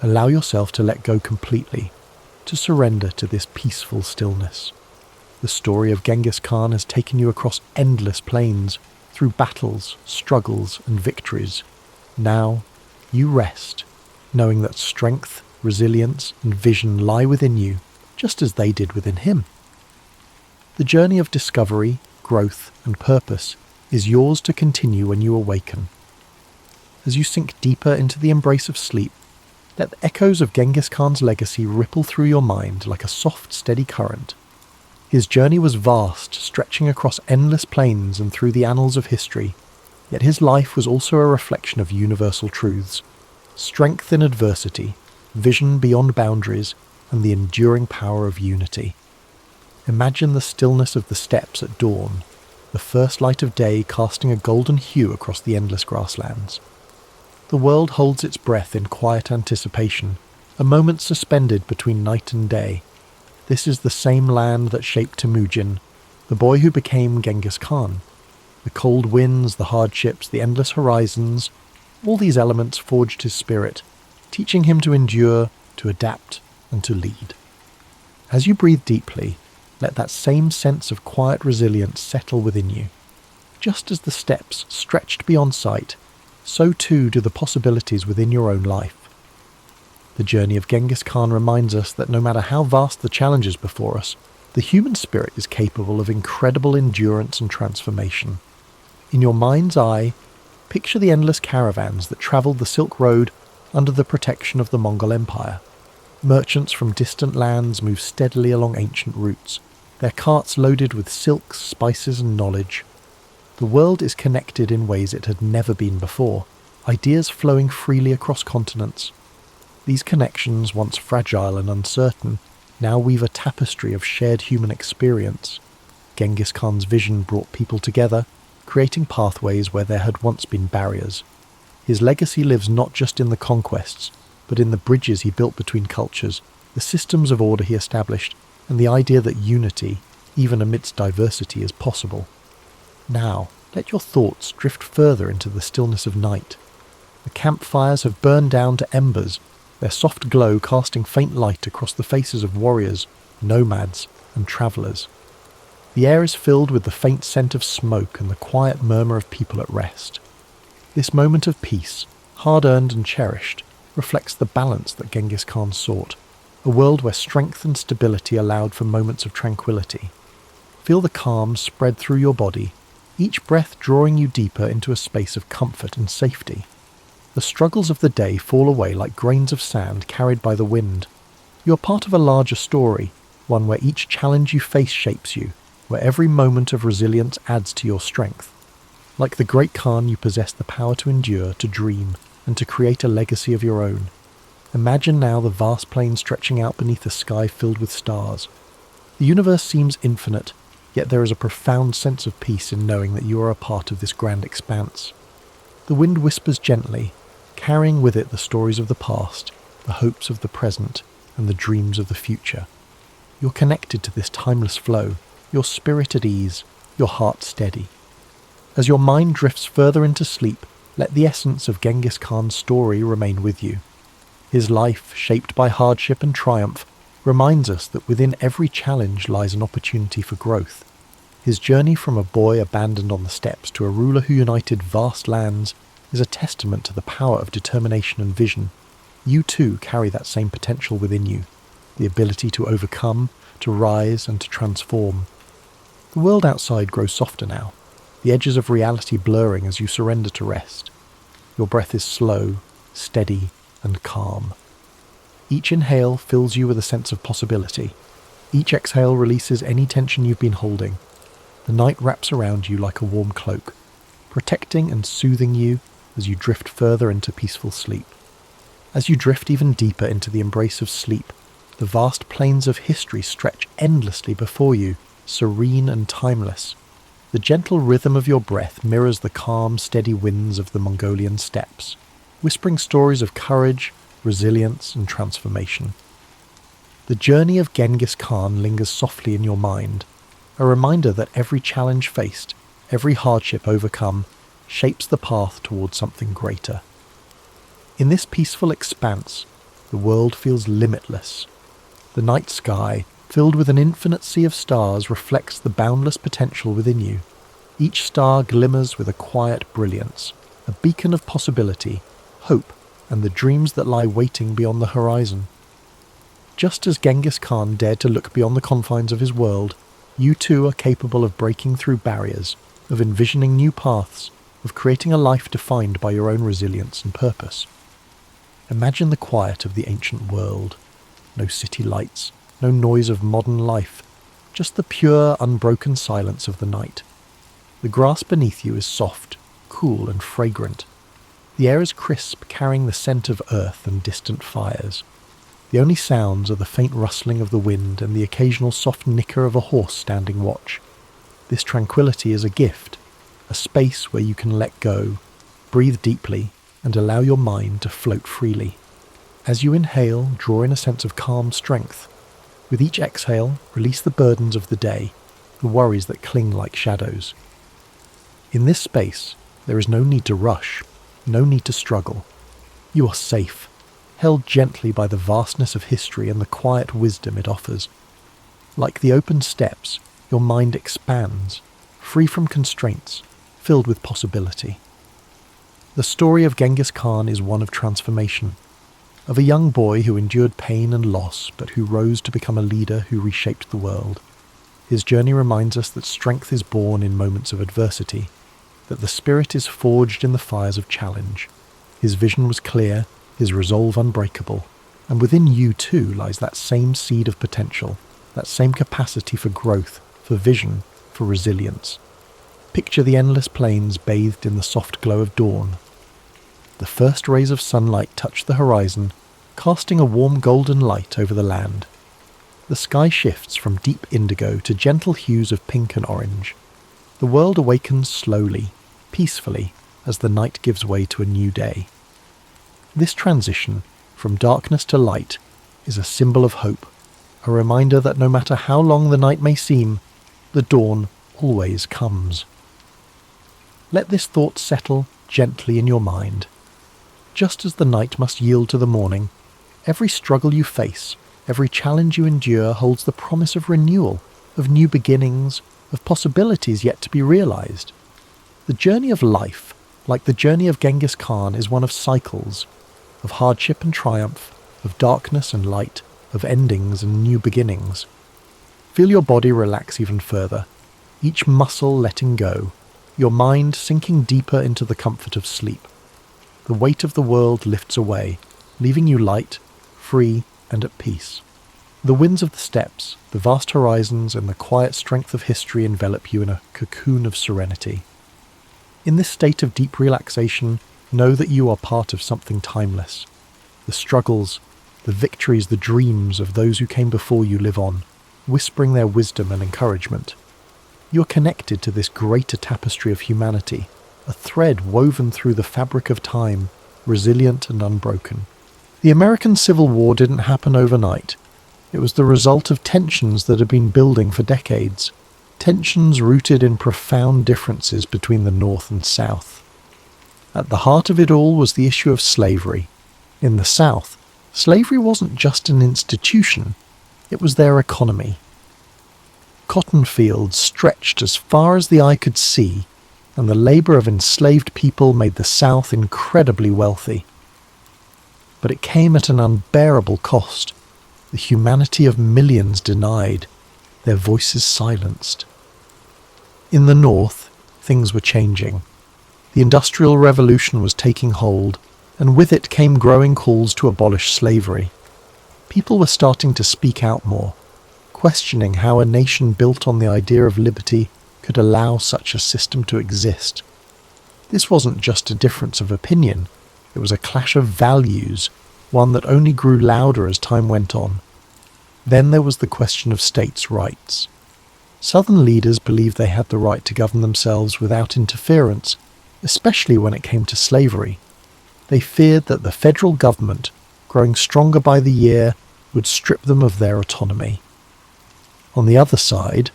Allow yourself to let go completely, to surrender to this peaceful stillness. The story of Genghis Khan has taken you across endless plains, through battles, struggles, and victories. Now, you rest, knowing that strength, resilience, and vision lie within you, just as they did within him. The journey of discovery, growth, and purpose is yours to continue when you awaken. As you sink deeper into the embrace of sleep, let the echoes of Genghis Khan's legacy ripple through your mind like a soft, steady current. His journey was vast, stretching across endless plains and through the annals of history, yet his life was also a reflection of universal truths: strength in adversity, vision beyond boundaries, and the enduring power of unity. Imagine the stillness of the steppes at dawn, the first light of day casting a golden hue across the endless grasslands. The world holds its breath in quiet anticipation, a moment suspended between night and day. This is the same land that shaped Temujin, the boy who became Genghis Khan. The cold winds, the hardships, the endless horizons, all these elements forged his spirit, teaching him to endure, to adapt, and to lead. As you breathe deeply, let that same sense of quiet resilience settle within you. Just as the steppes stretched beyond sight, so too do the possibilities within your own life. The journey of Genghis Khan reminds us that no matter how vast the challenges before us, the human spirit is capable of incredible endurance and transformation. In your mind's eye, picture the endless caravans that travelled the Silk Road under the protection of the Mongol Empire. Merchants from distant lands move steadily along ancient routes, their carts loaded with silks, spices and knowledge. The world is connected in ways it had never been before, ideas flowing freely across continents. These connections, once fragile and uncertain, now weave a tapestry of shared human experience. Genghis Khan's vision brought people together, creating pathways where there had once been barriers. His legacy lives not just in the conquests, but in the bridges he built between cultures, the systems of order he established, and the idea that unity, even amidst diversity, is possible. Now, let your thoughts drift further into the stillness of night. The campfires have burned down to embers, their soft glow casting faint light across the faces of warriors, nomads, and travellers. The air is filled with the faint scent of smoke and the quiet murmur of people at rest. This moment of peace, hard-earned and cherished, reflects the balance that Genghis Khan sought, a world where strength and stability allowed for moments of tranquility. Feel the calm spread through your body, each breath drawing you deeper into a space of comfort and safety. The struggles of the day fall away like grains of sand carried by the wind. You are part of a larger story, one where each challenge you face shapes you, where every moment of resilience adds to your strength. Like the great Khan, you possess the power to endure, to dream, and to create a legacy of your own. Imagine now the vast plain stretching out beneath a sky filled with stars. The universe seems infinite, yet there is a profound sense of peace in knowing that you are a part of this grand expanse. The wind whispers gently, carrying with it the stories of the past, the hopes of the present, and the dreams of the future. You're connected to this timeless flow, your spirit at ease, your heart steady. As your mind drifts further into sleep, let the essence of Genghis Khan's story remain with you. His life, shaped by hardship and triumph, reminds us that within every challenge lies an opportunity for growth. His journey from a boy abandoned on the steppes to a ruler who united vast lands is a testament to the power of determination and vision. You too carry that same potential within you, the ability to overcome, to rise and to transform. The world outside grows softer now, the edges of reality blurring as you surrender to rest. Your breath is slow, steady, and calm. Each inhale fills you with a sense of possibility. Each exhale releases any tension you've been holding. The night wraps around you like a warm cloak, protecting and soothing you as you drift further into peaceful sleep. As you drift even deeper into the embrace of sleep, the vast plains of history stretch endlessly before you, serene and timeless. The gentle rhythm of your breath mirrors the calm, steady winds of the Mongolian steppes, whispering stories of courage, resilience, and transformation. The journey of Genghis Khan lingers softly in your mind, a reminder that every challenge faced, every hardship overcome, shapes the path towards something greater. In this peaceful expanse, the world feels limitless. The night sky, filled with an infinite sea of stars, reflects the boundless potential within you. Each star glimmers with a quiet brilliance, a beacon of possibility, hope, and the dreams that lie waiting beyond the horizon. Just as Genghis Khan dared to look beyond the confines of his world, you too are capable of breaking through barriers, of envisioning new paths, of creating a life defined by your own resilience and purpose. Imagine the quiet of the ancient world. No city lights, no noise of modern life, just the pure, unbroken silence of the night. The grass beneath you is soft, cool and fragrant. The air is crisp, carrying the scent of earth and distant fires. The only sounds are the faint rustling of the wind and the occasional soft nicker of a horse standing watch. This tranquility is a gift, a space where you can let go, breathe deeply, and allow your mind to float freely. As you inhale, draw in a sense of calm strength. With each exhale, release the burdens of the day, the worries that cling like shadows. In this space, there is no need to rush, no need to struggle. You are safe, held gently by the vastness of history and the quiet wisdom it offers. Like the open steps, your mind expands, free from constraints, filled with possibility. The story of Genghis Khan is one of transformation, of a young boy who endured pain and loss, but who rose to become a leader who reshaped the world. His journey reminds us that strength is born in moments of adversity, that the spirit is forged in the fires of challenge. His vision was clear, his resolve unbreakable, and within you too lies that same seed of potential, that same capacity for growth, for vision, for resilience. Picture the endless plains bathed in the soft glow of dawn. The first rays of sunlight touch the horizon, casting a warm golden light over the land. The sky shifts from deep indigo to gentle hues of pink and orange. The world awakens slowly, peacefully, as the night gives way to a new day. This transition, from darkness to light, is a symbol of hope, a reminder that no matter how long the night may seem, the dawn always comes. Let this thought settle gently in your mind. Just as the night must yield to the morning, every struggle you face, every challenge you endure holds the promise of renewal, of new beginnings, of possibilities yet to be realized. The journey of life, like the journey of Genghis Khan, is one of cycles, of hardship and triumph, of darkness and light, of endings and new beginnings. Feel your body relax even further, each muscle letting go, your mind sinking deeper into the comfort of sleep. The weight of the world lifts away, leaving you light, free, and at peace. The winds of the steppes, the vast horizons, and the quiet strength of history envelop you in a cocoon of serenity. In this state of deep relaxation, know that you are part of something timeless. The struggles, the victories, the dreams of those who came before you live on, whispering their wisdom and encouragement. You are connected to this greater tapestry of humanity, a thread woven through the fabric of time, resilient and unbroken. The American Civil War didn't happen overnight. It was the result of tensions that had been building for decades, tensions rooted in profound differences between the North and South. At the heart of it all was the issue of slavery. In the South, slavery wasn't just an institution, it was their economy. Cotton fields stretched as far as the eye could see, and the labour of enslaved people made the South incredibly wealthy. But it came at an unbearable cost, the humanity of millions denied, their voices silenced. In the North, things were changing. The Industrial Revolution was taking hold, and with it came growing calls to abolish slavery. People were starting to speak out more, questioning how a nation built on the idea of liberty could allow such a system to exist. This wasn't just a difference of opinion, it was a clash of values, one that only grew louder as time went on. Then there was the question of states' rights. Southern leaders believed they had the right to govern themselves without interference, especially when it came to slavery. They feared that the federal government, growing stronger by the year, would strip them of their autonomy. On the other side,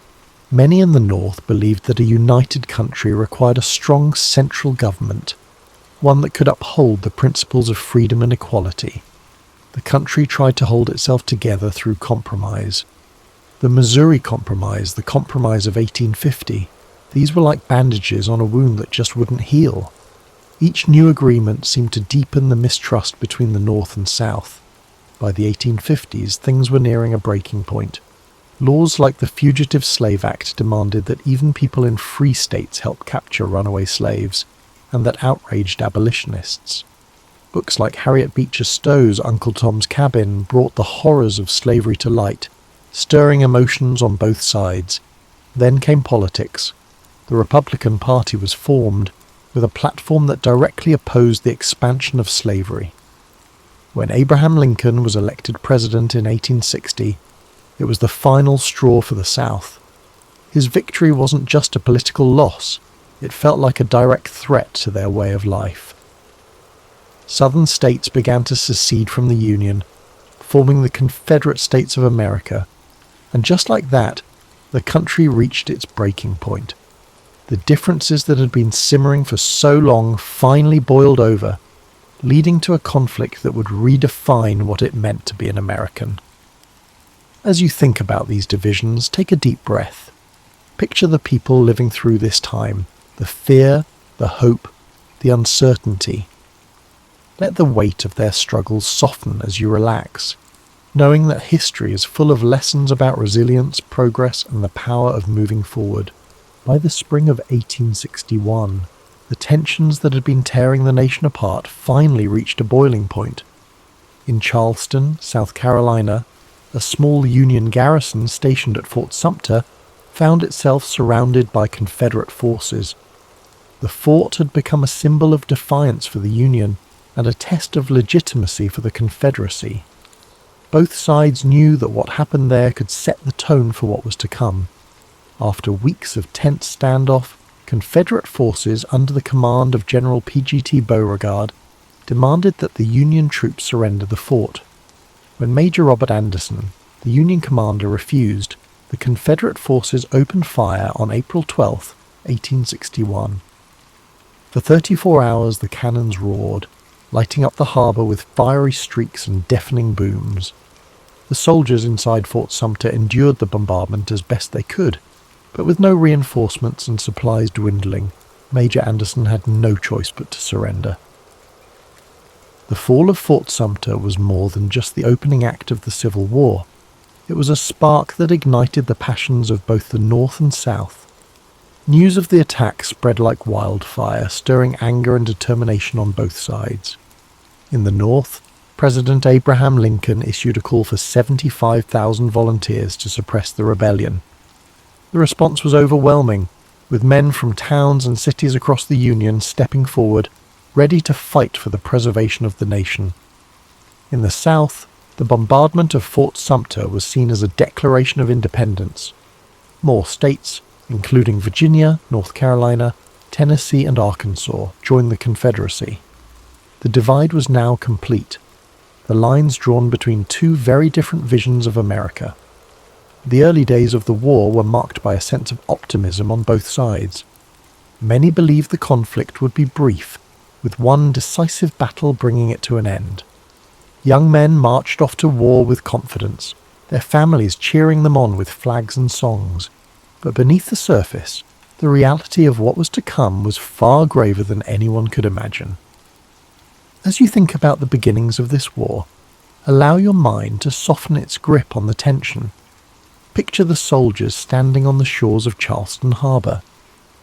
many in the North believed that a united country required a strong central government, one that could uphold the principles of freedom and equality. The country tried to hold itself together through compromise. The Missouri Compromise, the Compromise of 1850, these were like bandages on a wound that just wouldn't heal. Each new agreement seemed to deepen the mistrust between the North and South. By the 1850s, things were nearing a breaking point. Laws like the Fugitive Slave Act demanded that even people in free states help capture runaway slaves, and that outraged abolitionists. Books like Harriet Beecher Stowe's Uncle Tom's Cabin brought the horrors of slavery to light, stirring emotions on both sides. Then came politics. The Republican Party was formed, with a platform that directly opposed the expansion of slavery. When Abraham Lincoln was elected president in 1860, it was the final straw for the South. His victory wasn't just a political loss, it felt like a direct threat to their way of life. Southern states began to secede from the Union, forming the Confederate States of America, and just like that, the country reached its breaking point. The differences that had been simmering for so long finally boiled over, leading to a conflict that would redefine what it meant to be an American. As you think about these divisions, take a deep breath. Picture the people living through this time, the fear, the hope, the uncertainty. Let the weight of their struggles soften as you relax, knowing that history is full of lessons about resilience, progress, and the power of moving forward. By the spring of 1861, the tensions that had been tearing the nation apart finally reached a boiling point. In Charleston, South Carolina, a small Union garrison stationed at Fort Sumter found itself surrounded by Confederate forces. The fort had become a symbol of defiance for the Union and a test of legitimacy for the Confederacy. Both sides knew that what happened there could set the tone for what was to come. After weeks of tense standoff, Confederate forces under the command of General P.G.T. Beauregard demanded that the Union troops surrender the fort. When Major Robert Anderson, the Union commander, refused, the Confederate forces opened fire on April 12, 1861. For 34 hours the cannons roared, lighting up the harbour with fiery streaks and deafening booms. The soldiers inside Fort Sumter endured the bombardment as best they could, but with no reinforcements and supplies dwindling, Major Anderson had no choice but to surrender. The fall of Fort Sumter was more than just the opening act of the Civil War. It was a spark that ignited the passions of both the North and South. News of the attack spread like wildfire, stirring anger and determination on both sides. In the North, President Abraham Lincoln issued a call for 75,000 volunteers to suppress the rebellion. The response was overwhelming, with men from towns and cities across the Union stepping forward, ready to fight for the preservation of the nation. In the South, the bombardment of Fort Sumter was seen as a declaration of independence. More states, including Virginia, North Carolina, Tennessee, and Arkansas, joined the Confederacy. The divide was now complete, the lines drawn between two very different visions of America. The early days of the war were marked by a sense of optimism on both sides. Many believed the conflict would be brief, with one decisive battle bringing it to an end. Young men marched off to war with confidence, their families cheering them on with flags and songs. But beneath the surface, the reality of what was to come was far graver than anyone could imagine. As you think about the beginnings of this war, allow your mind to soften its grip on the tension. Picture the soldiers standing on the shores of Charleston Harbour,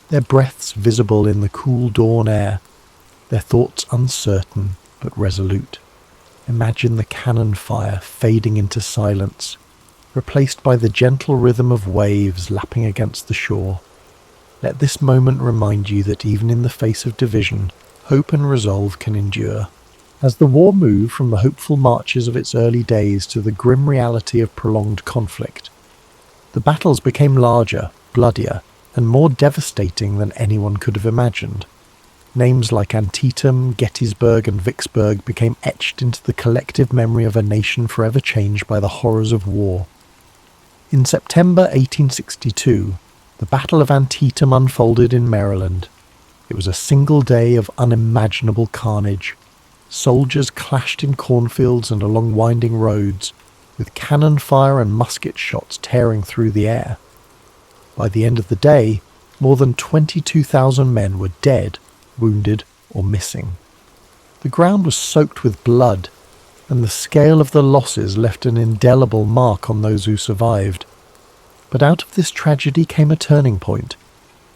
their breaths visible in the cool dawn air, their thoughts uncertain but resolute. Imagine the cannon fire fading into silence, replaced by the gentle rhythm of waves lapping against the shore. Let this moment remind you that even in the face of division, hope and resolve can endure. As the war moved from the hopeful marches of its early days to the grim reality of prolonged conflict, the battles became larger, bloodier, and more devastating than anyone could have imagined. Names like Antietam, Gettysburg, and Vicksburg became etched into the collective memory of a nation forever changed by the horrors of war. In September 1862, the Battle of Antietam unfolded in Maryland. It was a single day of unimaginable carnage. Soldiers clashed in cornfields and along winding roads, with cannon fire and musket shots tearing through the air. By the end of the day, more than 22,000 men were dead, wounded, or missing. The ground was soaked with blood, and the scale of the losses left an indelible mark on those who survived. But out of this tragedy came a turning point.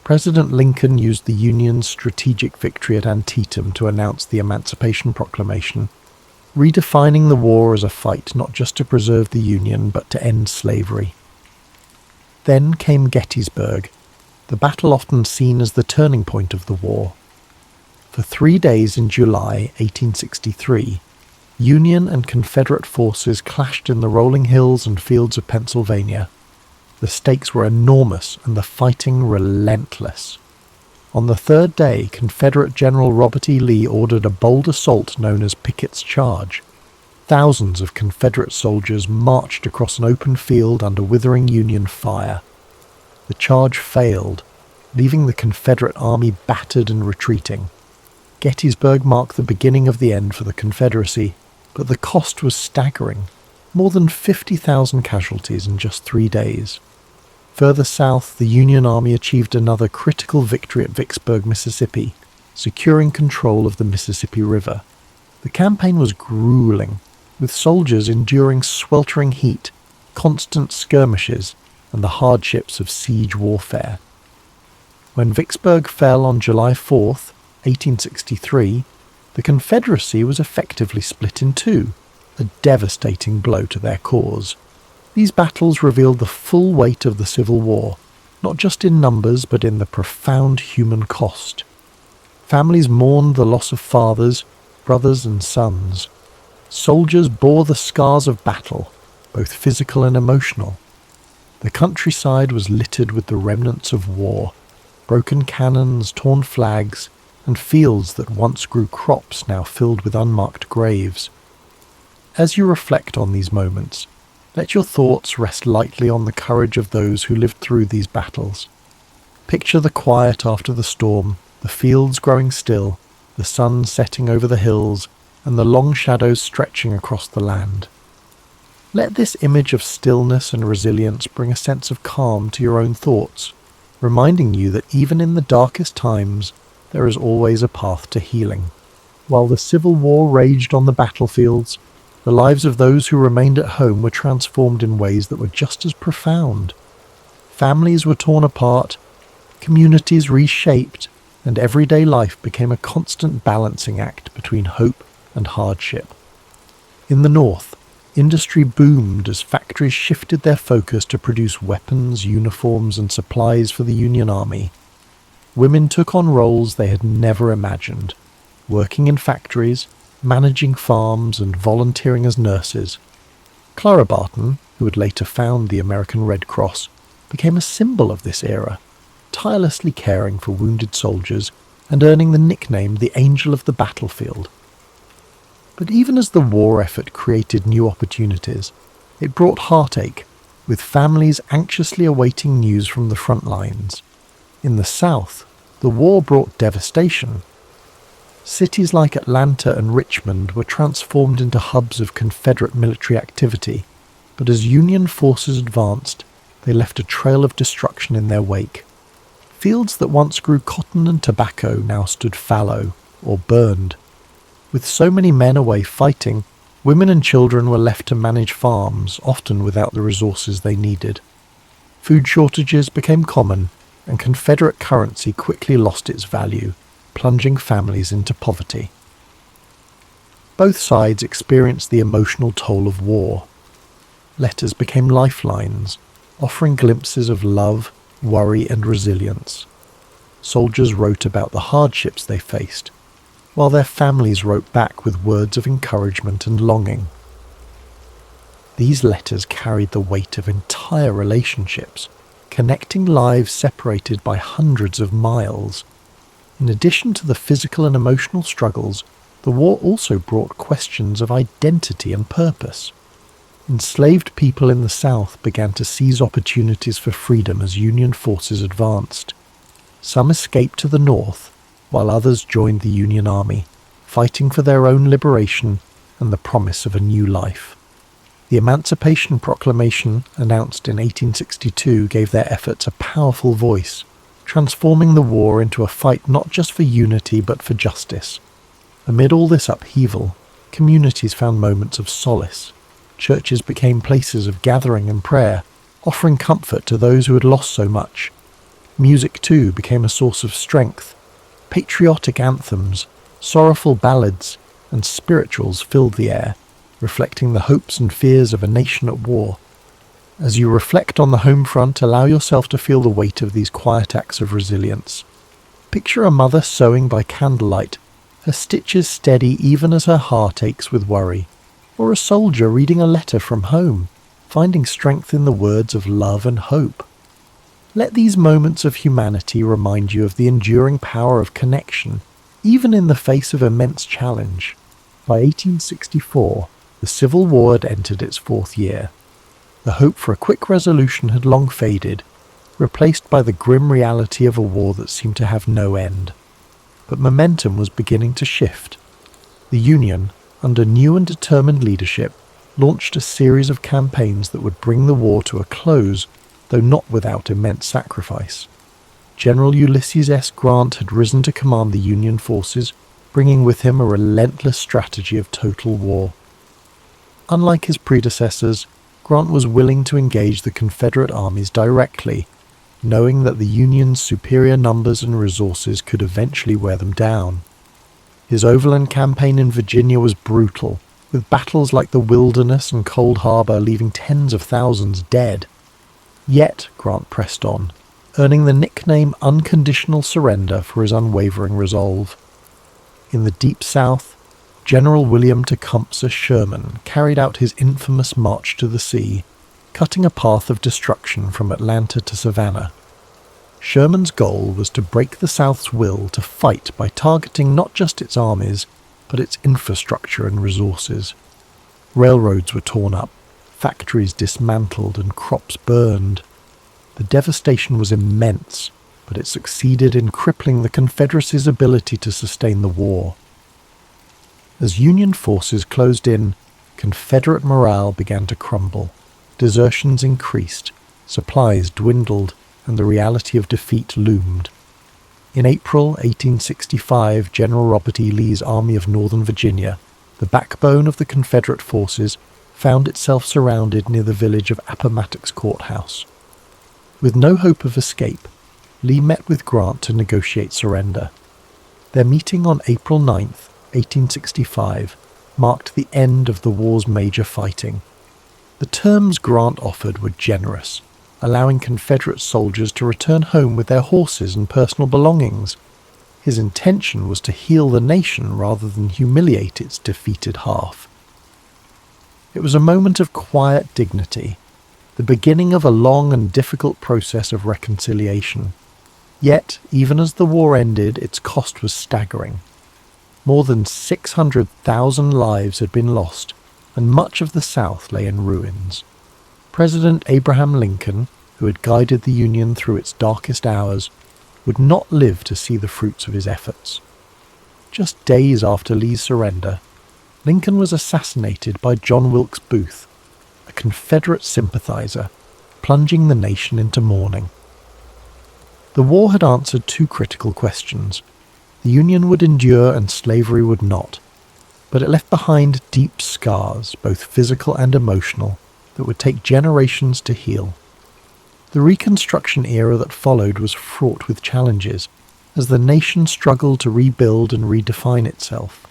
President Lincoln used the Union's strategic victory at Antietam to announce the Emancipation Proclamation, redefining the war as a fight not just to preserve the Union but to end slavery. Then came Gettysburg, the battle often seen as the turning point of the war. For 3 days in July 1863, Union and Confederate forces clashed in the rolling hills and fields of Pennsylvania. The stakes were enormous and the fighting relentless. On the third day, Confederate General Robert E. Lee ordered a bold assault known as Pickett's Charge. Thousands of Confederate soldiers marched across an open field under withering Union fire. The charge failed, leaving the Confederate army battered and retreating. Gettysburg marked the beginning of the end for the Confederacy, but the cost was staggering. More than 50,000 casualties in just 3 days. Further south, the Union Army achieved another critical victory at Vicksburg, Mississippi, securing control of the Mississippi River. The campaign was grueling, with soldiers enduring sweltering heat, constant skirmishes, and the hardships of siege warfare. When Vicksburg fell on July 4th, 1863, the Confederacy was effectively split in two, a devastating blow to their cause. These battles revealed the full weight of the Civil War, not just in numbers but in the profound human cost. Families mourned the loss of fathers, brothers and sons. Soldiers bore the scars of battle, both physical and emotional. The countryside was littered with the remnants of war, broken cannons, torn flags, and fields that once grew crops now filled with unmarked graves. As you reflect on these moments, let your thoughts rest lightly on the courage of those who lived through these battles. Picture the quiet after the storm, the fields growing still, the sun setting over the hills, and the long shadows stretching across the land. Let this image of stillness and resilience bring a sense of calm to your own thoughts, reminding you that even in the darkest times, there is always a path to healing. While the Civil War raged on the battlefields, the lives of those who remained at home were transformed in ways that were just as profound. Families were torn apart, communities reshaped, and everyday life became a constant balancing act between hope and hardship. In the North, industry boomed as factories shifted their focus to produce weapons, uniforms, and supplies for the Union Army. Women took on roles they had never imagined, working in factories, managing farms, and volunteering as nurses. Clara Barton, who would later found the American Red Cross, became a symbol of this era, tirelessly caring for wounded soldiers and earning the nickname the Angel of the Battlefield. But even as the war effort created new opportunities, it brought heartache, with families anxiously awaiting news from the front lines. In the South, the war brought devastation. Cities like Atlanta and Richmond were transformed into hubs of Confederate military activity, but as Union forces advanced, they left a trail of destruction in their wake. Fields that once grew cotton and tobacco now stood fallow or burned. With so many men away fighting, women and children were left to manage farms, often without the resources they needed. Food shortages became common, and Confederate currency quickly lost its value, plunging families into poverty. Both sides experienced the emotional toll of war. Letters became lifelines, offering glimpses of love, worry, and resilience. Soldiers wrote about the hardships they faced, while their families wrote back with words of encouragement and longing. These letters carried the weight of entire relationships, connecting lives separated by hundreds of miles. In addition to the physical and emotional struggles, the war also brought questions of identity and purpose. Enslaved people in the South began to seize opportunities for freedom as Union forces advanced. Some escaped to the North, while others joined the Union Army, fighting for their own liberation and the promise of a new life. The Emancipation Proclamation, announced in 1862, gave their efforts a powerful voice, transforming the war into a fight not just for unity but for justice. Amid all this upheaval, communities found moments of solace. Churches became places of gathering and prayer, offering comfort to those who had lost so much. Music, too, became a source of strength. Patriotic anthems, sorrowful ballads, and spirituals filled the air, reflecting the hopes and fears of a nation at war. As you reflect on the home front, allow yourself to feel the weight of these quiet acts of resilience. Picture a mother sewing by candlelight, her stitches steady even as her heart aches with worry, or a soldier reading a letter from home, finding strength in the words of love and hope. Let these moments of humanity remind you of the enduring power of connection, even in the face of immense challenge. By 1864, the Civil War had entered its fourth year. The hope for a quick resolution had long faded, replaced by the grim reality of a war that seemed to have no end. But momentum was beginning to shift. The Union, under new and determined leadership, launched a series of campaigns that would bring the war to a close, though not without immense sacrifice. General Ulysses S. Grant had risen to command the Union forces, bringing with him a relentless strategy of total war. Unlike his predecessors, Grant was willing to engage the Confederate armies directly, knowing that the Union's superior numbers and resources could eventually wear them down. His overland campaign in Virginia was brutal, with battles like the Wilderness and Cold Harbor leaving tens of thousands dead. Yet Grant pressed on, earning the nickname Unconditional Surrender for his unwavering resolve. In the Deep South, General William Tecumseh Sherman carried out his infamous March to the Sea, cutting a path of destruction from Atlanta to Savannah. Sherman's goal was to break the South's will to fight by targeting not just its armies, but its infrastructure and resources. Railroads were torn up, factories dismantled, and crops burned. The devastation was immense, but it succeeded in crippling the Confederacy's ability to sustain the war. As Union forces closed in, Confederate morale began to crumble. Desertions increased, supplies dwindled, and the reality of defeat loomed. In April 1865, General Robert E. Lee's Army of Northern Virginia, the backbone of the Confederate forces, found itself surrounded near the village of Appomattox Courthouse. With no hope of escape, Lee met with Grant to negotiate surrender. Their meeting on April 9, 1865, marked the end of the war's major fighting. The terms Grant offered were generous, allowing Confederate soldiers to return home with their horses and personal belongings. His intention was to heal the nation rather than humiliate its defeated half. It was a moment of quiet dignity, the beginning of a long and difficult process of reconciliation. Yet, even as the war ended, its cost was staggering. More than 600,000 lives had been lost, and much of the South lay in ruins. President Abraham Lincoln, who had guided the Union through its darkest hours, would not live to see the fruits of his efforts. Just days after Lee's surrender, Lincoln was assassinated by John Wilkes Booth, a Confederate sympathizer, plunging the nation into mourning. The war had answered two critical questions. The Union would endure and slavery would not, but it left behind deep scars, both physical and emotional, that would take generations to heal. The Reconstruction era that followed was fraught with challenges, as the nation struggled to rebuild and redefine itself.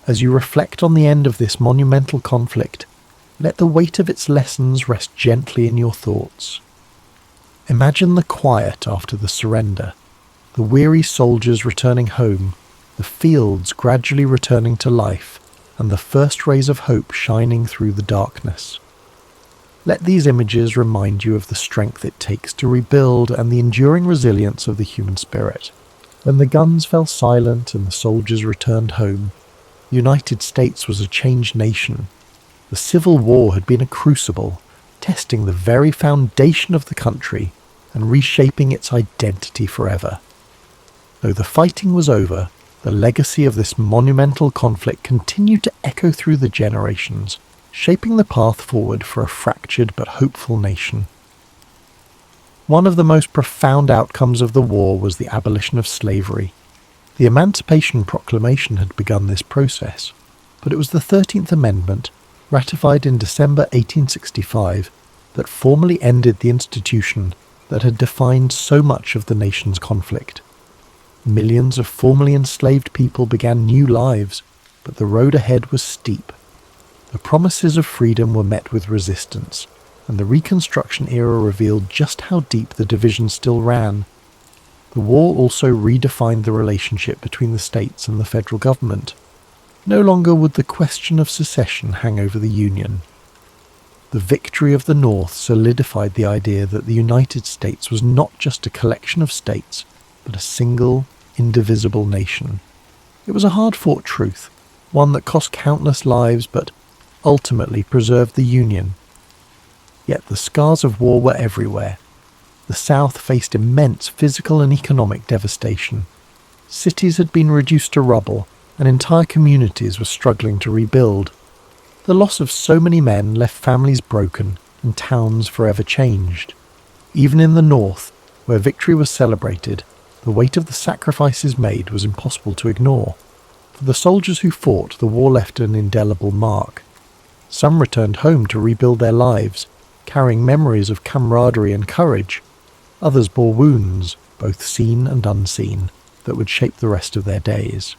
As you reflect on the end of this monumental conflict, let the weight of its lessons rest gently in your thoughts. Imagine the quiet after the surrender, the weary soldiers returning home, the fields gradually returning to life, and the first rays of hope shining through the darkness. Let these images remind you of the strength it takes to rebuild and the enduring resilience of the human spirit. When the guns fell silent and the soldiers returned home, the United States was a changed nation. The Civil War had been a crucible, testing the very foundation of the country and reshaping its identity forever. Though the fighting was over, the legacy of this monumental conflict continued to echo through the generations, shaping the path forward for a fractured but hopeful nation. One of the most profound outcomes of the war was the abolition of slavery. The Emancipation Proclamation had begun this process, but it was the 13th Amendment, ratified in December 1865, that formally ended the institution that had defined so much of the nation's conflict. Millions of formerly enslaved people began new lives, but the road ahead was steep. The promises of freedom were met with resistance, and the Reconstruction era revealed just how deep the division still ran. The war also redefined the relationship between the states and the federal government. No longer would the question of secession hang over the Union. The victory of the North solidified the idea that the United States was not just a collection of states, but a single, indivisible nation. It was a hard-fought truth, one that cost countless lives but ultimately preserved the Union. Yet the scars of war were everywhere. The South faced immense physical and economic devastation. Cities had been reduced to rubble, and entire communities were struggling to rebuild. The loss of so many men left families broken and towns forever changed. Even in the North, where victory was celebrated, the weight of the sacrifices made was impossible to ignore. For the soldiers who fought, the war left an indelible mark. Some returned home to rebuild their lives, carrying memories of camaraderie and courage. Others bore wounds, both seen and unseen, that would shape the rest of their days.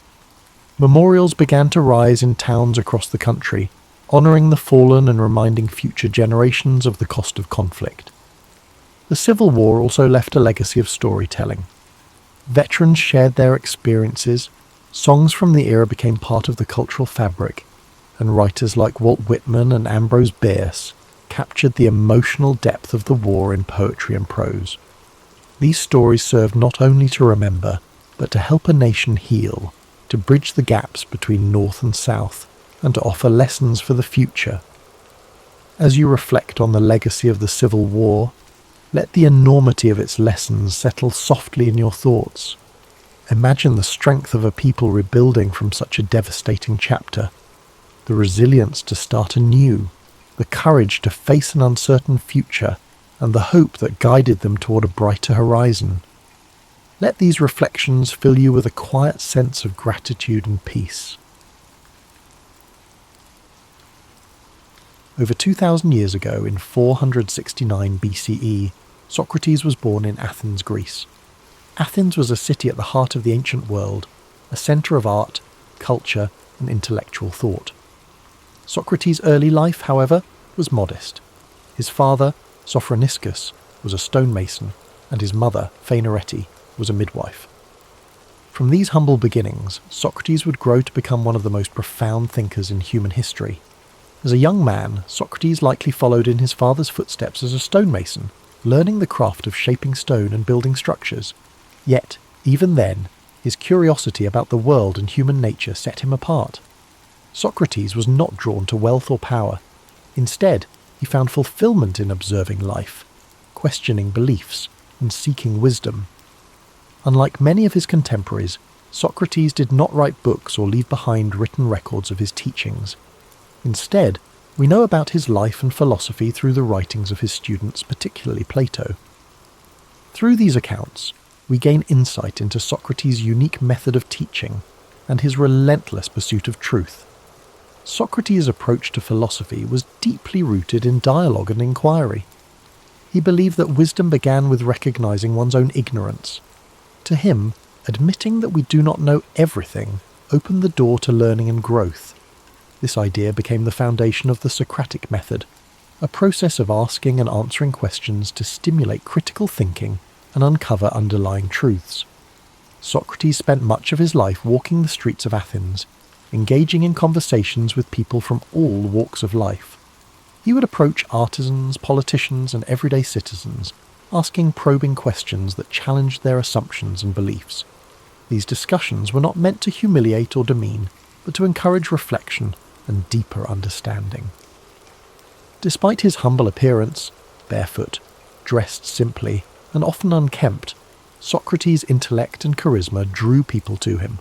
Memorials began to rise in towns across the country, honouring the fallen and reminding future generations of the cost of conflict. The Civil War also left a legacy of storytelling. Veterans shared their experiences, songs from the era became part of the cultural fabric, and writers like Walt Whitman and Ambrose Bierce captured the emotional depth of the war in poetry and prose. These stories served not only to remember, but to help a nation heal, to bridge the gaps between North and South, and to offer lessons for the future. As you reflect on the legacy of the Civil War, let the enormity of its lessons settle softly in your thoughts. Imagine the strength of a people rebuilding from such a devastating chapter, the resilience to start anew, the courage to face an uncertain future, and the hope that guided them toward a brighter horizon. Let these reflections fill you with a quiet sense of gratitude and peace. Over 2,000 years ago, in 469 BCE, Socrates was born in Athens, Greece. Athens was a city at the heart of the ancient world, a centre of art, culture, and intellectual thought. Socrates' early life, however, was modest. His father, Sophroniscus, was a stonemason, and his mother, Phaenorete, was a midwife. From these humble beginnings, Socrates would grow to become one of the most profound thinkers in human history. As a young man, Socrates likely followed in his father's footsteps as a stonemason, learning the craft of shaping stone and building structures. Yet, even then, his curiosity about the world and human nature set him apart. Socrates was not drawn to wealth or power. Instead, he found fulfillment in observing life, questioning beliefs, and seeking wisdom. Unlike many of his contemporaries, Socrates did not write books or leave behind written records of his teachings. Instead, we know about his life and philosophy through the writings of his students, particularly Plato. Through these accounts, we gain insight into Socrates' unique method of teaching and his relentless pursuit of truth. Socrates' approach to philosophy was deeply rooted in dialogue and inquiry. He believed that wisdom began with recognizing one's own ignorance. To him, admitting that we do not know everything opened the door to learning and growth. This idea became the foundation of the Socratic method, a process of asking and answering questions to stimulate critical thinking and uncover underlying truths. Socrates spent much of his life walking the streets of Athens, engaging in conversations with people from all walks of life. He would approach artisans, politicians, and everyday citizens, asking probing questions that challenged their assumptions and beliefs. These discussions were not meant to humiliate or demean, but to encourage reflection and deeper understanding. Despite his humble appearance, barefoot, dressed simply, and often unkempt, Socrates' intellect and charisma drew people to him.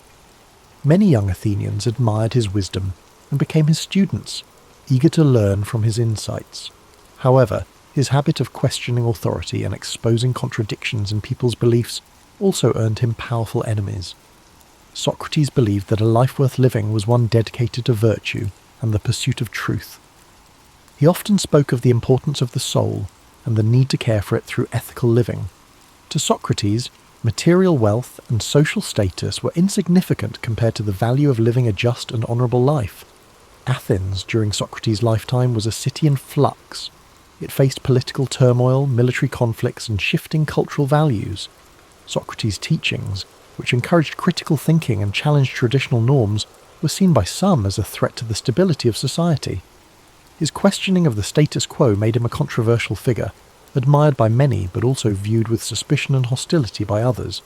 Many young Athenians admired his wisdom and became his students, eager to learn from his insights. However, his habit of questioning authority and exposing contradictions in people's beliefs also earned him powerful enemies. Socrates believed that a life worth living was one dedicated to virtue and the pursuit of truth. He often spoke of the importance of the soul and the need to care for it through ethical living. To Socrates, material wealth and social status were insignificant compared to the value of living a just and honourable life. Athens, during Socrates' lifetime, was a city in flux. It faced political turmoil, military conflicts, and shifting cultural values. Socrates' teachings, which encouraged critical thinking and challenged traditional norms, were seen by some as a threat to the stability of society. His questioning of the status quo made him a controversial figure, admired by many but also viewed with suspicion and hostility by others.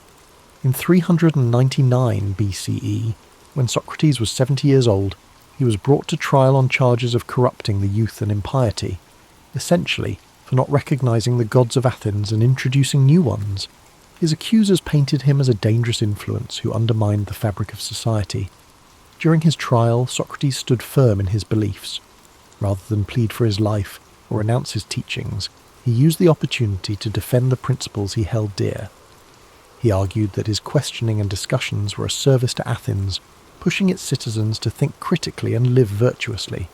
In 399 BCE, when Socrates was 70 years old, he was brought to trial on charges of corrupting the youth and impiety, essentially for not recognizing the gods of Athens and introducing new ones. His accusers painted him as a dangerous influence who undermined the fabric of society. During his trial, Socrates stood firm in his beliefs. Rather than plead for his life or renounce his teachings, he used the opportunity to defend the principles he held dear. He argued that his questioning and discussions were a service to Athens, pushing its citizens to think critically and live virtuously.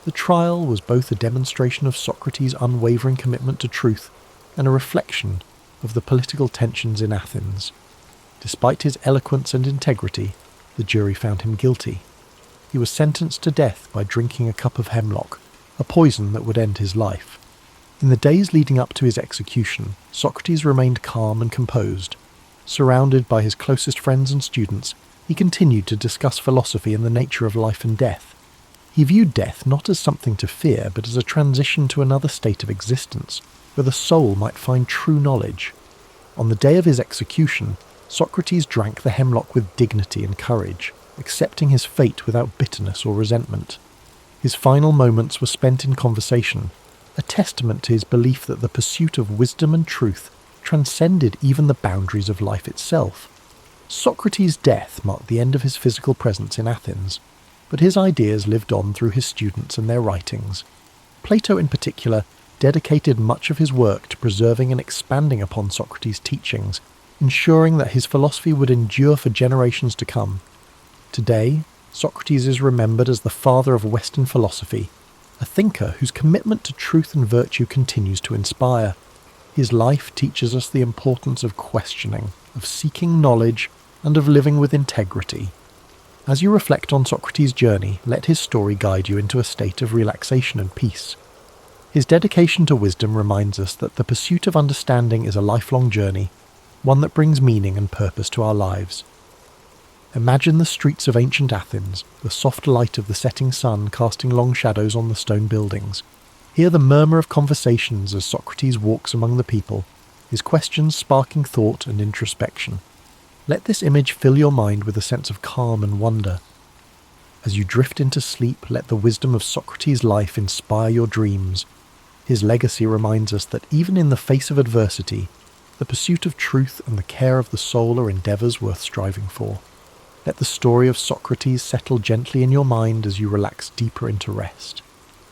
The trial was both a demonstration of Socrates' unwavering commitment to truth and a reflection of the political tensions in Athens. Despite his eloquence and integrity, the jury found him guilty. He was sentenced to death by drinking a cup of hemlock, a poison that would end his life. In the days leading up to his execution, Socrates remained calm and composed. Surrounded by his closest friends and students, he continued to discuss philosophy and the nature of life and death. He viewed death not as something to fear, but as a transition to another state of existence, where the soul might find true knowledge. On the day of his execution, Socrates drank the hemlock with dignity and courage, accepting his fate without bitterness or resentment. His final moments were spent in conversation, a testament to his belief that the pursuit of wisdom and truth transcended even the boundaries of life itself. Socrates' death marked the end of his physical presence in Athens, but his ideas lived on through his students and their writings. Plato in particular dedicated much of his work to preserving and expanding upon Socrates' teachings, ensuring that his philosophy would endure for generations to come. Today, Socrates is remembered as the father of Western philosophy, a thinker whose commitment to truth and virtue continues to inspire. His life teaches us the importance of questioning, of seeking knowledge, and of living with integrity. As you reflect on Socrates' journey, let his story guide you into a state of relaxation and peace. His dedication to wisdom reminds us that the pursuit of understanding is a lifelong journey, one that brings meaning and purpose to our lives. Imagine the streets of ancient Athens, the soft light of the setting sun casting long shadows on the stone buildings. Hear the murmur of conversations as Socrates walks among the people, his questions sparking thought and introspection. Let this image fill your mind with a sense of calm and wonder. As you drift into sleep, let the wisdom of Socrates' life inspire your dreams. His legacy reminds us that even in the face of adversity, the pursuit of truth and the care of the soul are endeavours worth striving for. Let the story of Socrates settle gently in your mind as you relax deeper into rest.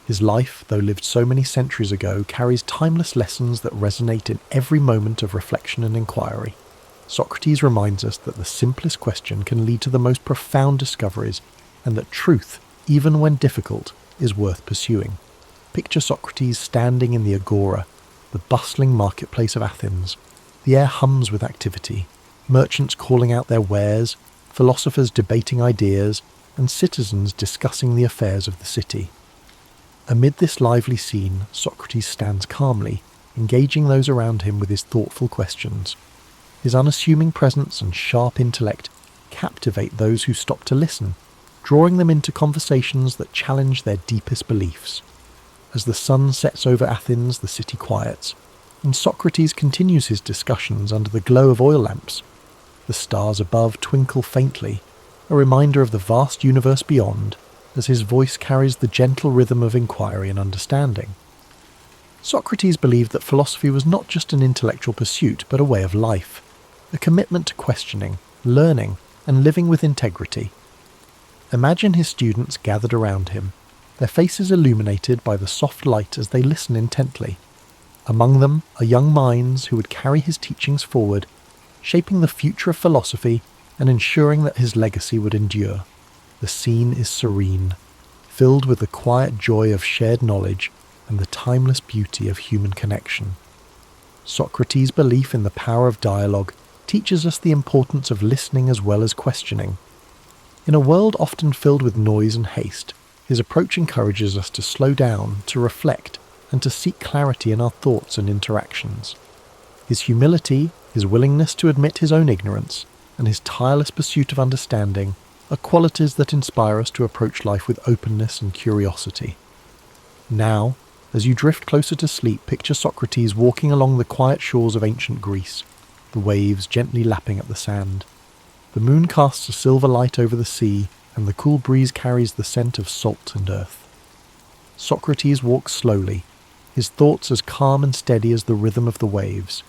His life, though lived so many centuries ago, carries timeless lessons that resonate in every moment of reflection and inquiry. Socrates reminds us that the simplest question can lead to the most profound discoveries, and that truth, even when difficult, is worth pursuing. Picture Socrates standing in the agora, the bustling marketplace of Athens. The air hums with activity, merchants calling out their wares, philosophers debating ideas, and citizens discussing the affairs of the city. Amid this lively scene, Socrates stands calmly, engaging those around him with his thoughtful questions. His unassuming presence and sharp intellect captivate those who stop to listen, drawing them into conversations that challenge their deepest beliefs. As the sun sets over Athens, the city quiets, and Socrates continues his discussions under the glow of oil lamps. The stars above twinkle faintly, a reminder of the vast universe beyond, as his voice carries the gentle rhythm of inquiry and understanding. Socrates believed that philosophy was not just an intellectual pursuit, but a way of life, a commitment to questioning, learning, and living with integrity. Imagine his students gathered around him, their faces illuminated by the soft light as they listen intently. Among them are young minds who would carry his teachings forward, shaping the future of philosophy and ensuring that his legacy would endure. The scene is serene. filled with the quiet joy of shared knowledge and the timeless beauty of human connection. Socrates' belief in the power of dialogue teaches us the importance of listening as well as questioning. In a world often filled with noise and haste, his approach encourages us to slow down, to reflect, and to seek clarity in our thoughts and interactions. His humility, his willingness to admit his own ignorance, and his tireless pursuit of understanding are qualities that inspire us to approach life with openness and curiosity. Now, as you drift closer to sleep, picture Socrates walking along the quiet shores of ancient Greece, the waves gently lapping at the sand. The moon casts a silver light over the sea, and the cool breeze carries the scent of salt and earth. Socrates walks slowly, his thoughts as calm and steady as the rhythm of the waves.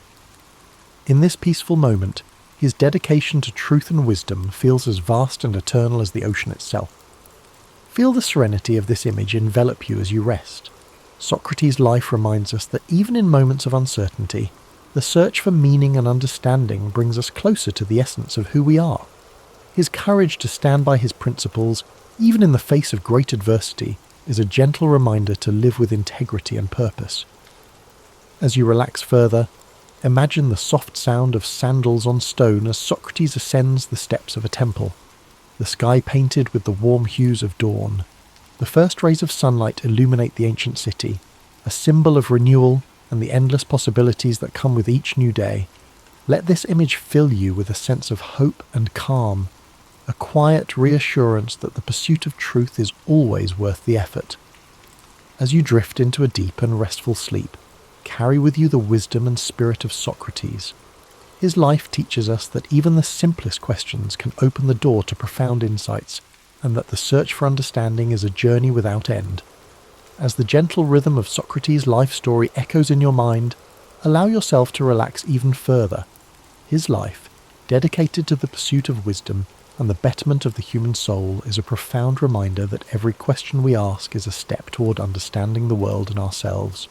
In this peaceful moment, his dedication to truth and wisdom feels as vast and eternal as the ocean itself. Feel the serenity of this image envelop you as you rest. Socrates' life reminds us that even in moments of uncertainty, the search for meaning and understanding brings us closer to the essence of who we are. His courage to stand by his principles, even in the face of great adversity, is a gentle reminder to live with integrity and purpose. As you relax further, imagine the soft sound of sandals on stone as Socrates ascends the steps of a temple, the sky painted with the warm hues of dawn. The first rays of sunlight illuminate the ancient city, a symbol of renewal and the endless possibilities that come with each new day. Let this image fill you with a sense of hope and calm, a quiet reassurance that the pursuit of truth is always worth the effort. As you drift into a deep and restful sleep, carry with you the wisdom and spirit of Socrates. His life teaches us that even the simplest questions can open the door to profound insights, and that the search for understanding is a journey without end. As the gentle rhythm of Socrates' life story echoes in your mind, allow yourself to relax even further. His life, dedicated to the pursuit of wisdom and the betterment of the human soul, is a profound reminder that every question we ask is a step toward understanding the world and ourselves.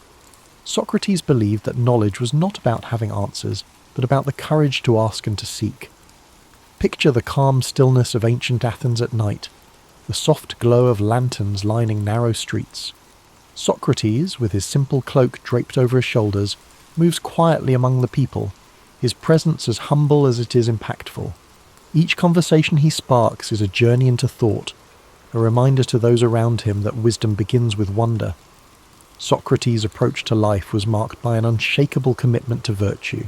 Socrates believed that knowledge was not about having answers, but about the courage to ask and to seek. Picture the calm stillness of ancient Athens at night, the soft glow of lanterns lining narrow streets. Socrates, with his simple cloak draped over his shoulders, moves quietly among the people, his presence as humble as it is impactful. Each conversation he sparks is a journey into thought, a reminder to those around him that wisdom begins with wonder. Socrates' approach to life was marked by an unshakable commitment to virtue.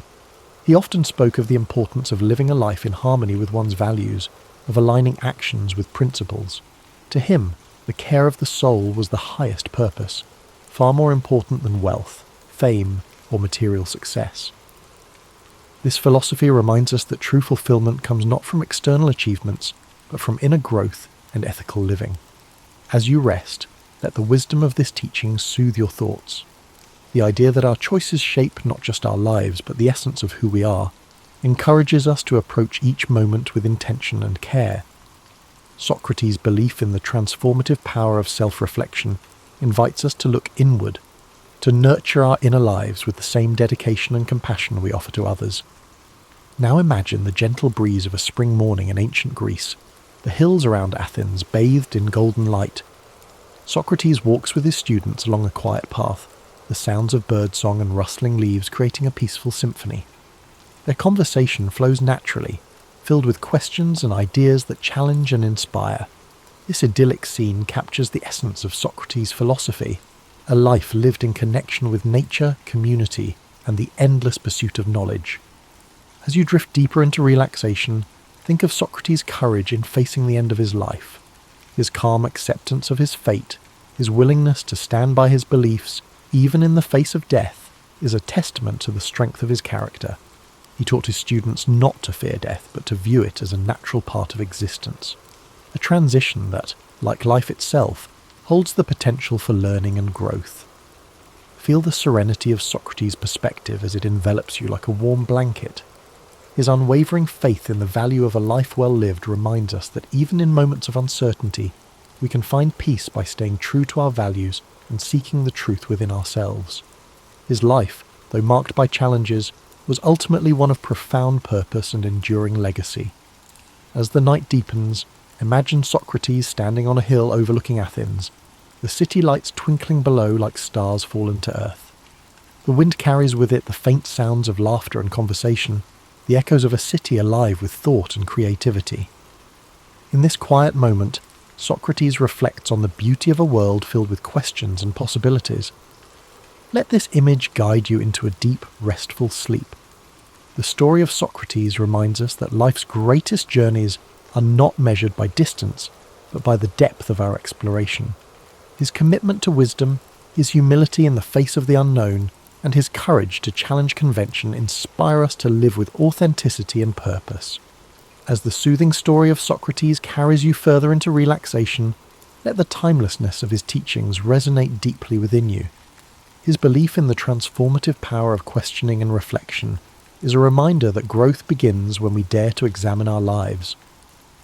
He often spoke of the importance of living a life in harmony with one's values, of aligning actions with principles. To him, the care of the soul was the highest purpose, far more important than wealth, fame, or material success. This philosophy reminds us that true fulfillment comes not from external achievements, but from inner growth and ethical living. As you rest, let the wisdom of this teaching soothe your thoughts. The idea that our choices shape not just our lives, but the essence of who we are, encourages us to approach each moment with intention and care. Socrates' belief in the transformative power of self-reflection invites us to look inward, to nurture our inner lives with the same dedication and compassion we offer to others. Now imagine the gentle breeze of a spring morning in ancient Greece, the hills around Athens bathed in golden light. Socrates walks with his students along a quiet path, the sounds of birdsong and rustling leaves creating a peaceful symphony. Their conversation flows naturally, filled with questions and ideas that challenge and inspire. This idyllic scene captures the essence of Socrates' philosophy, a life lived in connection with nature, community, and the endless pursuit of knowledge. As you drift deeper into relaxation, think of Socrates' courage in facing the end of his life. His calm acceptance of his fate, his willingness to stand by his beliefs, even in the face of death, is a testament to the strength of his character. He taught his students not to fear death, but to view it as a natural part of existence. A transition that, like life itself, holds the potential for learning and growth. Feel the serenity of Socrates' perspective as it envelops you like a warm blanket. His unwavering faith in the value of a life well lived reminds us that even in moments of uncertainty, we can find peace by staying true to our values and seeking the truth within ourselves. His life, though marked by challenges, was ultimately one of profound purpose and enduring legacy. As the night deepens, imagine Socrates standing on a hill overlooking Athens, the city lights twinkling below like stars fallen to earth. The wind carries with it the faint sounds of laughter and conversation, the echoes of a city alive with thought and creativity. In this quiet moment, Socrates reflects on the beauty of a world filled with questions and possibilities. Let this image guide you into a deep, restful sleep. The story of Socrates reminds us that life's greatest journeys are not measured by distance, but by the depth of our exploration. His commitment to wisdom, his humility in the face of the unknown, and his courage to challenge convention inspire us to live with authenticity and purpose. As the soothing story of Socrates carries you further into relaxation, let the timelessness of his teachings resonate deeply within you. His belief in the transformative power of questioning and reflection is a reminder that growth begins when we dare to examine our lives.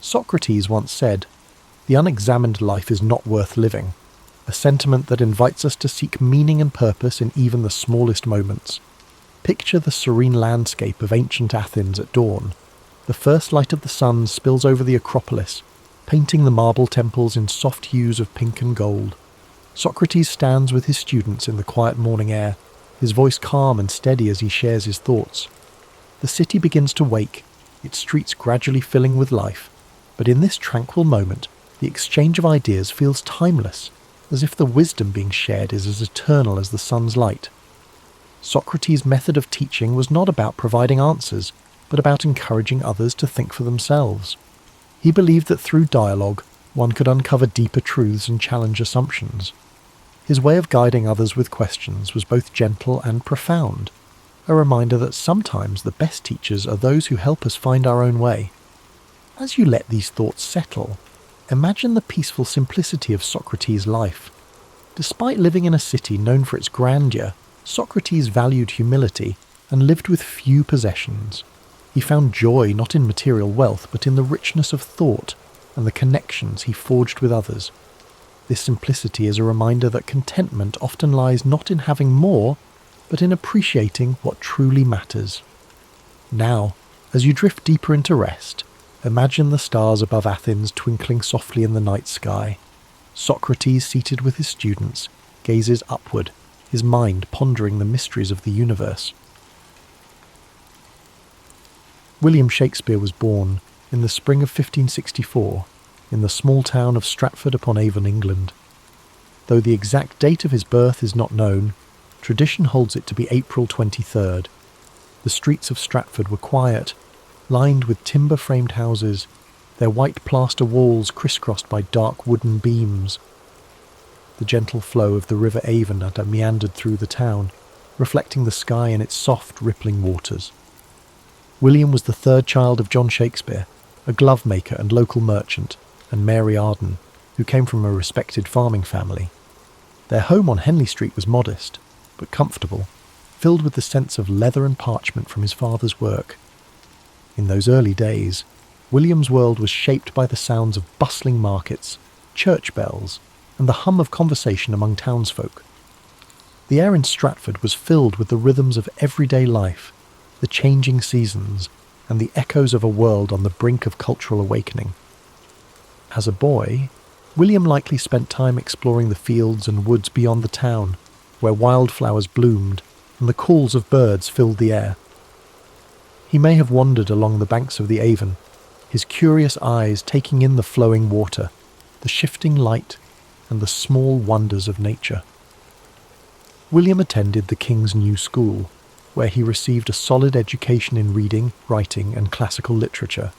Socrates once said, "The unexamined life is not worth living," a sentiment that invites us to seek meaning and purpose in even the smallest moments. Picture the serene landscape of ancient Athens at dawn. The first light of the sun spills over the Acropolis, painting the marble temples in soft hues of pink and gold. Socrates stands with his students in the quiet morning air, his voice calm and steady as he shares his thoughts. The city begins to wake, its streets gradually filling with life, but in this tranquil moment, the exchange of ideas feels timeless, as if the wisdom being shared is as eternal as the sun's light. Socrates' method of teaching was not about providing answers, but about encouraging others to think for themselves. He believed that through dialogue, one could uncover deeper truths and challenge assumptions. His way of guiding others with questions was both gentle and profound, a reminder that sometimes the best teachers are those who help us find our own way. As you let these thoughts settle, imagine the peaceful simplicity of Socrates' life. Despite living in a city known for its grandeur, Socrates valued humility and lived with few possessions. He found joy not in material wealth, but in the richness of thought and the connections he forged with others. This simplicity is a reminder that contentment often lies not in having more, but in appreciating what truly matters. Now, as you drift deeper into rest, imagine the stars above Athens twinkling softly in the night sky. Socrates, seated with his students, gazes upward, his mind pondering the mysteries of the universe. William Shakespeare was born in the spring of 1564 in the small town of Stratford-upon-Avon, England. Though the exact date of his birth is not known, tradition holds it to be April 23rd. The streets of Stratford were quiet, lined with timber-framed houses, their white plaster walls crisscrossed by dark wooden beams. The gentle flow of the River Avon had meandered through the town, reflecting the sky in its soft, rippling waters. William was the third child of John Shakespeare, a glove maker and local merchant, and Mary Arden, who came from a respected farming family. Their home on Henley Street was modest, but comfortable, filled with the sense of leather and parchment from his father's work. In those early days, William's world was shaped by the sounds of bustling markets, church bells, and the hum of conversation among townsfolk. The air in Stratford was filled with the rhythms of everyday life, the changing seasons, and the echoes of a world on the brink of cultural awakening. As a boy, William likely spent time exploring the fields and woods beyond the town, where wildflowers bloomed and the calls of birds filled the air. He may have wandered along the banks of the Avon, his curious eyes taking in the flowing water, the shifting light, and the small wonders of nature. William attended the King's New School, where he received a solid education in reading, writing, and classical literature.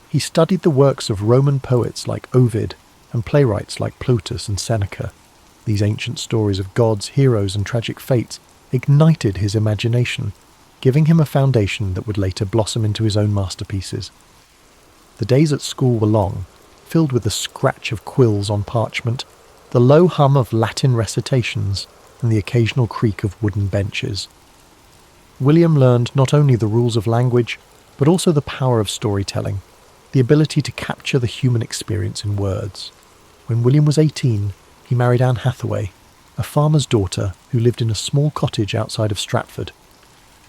He studied the works of Roman poets like Ovid and playwrights like Plautus and Seneca. These ancient stories of gods, heroes, and tragic fates ignited his imagination, giving him a foundation that would later blossom into his own masterpieces. The days at school were long, filled with the scratch of quills on parchment, the low hum of Latin recitations, and the occasional creak of wooden benches. William learned not only the rules of language, but also the power of storytelling, the ability to capture the human experience in words. When William was 18, he married Anne Hathaway, a farmer's daughter who lived in a small cottage outside of Stratford.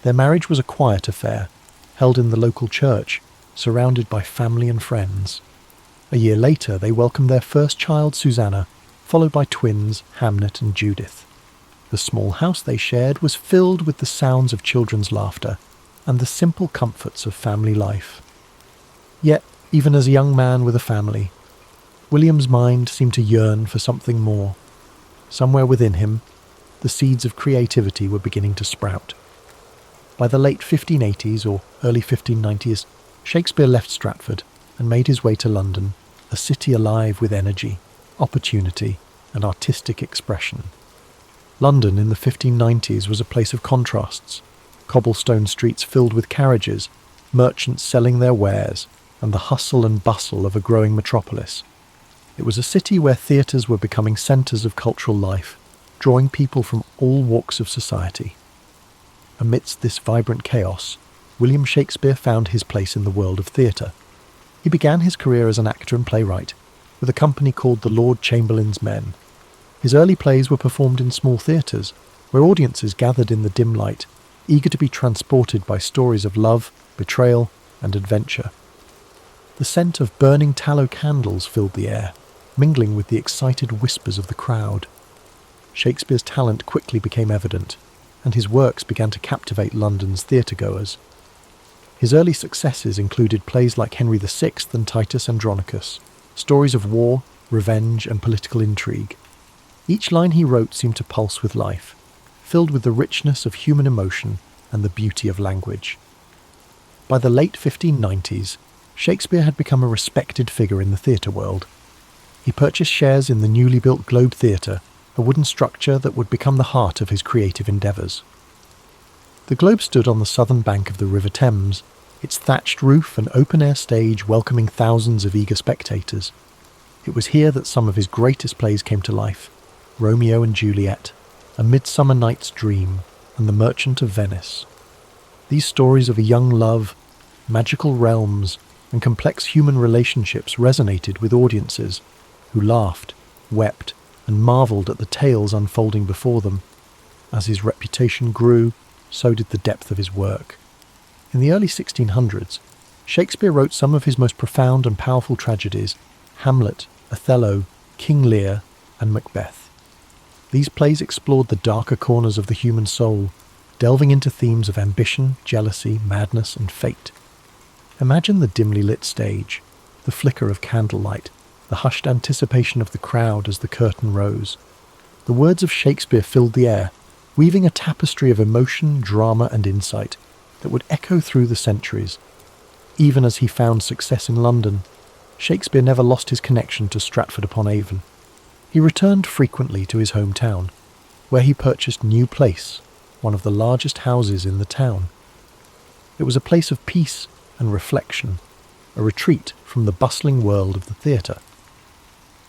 Their marriage was a quiet affair, held in the local church, surrounded by family and friends. A year later, they welcomed their first child, Susanna, followed by twins Hamnet and Judith. The small house they shared was filled with the sounds of children's laughter and the simple comforts of family life. Yet, even as a young man with a family, William's mind seemed to yearn for something more. Somewhere within him, the seeds of creativity were beginning to sprout. By the late 1580s or early 1590s, Shakespeare left Stratford and made his way to London, a city alive with energy, opportunity, and artistic expression. London in the 1590s was a place of contrasts, cobblestone streets filled with carriages, merchants selling their wares, and the hustle and bustle of a growing metropolis. It was a city where theatres were becoming centres of cultural life, drawing people from all walks of society. Amidst this vibrant chaos, William Shakespeare found his place in the world of theatre. He began his career as an actor and playwright, with a company called the Lord Chamberlain's Men. His early plays were performed in small theatres, where audiences gathered in the dim light, eager to be transported by stories of love, betrayal, and adventure. The scent of burning tallow candles filled the air, mingling with the excited whispers of the crowd. Shakespeare's talent quickly became evident, and his works began to captivate London's theatre-goers. His early successes included plays like Henry VI and Titus Andronicus, stories of war, revenge, and political intrigue. Each line he wrote seemed to pulse with life, filled with the richness of human emotion and the beauty of language. By the late 1590s, Shakespeare had become a respected figure in the theatre world. He purchased shares in the newly built Globe Theatre, a wooden structure that would become the heart of his creative endeavours. The Globe stood on the southern bank of the River Thames, its thatched roof and open-air stage welcoming thousands of eager spectators. It was here that some of his greatest plays came to life: Romeo and Juliet, A Midsummer Night's Dream, and The Merchant of Venice. These stories of a young love, magical realms, and complex human relationships resonated with audiences who laughed, wept, and marvelled at the tales unfolding before them. As his reputation grew, so did the depth of his work. In the early 1600s, Shakespeare wrote some of his most profound and powerful tragedies: Hamlet, Othello, King Lear, and Macbeth. These plays explored the darker corners of the human soul, delving into themes of ambition, jealousy, madness, and fate. Imagine the dimly lit stage, the flicker of candlelight, the hushed anticipation of the crowd as the curtain rose. The words of Shakespeare filled the air, weaving a tapestry of emotion, drama, and insight that would echo through the centuries. Even as he found success in London, Shakespeare never lost his connection to Stratford-upon-Avon. He returned frequently to his hometown, where he purchased New Place, one of the largest houses in the town. It was a place of peace and reflection, a retreat from the bustling world of the theatre.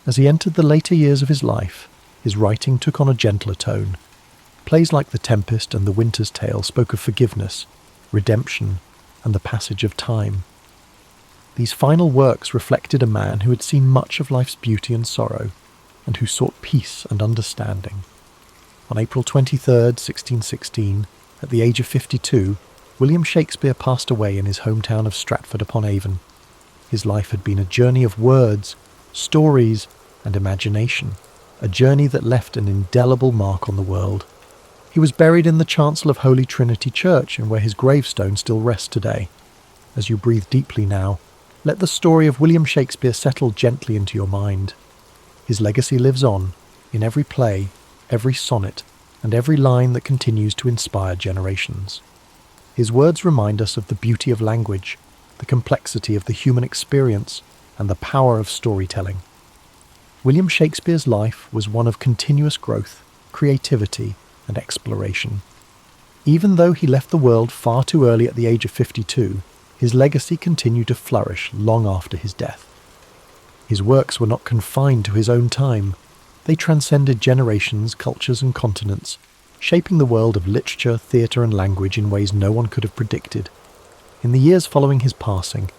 As he entered the later years of his life, his writing took on a gentler tone. Plays like The Tempest and The Winter's Tale spoke of forgiveness, redemption, and the passage of time. These final works reflected a man who had seen much of life's beauty and sorrow, and who sought peace and understanding. On April 23, 1616, at the age of 52, William Shakespeare passed away in his hometown of Stratford-upon-Avon. His life had been a journey of words, stories, and imagination, a journey that left an indelible mark on the world. He was buried in the chancel of Holy Trinity Church, and where his gravestone still rests today. As you breathe deeply now, let the story of William Shakespeare settle gently into your mind. His legacy lives on, in every play, every sonnet, and every line that continues to inspire generations. His words remind us of the beauty of language, the complexity of the human experience, and the power of storytelling. William Shakespeare's life was one of continuous growth, creativity, and exploration. Even though he left the world far too early at the age of 52, his legacy continued to flourish long after his death. His works were not confined to his own time. They transcended generations, cultures, and continents, shaping the world of literature, theatre, and language in ways no one could have predicted. In the years following his passing,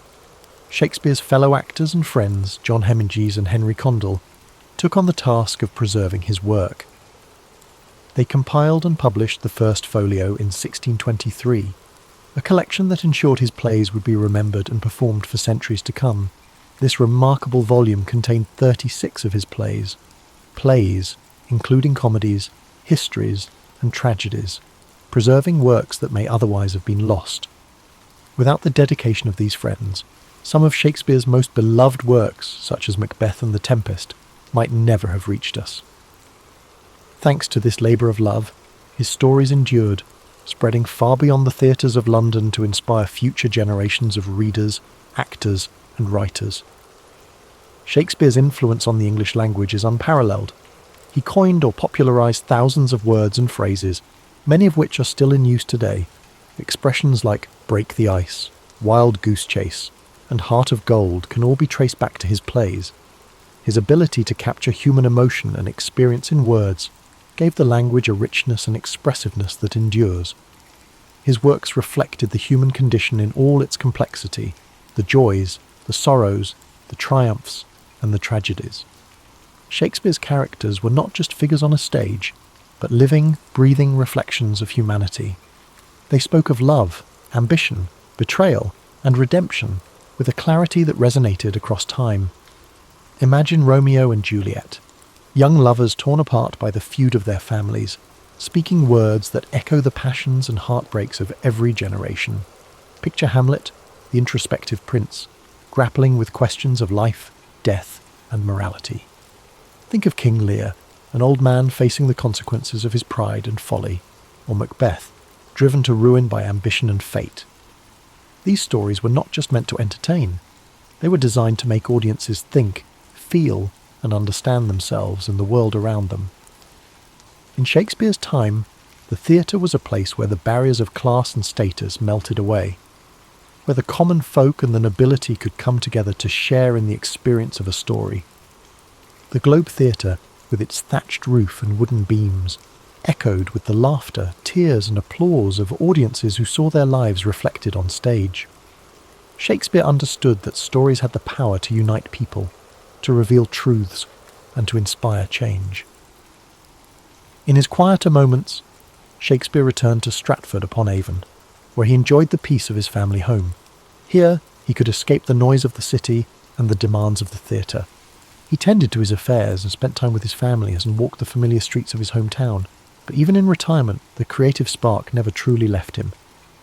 Shakespeare's fellow actors and friends, John Hemingway and Henry Condell, took on the task of preserving his work. They compiled and published the first folio in 1623, a collection that ensured his plays would be remembered and performed for centuries to come. This remarkable volume contained 36 of his plays. plays, including comedies, histories, and tragedies, preserving works that may otherwise have been lost. Without the dedication of these friends, some of Shakespeare's most beloved works, such as Macbeth and The Tempest, might never have reached us. Thanks to this labour of love, his stories endured, spreading far beyond the theatres of London to inspire future generations of readers, actors, and writers. Shakespeare's influence on the English language is unparalleled. He coined or popularised thousands of words and phrases, many of which are still in use today. Expressions like break the ice, wild goose chase, and heart of gold can all be traced back to his plays. His ability to capture human emotion and experience in words gave the language a richness and expressiveness that endures. His works reflected the human condition in all its complexity, the joys, the sorrows, the triumphs, and the tragedies. Shakespeare's characters were not just figures on a stage, but living, breathing reflections of humanity. They spoke of love, ambition, betrayal, and redemption with a clarity that resonated across time. Imagine Romeo and Juliet, young lovers torn apart by the feud of their families, speaking words that echo the passions and heartbreaks of every generation. Picture Hamlet, the introspective prince, grappling with questions of life, death, and morality. Think of King Lear, an old man facing the consequences of his pride and folly, or Macbeth, driven to ruin by ambition and fate. These stories were not just meant to entertain. They were designed to make audiences think, feel, and understand themselves and the world around them. In Shakespeare's time, the theatre was a place where the barriers of class and status melted away, where the common folk and the nobility could come together to share in the experience of a story. The Globe Theatre, with its thatched roof and wooden beams, echoed with the laughter, tears, and applause of audiences who saw their lives reflected on stage. Shakespeare understood that stories had the power to unite people, to reveal truths, and to inspire change. In his quieter moments, Shakespeare returned to Stratford-upon-Avon, where he enjoyed the peace of his family home. Here, he could escape the noise of the city and the demands of the theatre. He tended to his affairs and spent time with his family and walked the familiar streets of his hometown. But even in retirement, the creative spark never truly left him.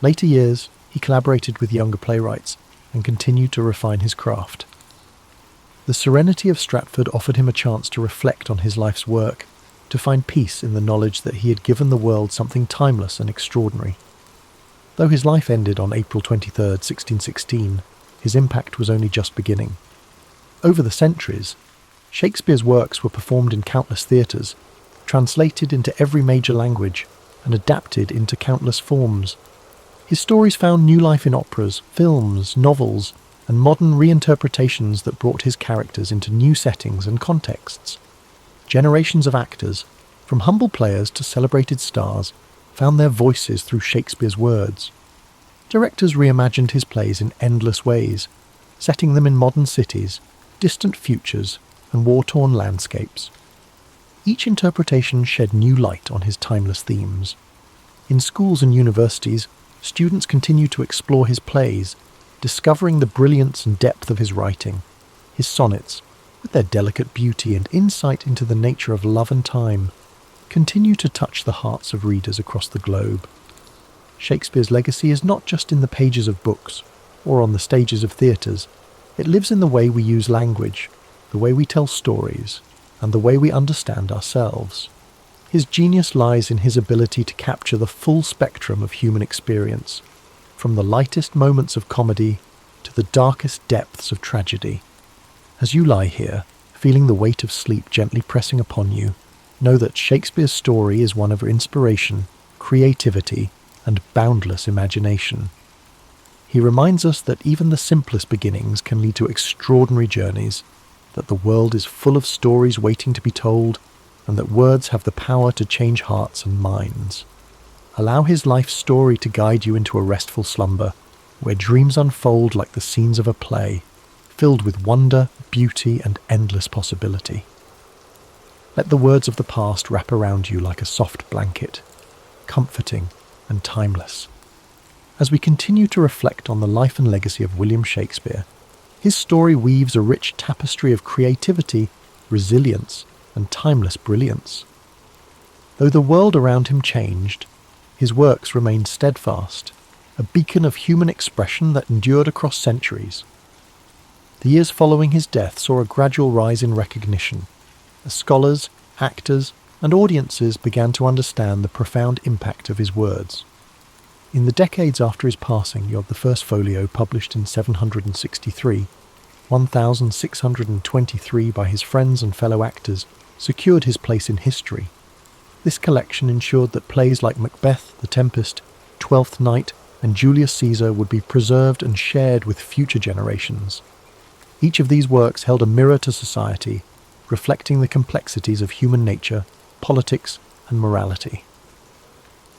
Later years, he collaborated with younger playwrights and continued to refine his craft. The serenity of Stratford offered him a chance to reflect on his life's work, to find peace in the knowledge that he had given the world something timeless and extraordinary. Though his life ended on April 23, 1616, his impact was only just beginning. Over the centuries, Shakespeare's works were performed in countless theatres, translated into every major language, and adapted into countless forms. His stories found new life in operas, films, novels, and modern reinterpretations that brought his characters into new settings and contexts. Generations of actors, from humble players to celebrated stars, found their voices through Shakespeare's words. Directors reimagined his plays in endless ways, setting them in modern cities, distant futures, and war-torn landscapes. Each interpretation shed new light on his timeless themes. In schools and universities, students continue to explore his plays, discovering the brilliance and depth of his writing. His sonnets, with their delicate beauty and insight into the nature of love and time, continue to touch the hearts of readers across the globe. Shakespeare's legacy is not just in the pages of books or on the stages of theatres. It lives in the way we use language, the way we tell stories, and the way we understand ourselves. His genius lies in his ability to capture the full spectrum of human experience, from the lightest moments of comedy to the darkest depths of tragedy. As you lie here, feeling the weight of sleep gently pressing upon you, know that Shakespeare's story is one of inspiration, creativity, and boundless imagination. He reminds us that even the simplest beginnings can lead to extraordinary journeys, that the world is full of stories waiting to be told, and that words have the power to change hearts and minds. Allow his life story to guide you into a restful slumber, where dreams unfold like the scenes of a play, filled with wonder, beauty, and endless possibility. Let the words of the past wrap around you like a soft blanket, comforting and timeless. As we continue to reflect on the life and legacy of William Shakespeare, his story weaves a rich tapestry of creativity, resilience, and timeless brilliance. Though the world around him changed, his works remained steadfast, a beacon of human expression that endured across centuries. The years following his death saw a gradual rise in recognition, as scholars, actors, and audiences began to understand the profound impact of his words. In the decades after his passing, you have the first folio published in 763, 1623 by his friends and fellow actors, secured his place in history. This collection ensured that plays like Macbeth, The Tempest, Twelfth Night, and Julius Caesar would be preserved and shared with future generations. Each of these works held a mirror to society, reflecting the complexities of human nature, politics, and morality.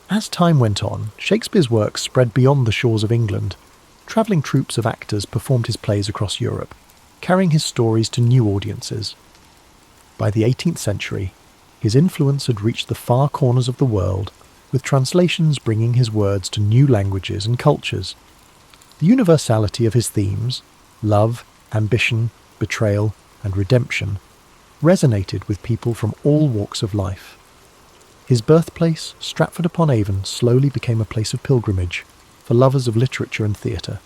As time went on, Shakespeare's works spread beyond the shores of England. Travelling troupes of actors performed his plays across Europe, carrying his stories to new audiences. By the 18th century, his influence had reached the far corners of the world, with translations bringing his words to new languages and cultures. The universality of his themes, love, ambition, betrayal, and redemption, resonated with people from all walks of life. His birthplace, Stratford-upon-Avon, slowly became a place of pilgrimage for lovers of literature and theatre.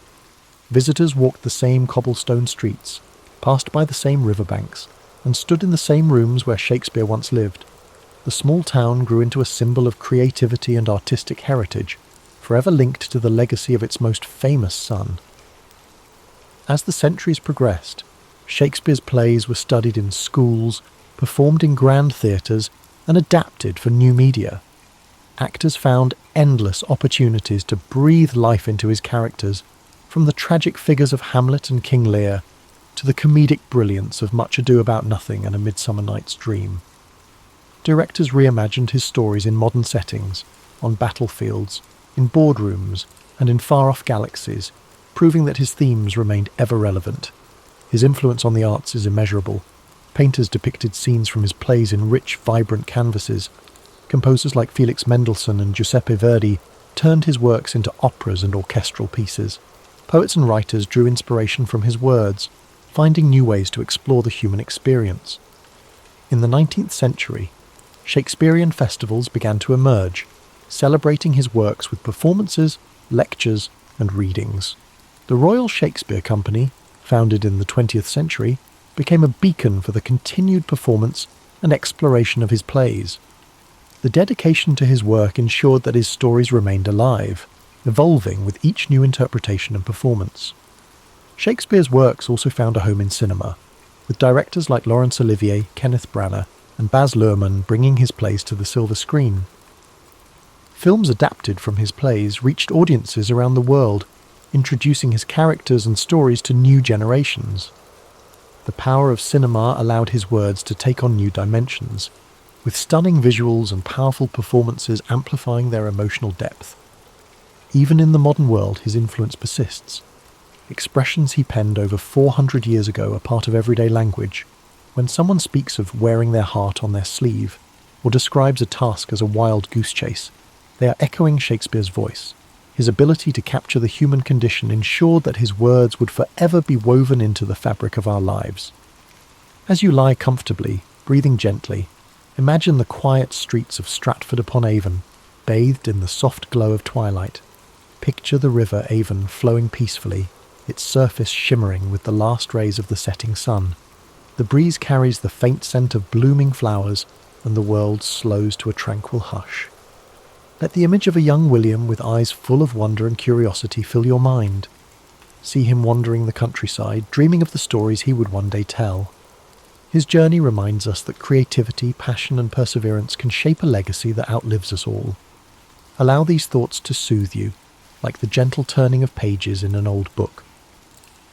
Visitors walked the same cobblestone streets, passed by the same riverbanks, and stood in the same rooms where Shakespeare once lived. The small town grew into a symbol of creativity and artistic heritage, forever linked to the legacy of its most famous son. As the centuries progressed, Shakespeare's plays were studied in schools, performed in grand theatres, and adapted for new media. Actors found endless opportunities to breathe life into his characters, from the tragic figures of Hamlet and King Lear to the comedic brilliance of Much Ado About Nothing and A Midsummer Night's Dream. Directors reimagined his stories in modern settings, on battlefields, in boardrooms, and in far-off galaxies, proving that his themes remained ever relevant. His influence on the arts is immeasurable. Painters depicted scenes from his plays in rich, vibrant canvases. Composers like Felix Mendelssohn and Giuseppe Verdi turned his works into operas and orchestral pieces. Poets and writers drew inspiration from his words, finding new ways to explore the human experience. In the 19th century, Shakespearean festivals began to emerge, celebrating his works with performances, lectures, and readings. The Royal Shakespeare Company, founded in the 20th century, became a beacon for the continued performance and exploration of his plays. The dedication to his work ensured that his stories remained alive, evolving with each new interpretation and performance. Shakespeare's works also found a home in cinema, with directors like Laurence Olivier, Kenneth Branagh, and Baz Luhrmann bringing his plays to the silver screen. Films adapted from his plays reached audiences around the world, introducing his characters and stories to new generations. The power of cinema allowed his words to take on new dimensions, with stunning visuals and powerful performances amplifying their emotional depth. Even in the modern world, his influence persists. Expressions he penned over 400 years ago are part of everyday language. When someone speaks of wearing their heart on their sleeve, or describes a task as a wild goose chase, they are echoing Shakespeare's voice. His ability to capture the human condition ensured that his words would forever be woven into the fabric of our lives. As you lie comfortably, breathing gently, imagine the quiet streets of Stratford-upon-Avon, bathed in the soft glow of twilight. Picture the river Avon flowing peacefully, its surface shimmering with the last rays of the setting sun. The breeze carries the faint scent of blooming flowers, and the world slows to a tranquil hush. Let the image of a young William with eyes full of wonder and curiosity fill your mind. See him wandering the countryside, dreaming of the stories he would one day tell. His journey reminds us that creativity, passion, and perseverance can shape a legacy that outlives us all. Allow these thoughts to soothe you, like the gentle turning of pages in an old book.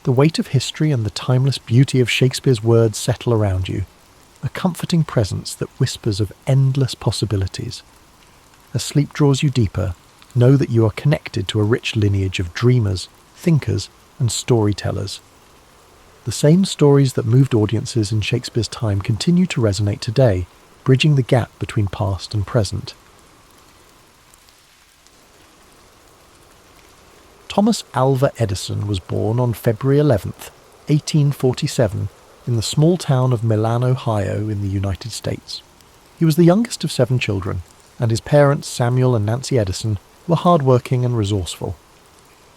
The weight of history and the timeless beauty of Shakespeare's words settle around you, a comforting presence that whispers of endless possibilities. As sleep draws you deeper, know that you are connected to a rich lineage of dreamers, thinkers, and storytellers. The same stories that moved audiences in Shakespeare's time continue to resonate today, bridging the gap between past and present. Thomas Alva Edison was born on February 11th, 1847, in the small town of Milan, Ohio in the United States. He was the youngest of 7 children, and his parents, Samuel and Nancy Edison, were hard-working and resourceful.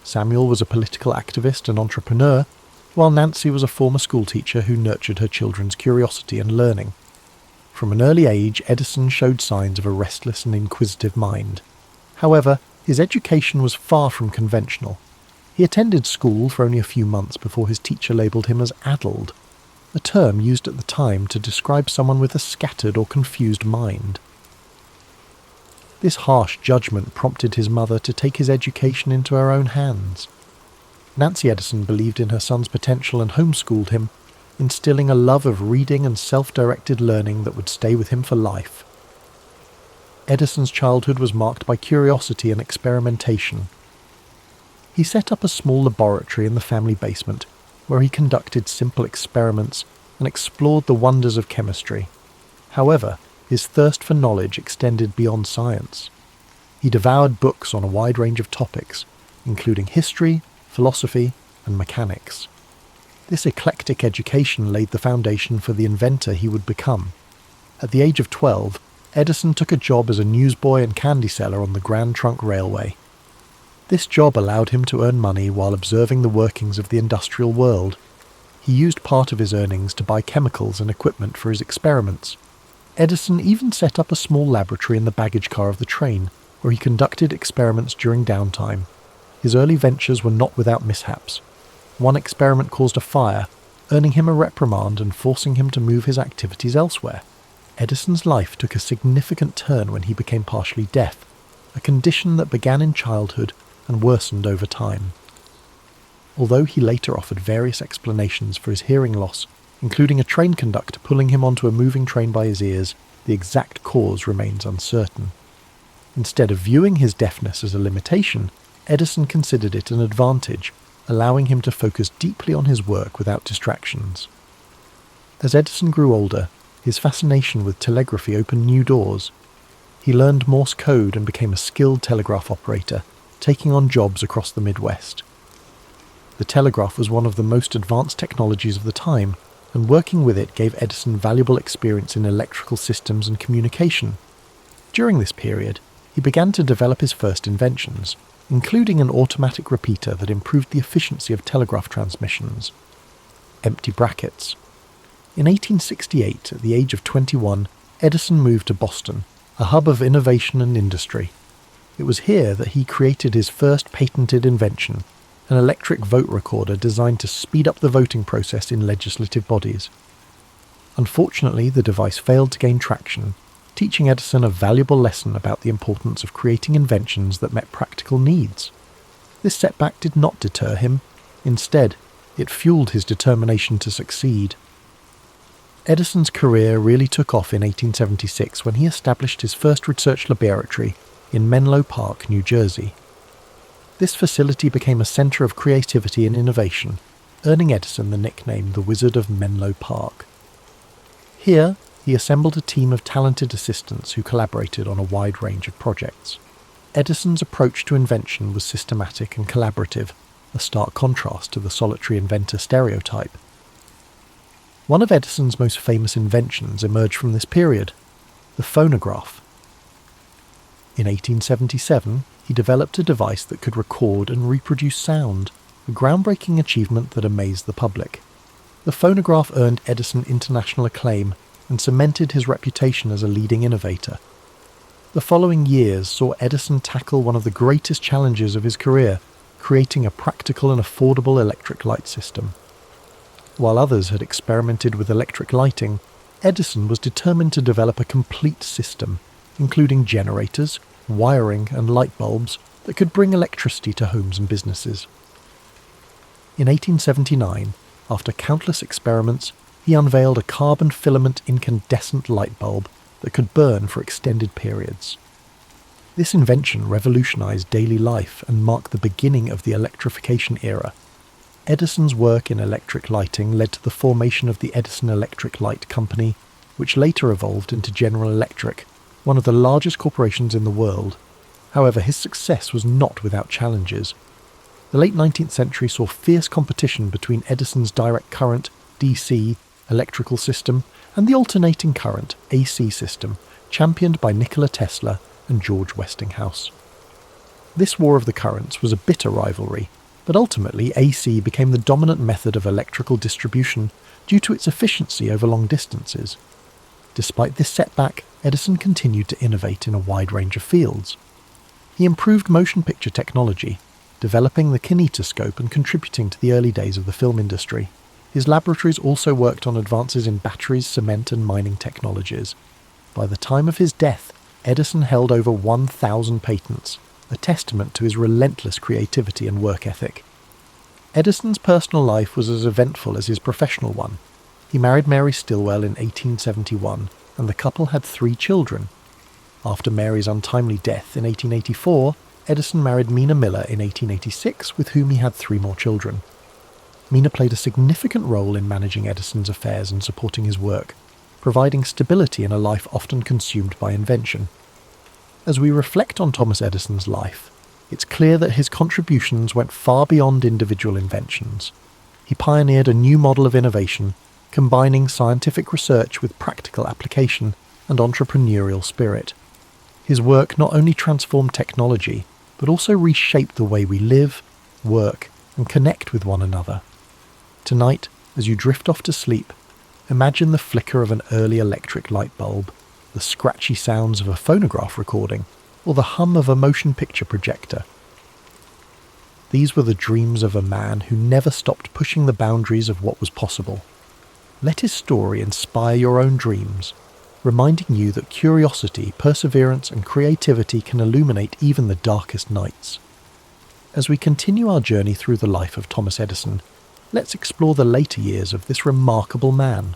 Samuel was a political activist and entrepreneur, while Nancy was a former schoolteacher who nurtured her children's curiosity and learning. From an early age, Edison showed signs of a restless and inquisitive mind. However, his education was far from conventional. He attended school for only a few months before his teacher labelled him as addled, a term used at the time to describe someone with a scattered or confused mind. This harsh judgment prompted his mother to take his education into her own hands. Nancy Edison believed in her son's potential and homeschooled him, instilling a love of reading and self-directed learning that would stay with him for life. Edison's childhood was marked by curiosity and experimentation. He set up a small laboratory in the family basement, where he conducted simple experiments and explored the wonders of chemistry. However, his thirst for knowledge extended beyond science. He devoured books on a wide range of topics, including history, philosophy, and mechanics. This eclectic education laid the foundation for the inventor he would become. At the age of 12, Edison took a job as a newsboy and candy seller on the Grand Trunk Railway. This job allowed him to earn money while observing the workings of the industrial world. He used part of his earnings to buy chemicals and equipment for his experiments. Edison even set up a small laboratory in the baggage car of the train, where he conducted experiments during downtime. His early ventures were not without mishaps. One experiment caused a fire, earning him a reprimand and forcing him to move his activities elsewhere. Edison's life took a significant turn when he became partially deaf, a condition that began in childhood and worsened over time. Although he later offered various explanations for his hearing loss, including a train conductor pulling him onto a moving train by his ears, the exact cause remains uncertain. Instead of viewing his deafness as a limitation, Edison considered it an advantage, allowing him to focus deeply on his work without distractions. As Edison grew older, his fascination with telegraphy opened new doors. He learned Morse code and became a skilled telegraph operator, taking on jobs across the Midwest. The telegraph was one of the most advanced technologies of the time, and working with it gave Edison valuable experience in electrical systems and communication. During this period, he began to develop his first inventions, including an automatic repeater that improved the efficiency of telegraph transmissions. Empty brackets. In 1868, at the age of 21, Edison moved to Boston, a hub of innovation and industry. It was here that he created his first patented invention, an electric vote recorder designed to speed up the voting process in legislative bodies. Unfortunately, the device failed to gain traction, teaching Edison a valuable lesson about the importance of creating inventions that met practical needs. This setback did not deter him. Instead, it fueled his determination to succeed. Edison's career really took off in 1876 when he established his first research laboratory in Menlo Park, New Jersey. This facility became a centre of creativity and innovation, earning Edison the nickname the Wizard of Menlo Park. Here, he assembled a team of talented assistants who collaborated on a wide range of projects. Edison's approach to invention was systematic and collaborative, a stark contrast to the solitary inventor stereotype. One of Edison's most famous inventions emerged from this period, the phonograph. In 1877, he developed a device that could record and reproduce sound, a groundbreaking achievement that amazed the public. The phonograph earned Edison international acclaim and cemented his reputation as a leading innovator. The following years saw Edison tackle one of the greatest challenges of his career, creating a practical and affordable electric light system. While others had experimented with electric lighting, Edison was determined to develop a complete system, including generators, wiring and light bulbs that could bring electricity to homes and businesses. In 1879, after countless experiments, he unveiled a carbon filament incandescent light bulb that could burn for extended periods. This invention revolutionized daily life and marked the beginning of the electrification era. Edison's work in electric lighting led to the formation of the Edison Electric Light Company, which later evolved into General Electric, one of the largest corporations in the world. However, his success was not without challenges. The late 19th century saw fierce competition between Edison's direct current, DC, electrical system, and the alternating current AC system championed by Nikola Tesla and George Westinghouse. This war of the currents was a bitter rivalry, but ultimately AC became the dominant method of electrical distribution due to its efficiency over long distances. Despite this setback, Edison continued to innovate in a wide range of fields. He improved motion picture technology, developing the kinetoscope and contributing to the early days of the film industry. His laboratories also worked on advances in batteries, cement and mining technologies. By the time of his death, Edison held over 1,000 patents, a testament to his relentless creativity and work ethic. Edison's personal life was as eventful as his professional one. He married Mary Stilwell in 1871, and the couple had 3 children. After Mary's untimely death in 1884, Edison married Mina Miller in 1886, with whom he had 3 more children. Mina played a significant role in managing Edison's affairs and supporting his work, providing stability in a life often consumed by invention. As we reflect on Thomas Edison's life, it's clear that his contributions went far beyond individual inventions. He pioneered a new model of innovation, combining scientific research with practical application and entrepreneurial spirit. His work not only transformed technology, but also reshaped the way we live, work, and connect with one another. Tonight, as you drift off to sleep, imagine the flicker of an early electric light bulb, the scratchy sounds of a phonograph recording, or the hum of a motion picture projector. These were the dreams of a man who never stopped pushing the boundaries of what was possible. Let his story inspire your own dreams, reminding you that curiosity, perseverance, and creativity can illuminate even the darkest nights. As we continue our journey through the life of Thomas Edison, let's explore the later years of this remarkable man,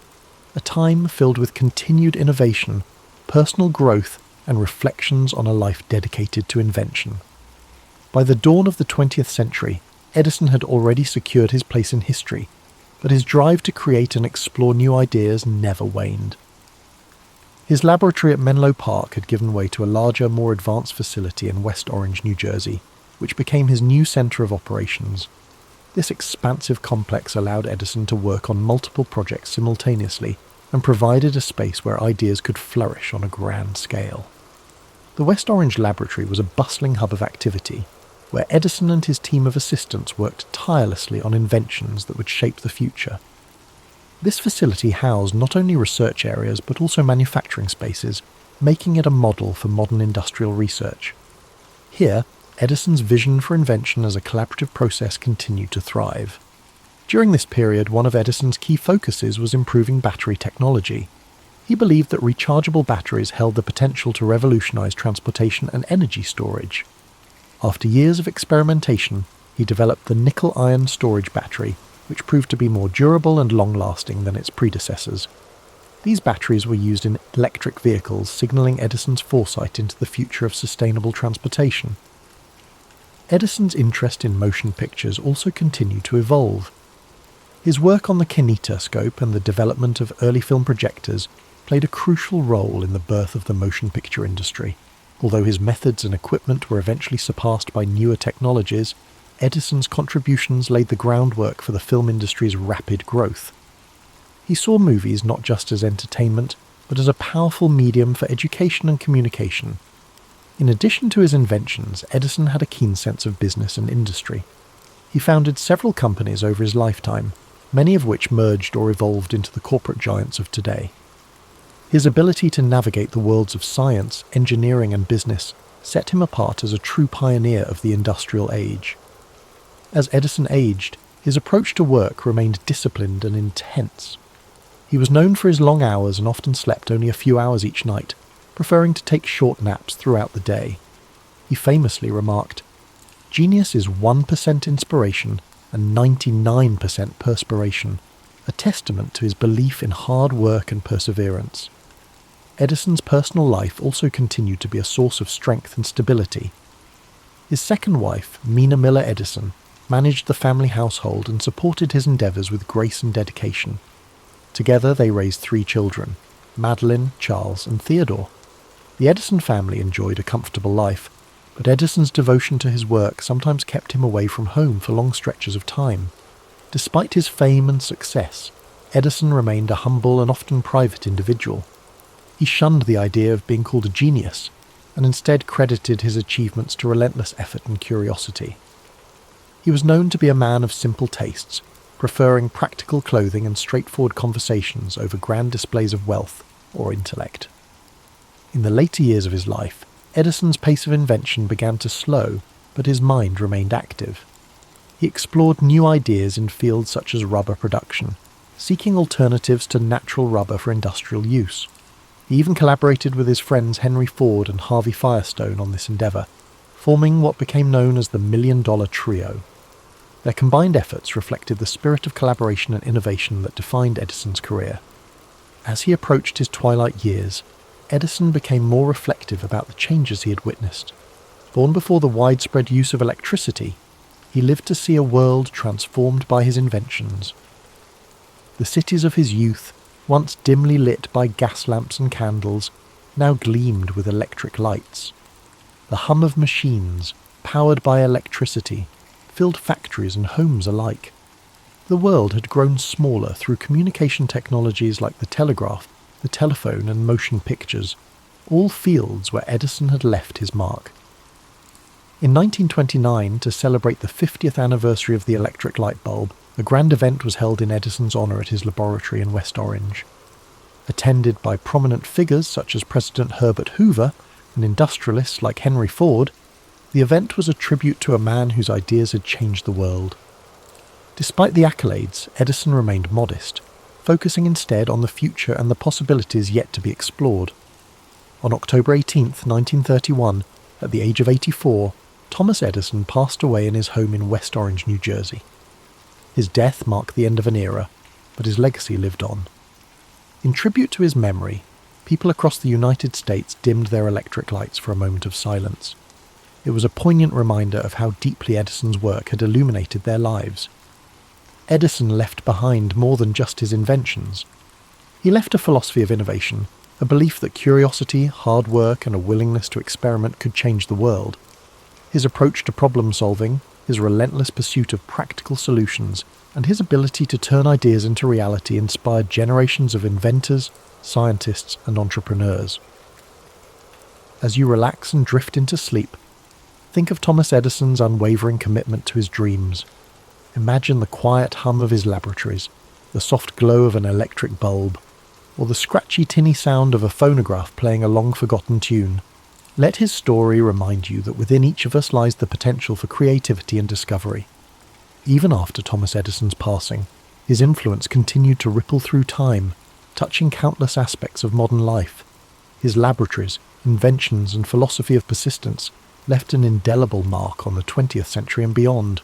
a time filled with continued innovation, personal growth, and reflections on a life dedicated to invention. By the dawn of the 20th century, Edison had already secured his place in history, but his drive to create and explore new ideas never waned. His laboratory at Menlo Park had given way to a larger, more advanced facility in West Orange, New Jersey, which became his new centre of operations. This expansive complex allowed Edison to work on multiple projects simultaneously and provided a space where ideas could flourish on a grand scale. The West Orange laboratory was a bustling hub of activity, where Edison and his team of assistants worked tirelessly on inventions that would shape the future. This facility housed not only research areas but also manufacturing spaces, making it a model for modern industrial research. Here, Edison's vision for invention as a collaborative process continued to thrive. During this period, one of Edison's key focuses was improving battery technology. He believed that rechargeable batteries held the potential to revolutionize transportation and energy storage. After years of experimentation, he developed the nickel-iron storage battery, which proved to be more durable and long-lasting than its predecessors. These batteries were used in electric vehicles, signaling Edison's foresight into the future of sustainable transportation. Edison's interest in motion pictures also continued to evolve. His work on the kinetoscope and the development of early film projectors played a crucial role in the birth of the motion picture industry. Although his methods and equipment were eventually surpassed by newer technologies, Edison's contributions laid the groundwork for the film industry's rapid growth. He saw movies not just as entertainment, but as a powerful medium for education and communication. In addition to his inventions, Edison had a keen sense of business and industry. He founded several companies over his lifetime, many of which merged or evolved into the corporate giants of today. His ability to navigate the worlds of science, engineering and business set him apart as a true pioneer of the industrial age. As Edison aged, his approach to work remained disciplined and intense. He was known for his long hours and often slept only a few hours each night, preferring to take short naps throughout the day. He famously remarked, "Genius is 1% inspiration and 99% perspiration, a testament to his belief in hard work and perseverance." Edison's personal life also continued to be a source of strength and stability. His second wife, Mina Miller Edison, managed the family household and supported his endeavours with grace and dedication. Together they raised 3 children, Madeline, Charles and Theodore. The Edison family enjoyed a comfortable life, but Edison's devotion to his work sometimes kept him away from home for long stretches of time. Despite his fame and success, Edison remained a humble and often private individual. He shunned the idea of being called a genius, and instead credited his achievements to relentless effort and curiosity. He was known to be a man of simple tastes, preferring practical clothing and straightforward conversations over grand displays of wealth or intellect. In the later years of his life, Edison's pace of invention began to slow, but his mind remained active. He explored new ideas in fields such as rubber production, seeking alternatives to natural rubber for industrial use. He even collaborated with his friends Henry Ford and Harvey Firestone on this endeavour, forming what became known as the $1 Million Trio. Their combined efforts reflected the spirit of collaboration and innovation that defined Edison's career. As he approached his twilight years, Edison became more reflective about the changes he had witnessed. Born before the widespread use of electricity, he lived to see a world transformed by his inventions. The cities of his youth, once dimly lit by gas lamps and candles, now gleamed with electric lights. The hum of machines, powered by electricity, filled factories and homes alike. The world had grown smaller through communication technologies like the telegraph, the telephone and motion pictures, all fields where Edison had left his mark. In 1929, to celebrate the 50th anniversary of the electric light bulb, a grand event was held in Edison's honour at his laboratory in West Orange. Attended by prominent figures such as President Herbert Hoover and industrialists like Henry Ford, the event was a tribute to a man whose ideas had changed the world. Despite the accolades, Edison remained modest, focusing instead on the future and the possibilities yet to be explored. On October 18, 1931, at the age of 84, Thomas Edison passed away in his home in West Orange, New Jersey. His death marked the end of an era, but his legacy lived on. In tribute to his memory, people across the United States dimmed their electric lights for a moment of silence. It was a poignant reminder of how deeply Edison's work had illuminated their lives. Edison left behind more than just his inventions. He left a philosophy of innovation, a belief that curiosity, hard work, and a willingness to experiment could change the world. His approach to problem solving, his relentless pursuit of practical solutions, and his ability to turn ideas into reality inspired generations of inventors, scientists, and entrepreneurs. As you relax and drift into sleep, think of Thomas Edison's unwavering commitment to his dreams. Imagine the quiet hum of his laboratories, the soft glow of an electric bulb, or the scratchy tinny sound of a phonograph playing a long-forgotten tune. Let his story remind you that within each of us lies the potential for creativity and discovery. Even after Thomas Edison's passing, his influence continued to ripple through time, touching countless aspects of modern life. His laboratories, inventions, and philosophy of persistence left an indelible mark on the 20th century and beyond.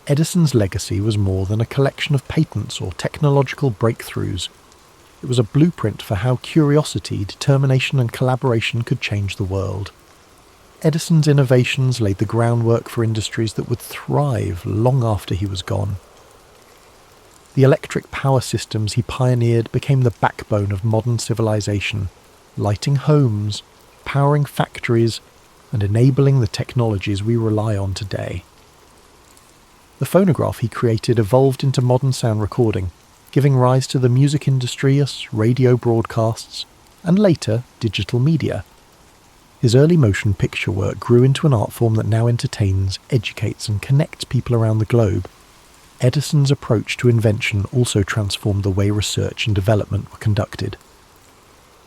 Edison's legacy was more than a collection of patents or technological breakthroughs. It was a blueprint for how curiosity, determination, and collaboration could change the world. Edison's innovations laid the groundwork for industries that would thrive long after he was gone. The electric power systems he pioneered became the backbone of modern civilization, lighting homes, powering factories, and enabling the technologies we rely on today. The phonograph he created evolved into modern sound recording, giving rise to the music industry as radio broadcasts, and later digital media. His early motion picture work grew into an art form that now entertains, educates, and connects people around the globe. Edison's approach to invention also transformed the way research and development were conducted.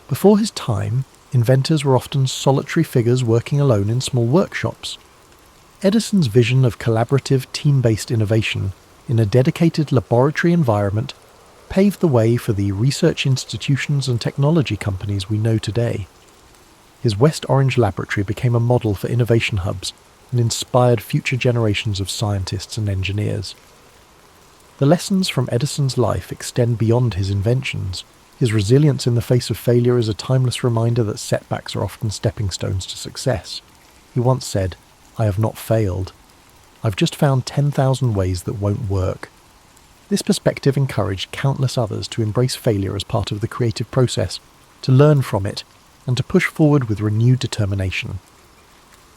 Before his time, inventors were often solitary figures working alone in small workshops. Edison's vision of collaborative, team-based innovation in a dedicated laboratory environment paved the way for the research institutions and technology companies we know today. His West Orange laboratory became a model for innovation hubs and inspired future generations of scientists and engineers. The lessons from Edison's life extend beyond his inventions. His resilience in the face of failure is a timeless reminder that setbacks are often stepping stones to success. He once said, "I have not failed. I've just found 10,000 ways that won't work." This perspective encouraged countless others to embrace failure as part of the creative process, to learn from it, and to push forward with renewed determination.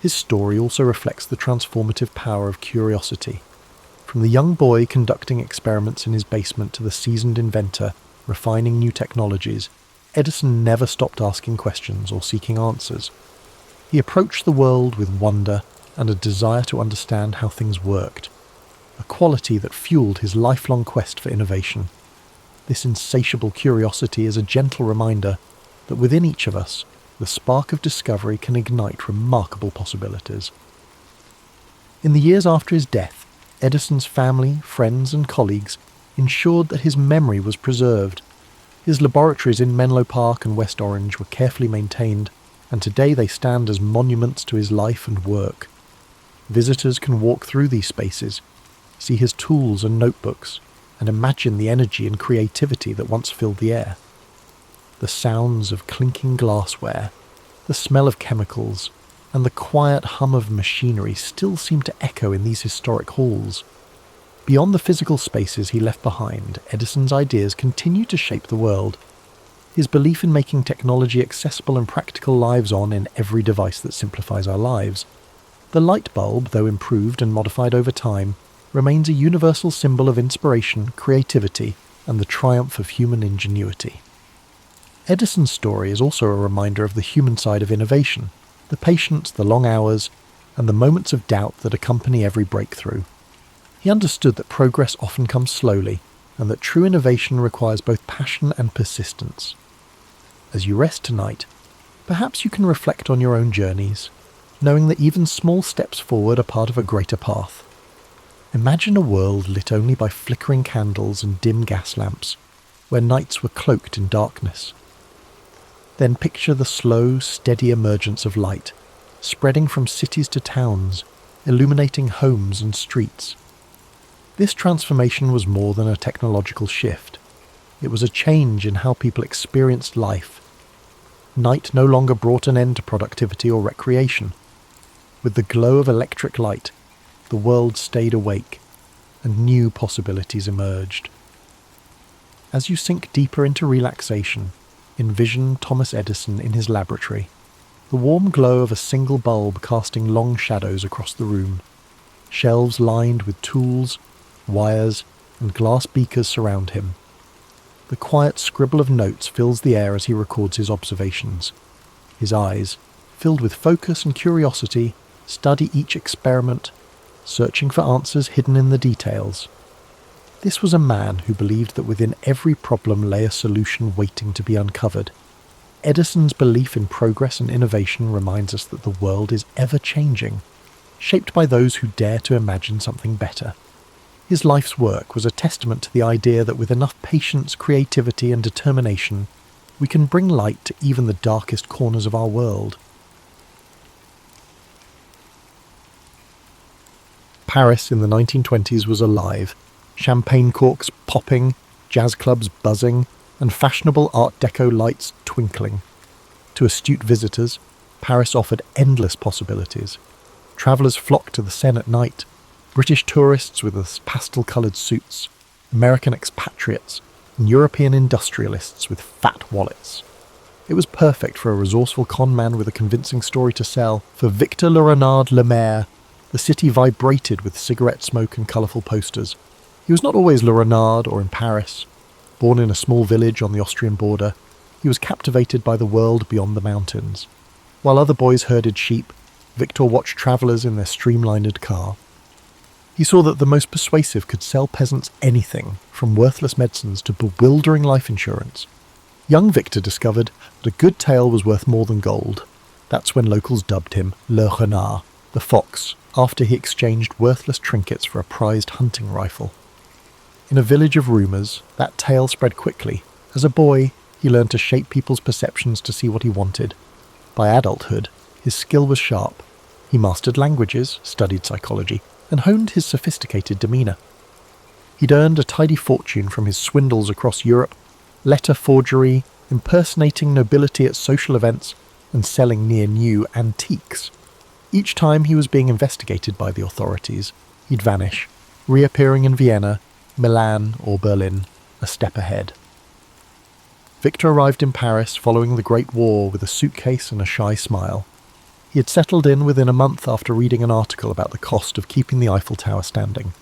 His story also reflects the transformative power of curiosity. From the young boy conducting experiments in his basement to the seasoned inventor refining new technologies, Edison never stopped asking questions or seeking answers. He approached the world with wonder and a desire to understand how things worked, a quality that fueled his lifelong quest for innovation. This insatiable curiosity is a gentle reminder that within each of us, the spark of discovery can ignite remarkable possibilities. In the years after his death, Edison's family, friends and colleagues ensured that his memory was preserved. His laboratories in Menlo Park and West Orange were carefully maintained, and today they stand as monuments to his life and work. Visitors can walk through these spaces, see his tools and notebooks, and imagine the energy and creativity that once filled the air. The sounds of clinking glassware, the smell of chemicals, and the quiet hum of machinery still seem to echo in these historic halls. Beyond the physical spaces he left behind, Edison's ideas continue to shape the world. His belief in making technology accessible and practical lives on in every device that simplifies our lives. The light bulb, though improved and modified over time, remains a universal symbol of inspiration, creativity, and the triumph of human ingenuity. Edison's story is also a reminder of the human side of innovation, the patience, the long hours, and the moments of doubt that accompany every breakthrough. He understood that progress often comes slowly, and that true innovation requires both passion and persistence. As you rest tonight, perhaps you can reflect on your own journeys, knowing that even small steps forward are part of a greater path. Imagine a world lit only by flickering candles and dim gas lamps, where nights were cloaked in darkness. Then picture the slow, steady emergence of light, spreading from cities to towns, illuminating homes and streets. This transformation was more than a technological shift. It was a change in how people experienced life. Night no longer brought an end to productivity or recreation. With the glow of electric light, the world stayed awake, and new possibilities emerged. As you sink deeper into relaxation, envision Thomas Edison in his laboratory, the warm glow of a single bulb casting long shadows across the room. Shelves lined with tools, wires, and glass beakers surround him. The quiet scribble of notes fills the air as he records his observations. His eyes, filled with focus and curiosity, study each experiment, searching for answers hidden in the details. This was a man who believed that within every problem lay a solution waiting to be uncovered. Edison's belief in progress and innovation reminds us that the world is ever changing, shaped by those who dare to imagine something better. His life's work was a testament to the idea that with enough patience, creativity, and determination, we can bring light to even the darkest corners of our world. Paris in the 1920s was alive. Champagne corks popping, jazz clubs buzzing, and fashionable Art Deco lights twinkling. To astute visitors, Paris offered endless possibilities. Travellers flocked to the Seine at night, British tourists with their pastel-coloured suits, American expatriates, and European industrialists with fat wallets. It was perfect for a resourceful con man with a convincing story to sell. For Victor Le Renard Le Maire, the city vibrated with cigarette smoke and colourful posters. He was not always Le Renard or in Paris. Born in a small village on the Austrian border, he was captivated by the world beyond the mountains. While other boys herded sheep, Victor watched travellers in their streamlined car. He saw that the most persuasive could sell peasants anything, from worthless medicines to bewildering life insurance. Young Victor discovered that a good tale was worth more than gold. That's when locals dubbed him Le Renard, the fox, after he exchanged worthless trinkets for a prized hunting rifle. In a village of rumours, that tale spread quickly. As a boy, he learned to shape people's perceptions to see what he wanted. By adulthood, his skill was sharp. He mastered languages, studied psychology, and honed his sophisticated demeanour. He'd earned a tidy fortune from his swindles across Europe, letter forgery, impersonating nobility at social events, and selling near-new antiques. Each time he was being investigated by the authorities, he'd vanish, reappearing in Vienna, Milan or Berlin, a step ahead. Victor arrived in Paris following the Great War with a suitcase and a shy smile. He had settled in within a month after reading an article about the cost of keeping the Eiffel Tower standing.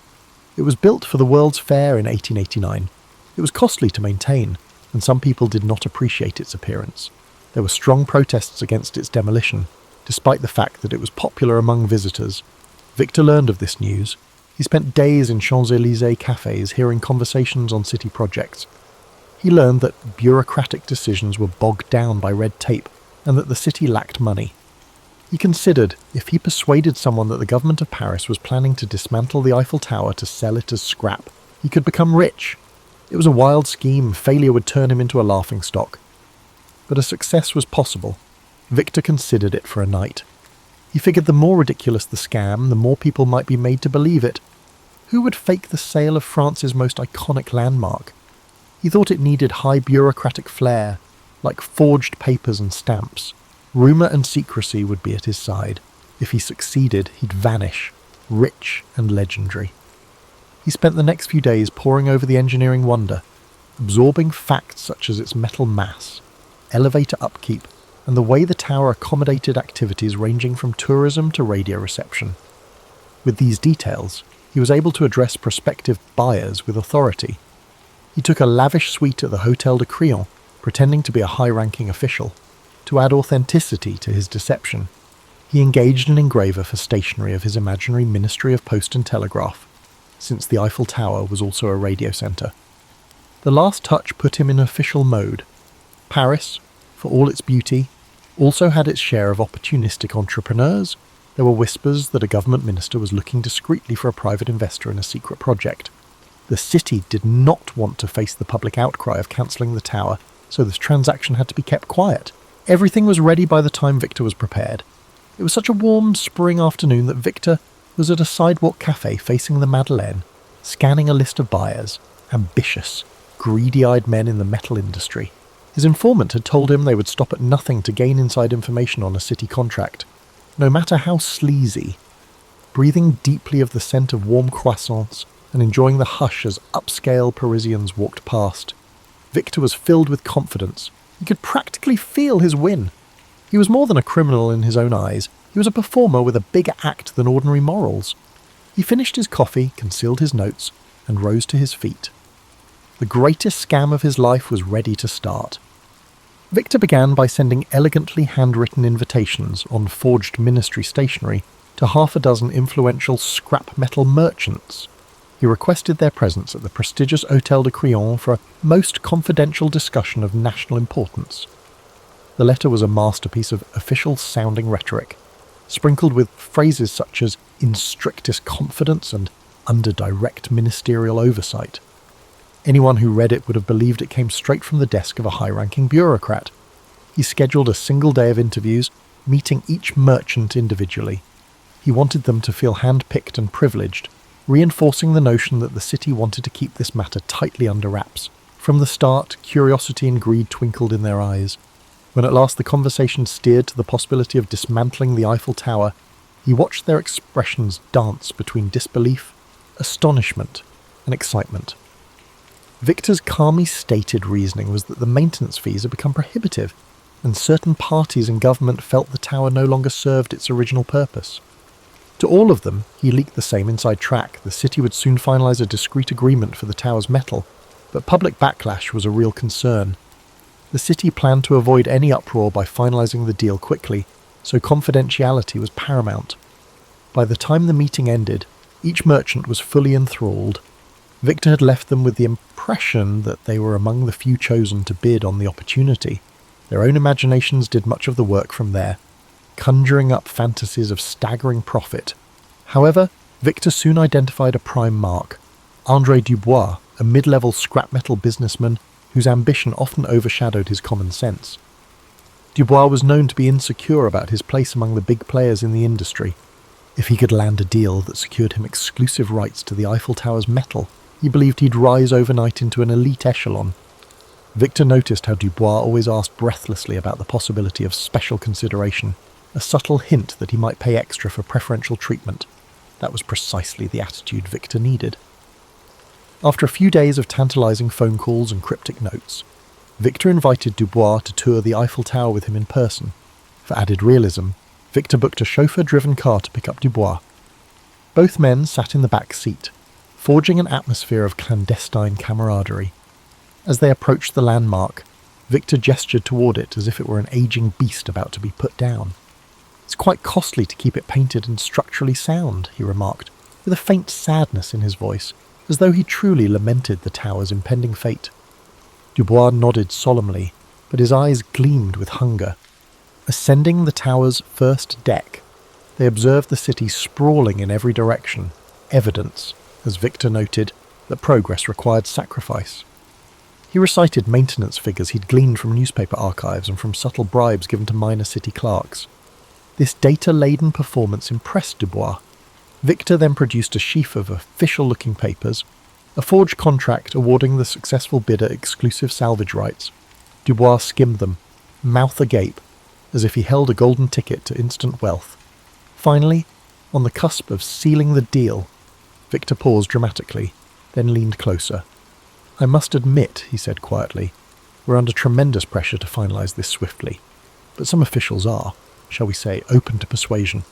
It was built for the World's Fair in 1889. It was costly to maintain, and some people did not appreciate its appearance. There were strong protests against its demolition, despite the fact that it was popular among visitors. Victor learned of this news. He spent days in Champs-Élysées cafes hearing conversations on city projects. He learned that bureaucratic decisions were bogged down by red tape and that the city lacked money. He considered if he persuaded someone that the government of Paris was planning to dismantle the Eiffel Tower to sell it as scrap, he could become rich. It was a wild scheme. Failure would turn him into a laughingstock. But a success was possible. Victor considered it for a night. He figured the more ridiculous the scam, the more people might be made to believe it. Who would fake the sale of France's most iconic landmark? He thought it needed high bureaucratic flair, like forged papers and stamps. Rumour and secrecy would be at his side. If he succeeded, he'd vanish, rich and legendary. He spent the next few days poring over the engineering wonder, absorbing facts such as its metal mass, elevator upkeep, and the way the tower accommodated activities ranging from tourism to radio reception. With these details, he was able to address prospective buyers with authority. He took a lavish suite at the Hôtel de Crillon, pretending to be a high-ranking official. To add authenticity to his deception, he engaged an engraver for stationery of his imaginary Ministry of Post and Telegraph, since the Eiffel Tower was also a radio centre. The last touch put him in official mode. Paris, for all its beauty, also had its share of opportunistic entrepreneurs. There were whispers that a government minister was looking discreetly for a private investor in a secret project. The city did not want to face the public outcry of cancelling the tower, so this transaction had to be kept quiet. Everything was ready by the time Victor was prepared. It was such a warm spring afternoon that Victor was at a sidewalk cafe facing the Madeleine, scanning a list of buyers, ambitious, greedy-eyed men in the metal industry. His informant had told him they would stop at nothing to gain inside information on a city contract, no matter how sleazy. Breathing deeply of the scent of warm croissants and enjoying the hush as upscale Parisians walked past, Victor was filled with confidence. He could practically feel his win. He was more than a criminal in his own eyes. He was a performer with a bigger act than ordinary morals. He finished his coffee, concealed his notes, and rose to his feet. The greatest scam of his life was ready to start. Victor began by sending elegantly handwritten invitations on forged ministry stationery to half a dozen influential scrap metal merchants. He requested their presence at the prestigious Hôtel de Crillon for a most confidential discussion of national importance. The letter was a masterpiece of official-sounding rhetoric, sprinkled with phrases such as "in strictest confidence" and "under direct ministerial oversight." Anyone who read it would have believed it came straight from the desk of a high-ranking bureaucrat. He scheduled a single day of interviews, meeting each merchant individually. He wanted them to feel hand-picked and privileged, reinforcing the notion that the city wanted to keep this matter tightly under wraps. From the start, curiosity and greed twinkled in their eyes. When at last the conversation steered to the possibility of dismantling the Eiffel Tower, he watched their expressions dance between disbelief, astonishment, and excitement. Victor's calmly stated reasoning was that the maintenance fees had become prohibitive, and certain parties in government felt the tower no longer served its original purpose. To all of them, he leaked the same inside track. The city would soon finalise a discreet agreement for the tower's metal, but public backlash was a real concern. The city planned to avoid any uproar by finalising the deal quickly, so confidentiality was paramount. By the time the meeting ended, each merchant was fully enthralled. Victor had left them with the impression that they were among the few chosen to bid on the opportunity. Their own imaginations did much of the work from there, conjuring up fantasies of staggering profit. However, Victor soon identified a prime mark, André Dubois, a mid-level scrap metal businessman whose ambition often overshadowed his common sense. Dubois was known to be insecure about his place among the big players in the industry. If he could land a deal that secured him exclusive rights to the Eiffel Tower's metal, he believed he'd rise overnight into an elite echelon. Victor noticed how Dubois always asked breathlessly about the possibility of special consideration, a subtle hint that he might pay extra for preferential treatment. That was precisely the attitude Victor needed. After a few days of tantalising phone calls and cryptic notes, Victor invited Dubois to tour the Eiffel Tower with him in person. For added realism, Victor booked a chauffeur-driven car to pick up Dubois. Both men sat in the back seat, forging an atmosphere of clandestine camaraderie. As they approached the landmark, Victor gestured toward it as if it were an aging beast about to be put down. "It's quite costly to keep it painted and structurally sound," he remarked, with a faint sadness in his voice, as though he truly lamented the tower's impending fate. Dubois nodded solemnly, but his eyes gleamed with hunger. Ascending the tower's first deck, they observed the city sprawling in every direction, evidence, as Victor noted, that progress required sacrifice. He recited maintenance figures he'd gleaned from newspaper archives and from subtle bribes given to minor city clerks. This data-laden performance impressed Dubois. Victor then produced a sheaf of official-looking papers, a forged contract awarding the successful bidder exclusive salvage rights. Dubois skimmed them, mouth agape, as if he held a golden ticket to instant wealth. Finally, on the cusp of sealing the deal, Victor paused dramatically, then leaned closer. "I must admit," he said quietly, "we're under tremendous pressure to finalise this swiftly, but some officials are, shall we say, open to persuasion."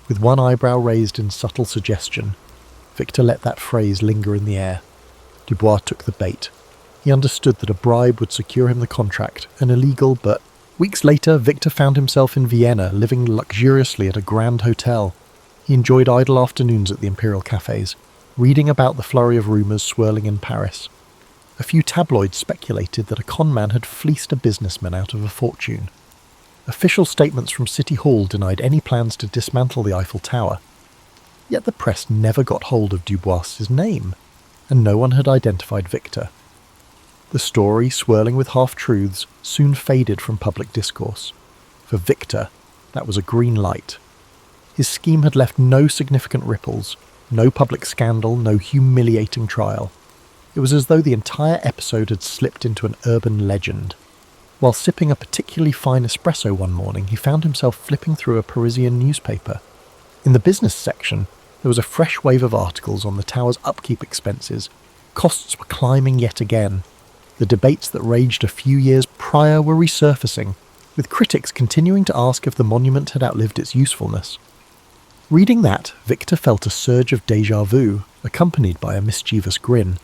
With one eyebrow raised in subtle suggestion, Victor let that phrase linger in the air. Dubois took the bait. He understood that a bribe would secure him the contract, an illegal but... Weeks later, Victor found himself in Vienna, living luxuriously at a grand hotel. He enjoyed idle afternoons at the imperial cafes, reading about the flurry of rumours swirling in Paris. A few tabloids speculated that a conman had fleeced a businessman out of a fortune. Official statements from City Hall denied any plans to dismantle the Eiffel Tower. Yet the press never got hold of Dubois's name, and no one had identified Victor. The story, swirling with half-truths, soon faded from public discourse. For Victor, that was a green light. His scheme had left no significant ripples, no public scandal, no humiliating trial. It was as though the entire episode had slipped into an urban legend. While sipping a particularly fine espresso one morning, he found himself flipping through a Parisian newspaper. In the business section, there was a fresh wave of articles on the tower's upkeep expenses. Costs were climbing yet again. The debates that raged a few years prior were resurfacing, with critics continuing to ask if the monument had outlived its usefulness. Reading that, Victor felt a surge of déjà vu, accompanied by a mischievous grin.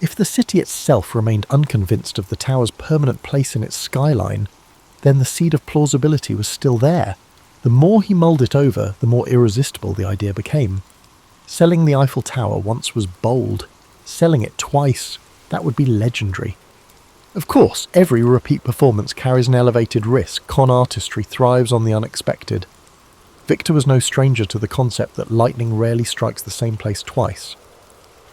If the city itself remained unconvinced of the tower's permanent place in its skyline, then the seed of plausibility was still there. The more he mulled it over, the more irresistible the idea became. Selling the Eiffel Tower once was bold. Selling it twice, that would be legendary. Of course, every repeat performance carries an elevated risk. Con artistry thrives on the unexpected. Victor was no stranger to the concept that lightning rarely strikes the same place twice.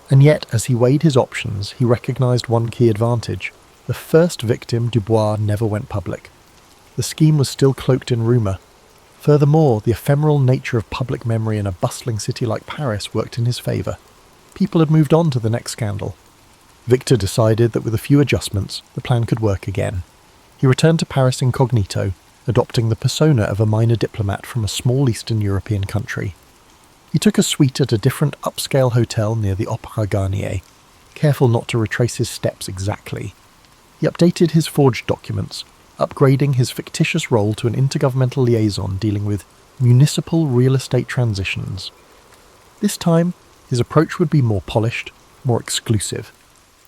And yet, as he weighed his options, he recognised one key advantage. The first victim, Dubois, never went public. The scheme was still cloaked in rumour. Furthermore, the ephemeral nature of public memory in a bustling city like Paris worked in his favour. People had moved on to the next scandal. Victor decided that with a few adjustments, the plan could work again. He returned to Paris incognito, adopting the persona of a minor diplomat from a small Eastern European country. He took a suite at a different upscale hotel near the Opéra Garnier, careful not to retrace his steps exactly. He updated his forged documents, upgrading his fictitious role to an intergovernmental liaison dealing with municipal real estate transitions. This time, his approach would be more polished, more exclusive.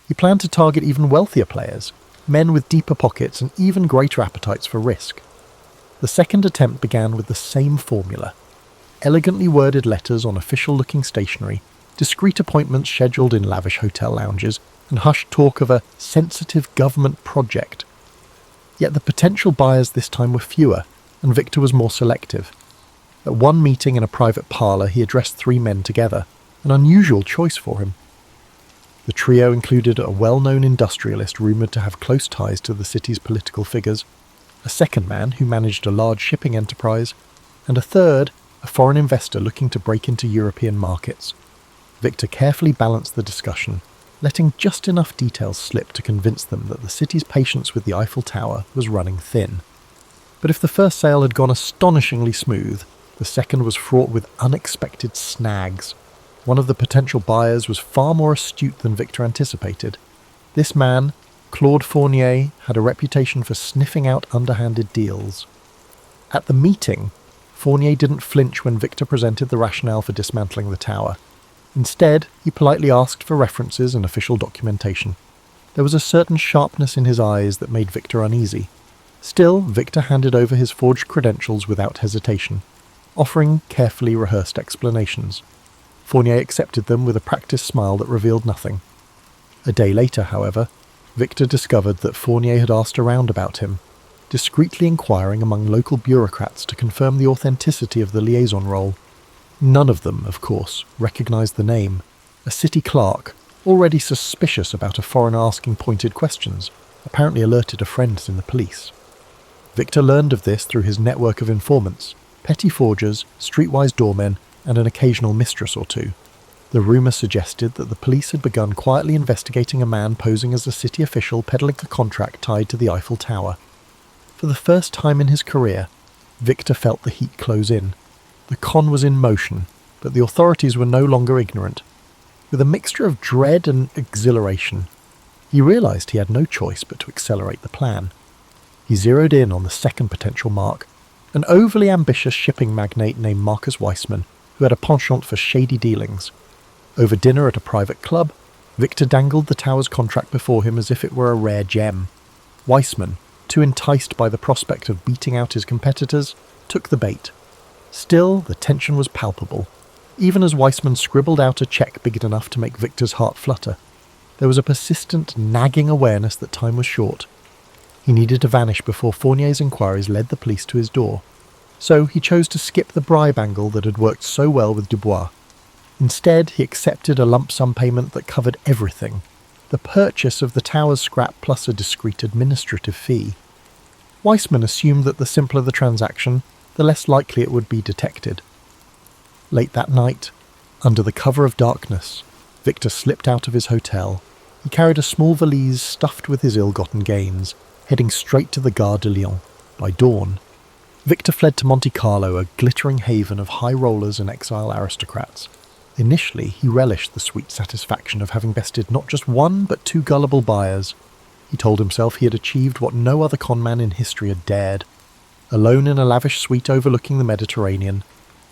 He planned to target even wealthier players, men with deeper pockets and even greater appetites for risk. The second attempt began with the same formula. Elegantly worded letters on official-looking stationery, discreet appointments scheduled in lavish hotel lounges, and hushed talk of a sensitive government project. Yet the potential buyers this time were fewer, and Victor was more selective. At one meeting in a private parlour, he addressed 3 men together, an unusual choice for him. The trio included a well-known industrialist rumoured to have close ties to the city's political figures, a second man who managed a large shipping enterprise, and a third, a foreign investor looking to break into European markets. Victor carefully balanced the discussion, letting just enough details slip to convince them that the city's patience with the Eiffel Tower was running thin. But if the first sale had gone astonishingly smooth, the second was fraught with unexpected snags. One of the potential buyers was far more astute than Victor anticipated. This man, Claude Fournier, had a reputation for sniffing out underhanded deals. At the meeting, Fournier didn't flinch when Victor presented the rationale for dismantling the tower. Instead, he politely asked for references and official documentation. There was a certain sharpness in his eyes that made Victor uneasy. Still, Victor handed over his forged credentials without hesitation, offering carefully rehearsed explanations. Fournier accepted them with a practiced smile that revealed nothing. A day later, however, Victor discovered that Fournier had asked around about him, discreetly inquiring among local bureaucrats to confirm the authenticity of the liaison role. None of them, of course, recognized the name. A city clerk, already suspicious about a foreigner asking pointed questions, apparently alerted a friend in the police. Victor learned of this through his network of informants, petty forgers, streetwise doormen, and an occasional mistress or two. The rumour suggested that the police had begun quietly investigating a man posing as a city official peddling a contract tied to the Eiffel Tower. For the first time in his career, Victor felt the heat close in. The con was in motion, but the authorities were no longer ignorant. With a mixture of dread and exhilaration, he realised he had no choice but to accelerate the plan. He zeroed in on the second potential mark, an overly ambitious shipping magnate named Marcus Weissman, who had a penchant for shady dealings. Over dinner at a private club, Victor dangled the tower's contract before him as if it were a rare gem. Weissman, too enticed by the prospect of beating out his competitors, took the bait. Still, the tension was palpable, even as Weissman scribbled out a cheque big enough to make Victor's heart flutter. There was a persistent, nagging awareness that time was short. He needed to vanish before Fournier's inquiries led the police to his door. So he chose to skip the bribe angle that had worked so well with Dubois. Instead, he accepted a lump sum payment that covered everything, the purchase of the tower's scrap plus a discreet administrative fee. Weissman assumed that the simpler the transaction, the less likely it would be detected. Late that night, under the cover of darkness, Victor slipped out of his hotel. He carried a small valise stuffed with his ill-gotten gains, heading straight to the Gare de Lyon. By dawn, Victor fled to Monte Carlo, a glittering haven of high rollers and exile aristocrats. Initially, he relished the sweet satisfaction of having bested not just one, but two gullible buyers. He told himself he had achieved what no other conman in history had dared. Alone in a lavish suite overlooking the Mediterranean,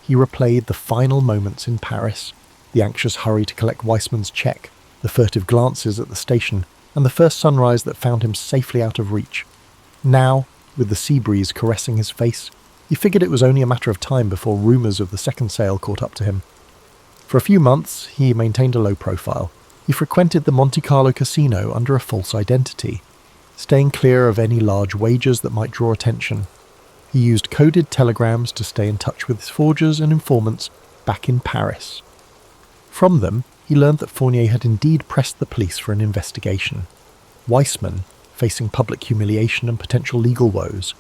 he replayed the final moments in Paris, the anxious hurry to collect Weissman's cheque, the furtive glances at the station, and the first sunrise that found him safely out of reach. Now, with the sea breeze caressing his face, he figured it was only a matter of time before rumours of the second sale caught up to him. For a few months, he maintained a low profile. He frequented the Monte Carlo casino under a false identity, staying clear of any large wagers that might draw attention. He used coded telegrams to stay in touch with his forgers and informants back in Paris. From them, he learned that Fournier had indeed pressed the police for an investigation. Weissman, facing public humiliation and potential legal woes,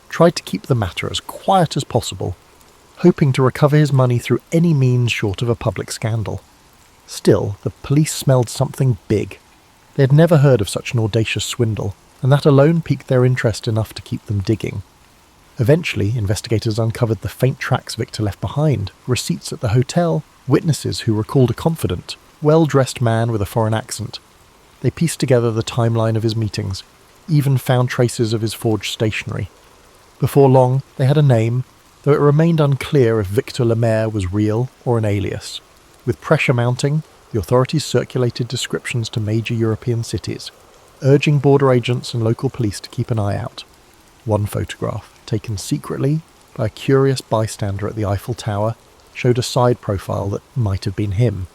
tried to keep the matter as quiet as possible, hoping to recover his money through any means short of a public scandal. Still, the police smelled something big. They had never heard of such an audacious swindle, and that alone piqued their interest enough to keep them digging. Eventually, investigators uncovered the faint tracks Victor left behind, receipts at the hotel, witnesses who recalled a confident, well-dressed man with a foreign accent. They pieced together the timeline of his meetings, even found traces of his forged stationery. Before long, they had a name, though it remained unclear if Victor Lemaire was real or an alias. With pressure mounting, the authorities circulated descriptions to major European cities, urging border agents and local police to keep an eye out. One photograph, taken secretly by a curious bystander at the Eiffel Tower, showed a side profile that might have been him.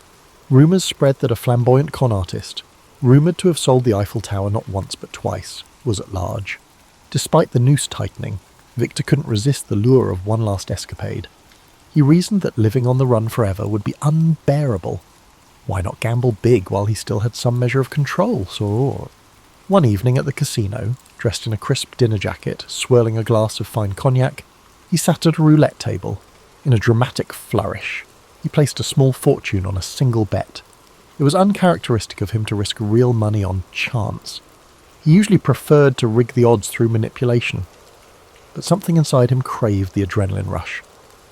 Rumours spread that a flamboyant con artist, rumoured to have sold the Eiffel Tower not once but twice, was at large. Despite the noose tightening, Victor couldn't resist the lure of one last escapade. He reasoned that living on the run forever would be unbearable. Why not gamble big while he still had some measure of control? So, one evening at the casino, dressed in a crisp dinner jacket, swirling a glass of fine cognac, he sat at a roulette table. In a dramatic flourish, he placed a small fortune on a single bet. It was uncharacteristic of him to risk real money on chance. He usually preferred to rig the odds through manipulation. But something inside him craved the adrenaline rush.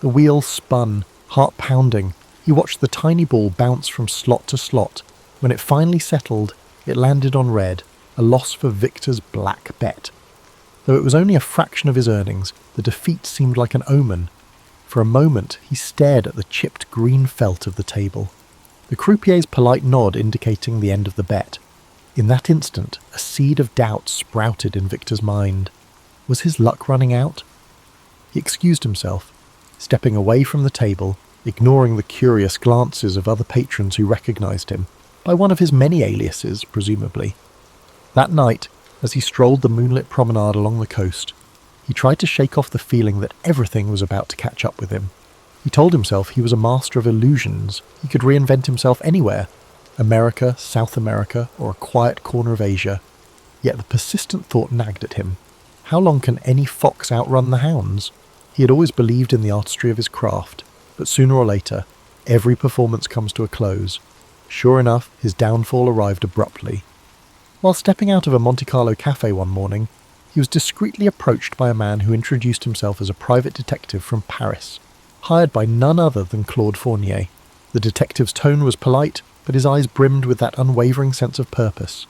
The wheel spun, heart pounding. He watched the tiny ball bounce from slot to slot. When it finally settled, it landed on red, a loss for Victor's black bet. Though it was only a fraction of his earnings, the defeat seemed like an omen. For a moment, he stared at the chipped green felt of the table. the croupier's polite nod indicating the end of the bet. In that instant, a seed of doubt sprouted in Victor's mind. Was his luck running out? He excused himself, stepping away from the table, ignoring the curious glances of other patrons who recognised him, by one of his many aliases, presumably. That night, as he strolled the moonlit promenade along the coast, he tried to shake off the feeling that everything was about to catch up with him. He told himself he was a master of illusions. He could reinvent himself anywhere, America, South America, or a quiet corner of Asia. Yet the persistent thought nagged at him. How long can any fox outrun the hounds? He had always believed in the artistry of his craft, but sooner or later, every performance comes to a close. Sure enough, his downfall arrived abruptly. While stepping out of a Monte Carlo cafe one morning, he was discreetly approached by a man who introduced himself as a private detective from Paris, hired by none other than Claude Fournier. The detective's tone was polite, but his eyes brimmed with that unwavering sense of purpose.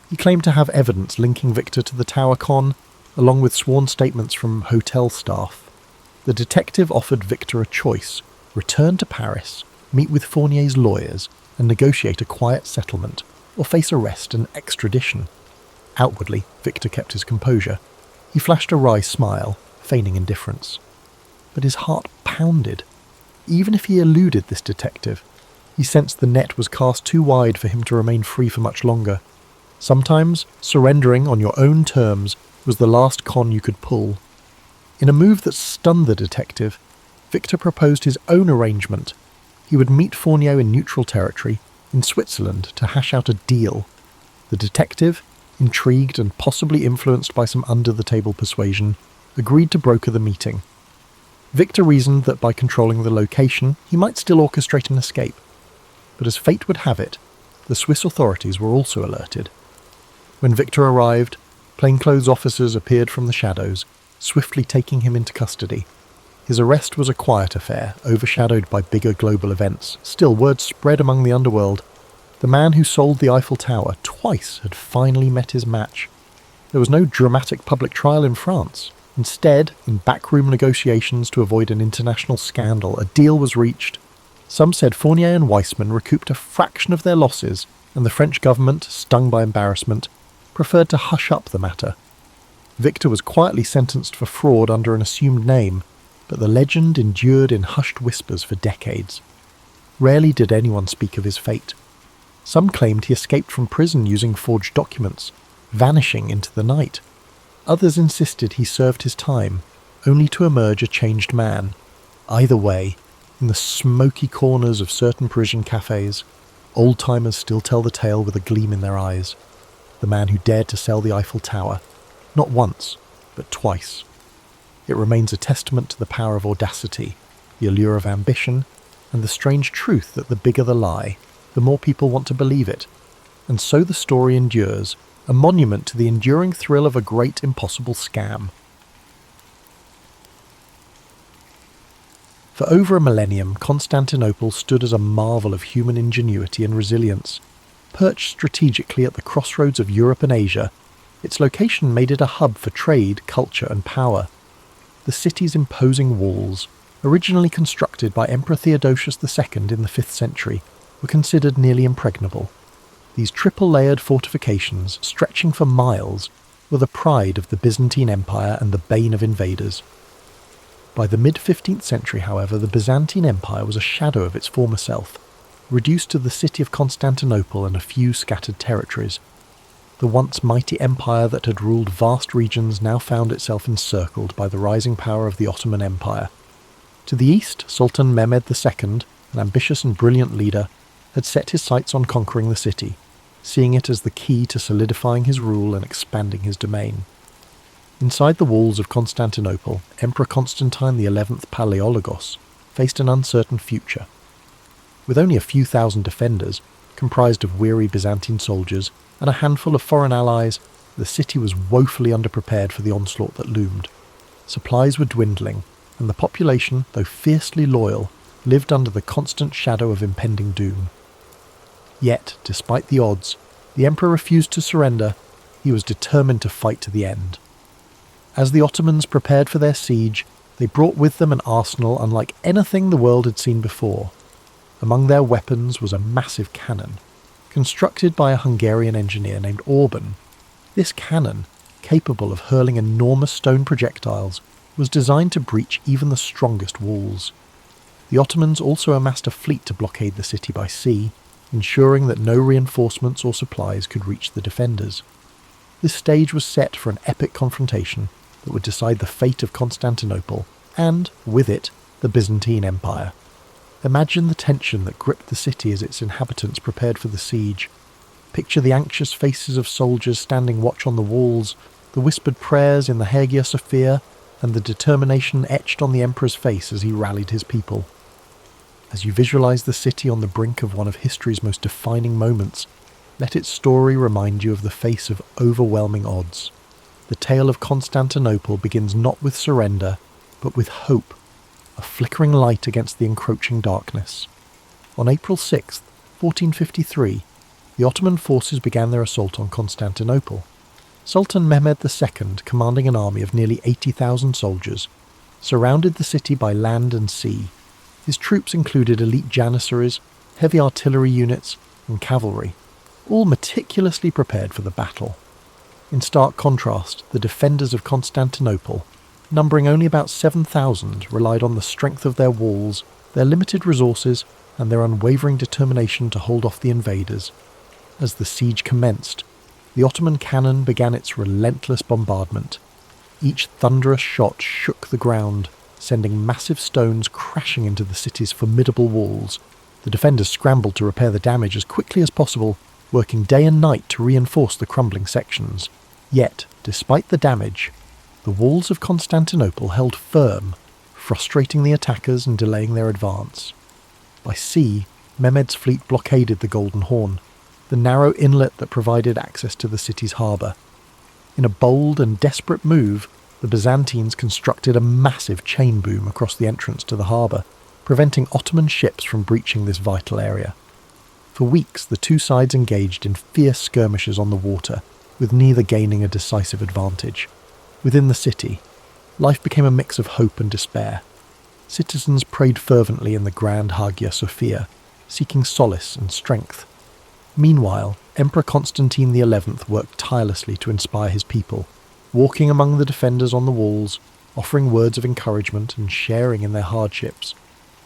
He claimed to have evidence linking Victor to the Tower Con, along with sworn statements from hotel staff. The detective offered Victor a choice: return to Paris, meet with Fournier's lawyers, and negotiate a quiet settlement, or face arrest and extradition. Outwardly, Victor kept his composure. He flashed a wry smile, feigning indifference. But his heart pounded. Even if he eluded this detective, he sensed the net was cast too wide for him to remain free for much longer. Sometimes, surrendering on your own terms was the last con you could pull. In a move that stunned the detective, Victor proposed his own arrangement. He would meet Fournier in neutral territory, in Switzerland, to hash out a deal. The detective, intrigued and possibly influenced by some under-the-table persuasion, agreed to broker the meeting. Victor reasoned that by controlling the location, he might still orchestrate an escape. But as fate would have it, the Swiss authorities were also alerted. When Victor arrived, plainclothes officers appeared from the shadows, swiftly taking him into custody. His arrest was a quiet affair, overshadowed by bigger global events. Still, word spread among the underworld. The man who sold the Eiffel Tower twice had finally met his match. There was no dramatic public trial in France. Instead, in backroom negotiations to avoid an international scandal, a deal was reached. Some said Fournier and Weissman recouped a fraction of their losses, and the French government, stung by embarrassment, preferred to hush up the matter. Victor was quietly sentenced for fraud under an assumed name, but the legend endured in hushed whispers for decades. Rarely did anyone speak of his fate. Some claimed he escaped from prison using forged documents, vanishing into the night. Others insisted he served his time, only to emerge a changed man. Either way, in the smoky corners of certain Parisian cafes, old-timers still tell the tale with a gleam in their eyes. The man who dared to sell the Eiffel Tower, not once, but twice. It remains a testament to the power of audacity, the allure of ambition, and the strange truth that the bigger the lie, the more people want to believe it. And so the story endures, a monument to the enduring thrill of a great impossible scam. For over a millennium, Constantinople stood as a marvel of human ingenuity and resilience. Perched strategically at the crossroads of Europe and Asia, its location made it a hub for trade, culture and power. The city's imposing walls, originally constructed by Emperor Theodosius II in the 5th century, were considered nearly impregnable. These triple-layered fortifications, stretching for miles, were the pride of the Byzantine Empire and the bane of invaders. By the mid-15th century, however, the Byzantine Empire was a shadow of its former self, reduced to the city of Constantinople and a few scattered territories. The once mighty empire that had ruled vast regions now found itself encircled by the rising power of the Ottoman Empire. To the east, Sultan Mehmed II, an ambitious and brilliant leader, had set his sights on conquering the city, seeing it as the key to solidifying his rule and expanding his domain. Inside the walls of Constantinople, Emperor Constantine XI Palaiologos faced an uncertain future. With only a few thousand defenders, comprised of weary Byzantine soldiers, and a handful of foreign allies, the city was woefully underprepared for the onslaught that loomed. Supplies were dwindling, and the population, though fiercely loyal, lived under the constant shadow of impending doom. Yet, despite the odds, the emperor refused to surrender. He was determined to fight to the end. As the Ottomans prepared for their siege, they brought with them an arsenal unlike anything the world had seen before. Among their weapons was a massive cannon, constructed by a Hungarian engineer named Orban. This cannon, capable of hurling enormous stone projectiles, was designed to breach even the strongest walls. The Ottomans also amassed a fleet to blockade the city by sea, ensuring that no reinforcements or supplies could reach the defenders. This stage was set for an epic confrontation that would decide the fate of Constantinople and, with it, the Byzantine Empire. Imagine the tension that gripped the city as its inhabitants prepared for the siege. Picture the anxious faces of soldiers standing watch on the walls, the whispered prayers in the Hagia Sophia, and the determination etched on the emperor's face as he rallied his people. As you visualize the city on the brink of one of history's most defining moments, let its story remind you of the face of overwhelming odds. The tale of Constantinople begins not with surrender, but with hope, a flickering light against the encroaching darkness. On April 6, 1453, the Ottoman forces began their assault on Constantinople. Sultan Mehmed II, commanding an army of nearly 80,000 soldiers, surrounded the city by land and sea. His troops included elite janissaries, heavy artillery units, and cavalry, all meticulously prepared for the battle. In stark contrast, the defenders of Constantinople, numbering only about 7,000, relied on the strength of their walls, their limited resources, and their unwavering determination to hold off the invaders. As the siege commenced, the Ottoman cannon began its relentless bombardment. Each thunderous shot shook the ground, sending massive stones crashing into the city's formidable walls. The defenders scrambled to repair the damage as quickly as possible, working day and night to reinforce the crumbling sections. Yet, despite the damage, the walls of Constantinople held firm, frustrating the attackers and delaying their advance. By sea, Mehmed's fleet blockaded the Golden Horn, the narrow inlet that provided access to the city's harbour. In a bold and desperate move, the Byzantines constructed a massive chain boom across the entrance to the harbour, preventing Ottoman ships from breaching this vital area. For weeks, the two sides engaged in fierce skirmishes on the water, with neither gaining a decisive advantage. Within the city, life became a mix of hope and despair. Citizens prayed fervently in the grand Hagia Sophia, seeking solace and strength. Meanwhile, Emperor Constantine XI worked tirelessly to inspire his people, walking among the defenders on the walls, offering words of encouragement and sharing in their hardships.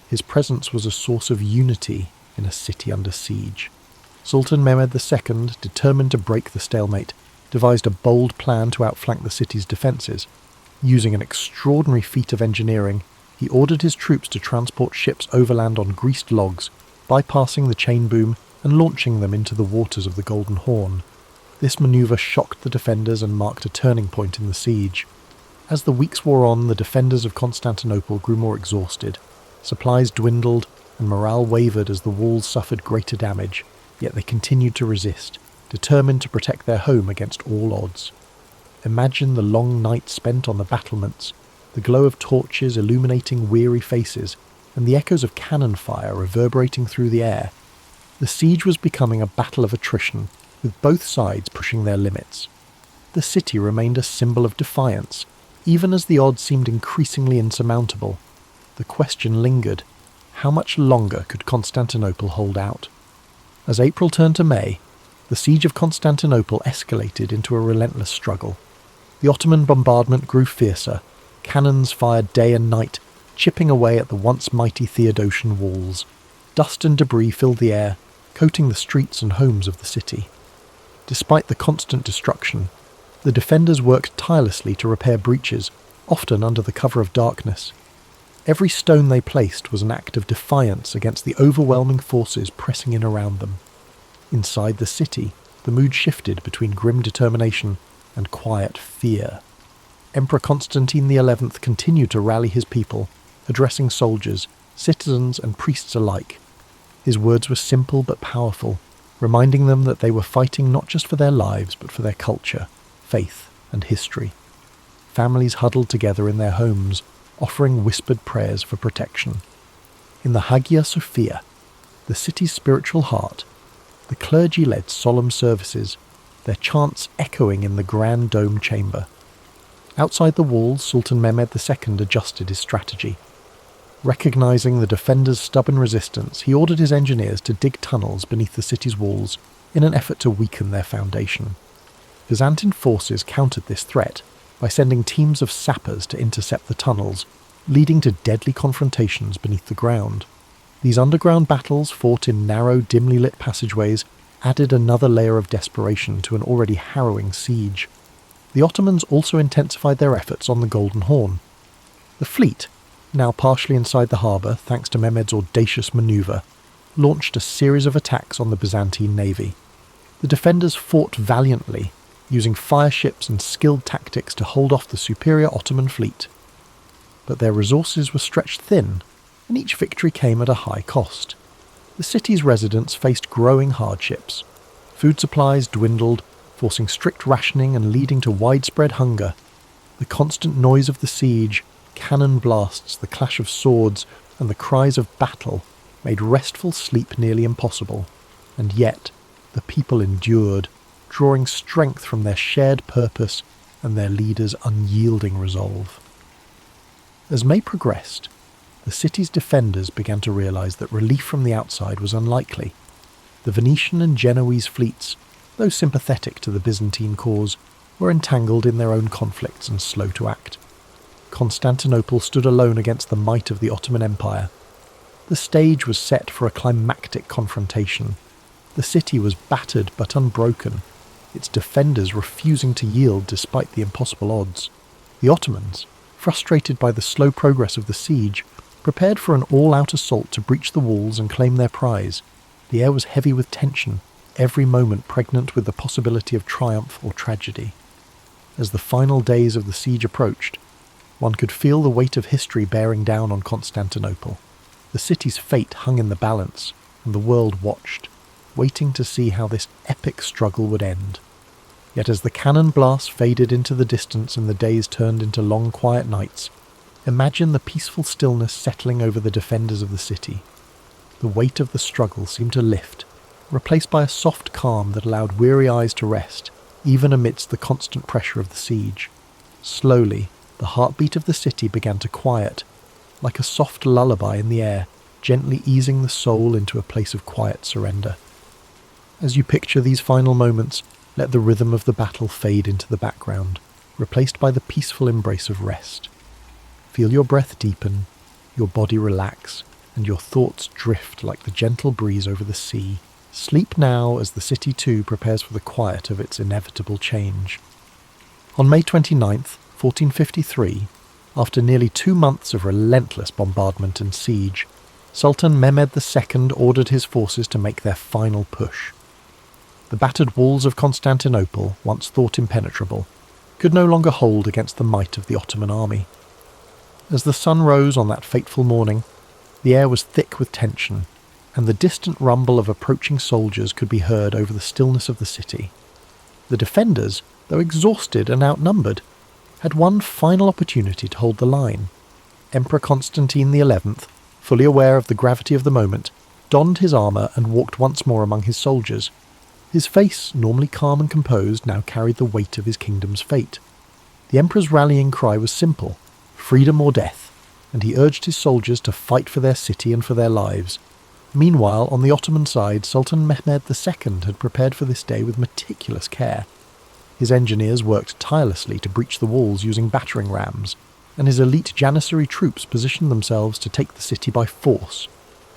His presence was a source of unity in a city under siege. Sultan Mehmed II, determined to break the stalemate, devised a bold plan to outflank the city's defences. Using an extraordinary feat of engineering, he ordered his troops to transport ships overland on greased logs, bypassing the chain boom and launching them into the waters of the Golden Horn. This manoeuvre shocked the defenders and marked a turning point in the siege. As the weeks wore on, the defenders of Constantinople grew more exhausted. Supplies dwindled, and morale wavered as the walls suffered greater damage, yet they continued to resist, determined to protect their home against all odds. Imagine the long nights spent on the battlements, the glow of torches illuminating weary faces, and the echoes of cannon fire reverberating through the air. The siege was becoming a battle of attrition, with both sides pushing their limits. The city remained a symbol of defiance, even as the odds seemed increasingly insurmountable. The question lingered: how much longer could Constantinople hold out? As April turned to May, the siege of Constantinople escalated into a relentless struggle. The Ottoman bombardment grew fiercer, cannons fired day and night, chipping away at the once mighty Theodosian walls. Dust and debris filled the air, coating the streets and homes of the city. Despite the constant destruction, the defenders worked tirelessly to repair breaches, often under the cover of darkness. Every stone they placed was an act of defiance against the overwhelming forces pressing in around them. Inside the city, the mood shifted between grim determination and quiet fear. Emperor Constantine XI continued to rally his people, addressing soldiers, citizens and priests alike. His words were simple but powerful, reminding them that they were fighting not just for their lives but for their culture, faith and history. Families huddled together in their homes, offering whispered prayers for protection. In the Hagia Sophia, the city's spiritual heart, the clergy led solemn services, their chants echoing in the grand dome chamber. Outside the walls, Sultan Mehmed II adjusted his strategy. Recognizing the defenders' stubborn resistance, he ordered his engineers to dig tunnels beneath the city's walls in an effort to weaken their foundation. Byzantine forces countered this threat by sending teams of sappers to intercept the tunnels, leading to deadly confrontations beneath the ground. These underground battles, fought in narrow, dimly lit passageways, added another layer of desperation to an already harrowing siege. The Ottomans also intensified their efforts on the Golden Horn. The fleet, now partially inside the harbour thanks to Mehmed's audacious manoeuvre, launched a series of attacks on the Byzantine navy. The defenders fought valiantly, using fire ships and skilled tactics to hold off the superior Ottoman fleet. But their resources were stretched thin, and each victory came at a high cost. The city's residents faced growing hardships. Food supplies dwindled, forcing strict rationing and leading to widespread hunger. The constant noise of the siege, cannon blasts, the clash of swords, and the cries of battle made restful sleep nearly impossible. And yet, the people endured, drawing strength from their shared purpose and their leaders' unyielding resolve. As May progressed, the city's defenders began to realize that relief from the outside was unlikely. The Venetian and Genoese fleets, though sympathetic to the Byzantine cause, were entangled in their own conflicts and slow to act. Constantinople stood alone against the might of the Ottoman Empire. The stage was set for a climactic confrontation. The city was battered but unbroken, its defenders refusing to yield despite the impossible odds. The Ottomans, frustrated by the slow progress of the siege, prepared for an all-out assault to breach the walls and claim their prize. The air was heavy with tension, every moment pregnant with the possibility of triumph or tragedy. As the final days of the siege approached, one could feel the weight of history bearing down on Constantinople. The city's fate hung in the balance, and the world watched, waiting to see how this epic struggle would end. Yet as the cannon blasts faded into the distance and the days turned into long quiet nights, imagine the peaceful stillness settling over the defenders of the city. The weight of the struggle seemed to lift, replaced by a soft calm that allowed weary eyes to rest, even amidst the constant pressure of the siege. Slowly, the heartbeat of the city began to quiet, like a soft lullaby in the air, gently easing the soul into a place of quiet surrender. As you picture these final moments, let the rhythm of the battle fade into the background, replaced by the peaceful embrace of rest. Feel your breath deepen, your body relax, and your thoughts drift like the gentle breeze over the sea. Sleep now as the city too prepares for the quiet of its inevitable change. On May 29th, 1453, after nearly 2 months of relentless bombardment and siege, Sultan Mehmed II ordered his forces to make their final push. The battered walls of Constantinople, once thought impenetrable, could no longer hold against the might of the Ottoman army. As the sun rose on that fateful morning, the air was thick with tension, and the distant rumble of approaching soldiers could be heard over the stillness of the city. The defenders, though exhausted and outnumbered, had one final opportunity to hold the line. Emperor Constantine XI, fully aware of the gravity of the moment, donned his armour and walked once more among his soldiers. His face, normally calm and composed, now carried the weight of his kingdom's fate. The emperor's rallying cry was simple: freedom or death, and he urged his soldiers to fight for their city and for their lives. Meanwhile, on the Ottoman side, Sultan Mehmed II had prepared for this day with meticulous care. His engineers worked tirelessly to breach the walls using battering rams, and his elite Janissary troops positioned themselves to take the city by force.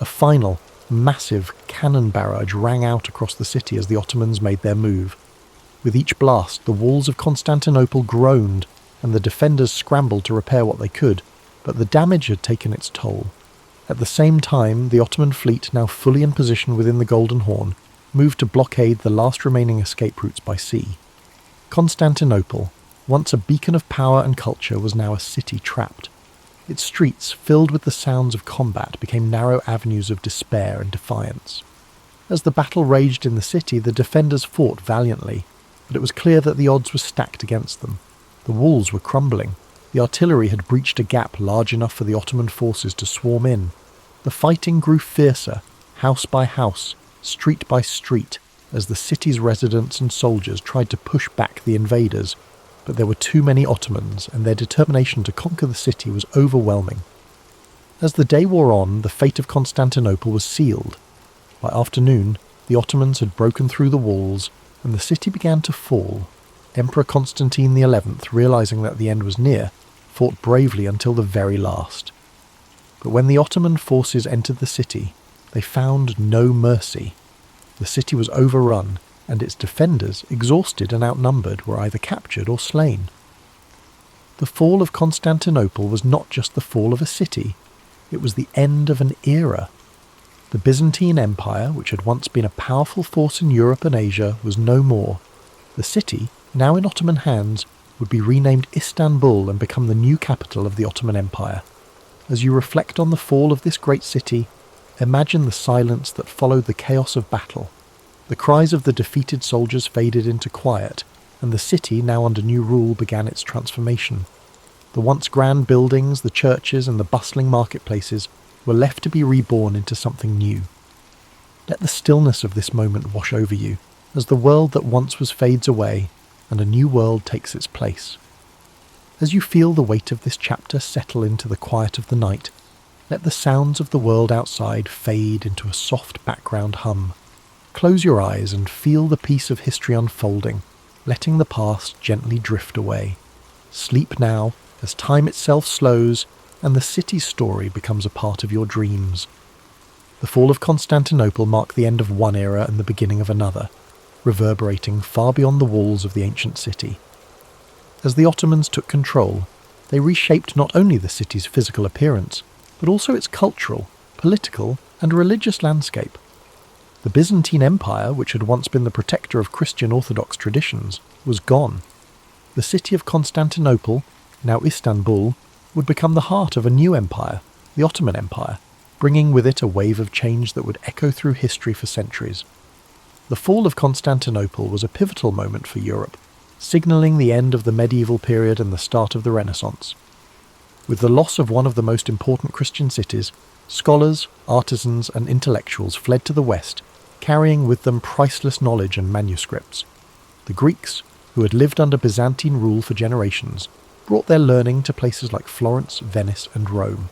A final, massive cannon barrage rang out across the city as the Ottomans made their move. With each blast, the walls of Constantinople groaned, and the defenders scrambled to repair what they could, but the damage had taken its toll. At the same time, the Ottoman fleet, now fully in position within the Golden Horn, moved to blockade the last remaining escape routes by sea. Constantinople, once a beacon of power and culture, was now a city trapped. Its streets, filled with the sounds of combat, became narrow avenues of despair and defiance. As the battle raged in the city, the defenders fought valiantly, but it was clear that the odds were stacked against them. The walls were crumbling. The artillery had breached a gap large enough for the Ottoman forces to swarm in. The fighting grew fiercer, house by house, street by street, as the city's residents and soldiers tried to push back the invaders, but there were too many Ottomans, and their determination to conquer the city was overwhelming. As the day wore on, the fate of Constantinople was sealed. By afternoon, the Ottomans had broken through the walls, and the city began to fall. Emperor Constantine XI, realizing that the end was near, fought bravely until the very last. But when the Ottoman forces entered the city, they found no mercy. The city was overrun, and its defenders, exhausted and outnumbered, were either captured or slain. The fall of Constantinople was not just the fall of a city, it was the end of an era. The Byzantine Empire, which had once been a powerful force in Europe and Asia, was no more. The city, now in Ottoman hands, would be renamed Istanbul and become the new capital of the Ottoman Empire. As you reflect on the fall of this great city, imagine the silence that followed the chaos of battle. The cries of the defeated soldiers faded into quiet, and the city, now under new rule, began its transformation. The once grand buildings, the churches, and the bustling marketplaces were left to be reborn into something new. Let the stillness of this moment wash over you, as the world that once was fades away, and a new world takes its place. As you feel the weight of this chapter settle into the quiet of the night, let the sounds of the world outside fade into a soft background hum. Close your eyes and feel the peace of history unfolding, letting the past gently drift away. Sleep now, as time itself slows, and the city's story becomes a part of your dreams. The fall of Constantinople marked the end of one era and the beginning of another, reverberating far beyond the walls of the ancient city. As the Ottomans took control, they reshaped not only the city's physical appearance, but also its cultural, political, and religious landscape. The Byzantine Empire, which had once been the protector of Christian Orthodox traditions, was gone. The city of Constantinople, now Istanbul, would become the heart of a new empire, the Ottoman Empire, bringing with it a wave of change that would echo through history for centuries. The fall of Constantinople was a pivotal moment for Europe, signalling the end of the medieval period and the start of the Renaissance. With the loss of one of the most important Christian cities, scholars, artisans, and intellectuals fled to the west, carrying with them priceless knowledge and manuscripts. The Greeks, who had lived under Byzantine rule for generations, brought their learning to places like Florence, Venice, and Rome.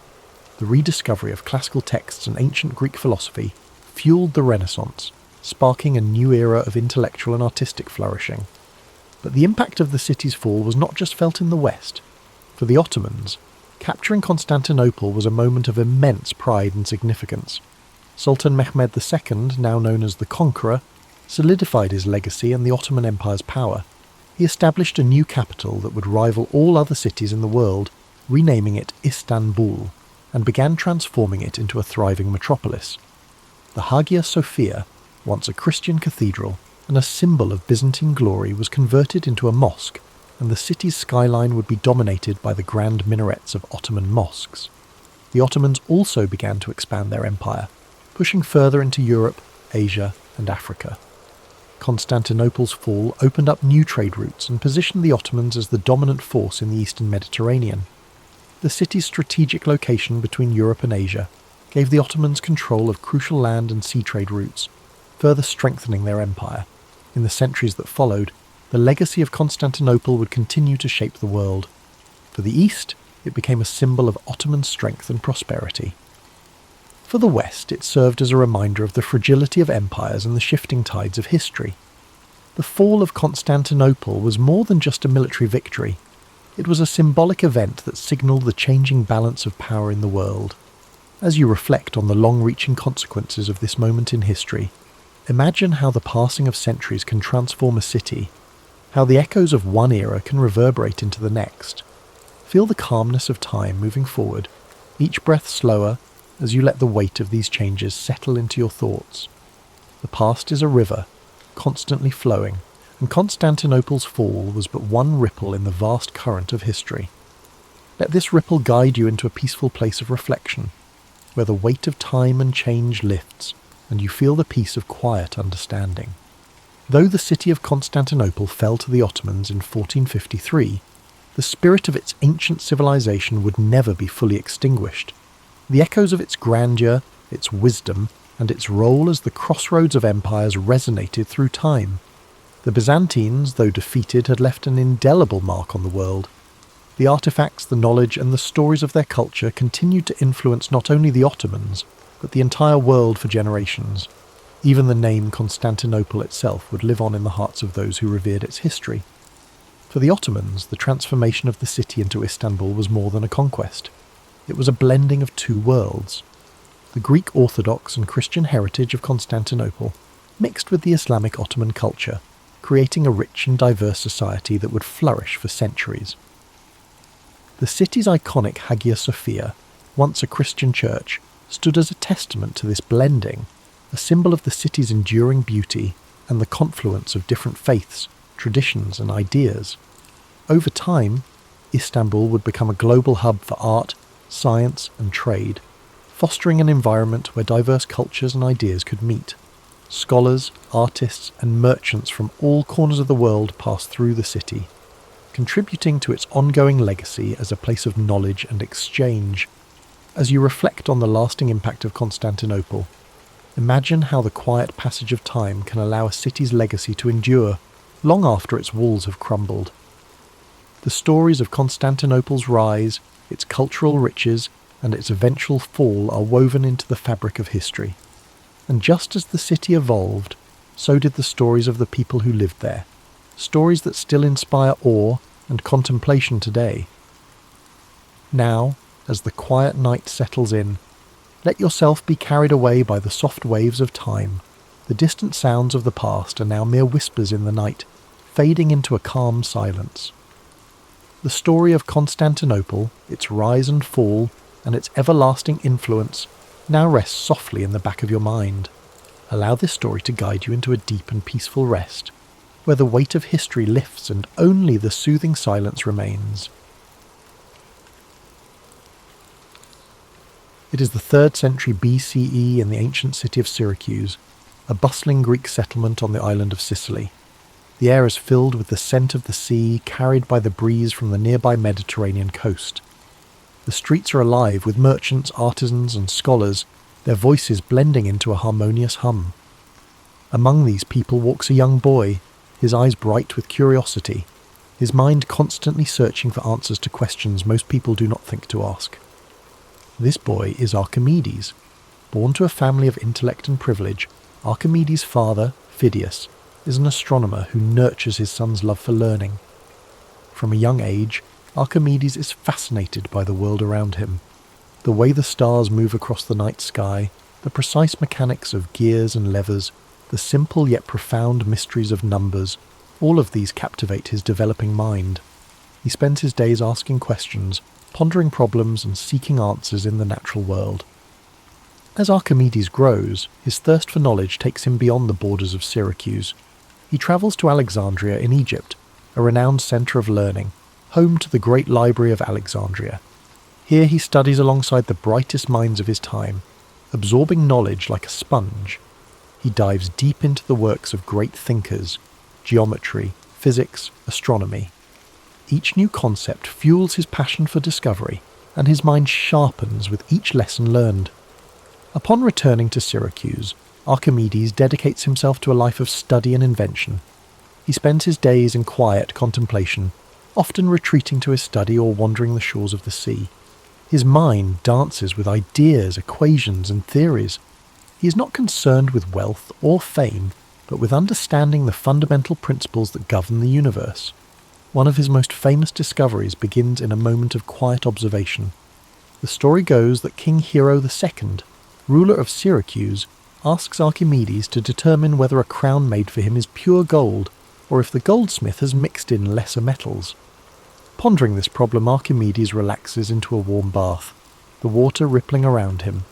The rediscovery of classical texts and ancient Greek philosophy fueled the Renaissance, sparking a new era of intellectual and artistic flourishing. But the impact of the city's fall was not just felt in the west. For the Ottomans, capturing Constantinople was a moment of immense pride and significance. Sultan Mehmed II, now known as the Conqueror, solidified his legacy and the Ottoman Empire's power. He established a new capital that would rival all other cities in the world, renaming it Istanbul, and began transforming it into a thriving metropolis. The Hagia Sophia, once a Christian cathedral and a symbol of Byzantine glory, was converted into a mosque, and the city's skyline would be dominated by the grand minarets of Ottoman mosques. The Ottomans also began to expand their empire, pushing further into Europe, Asia, and Africa. Constantinople's fall opened up new trade routes and positioned the Ottomans as the dominant force in the eastern Mediterranean. The city's strategic location between Europe and Asia gave the Ottomans control of crucial land and sea trade routes, further strengthening their empire. In the centuries that followed, the legacy of Constantinople would continue to shape the world. For the East, it became a symbol of Ottoman strength and prosperity. For the West, it served as a reminder of the fragility of empires and the shifting tides of history. The fall of Constantinople was more than just a military victory. It was a symbolic event that signalled the changing balance of power in the world. As you reflect on the long-reaching consequences of this moment in history, imagine how the passing of centuries can transform a city, how the echoes of one era can reverberate into the next. Feel the calmness of time moving forward, each breath slower, as you let the weight of these changes settle into your thoughts. The past is a river, constantly flowing, and Constantinople's fall was but one ripple in the vast current of history. Let this ripple guide you into a peaceful place of reflection, where the weight of time and change lifts, and you feel the peace of quiet understanding. Though the city of Constantinople fell to the Ottomans in 1453, the spirit of its ancient civilization would never be fully extinguished. The echoes of its grandeur, its wisdom, and its role as the crossroads of empires resonated through time. The Byzantines, though defeated, had left an indelible mark on the world. The artifacts, the knowledge, and the stories of their culture continued to influence not only the Ottomans, but the entire world for generations. Even the name Constantinople itself would live on in the hearts of those who revered its history. For the Ottomans, the transformation of the city into Istanbul was more than a conquest. It was a blending of two worlds. The Greek Orthodox and Christian heritage of Constantinople mixed with the Islamic Ottoman culture, creating a rich and diverse society that would flourish for centuries. The city's iconic Hagia Sophia, once a Christian church, stood as a testament to this blending, a symbol of the city's enduring beauty and the confluence of different faiths, traditions and ideas. Over time, Istanbul would become a global hub for art, science and trade, fostering an environment where diverse cultures and ideas could meet. Scholars, artists and merchants from all corners of the world passed through the city, contributing to its ongoing legacy as a place of knowledge and exchange. As you reflect on the lasting impact of Constantinople, imagine how the quiet passage of time can allow a city's legacy to endure long after its walls have crumbled. The stories of Constantinople's rise, its cultural riches, and its eventual fall are woven into the fabric of history. And just as the city evolved, so did the stories of the people who lived there, stories that still inspire awe and contemplation today. Now, as the quiet night settles in, let yourself be carried away by the soft waves of time. The distant sounds of the past are now mere whispers in the night, fading into a calm silence. The story of Constantinople, its rise and fall, and its everlasting influence now rests softly in the back of your mind. Allow this story to guide you into a deep and peaceful rest, where the weight of history lifts and only the soothing silence remains. It is the 3rd century BCE in the ancient city of Syracuse, a bustling Greek settlement on the island of Sicily. The air is filled with the scent of the sea carried by the breeze from the nearby Mediterranean coast. The streets are alive with merchants, artisans and scholars, their voices blending into a harmonious hum. Among these people walks a young boy, his eyes bright with curiosity, his mind constantly searching for answers to questions most people do not think to ask. This boy is Archimedes. Born to a family of intellect and privilege, Archimedes' father, Phidias, is an astronomer who nurtures his son's love for learning. From a young age, Archimedes is fascinated by the world around him. The way the stars move across the night sky, the precise mechanics of gears and levers, the simple yet profound mysteries of numbers, all of these captivate his developing mind. He spends his days asking questions, pondering problems and seeking answers in the natural world. As Archimedes grows, his thirst for knowledge takes him beyond the borders of Syracuse. He travels to Alexandria in Egypt, a renowned centre of learning, home to the Great Library of Alexandria. Here he studies alongside the brightest minds of his time, absorbing knowledge like a sponge. He dives deep into the works of great thinkers, geometry, physics, astronomy. Each new concept fuels his passion for discovery, and his mind sharpens with each lesson learned. Upon returning to Syracuse, Archimedes dedicates himself to a life of study and invention. He spends his days in quiet contemplation, often retreating to his study or wandering the shores of the sea. His mind dances with ideas, equations, and theories. He is not concerned with wealth or fame, but with understanding the fundamental principles that govern the universe. One of his most famous discoveries begins in a moment of quiet observation. The story goes that King Hero II, ruler of Syracuse, asks Archimedes to determine whether a crown made for him is pure gold, or if the goldsmith has mixed in lesser metals. Pondering this problem, Archimedes relaxes into a warm bath, the water rippling around him.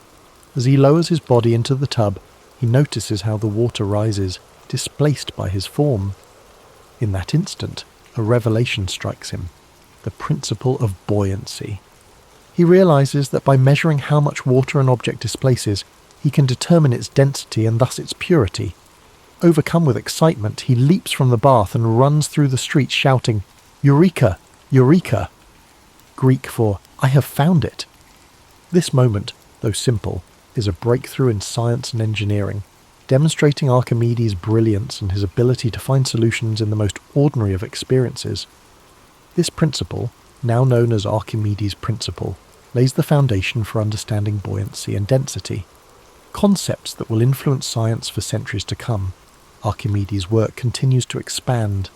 As he lowers his body into the tub, he notices how the water rises, displaced by his form. In that instant, a revelation strikes him, the principle of buoyancy. He realizes that by measuring how much water an object displaces, he can determine its density and thus its purity. Overcome with excitement, he leaps from the bath and runs through the streets shouting, "Eureka! Eureka!" Greek for "I have found it." This moment, though simple, is a breakthrough in science and engineering, demonstrating Archimedes' brilliance and his ability to find solutions in the most ordinary of experiences. This principle, now known as Archimedes' principle, lays the foundation for understanding buoyancy and density, concepts that will influence science for centuries to come. Archimedes' work continues to expand.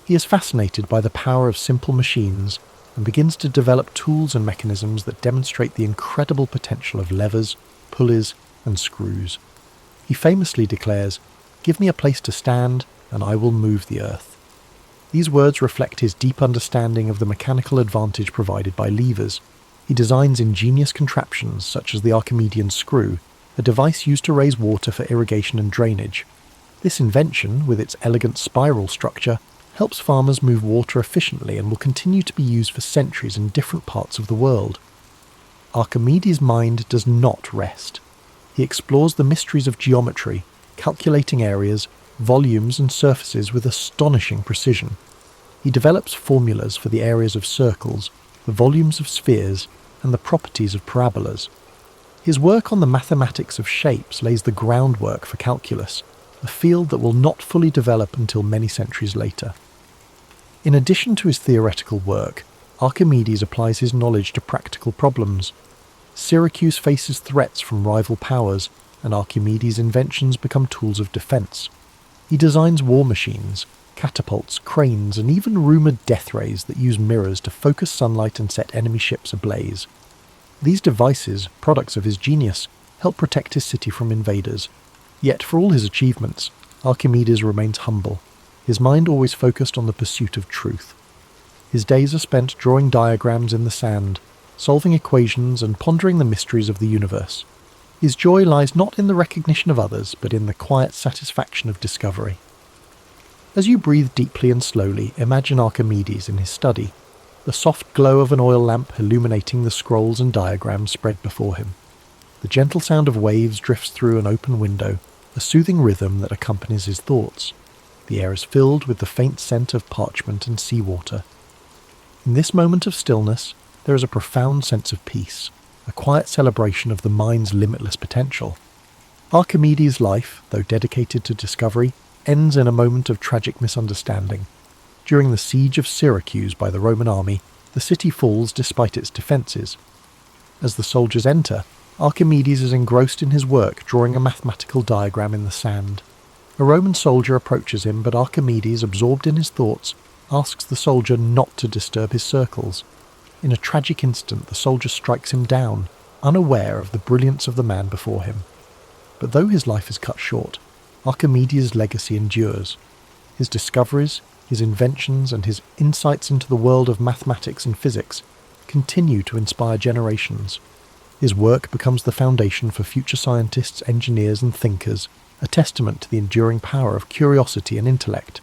He is fascinated by the power of simple machines and begins to develop tools and mechanisms that demonstrate the incredible potential of levers, pulleys, and screws. He famously declares, "Give me a place to stand, and I will move the earth." These words reflect his deep understanding of the mechanical advantage provided by levers. He designs ingenious contraptions such as the Archimedean screw, a device used to raise water for irrigation and drainage. This invention, with its elegant spiral structure, helps farmers move water efficiently and will continue to be used for centuries in different parts of the world. Archimedes' mind does not rest. He explores the mysteries of geometry, calculating areas, volumes and surfaces with astonishing precision. He develops formulas for the areas of circles, the volumes of spheres, and the properties of parabolas. His work on the mathematics of shapes lays the groundwork for calculus, a field that will not fully develop until many centuries later. In addition to his theoretical work, Archimedes applies his knowledge to practical problems. Syracuse faces threats from rival powers, and Archimedes' inventions become tools of defense. He designs war machines, catapults, cranes, and even rumored death rays that use mirrors to focus sunlight and set enemy ships ablaze. These devices, products of his genius, help protect his city from invaders. Yet for all his achievements, Archimedes remains humble, his mind always focused on the pursuit of truth. His days are spent drawing diagrams in the sand, solving equations and pondering the mysteries of the universe. His joy lies not in the recognition of others, but in the quiet satisfaction of discovery. As you breathe deeply and slowly, imagine Archimedes in his study, the soft glow of an oil lamp illuminating the scrolls and diagrams spread before him. The gentle sound of waves drifts through an open window, a soothing rhythm that accompanies his thoughts. The air is filled with the faint scent of parchment and seawater. In this moment of stillness, there is a profound sense of peace, a quiet celebration of the mind's limitless potential. Archimedes' life, though dedicated to discovery, ends in a moment of tragic misunderstanding. During the siege of Syracuse by the Roman army, the city falls despite its defences. As the soldiers enter, Archimedes is engrossed in his work, drawing a mathematical diagram in the sand. A Roman soldier approaches him, but Archimedes, absorbed in his thoughts, asks the soldier not to disturb his circles. In a tragic instant, the soldier strikes him down, unaware of the brilliance of the man before him. But though his life is cut short, Archimedes' legacy endures. His discoveries, his inventions, and his insights into the world of mathematics and physics continue to inspire generations. His work becomes the foundation for future scientists, engineers, and thinkers, a testament to the enduring power of curiosity and intellect.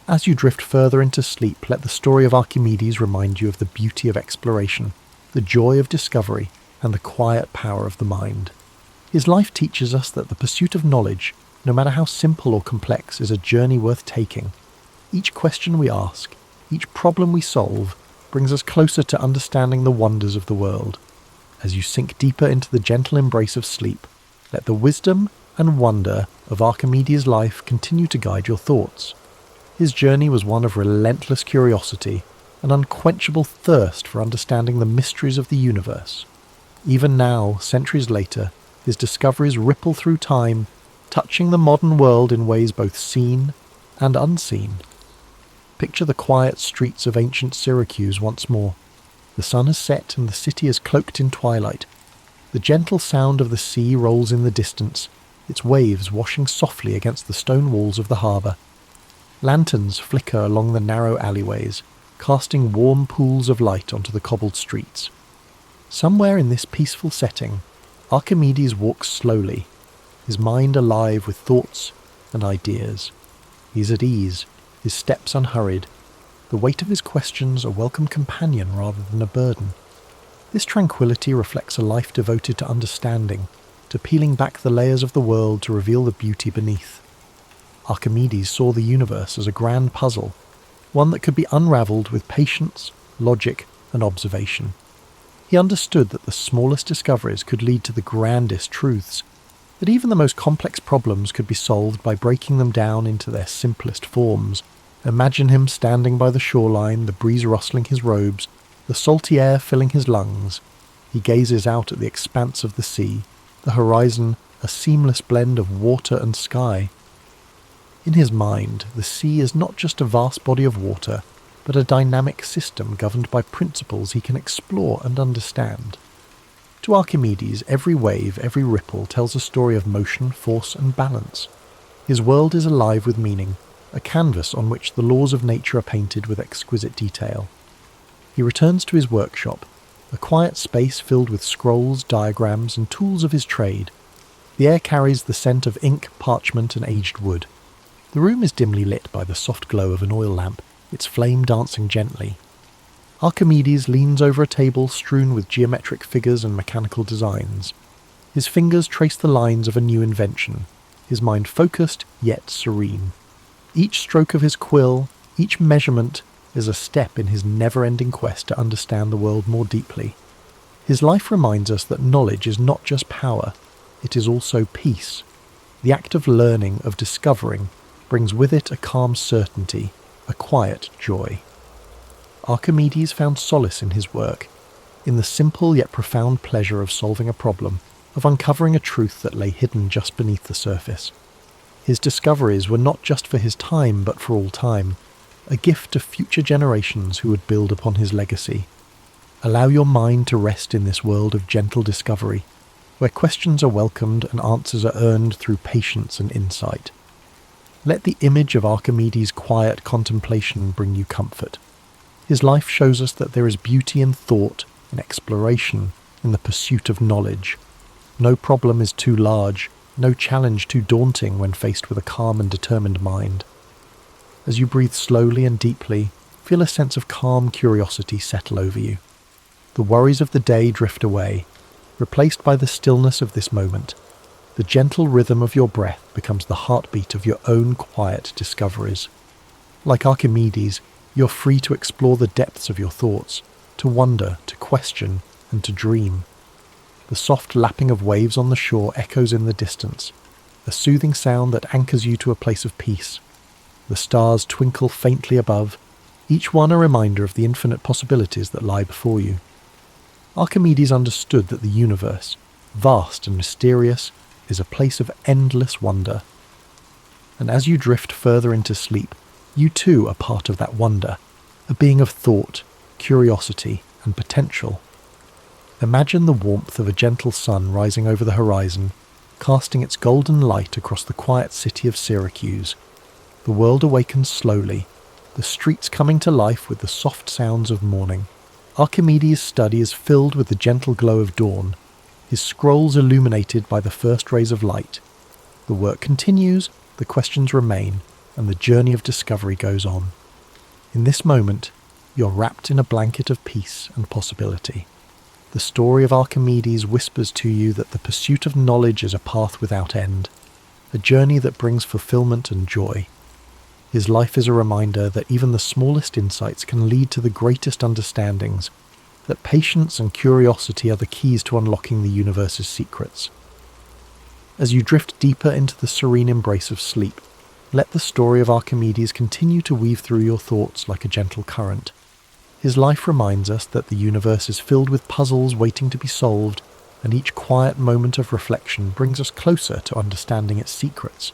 As you drift further into sleep, let the story of Archimedes remind you of the beauty of exploration, the joy of discovery, and the quiet power of the mind. His life teaches us that the pursuit of knowledge, no matter how simple or complex, is a journey worth taking. Each question we ask, each problem we solve, brings us closer to understanding the wonders of the world. As you sink deeper into the gentle embrace of sleep, let the wisdom and wonder of Archimedes' life continue to guide your thoughts. His journey was one of relentless curiosity, an unquenchable thirst for understanding the mysteries of the universe. Even now, centuries later, his discoveries ripple through time, touching the modern world in ways both seen and unseen. Picture the quiet streets of ancient Syracuse once more. The sun has set and the city is cloaked in twilight. The gentle sound of the sea rolls in the distance, its waves washing softly against the stone walls of the harbour. Lanterns flicker along the narrow alleyways, casting warm pools of light onto the cobbled streets. Somewhere in this peaceful setting, Archimedes walks slowly, his mind alive with thoughts and ideas. He is at ease, his steps unhurried, the weight of his questions a welcome companion rather than a burden. This tranquility reflects a life devoted to understanding, to peeling back the layers of the world to reveal the beauty beneath. Archimedes saw the universe as a grand puzzle, one that could be unravelled with patience, logic, and observation. He understood that the smallest discoveries could lead to the grandest truths, that even the most complex problems could be solved by breaking them down into their simplest forms. Imagine him standing by the shoreline, the breeze rustling his robes, the salty air filling his lungs. He gazes out at the expanse of the sea, the horizon a seamless blend of water and sky. In his mind, the sea is not just a vast body of water, but a dynamic system governed by principles he can explore and understand. To Archimedes, every wave, every ripple tells a story of motion, force, and balance. His world is alive with meaning, a canvas on which the laws of nature are painted with exquisite detail. He returns to his workshop, a quiet space filled with scrolls, diagrams, and tools of his trade. The air carries the scent of ink, parchment, and aged wood. The room is dimly lit by the soft glow of an oil lamp, its flame dancing gently. Archimedes leans over a table strewn with geometric figures and mechanical designs. His fingers trace the lines of a new invention, his mind focused yet serene. Each stroke of his quill, each measurement, is a step in his never-ending quest to understand the world more deeply. His life reminds us that knowledge is not just power, it is also peace. The act of learning, of discovering, brings with it a calm certainty, a quiet joy. Archimedes found solace in his work, in the simple yet profound pleasure of solving a problem, of uncovering a truth that lay hidden just beneath the surface. His discoveries were not just for his time but for all time, a gift to future generations who would build upon his legacy. Allow your mind to rest in this world of gentle discovery, where questions are welcomed and answers are earned through patience and insight. Let the image of Archimedes' quiet contemplation bring you comfort. His life shows us that there is beauty in thought, in exploration, in the pursuit of knowledge. No problem is too large, no challenge too daunting when faced with a calm and determined mind. As you breathe slowly and deeply, feel a sense of calm curiosity settle over you. The worries of the day drift away, replaced by the stillness of this moment. The gentle rhythm of your breath becomes the heartbeat of your own quiet discoveries. Like Archimedes, you're free to explore the depths of your thoughts, to wonder, to question, and to dream. The soft lapping of waves on the shore echoes in the distance, a soothing sound that anchors you to a place of peace. The stars twinkle faintly above, each one a reminder of the infinite possibilities that lie before you. Archimedes understood that the universe, vast and mysterious, is a place of endless wonder. And as you drift further into sleep, you too are part of that wonder, a being of thought, curiosity, and potential. Imagine the warmth of a gentle sun rising over the horizon, casting its golden light across the quiet city of Syracuse. The world awakens slowly, the streets coming to life with the soft sounds of morning. Archimedes' study is filled with the gentle glow of dawn, his scrolls illuminated by the first rays of light. The work continues, the questions remain, and the journey of discovery goes on. In this moment, you're wrapped in a blanket of peace and possibility. The story of Archimedes whispers to you that the pursuit of knowledge is a path without end, a journey that brings fulfillment and joy. His life is a reminder that even the smallest insights can lead to the greatest understandings, that patience and curiosity are the keys to unlocking the universe's secrets. As you drift deeper into the serene embrace of sleep, let the story of Archimedes continue to weave through your thoughts like a gentle current. His life reminds us that the universe is filled with puzzles waiting to be solved, and each quiet moment of reflection brings us closer to understanding its secrets.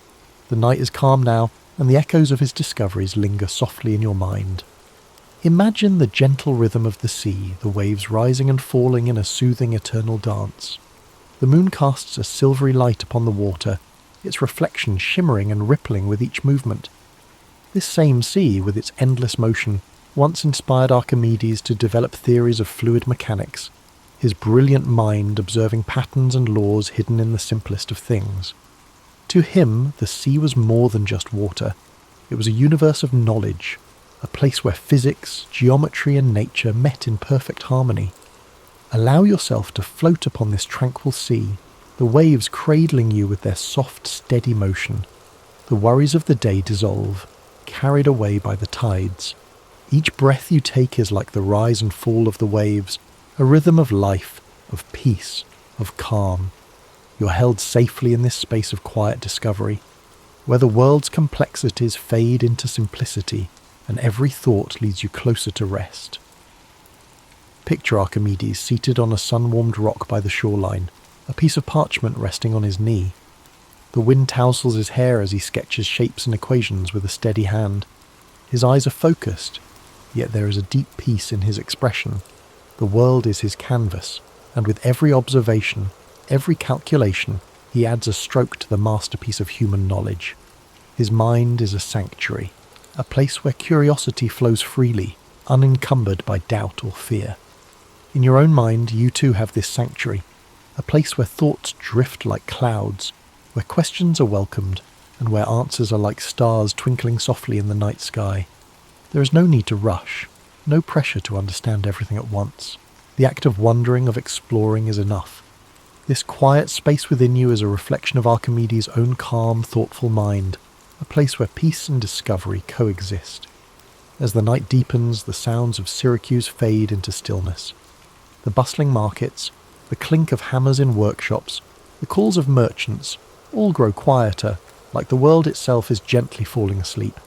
The night is calm now, and the echoes of his discoveries linger softly in your mind. Imagine the gentle rhythm of the sea, the waves rising and falling in a soothing eternal dance. The moon casts a silvery light upon the water, its reflection shimmering and rippling with each movement. This same sea, with its endless motion, once inspired Archimedes to develop theories of fluid mechanics, his brilliant mind observing patterns and laws hidden in the simplest of things. To him, the sea was more than just water. It was a universe of knowledge, a place where physics, geometry, and nature met in perfect harmony. Allow yourself to float upon this tranquil sea, the waves cradling you with their soft, steady motion. The worries of the day dissolve, carried away by the tides. Each breath you take is like the rise and fall of the waves, a rhythm of life, of peace, of calm. You're held safely in this space of quiet discovery. where the world's complexities fade into simplicity and every thought leads you closer to rest. Picture Archimedes seated on a sun-warmed rock by the shoreline, a piece of parchment resting on his knee. The wind tousles his hair as he sketches shapes and equations with a steady hand. His eyes are focused, yet there is a deep peace in his expression. The world is his canvas, and with every observation, every calculation, he adds a stroke to the masterpiece of human knowledge. His mind is a sanctuary, a place where curiosity flows freely, unencumbered by doubt or fear. In your own mind, you too have this sanctuary, a place where thoughts drift like clouds, where questions are welcomed, and where answers are like stars twinkling softly in the night sky. There is no need to rush, no pressure to understand everything at once. The act of wondering, of exploring is enough. This quiet space within you is a reflection of Archimedes' own calm, thoughtful mind, a place where peace and discovery coexist. As the night deepens, the sounds of Syracuse fade into stillness. The bustling markets, the clink of hammers in workshops, the calls of merchants, all grow quieter, like the world itself is gently falling asleep.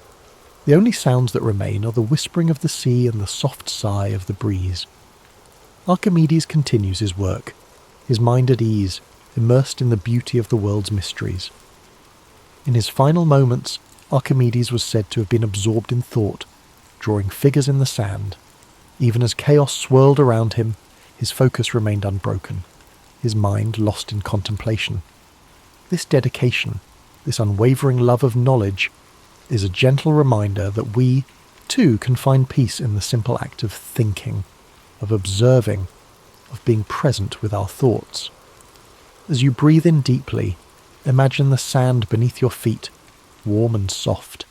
The only sounds that remain are the whispering of the sea and the soft sigh of the breeze. Archimedes continues his work, his mind at ease, immersed in the beauty of the world's mysteries. In his final moments, Archimedes was said to have been absorbed in thought, drawing figures in the sand. Even as chaos swirled around him, his focus remained unbroken, his mind lost in contemplation. This dedication, this unwavering love of knowledge, is a gentle reminder that we, too, can find peace in the simple act of thinking, of observing, of being present with our thoughts. As you breathe in deeply, imagine the sand beneath your feet, warm and soft.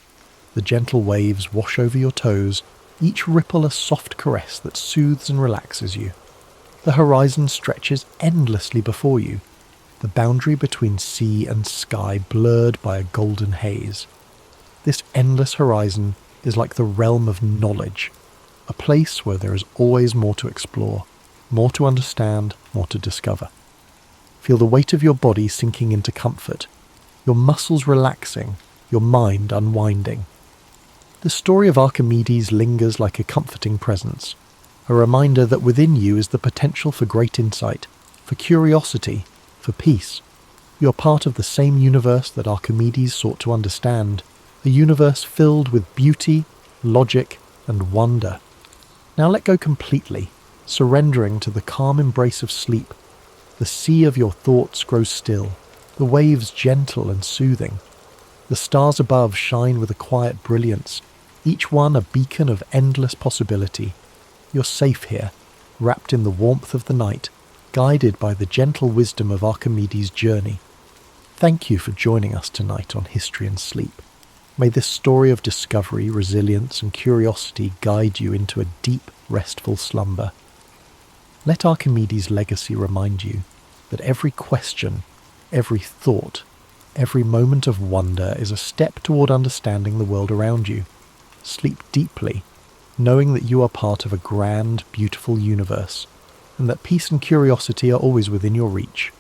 The gentle waves wash over your toes, each ripple a soft caress that soothes and relaxes you. The horizon stretches endlessly before you, the boundary between sea and sky blurred by a golden haze. This endless horizon is like the realm of knowledge, a place where there is always more to explore, more to understand, more to discover. Feel the weight of your body sinking into comfort, your muscles relaxing, your mind unwinding. The story of Archimedes lingers like a comforting presence, a reminder that within you is the potential for great insight, for curiosity, for peace. You are part of the same universe that Archimedes sought to understand, a universe filled with beauty, logic, and wonder. Now let go completely, surrendering to the calm embrace of sleep. The sea of your thoughts grows still, the waves gentle and soothing. The stars above shine with a quiet brilliance, each one a beacon of endless possibility. You're safe here, wrapped in the warmth of the night, guided by the gentle wisdom of Archimedes' journey. Thank you for joining us tonight on History and Sleep. May this story of discovery, resilience, and curiosity guide you into a deep, restful slumber. Let Archimedes' legacy remind you that every question, every thought, every moment of wonder is a step toward understanding the world around you. Sleep deeply, knowing that you are part of a grand, beautiful universe, and that peace and curiosity are always within your reach.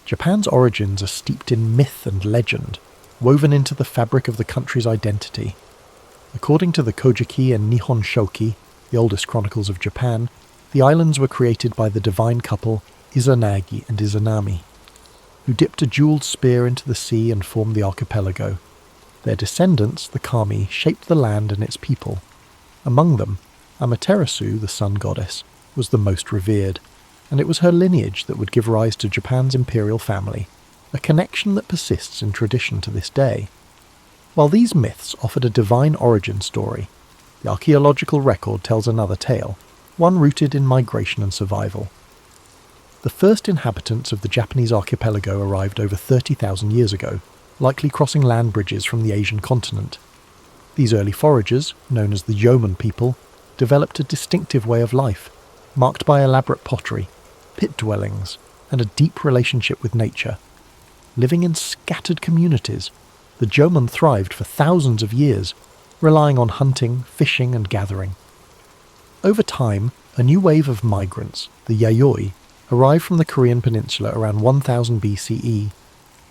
Japan's origins are steeped in myth and legend, woven into the fabric of the country's identity. According to the Kojiki and Nihon Shoki, the oldest chronicles of Japan, the islands were created by the divine couple Izanagi and Izanami, who dipped a jeweled spear into the sea and formed the archipelago. Their descendants, the Kami, shaped the land and its people. Among them, Amaterasu, the sun goddess, was the most revered, and it was her lineage that would give rise to Japan's imperial family, a connection that persists in tradition to this day. While these myths offered a divine origin story, the archaeological record tells another tale, one rooted in migration and survival. The first inhabitants of the Japanese archipelago arrived over 30,000 years ago, likely crossing land bridges from the Asian continent. These early foragers, known as the yeoman people, developed a distinctive way of life, marked by elaborate pottery, pit dwellings, and a deep relationship with nature. Living in scattered communities, the yeoman thrived for thousands of years, relying on hunting, fishing, and gathering. Over time, a new wave of migrants, the yayoi, arrived from the Korean peninsula around 1000 BCE,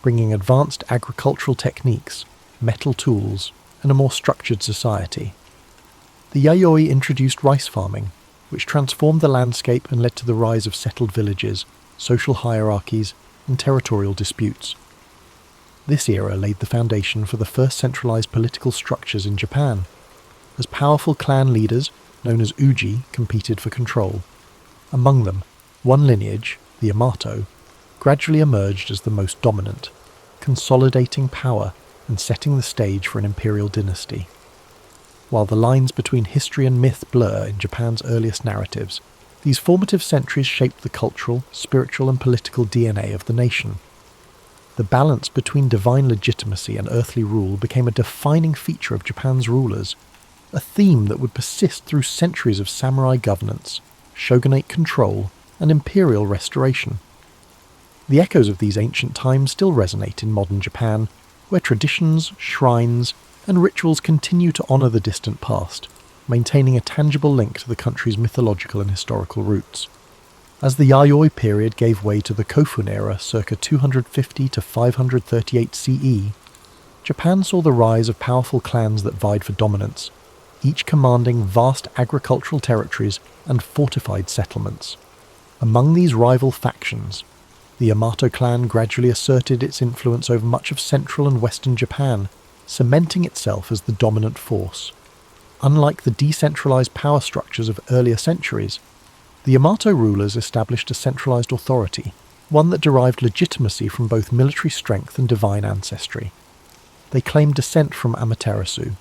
bringing advanced agricultural techniques, metal tools, and a more structured society. The Yayoi introduced rice farming, which transformed the landscape and led to the rise of settled villages, social hierarchies, and territorial disputes. This era laid the foundation for the first centralized political structures in Japan, as powerful clan leaders, known as uji, competed for control. Among them, one lineage, the Yamato, gradually emerged as the most dominant, consolidating power and setting the stage for an imperial dynasty. While the lines between history and myth blur in Japan's earliest narratives, these formative centuries shaped the cultural, spiritual and political DNA of the nation. The balance between divine legitimacy and earthly rule became a defining feature of Japan's rulers, a theme that would persist through centuries of samurai governance, shogunate control, and imperial restoration. The echoes of these ancient times still resonate in modern Japan, where traditions, shrines, and rituals continue to honour the distant past, maintaining a tangible link to the country's mythological and historical roots. As the Yayoi period gave way to the Kofun era circa 250 to 538 CE, Japan saw the rise of powerful clans that vied for dominance, each commanding vast agricultural territories and fortified settlements. Among these rival factions, the Yamato clan gradually asserted its influence over much of central and western Japan, cementing itself as the dominant force. Unlike the decentralized power structures of earlier centuries, the Yamato rulers established a centralized authority, one that derived legitimacy from both military strength and divine ancestry. They claimed descent from Amaterasu,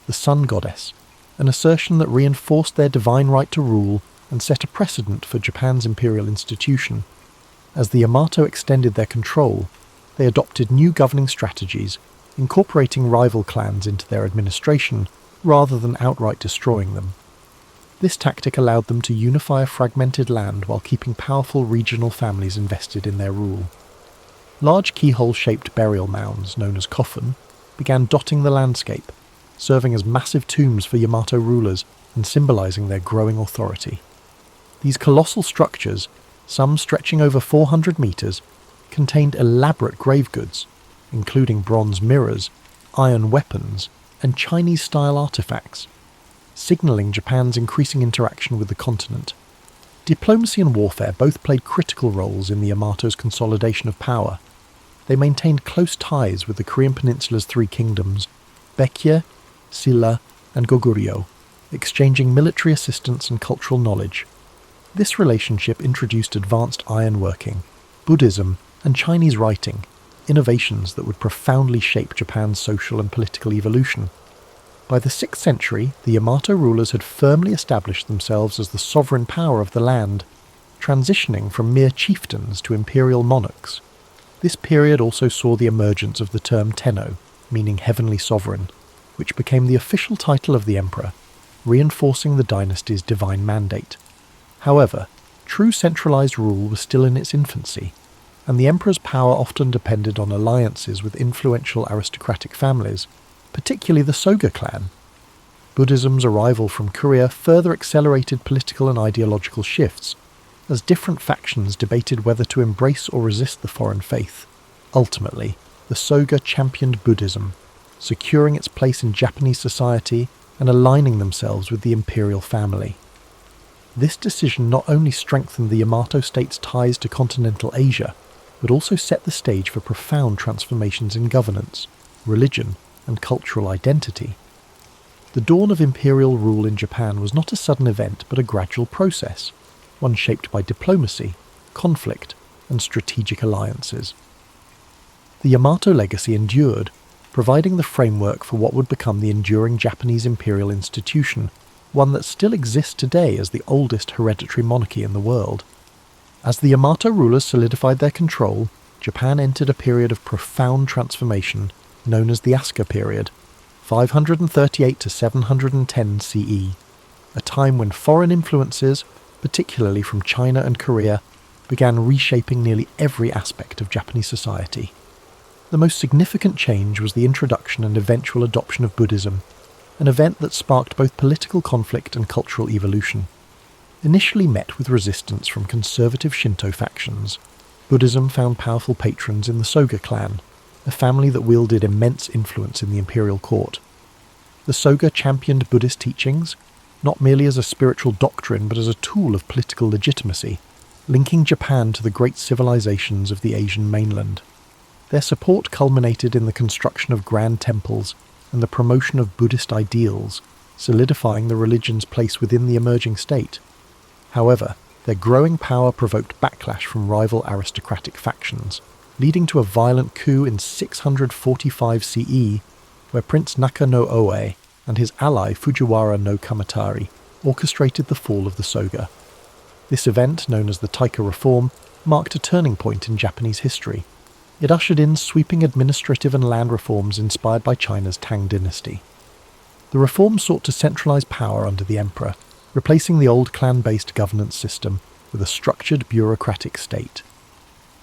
the sun goddess, an assertion that reinforced their divine right to rule and set a precedent for Japan's imperial institution. As the Yamato extended their control, they adopted new governing strategies, incorporating rival clans into their administration rather than outright destroying them. This tactic allowed them to unify a fragmented land while keeping powerful regional families invested in their rule. Large keyhole-shaped burial mounds, known as kofun, began dotting the landscape, serving as massive tombs for Yamato rulers and symbolizing their growing authority. These colossal structures, some stretching over 400 meters, contained elaborate grave goods, including bronze mirrors, iron weapons, and Chinese-style artifacts, signalling Japan's increasing interaction with the continent. Diplomacy and warfare both played critical roles in the Yamato's consolidation of power. They maintained close ties with the Korean peninsula's three kingdoms, Baekje, Silla, and Goguryeo, exchanging military assistance and cultural knowledge. This relationship introduced advanced ironworking, Buddhism, and Chinese writing, innovations that would profoundly shape Japan's social and political evolution. By the 6th century, the Yamato rulers had firmly established themselves as the sovereign power of the land, transitioning from mere chieftains to imperial monarchs. This period also saw the emergence of the term Tenno, meaning heavenly sovereign, which became the official title of the emperor, reinforcing the dynasty's divine mandate. However, true centralized rule was still in its infancy, and the emperor's power often depended on alliances with influential aristocratic families, particularly the Soga clan. Buddhism's arrival from Korea further accelerated political and ideological shifts, as different factions debated whether to embrace or resist the foreign faith. Ultimately, the Soga championed Buddhism, securing its place in Japanese society and aligning themselves with the imperial family. This decision not only strengthened the Yamato state's ties to continental Asia, but also set the stage for profound transformations in governance, religion, and cultural identity. The dawn of imperial rule in Japan was not a sudden event but a gradual process, one shaped by diplomacy, conflict, and strategic alliances. The Yamato legacy endured, providing the framework for what would become the enduring Japanese imperial institution, one that still exists today as the oldest hereditary monarchy in the world. As the Yamato rulers solidified their control, Japan entered a period of profound transformation known as the Asuka period, 538 to 710 CE, a time when foreign influences, particularly from China and Korea, began reshaping nearly every aspect of Japanese society. The most significant change was the introduction and eventual adoption of Buddhism, an event that sparked both political conflict and cultural evolution. Initially met with resistance from conservative Shinto factions, Buddhism found powerful patrons in the Soga clan, a family that wielded immense influence in the imperial court. The Soga championed Buddhist teachings, not merely as a spiritual doctrine but as a tool of political legitimacy, linking Japan to the great civilizations of the Asian mainland. Their support culminated in the construction of grand temples and the promotion of Buddhist ideals, solidifying the religion's place within the emerging state. However, their growing power provoked backlash from rival aristocratic factions, leading to a violent coup in 645 CE, where Prince Naka no Oe and his ally Fujiwara no Kamatari orchestrated the fall of the Soga. This event, known as the Taika Reform, marked a turning point in Japanese history. It ushered in sweeping administrative and land reforms inspired by China's Tang dynasty. The reforms sought to centralize power under the emperor, replacing the old clan-based governance system with a structured bureaucratic state.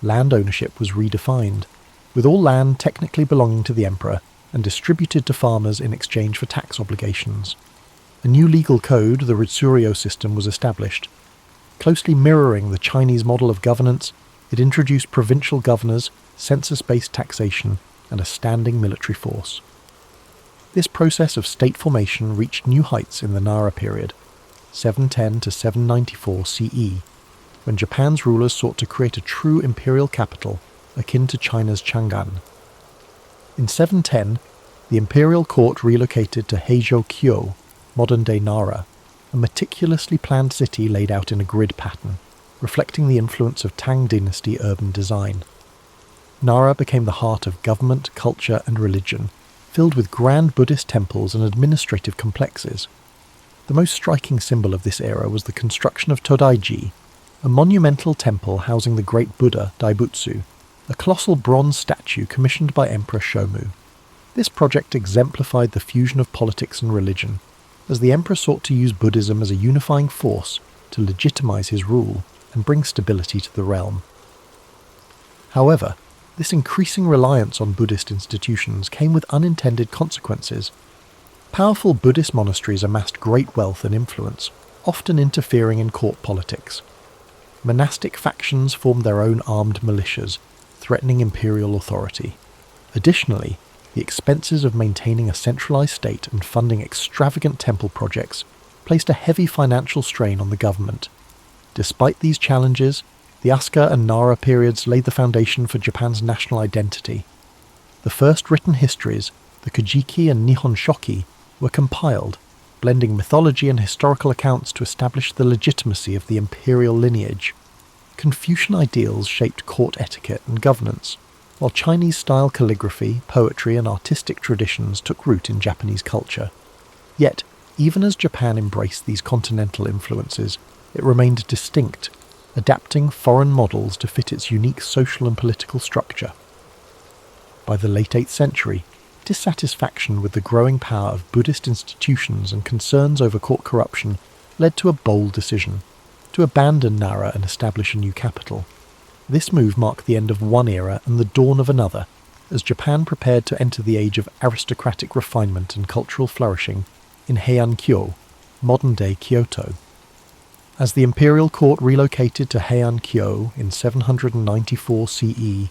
Land ownership was redefined, with all land technically belonging to the emperor and distributed to farmers in exchange for tax obligations. A new legal code, the Ritsuryo system, was established. Closely mirroring the Chinese model of governance, it introduced provincial governors, census-based taxation, and a standing military force. This process of state formation reached new heights in the Nara period, 710 to 794 CE, when Japan's rulers sought to create a true imperial capital akin to China's Chang'an. In 710, the imperial court relocated to Heizhou-kyo, modern-day Nara, a meticulously planned city laid out in a grid pattern, reflecting the influence of Tang dynasty urban design. Nara became the heart of government, culture, and religion, filled with grand Buddhist temples and administrative complexes. The most striking symbol of this era was the construction of Todaiji, a monumental temple housing the great Buddha Daibutsu, a colossal bronze statue commissioned by Emperor Shomu. This project exemplified the fusion of politics and religion, as the emperor sought to use Buddhism as a unifying force to legitimize his rule and bring stability to the realm. However, this increasing reliance on Buddhist institutions came with unintended consequences. Powerful Buddhist monasteries amassed great wealth and influence, often interfering in court politics. Monastic factions formed their own armed militias, threatening imperial authority. Additionally, the expenses of maintaining a centralized state and funding extravagant temple projects placed a heavy financial strain on the government. Despite these challenges, the Asuka and Nara periods laid the foundation for Japan's national identity. The first written histories, the Kojiki and Nihon Shoki, were compiled, blending mythology and historical accounts to establish the legitimacy of the imperial lineage. Confucian ideals shaped court etiquette and governance, while Chinese-style calligraphy, poetry, and artistic traditions took root in Japanese culture. Yet, even as Japan embraced these continental influences, it remained distinct, adapting foreign models to fit its unique social and political structure. By the late 8th century, dissatisfaction with the growing power of Buddhist institutions and concerns over court corruption led to a bold decision, to abandon Nara and establish a new capital. This move marked the end of one era and the dawn of another, as Japan prepared to enter the age of aristocratic refinement and cultural flourishing in Heian-kyo, modern-day Kyoto. As the imperial court relocated to Heian-kyo in 794 CE,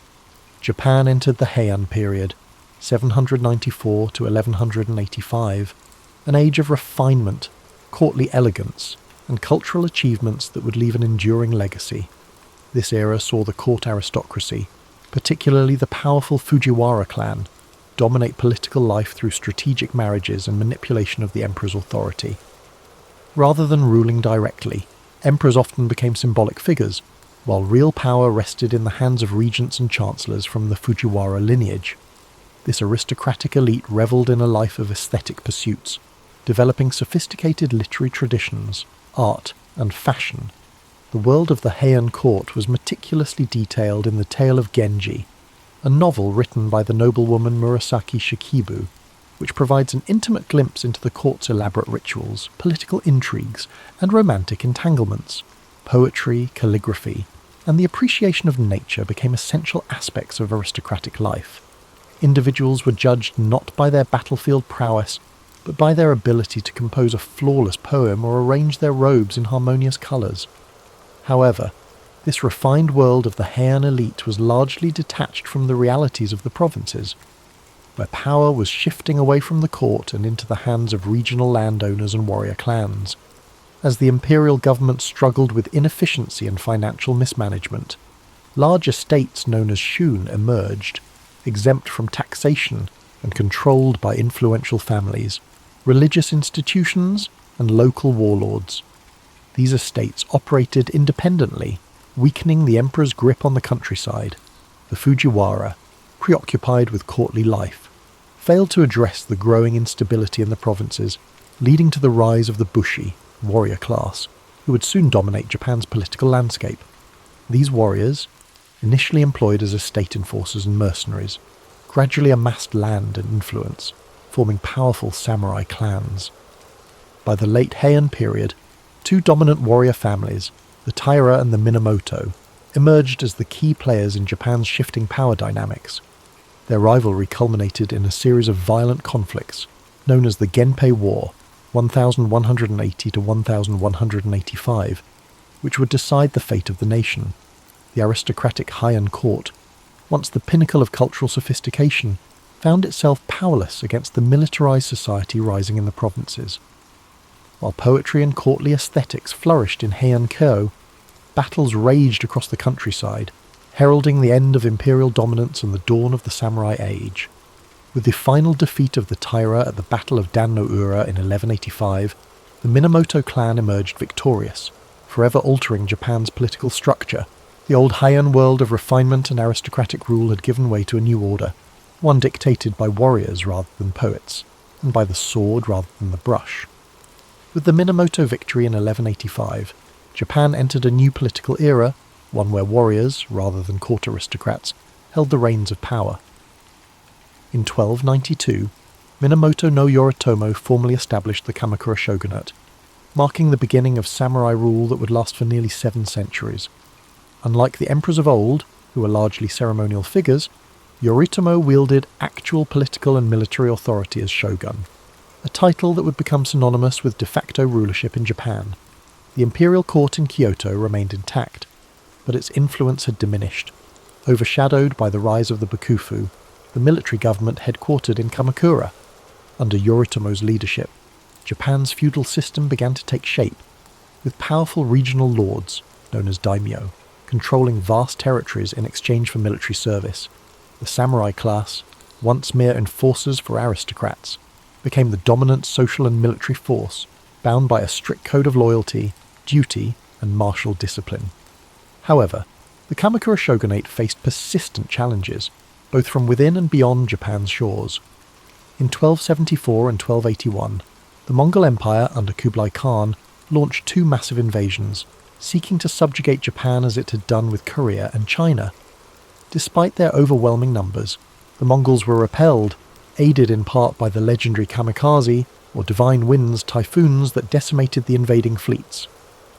Japan entered the Heian period, 794 to 1185, an age of refinement, courtly elegance, and cultural achievements that would leave an enduring legacy. This era saw the court aristocracy, particularly the powerful Fujiwara clan, dominate political life through strategic marriages and manipulation of the emperor's authority. Rather than ruling directly, emperors often became symbolic figures, while real power rested in the hands of regents and chancellors from the Fujiwara lineage. This aristocratic elite revelled in a life of aesthetic pursuits, developing sophisticated literary traditions, art, and fashion. The world of the Heian court was meticulously detailed in The Tale of Genji, a novel written by the noblewoman Murasaki Shikibu, which provides an intimate glimpse into the court's elaborate rituals, political intrigues, and romantic entanglements. Poetry, calligraphy, and the appreciation of nature became essential aspects of aristocratic life. Individuals were judged not by their battlefield prowess, but by their ability to compose a flawless poem or arrange their robes in harmonious colours. However, this refined world of the Heian elite was largely detached from the realities of the provinces, where power was shifting away from the court and into the hands of regional landowners and warrior clans. As the imperial government struggled with inefficiency and financial mismanagement, large estates known as shun emerged, exempt from taxation and controlled by influential families, religious institutions, and local warlords. These estates operated independently, weakening the emperor's grip on the countryside. The Fujiwara, preoccupied with courtly life, failed to address the growing instability in the provinces, leading to the rise of the Bushi, warrior class, who would soon dominate Japan's political landscape. These warriors, initially employed as estate enforcers and mercenaries, gradually amassed land and influence, forming powerful samurai clans. By the late Heian period, two dominant warrior families, the Taira and the Minamoto, emerged as the key players in Japan's shifting power dynamics. Their rivalry culminated in a series of violent conflicts, known as the Genpei War, 1180 to 1185, which would decide the fate of the nation. The aristocratic Heian court, once the pinnacle of cultural sophistication, found itself powerless against the militarized society rising in the provinces. While poetry and courtly aesthetics flourished in Heian Kyo, battles raged across the countryside, heralding the end of imperial dominance and the dawn of the samurai age. With the final defeat of the Taira at the Battle of Dan-no-ura in 1185, the Minamoto clan emerged victorious, forever altering Japan's political structure. The old Heian world of refinement and aristocratic rule had given way to a new order, one dictated by warriors rather than poets, and by the sword rather than the brush. With the Minamoto victory in 1185, Japan entered a new political era, one where warriors, rather than court aristocrats, held the reins of power. In 1292, Minamoto no Yoritomo formally established the Kamakura shogunate, marking the beginning of samurai rule that would last for nearly 7 centuries. Unlike the emperors of old, who were largely ceremonial figures, Yoritomo wielded actual political and military authority as shogun, a title that would become synonymous with de facto rulership in Japan. The imperial court in Kyoto remained intact, but its influence had diminished, overshadowed by the rise of the Bakufu, the military government headquartered in Kamakura. Under Yoritomo's leadership, Japan's feudal system began to take shape, with powerful regional lords, known as daimyo, controlling vast territories in exchange for military service. The samurai class, once mere enforcers for aristocrats, became the dominant social and military force, bound by a strict code of loyalty, duty, and martial discipline. However, the Kamakura shogunate faced persistent challenges, both from within and beyond Japan's shores. In 1274 and 1281, the Mongol Empire under Kublai Khan launched 2 massive invasions, seeking to subjugate Japan as it had done with Korea and China. Despite their overwhelming numbers, the Mongols were repelled, aided in part by the legendary kamikaze, or divine winds typhoons that decimated the invading fleets.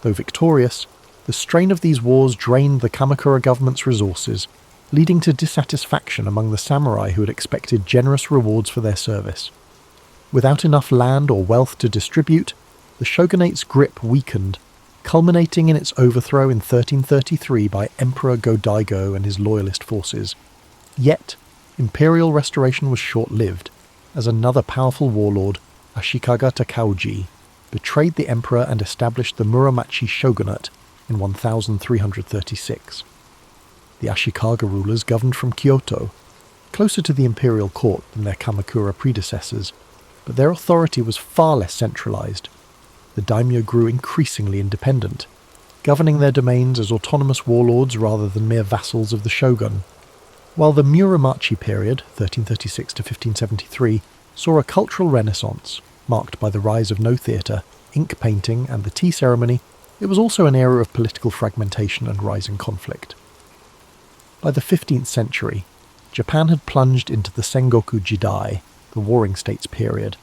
Though victorious, the strain of these wars drained the Kamakura government's resources, leading to dissatisfaction among the samurai who had expected generous rewards for their service. Without enough land or wealth to distribute, the shogunate's grip weakened, culminating in its overthrow in 1333 by Emperor Go-Daigo and his loyalist forces. Yet, imperial restoration was short-lived, as another powerful warlord, Ashikaga Takauji, betrayed the emperor and established the Muromachi shogunate in 1336. The Ashikaga rulers governed from Kyoto, closer to the imperial court than their Kamakura predecessors, but their authority was far less centralized. The daimyo grew increasingly independent, governing their domains as autonomous warlords rather than mere vassals of the shogun. While the Muromachi period, 1336 to 1573, saw a cultural renaissance, marked by the rise of no theatre, ink painting, and the tea ceremony, it was also an era of political fragmentation and rising conflict. By the 15th century, Japan had plunged into the Sengoku Jidai, the Warring States period,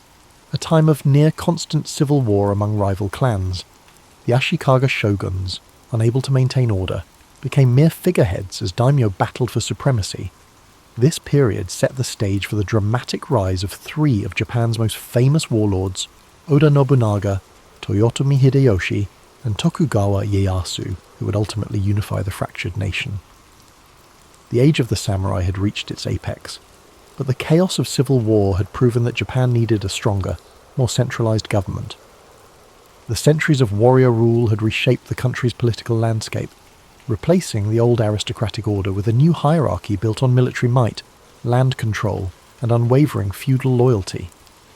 a time of near-constant civil war among rival clans. The Ashikaga shoguns, unable to maintain order, became mere figureheads as daimyo battled for supremacy. This period set the stage for the dramatic rise of three of Japan's most famous warlords, Oda Nobunaga, Toyotomi Hideyoshi, and Tokugawa Ieyasu, who would ultimately unify the fractured nation. The age of the samurai had reached its apex, but the chaos of civil war had proven that Japan needed a stronger, more centralized government. The centuries of warrior rule had reshaped the country's political landscape, replacing the old aristocratic order with a new hierarchy built on military might, land control, and unwavering feudal loyalty.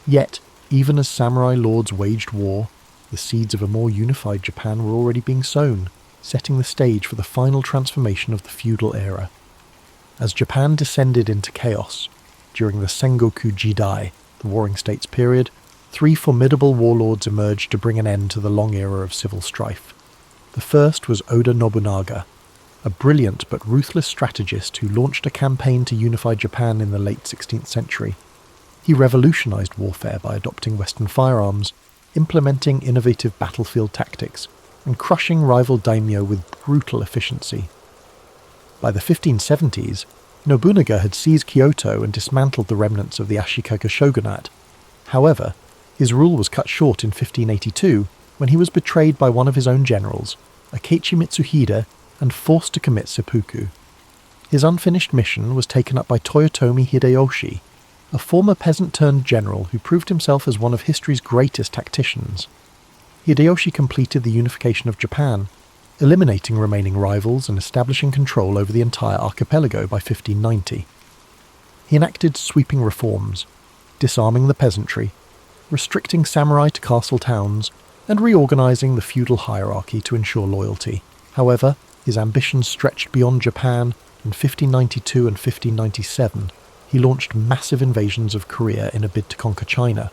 Yet, even as samurai lords waged war, the seeds of a more unified Japan were already being sown, setting the stage for the final transformation of the feudal era. As Japan descended into chaos, during the Sengoku Jidai, the Warring States period, three formidable warlords emerged to bring an end to the long era of civil strife. The first was Oda Nobunaga, a brilliant but ruthless strategist who launched a campaign to unify Japan in the late 16th century. He revolutionized warfare by adopting Western firearms, implementing innovative battlefield tactics, and crushing rival daimyo with brutal efficiency. By the 1570s, Nobunaga had seized Kyoto and dismantled the remnants of the Ashikaga shogunate. However, his rule was cut short in 1582 when he was betrayed by one of his own generals, Akechi Mitsuhide, and forced to commit seppuku. His unfinished mission was taken up by Toyotomi Hideyoshi, a former peasant-turned-general who proved himself as one of history's greatest tacticians. Hideyoshi completed the unification of Japan, eliminating remaining rivals and establishing control over the entire archipelago by 1590. He enacted sweeping reforms, disarming the peasantry, restricting samurai to castle towns, and reorganizing the feudal hierarchy to ensure loyalty. However, his ambitions stretched beyond Japan. In 1592 and 1597, he launched massive invasions of Korea in a bid to conquer China.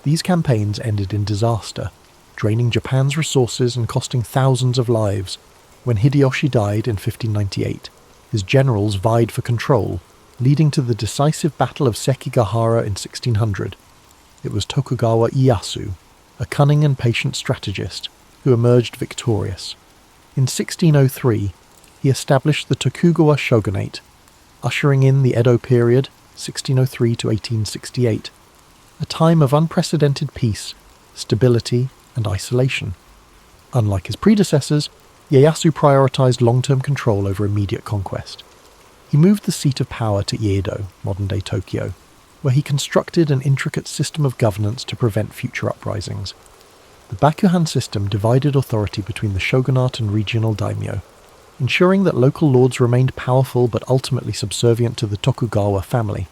These campaigns ended in disaster, draining Japan's resources and costing thousands of lives. When Hideyoshi died in 1598, his generals vied for control, leading to the decisive Battle of Sekigahara in 1600. It was Tokugawa Ieyasu, a cunning and patient strategist, who emerged victorious. In 1603, he established the Tokugawa shogunate, ushering in the Edo period, 1603 to 1868, a time of unprecedented peace, stability, and isolation. Unlike his predecessors, Ieyasu prioritized long-term control over immediate conquest. He moved the seat of power to Edo, modern-day Tokyo, where he constructed an intricate system of governance to prevent future uprisings. The Bakuhan system divided authority between the shogunate and regional daimyo, ensuring that local lords remained powerful but ultimately subservient to the Tokugawa family.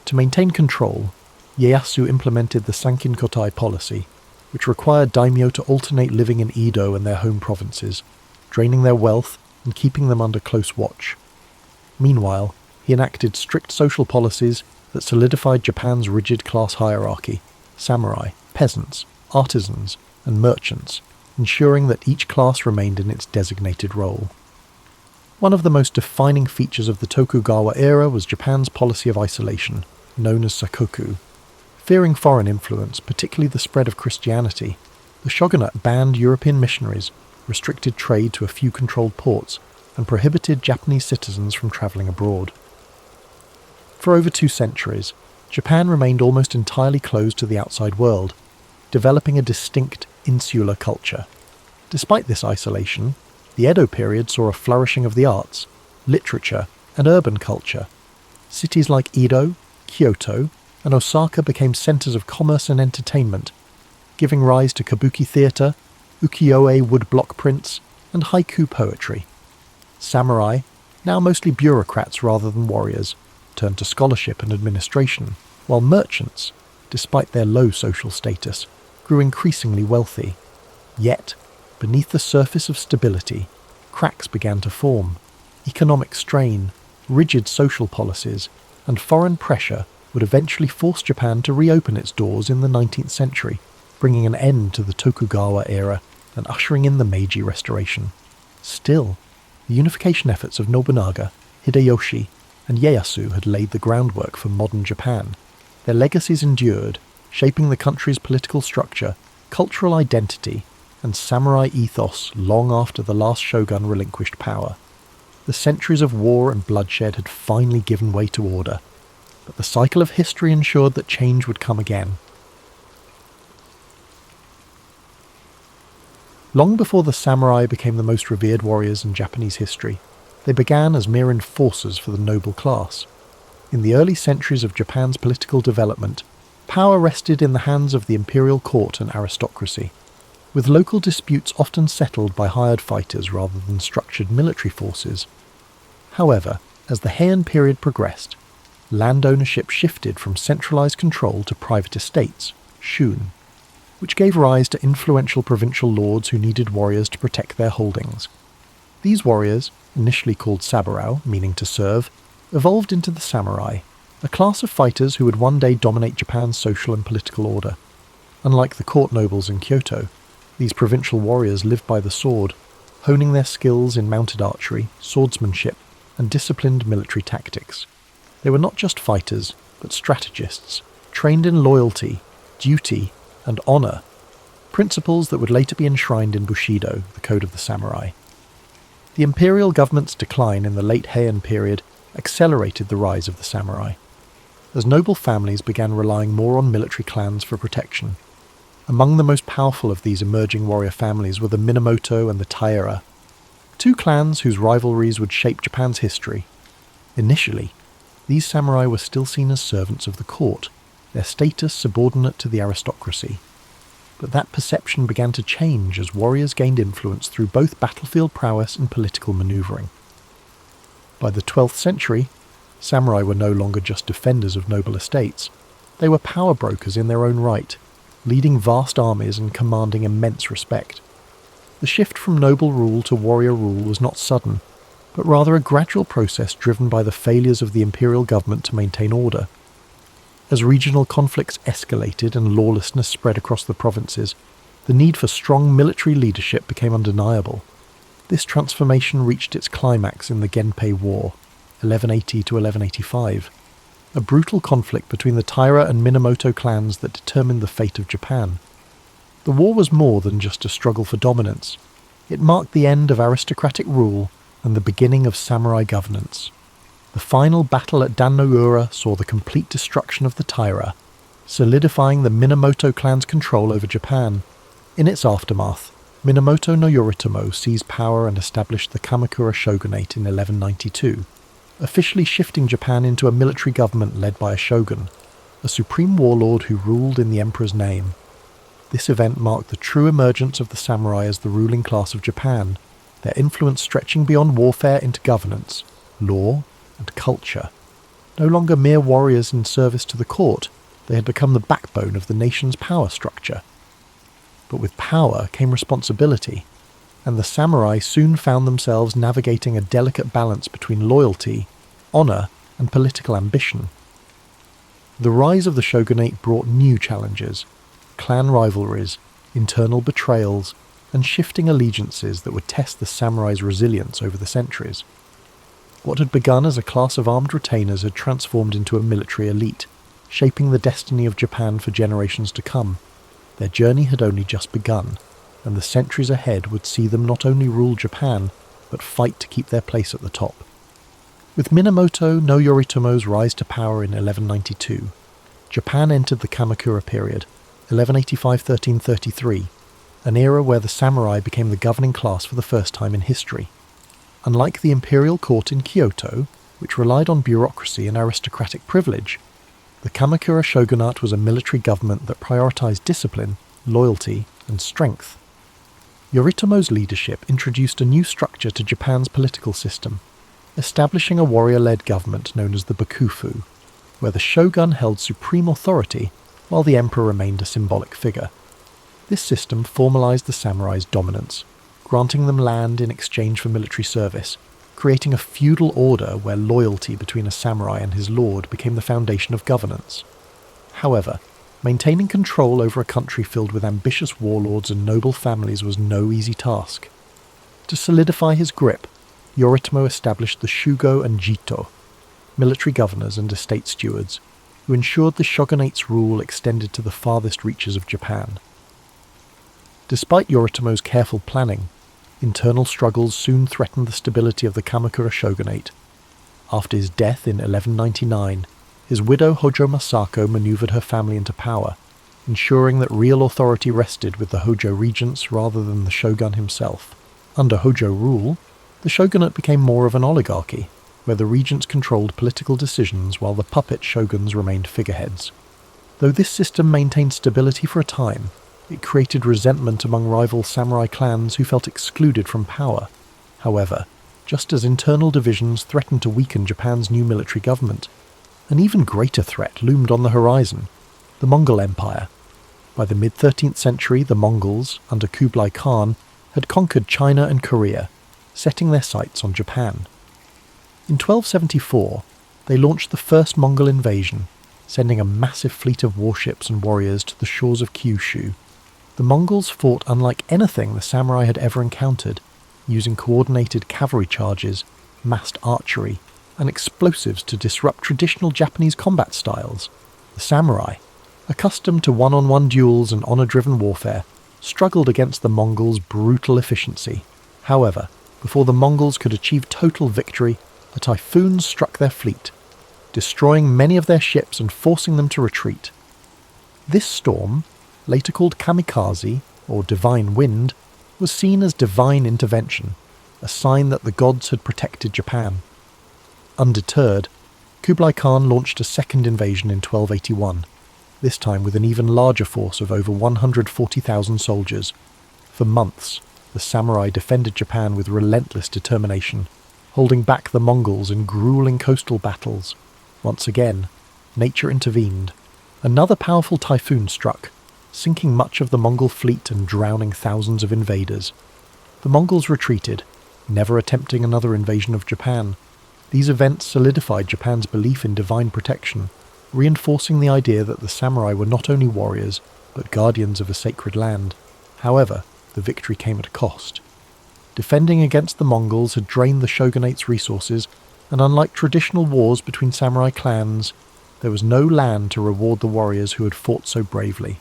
To maintain control, Ieyasu implemented the Sankin-kotai policy, which required daimyo to alternate living in Edo and their home provinces, draining their wealth and keeping them under close watch. Meanwhile, he enacted strict social policies that solidified Japan's rigid class hierarchy: samurai, peasants, artisans, and merchants, ensuring that each class remained in its designated role. One of the most defining features of the Tokugawa era was Japan's policy of isolation, known as sakoku. Fearing foreign influence, particularly the spread of Christianity, the shogunate banned European missionaries, restricted trade to a few controlled ports, and prohibited Japanese citizens from travelling abroad. For over 2 centuries, Japan remained almost entirely closed to the outside world, developing a distinct insular culture. Despite this isolation, the Edo period saw a flourishing of the arts, literature, and urban culture. Cities like Edo, Kyoto, and Osaka became centres of commerce and entertainment, giving rise to kabuki theatre, ukiyo-e woodblock prints, and haiku poetry. Samurai, now mostly bureaucrats rather than warriors, turned to scholarship and administration, while merchants, despite their low social status, grew increasingly wealthy. Yet, beneath the surface of stability, cracks began to form. Economic strain, rigid social policies, and foreign pressure would eventually force Japan to reopen its doors in the 19th century, bringing an end to the Tokugawa era and ushering in the Meiji Restoration. Still, the unification efforts of Nobunaga, Hideyoshi, and Ieyasu had laid the groundwork for modern Japan. Their legacies endured, shaping the country's political structure, cultural identity, and samurai ethos long after the last shogun relinquished power. The centuries of war and bloodshed had finally given way to order, but the cycle of history ensured that change would come again. Long before the samurai became the most revered warriors in Japanese history, they began as mere enforcers for the noble class. In the early centuries of Japan's political development, power rested in the hands of the imperial court and aristocracy, with local disputes often settled by hired fighters rather than structured military forces. However, as the Heian period progressed, land ownership shifted from centralised control to private estates, shun, which gave rise to influential provincial lords who needed warriors to protect their holdings. These warriors, initially called saburao, meaning to serve, evolved into the samurai, a class of fighters who would one day dominate Japan's social and political order. Unlike the court nobles in Kyoto, these provincial warriors lived by the sword, honing their skills in mounted archery, swordsmanship, and disciplined military tactics. They were not just fighters, but strategists, trained in loyalty, duty, and honour, principles that would later be enshrined in Bushido, the code of the samurai. The imperial government's decline in the late Heian period accelerated the rise of the samurai, as noble families began relying more on military clans for protection. Among the most powerful of these emerging warrior families were the Minamoto and the Taira, two clans whose rivalries would shape Japan's history. Initially, these samurai were still seen as servants of the court, their status subordinate to the aristocracy. But that perception began to change as warriors gained influence through both battlefield prowess and political manoeuvring. By the 12th century, samurai were no longer just defenders of noble estates. They were power brokers in their own right, leading vast armies and commanding immense respect. The shift from noble rule to warrior rule was not sudden, but rather a gradual process driven by the failures of the imperial government to maintain order. As regional conflicts escalated and lawlessness spread across the provinces, the need for strong military leadership became undeniable. This transformation reached its climax in the Genpei War, 1180 to 1185, a brutal conflict between the Taira and Minamoto clans that determined the fate of Japan. The war was more than just a struggle for dominance. It marked the end of aristocratic rule and the beginning of samurai governance. The final battle at Dan-no-ura saw the complete destruction of the Taira, solidifying the Minamoto clan's control over Japan. In its aftermath, Minamoto no Yoritomo seized power and established the Kamakura shogunate in 1192, officially shifting Japan into a military government led by a shogun, a supreme warlord who ruled in the emperor's name. This event marked the true emergence of the samurai as the ruling class of Japan, their influence stretching beyond warfare into governance, law, and culture. No longer mere warriors in service to the court, they had become the backbone of the nation's power structure. But with power came responsibility, and the samurai soon found themselves navigating a delicate balance between loyalty, honour, and political ambition. The rise of the shogunate brought new challenges: clan rivalries, internal betrayals, and shifting allegiances that would test the samurai's resilience over the centuries. What had begun as a class of armed retainers had transformed into a military elite, shaping the destiny of Japan for generations to come. Their journey had only just begun, and the centuries ahead would see them not only rule Japan, but fight to keep their place at the top. With Minamoto no Yoritomo's rise to power in 1192, Japan entered the Kamakura period, 1185–1333, an era where the samurai became the governing class for the first time in history. Unlike the imperial court in Kyoto, which relied on bureaucracy and aristocratic privilege, the Kamakura shogunate was a military government that prioritized discipline, loyalty, and strength. Yoritomo's leadership introduced a new structure to Japan's political system, establishing a warrior-led government known as the Bakufu, where the shogun held supreme authority while the emperor remained a symbolic figure. This system formalized the samurai's dominance, granting them land in exchange for military service, creating a feudal order where loyalty between a samurai and his lord became the foundation of governance. However, maintaining control over a country filled with ambitious warlords and noble families was no easy task. To solidify his grip, Yoritomo established the Shugo and Jito, military governors and estate stewards, who ensured the shogunate's rule extended to the farthest reaches of Japan. Despite Yoritomo's careful planning, internal struggles soon threatened the stability of the Kamakura shogunate. After his death in 1199, his widow Hojo Masako manoeuvred her family into power, ensuring that real authority rested with the Hojo regents rather than the shogun himself. Under Hojo rule, the shogunate became more of an oligarchy, where the regents controlled political decisions while the puppet shoguns remained figureheads. Though this system maintained stability for a time, it created resentment among rival samurai clans who felt excluded from power. However, just as internal divisions threatened to weaken Japan's new military government, an even greater threat loomed on the horizon: the Mongol Empire. By the mid-13th century, the Mongols, under Kublai Khan, had conquered China and Korea, setting their sights on Japan. In 1274, they launched the first Mongol invasion, sending a massive fleet of warships and warriors to the shores of Kyushu. The Mongols fought unlike anything the samurai had ever encountered, using coordinated cavalry charges, massed archery, and explosives to disrupt traditional Japanese combat styles. The samurai, accustomed to one-on-one duels and honor-driven warfare, struggled against the Mongols' brutal efficiency. However, before the Mongols could achieve total victory, a typhoon struck their fleet, destroying many of their ships and forcing them to retreat. This storm, later called kamikaze, or divine wind, was seen as divine intervention, a sign that the gods had protected Japan. Undeterred, Kublai Khan launched a second invasion in 1281, this time with an even larger force of over 140,000 soldiers. For months, the samurai defended Japan with relentless determination, holding back the Mongols in grueling coastal battles. Once again, nature intervened. Another powerful typhoon struck, sinking much of the Mongol fleet and drowning thousands of invaders. The Mongols retreated, never attempting another invasion of Japan. These events solidified Japan's belief in divine protection, reinforcing the idea that the samurai were not only warriors, but guardians of a sacred land. However, the victory came at a cost. Defending against the Mongols had drained the shogunate's resources, and unlike traditional wars between samurai clans, there was no land to reward the warriors who had fought so bravely.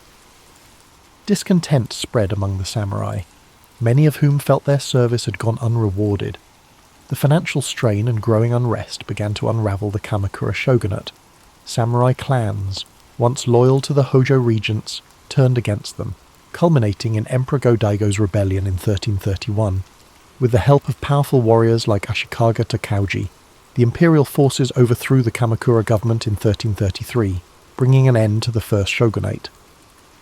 Discontent spread among the samurai, many of whom felt their service had gone unrewarded. The financial strain and growing unrest began to unravel the Kamakura shogunate. Samurai clans, once loyal to the Hojo regents, turned against them, culminating in Emperor Go-Daigo's rebellion in 1331. With the help of powerful warriors like Ashikaga Takauji, the imperial forces overthrew the Kamakura government in 1333, bringing an end to the first shogunate.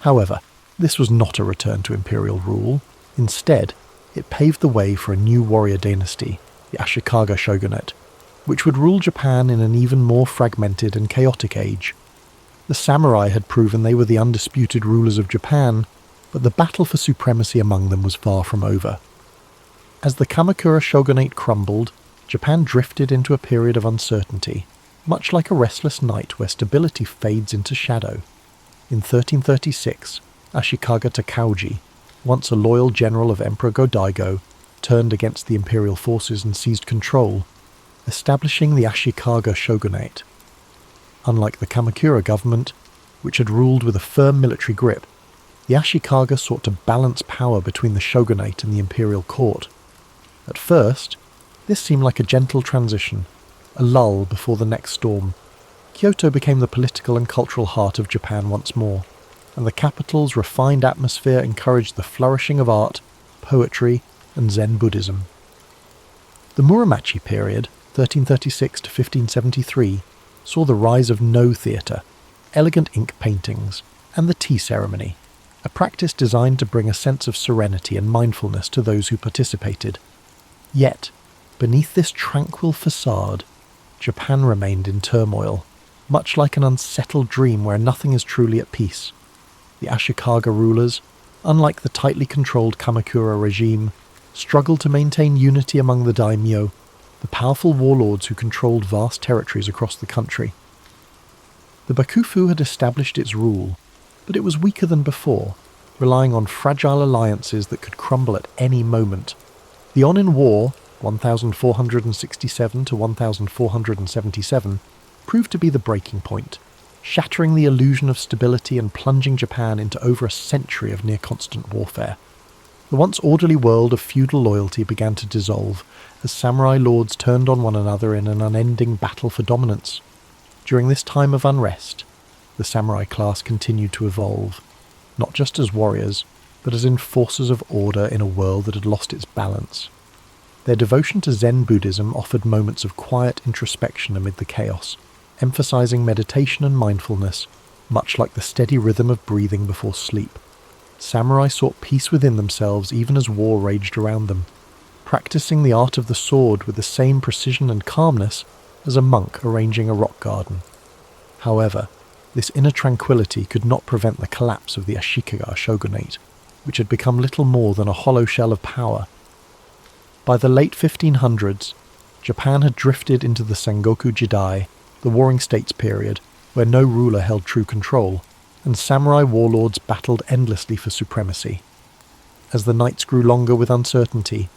However, this was not a return to imperial rule. Instead, it paved the way for a new warrior dynasty, the Ashikaga shogunate, which would rule Japan in an even more fragmented and chaotic age. The samurai had proven they were the undisputed rulers of Japan, but the battle for supremacy among them was far from over. As the Kamakura shogunate crumbled, Japan drifted into a period of uncertainty, much like a restless night where stability fades into shadow. In 1336, Ashikaga Takauji, once a loyal general of Emperor Go-Daigo, turned against the imperial forces and seized control, establishing the Ashikaga shogunate. Unlike the Kamakura government, which had ruled with a firm military grip, the Ashikaga sought to balance power between the shogunate and the imperial court. At first, this seemed like a gentle transition, a lull before the next storm. Kyoto became the political and cultural heart of Japan once more, and the capital's refined atmosphere encouraged the flourishing of art, poetry, and Zen Buddhism. The Muromachi period, 1336 to 1573, saw the rise of No theatre, elegant ink paintings, and the tea ceremony, a practice designed to bring a sense of serenity and mindfulness to those who participated. Yet, beneath this tranquil facade, Japan remained in turmoil, much like an unsettled dream where nothing is truly at peace. The Ashikaga rulers, unlike the tightly controlled Kamakura regime, struggled to maintain unity among the daimyo, the powerful warlords who controlled vast territories across the country. The Bakufu had established its rule, but it was weaker than before, relying on fragile alliances that could crumble at any moment. The Onin War, 1467 to 1477, proved to be the breaking point, shattering the illusion of stability and plunging Japan into over a century of near-constant warfare. The once orderly world of feudal loyalty began to dissolve as samurai lords turned on one another in an unending battle for dominance. During this time of unrest, the samurai class continued to evolve, not just as warriors, but as enforcers of order in a world that had lost its balance. Their devotion to Zen Buddhism offered moments of quiet introspection amid the chaos, emphasizing meditation and mindfulness, much like the steady rhythm of breathing before sleep. Samurai sought peace within themselves even as war raged around them, practicing the art of the sword with the same precision and calmness as a monk arranging a rock garden. However, this inner tranquility could not prevent the collapse of the Ashikaga shogunate, which had become little more than a hollow shell of power. By the late 1500s, Japan had drifted into the Sengoku Jidai, the Warring States period, where no ruler held true control, and samurai warlords battled endlessly for supremacy. As the nights grew longer with uncertainty,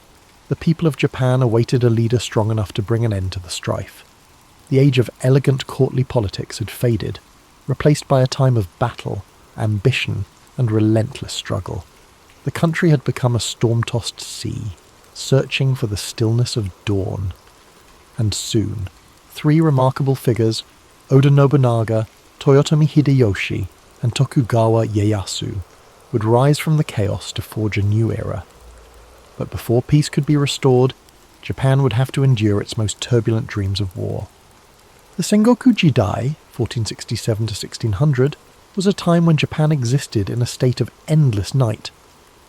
the people of Japan awaited a leader strong enough to bring an end to the strife. The age of elegant courtly politics had faded, replaced by a time of battle, ambition, and relentless struggle. The country had become a storm-tossed sea, searching for the stillness of dawn. And soon, three remarkable figures, Oda Nobunaga, Toyotomi Hideyoshi, and Tokugawa Ieyasu, would rise from the chaos to forge a new era. But before peace could be restored, Japan would have to endure its most turbulent dreams of war. The Sengoku Jidai, 1467 to 1600, was a time when Japan existed in a state of endless night,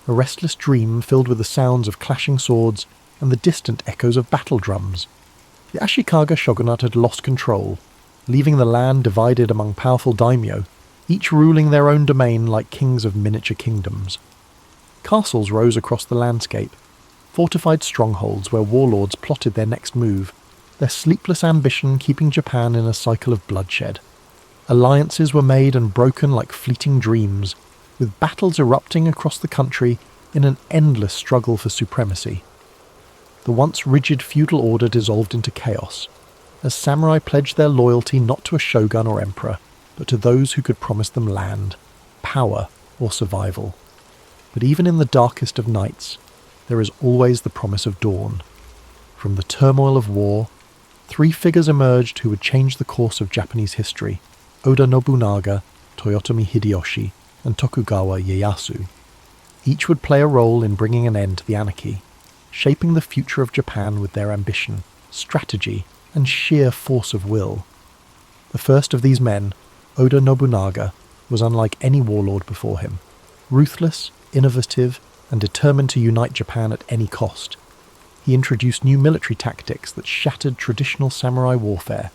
a restless dream filled with the sounds of clashing swords and the distant echoes of battle drums. The Ashikaga shogunate had lost control, leaving the land divided among powerful daimyo, each ruling their own domain like kings of miniature kingdoms. Castles rose across the landscape, fortified strongholds where warlords plotted their next move, their sleepless ambition keeping Japan in a cycle of bloodshed. Alliances were made and broken like fleeting dreams, with battles erupting across the country in an endless struggle for supremacy. The once rigid feudal order dissolved into chaos, as samurai pledged their loyalty not to a shogun or emperor, but to those who could promise them land, power, or survival. But even in the darkest of nights, there is always the promise of dawn. From the turmoil of war, three figures emerged who would change the course of Japanese history: Oda Nobunaga, Toyotomi Hideyoshi, and Tokugawa Ieyasu. Each would play a role in bringing an end to the anarchy, shaping the future of Japan with their ambition, strategy, and sheer force of will. The first of these men, Oda Nobunaga, was unlike any warlord before him. Ruthless, innovative, and determined to unite Japan at any cost. He introduced new military tactics that shattered traditional samurai warfare.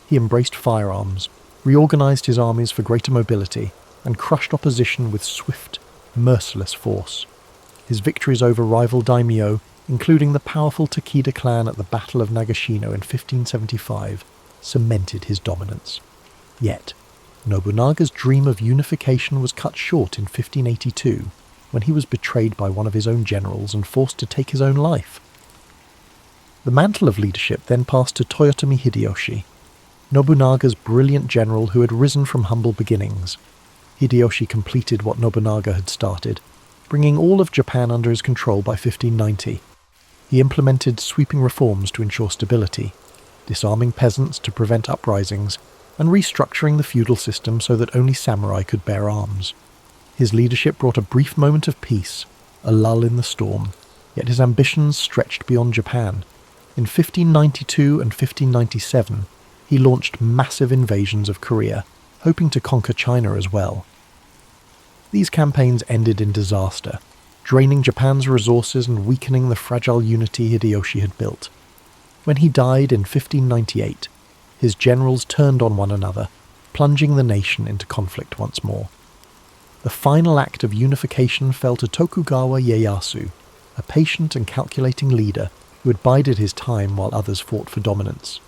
He embraced firearms, reorganized his armies for greater mobility, and crushed opposition with swift, merciless force. His victories over rival daimyo, including the powerful Takeda clan at the Battle of Nagashino in 1575, cemented his dominance. Yet, Nobunaga's dream of unification was cut short in 1582, when he was betrayed by one of his own generals and forced to take his own life. The mantle of leadership then passed to Toyotomi Hideyoshi, Nobunaga's brilliant general who had risen from humble beginnings. Hideyoshi completed what Nobunaga had started, bringing all of Japan under his control by 1590. He implemented sweeping reforms to ensure stability, disarming peasants to prevent uprisings, and restructuring the feudal system so that only samurai could bear arms. His leadership brought a brief moment of peace, a lull in the storm, yet his ambitions stretched beyond Japan. In 1592 and 1597, he launched massive invasions of Korea, hoping to conquer China as well. These campaigns ended in disaster, draining Japan's resources and weakening the fragile unity Hideyoshi had built. When he died in 1598, his generals turned on one another, plunging the nation into conflict once more. The final act of unification fell to Tokugawa Ieyasu, a patient and calculating leader who had bided his time while others fought for dominance.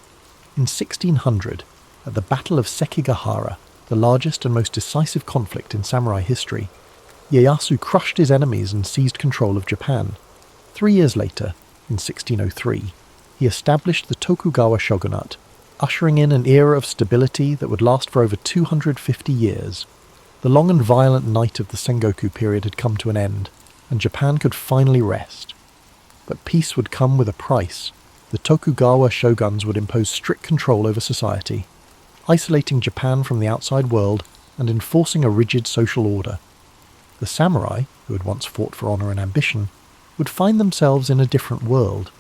In 1600, at the Battle of Sekigahara, the largest and most decisive conflict in samurai history, Ieyasu crushed his enemies and seized control of Japan. 3 years later, in 1603, he established the Tokugawa shogunate, ushering in an era of stability that would last for over 250 years. The long and violent night of the Sengoku period had come to an end, and Japan could finally rest. But peace would come with a price. The Tokugawa shoguns would impose strict control over society, isolating Japan from the outside world and enforcing a rigid social order. The samurai, who had once fought for honour and ambition, would find themselves in a different world,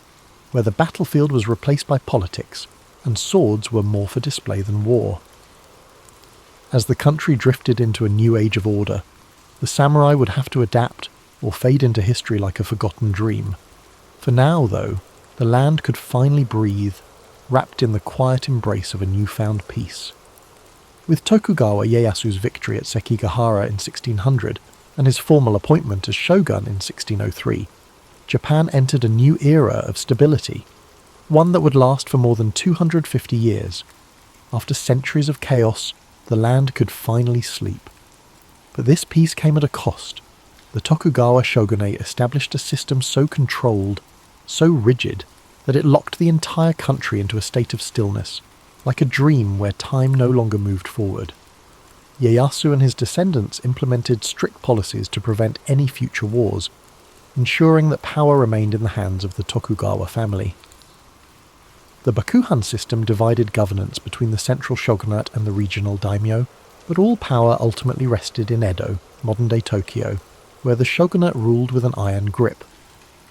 where the battlefield was replaced by politics, and swords were more for display than war. As the country drifted into a new age of order, the samurai would have to adapt or fade into history like a forgotten dream. For now, though, the land could finally breathe, wrapped in the quiet embrace of a newfound peace. With Tokugawa Ieyasu's victory at Sekigahara in 1600 and his formal appointment as shogun in 1603, Japan entered a new era of stability, one that would last for more than 250 years. After centuries of chaos, the land could finally sleep. But this peace came at a cost. The Tokugawa shogunate established a system so controlled, so rigid, that it locked the entire country into a state of stillness, like a dream where time no longer moved forward. Ieyasu and his descendants implemented strict policies to prevent any future wars, ensuring that power remained in the hands of the Tokugawa family. The Bakuhan system divided governance between the central shogunate and the regional daimyo, but all power ultimately rested in Edo, modern-day Tokyo, where the shogunate ruled with an iron grip.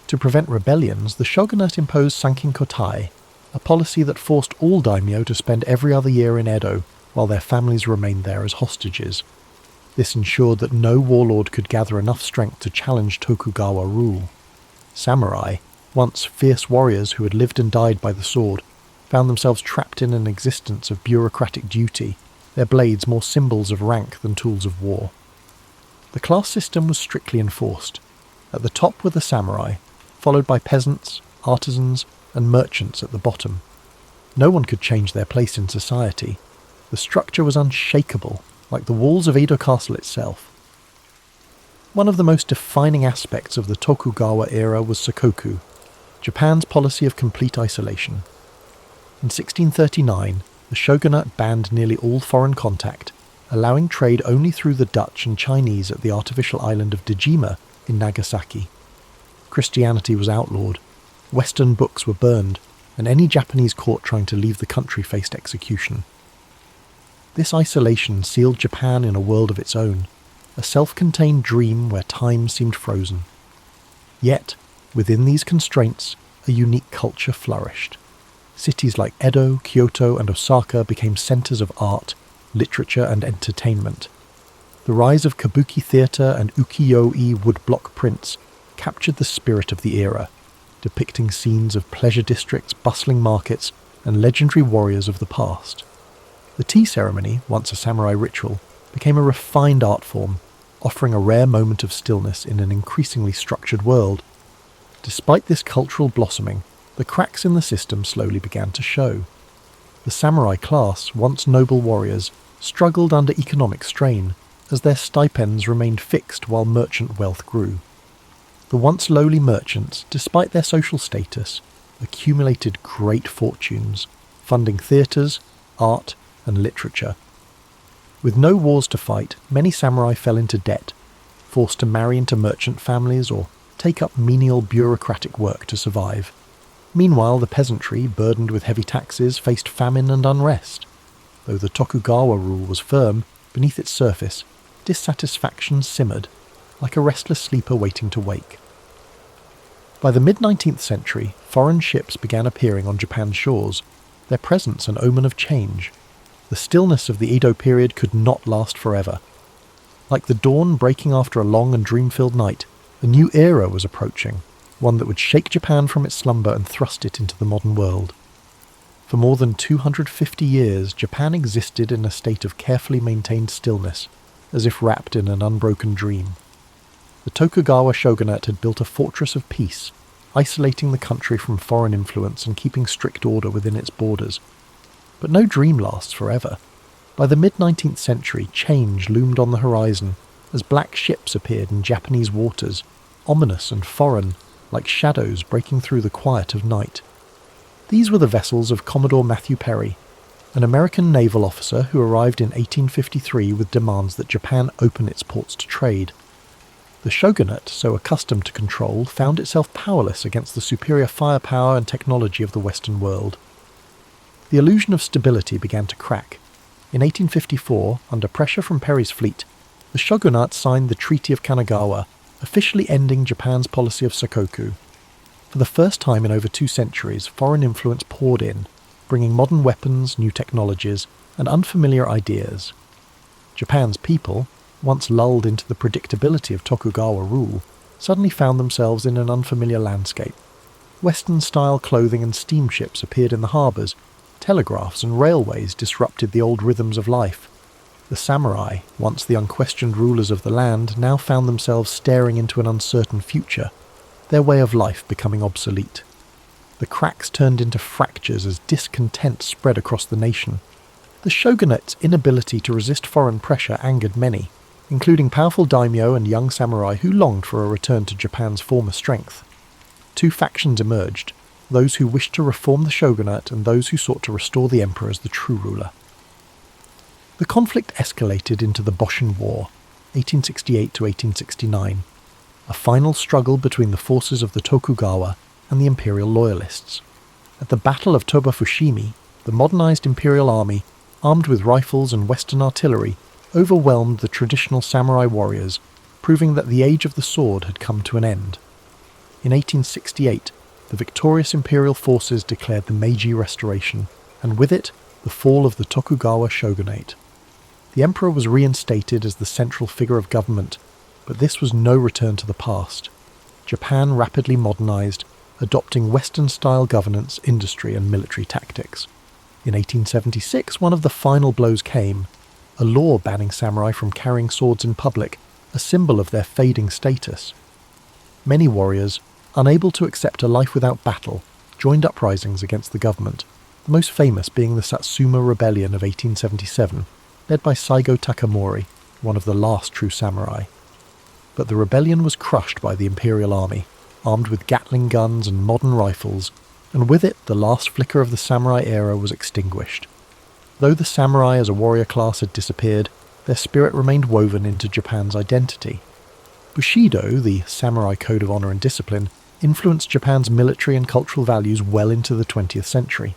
To prevent rebellions, the shogunate imposed sankin-kotai, a policy that forced all daimyo to spend every other year in Edo, while their families remained there as hostages. This ensured that no warlord could gather enough strength to challenge Tokugawa rule. Samurai, once fierce warriors who had lived and died by the sword, found themselves trapped in an existence of bureaucratic duty, their blades more symbols of rank than tools of war. The class system was strictly enforced. At the top were the samurai, followed by peasants, artisans, and merchants at the bottom. No one could change their place in society. The structure was unshakable, like the walls of Edo Castle itself. One of the most defining aspects of the Tokugawa era was sakoku, Japan's policy of complete isolation. In 1639, the shogunate banned nearly all foreign contact, allowing trade only through the Dutch and Chinese at the artificial island of Dejima in Nagasaki. Christianity was outlawed, Western books were burned, and any Japanese caught trying to leave the country faced execution. This isolation sealed Japan in a world of its own, a self-contained dream where time seemed frozen. Yet, within these constraints, a unique culture flourished. Cities like Edo, Kyoto, and Osaka became centres of art, literature, and entertainment. The rise of kabuki theatre and ukiyo-e woodblock prints captured the spirit of the era, depicting scenes of pleasure districts, bustling markets, and legendary warriors of the past. The tea ceremony, once a samurai ritual, became a refined art form, offering a rare moment of stillness in an increasingly structured world. Despite this cultural blossoming, the cracks in the system slowly began to show. The samurai class, once noble warriors, struggled under economic strain, as their stipends remained fixed while merchant wealth grew. The once lowly merchants, despite their social status, accumulated great fortunes, funding theatres, art, and literature. With no wars to fight, many samurai fell into debt, forced to marry into merchant families or take up menial bureaucratic work to survive. Meanwhile, the peasantry, burdened with heavy taxes, faced famine and unrest. Though the Tokugawa rule was firm, beneath its surface, dissatisfaction simmered, like a restless sleeper waiting to wake. By the mid-19th century, foreign ships began appearing on Japan's shores, their presence an omen of change. The stillness of the Edo period could not last forever. Like the dawn breaking after a long and dream-filled night, a new era was approaching, one that would shake Japan from its slumber and thrust it into the modern world. For more than 250 years, Japan existed in a state of carefully maintained stillness, as if wrapped in an unbroken dream. The Tokugawa shogunate had built a fortress of peace, isolating the country from foreign influence and keeping strict order within its borders. But no dream lasts forever. By the mid-19th century, change loomed on the horizon as black ships appeared in Japanese waters, ominous and foreign, like shadows breaking through the quiet of night. These were the vessels of Commodore Matthew Perry, an American naval officer who arrived in 1853 with demands that Japan open its ports to trade. The shogunate, so accustomed to control, found itself powerless against the superior firepower and technology of the Western world. The illusion of stability began to crack. In 1854, under pressure from Perry's fleet, the shogunate signed the Treaty of Kanagawa, officially ending Japan's policy of sakoku. For the first time in over 2 centuries, foreign influence poured in, bringing modern weapons, new technologies, and unfamiliar ideas. Japan's people, once lulled into the predictability of Tokugawa rule, suddenly found themselves in an unfamiliar landscape. Western-style clothing and steamships appeared in the harbours. Telegraphs and railways disrupted the old rhythms of life. The samurai, once the unquestioned rulers of the land, now found themselves staring into an uncertain future, their way of life becoming obsolete. The cracks turned into fractures as discontent spread across the nation. The shogunate's inability to resist foreign pressure angered many, including powerful daimyo and young samurai who longed for a return to Japan's former strength. 2 factions emerged, those who wished to reform the shogunate and those who sought to restore the emperor as the true ruler. The conflict escalated into the Boshin War, 1868 to 1869, a final struggle between the forces of the Tokugawa and the imperial loyalists. At the Battle of Toba-Fushimi, the modernized imperial army, armed with rifles and Western artillery, overwhelmed the traditional samurai warriors, proving that the age of the sword had come to an end. In 1868, the victorious imperial forces declared the Meiji Restoration, and with it, the fall of the Tokugawa shogunate. The emperor was reinstated as the central figure of government, but this was no return to the past. Japan rapidly modernized, adopting Western-style governance, industry, and military tactics. In 1876, one of the final blows came, a law banning samurai from carrying swords in public, a symbol of their fading status. Many warriors, unable to accept a life without battle, joined uprisings against the government, the most famous being the Satsuma Rebellion of 1877, led by Saigo Takamori, one of the last true samurai. But the rebellion was crushed by the imperial army, armed with Gatling guns and modern rifles, and with it the last flicker of the samurai era was extinguished. Though the samurai as a warrior class had disappeared, their spirit remained woven into Japan's identity. Bushido, the samurai code of honor and discipline, influenced Japan's military and cultural values well into the 20th century.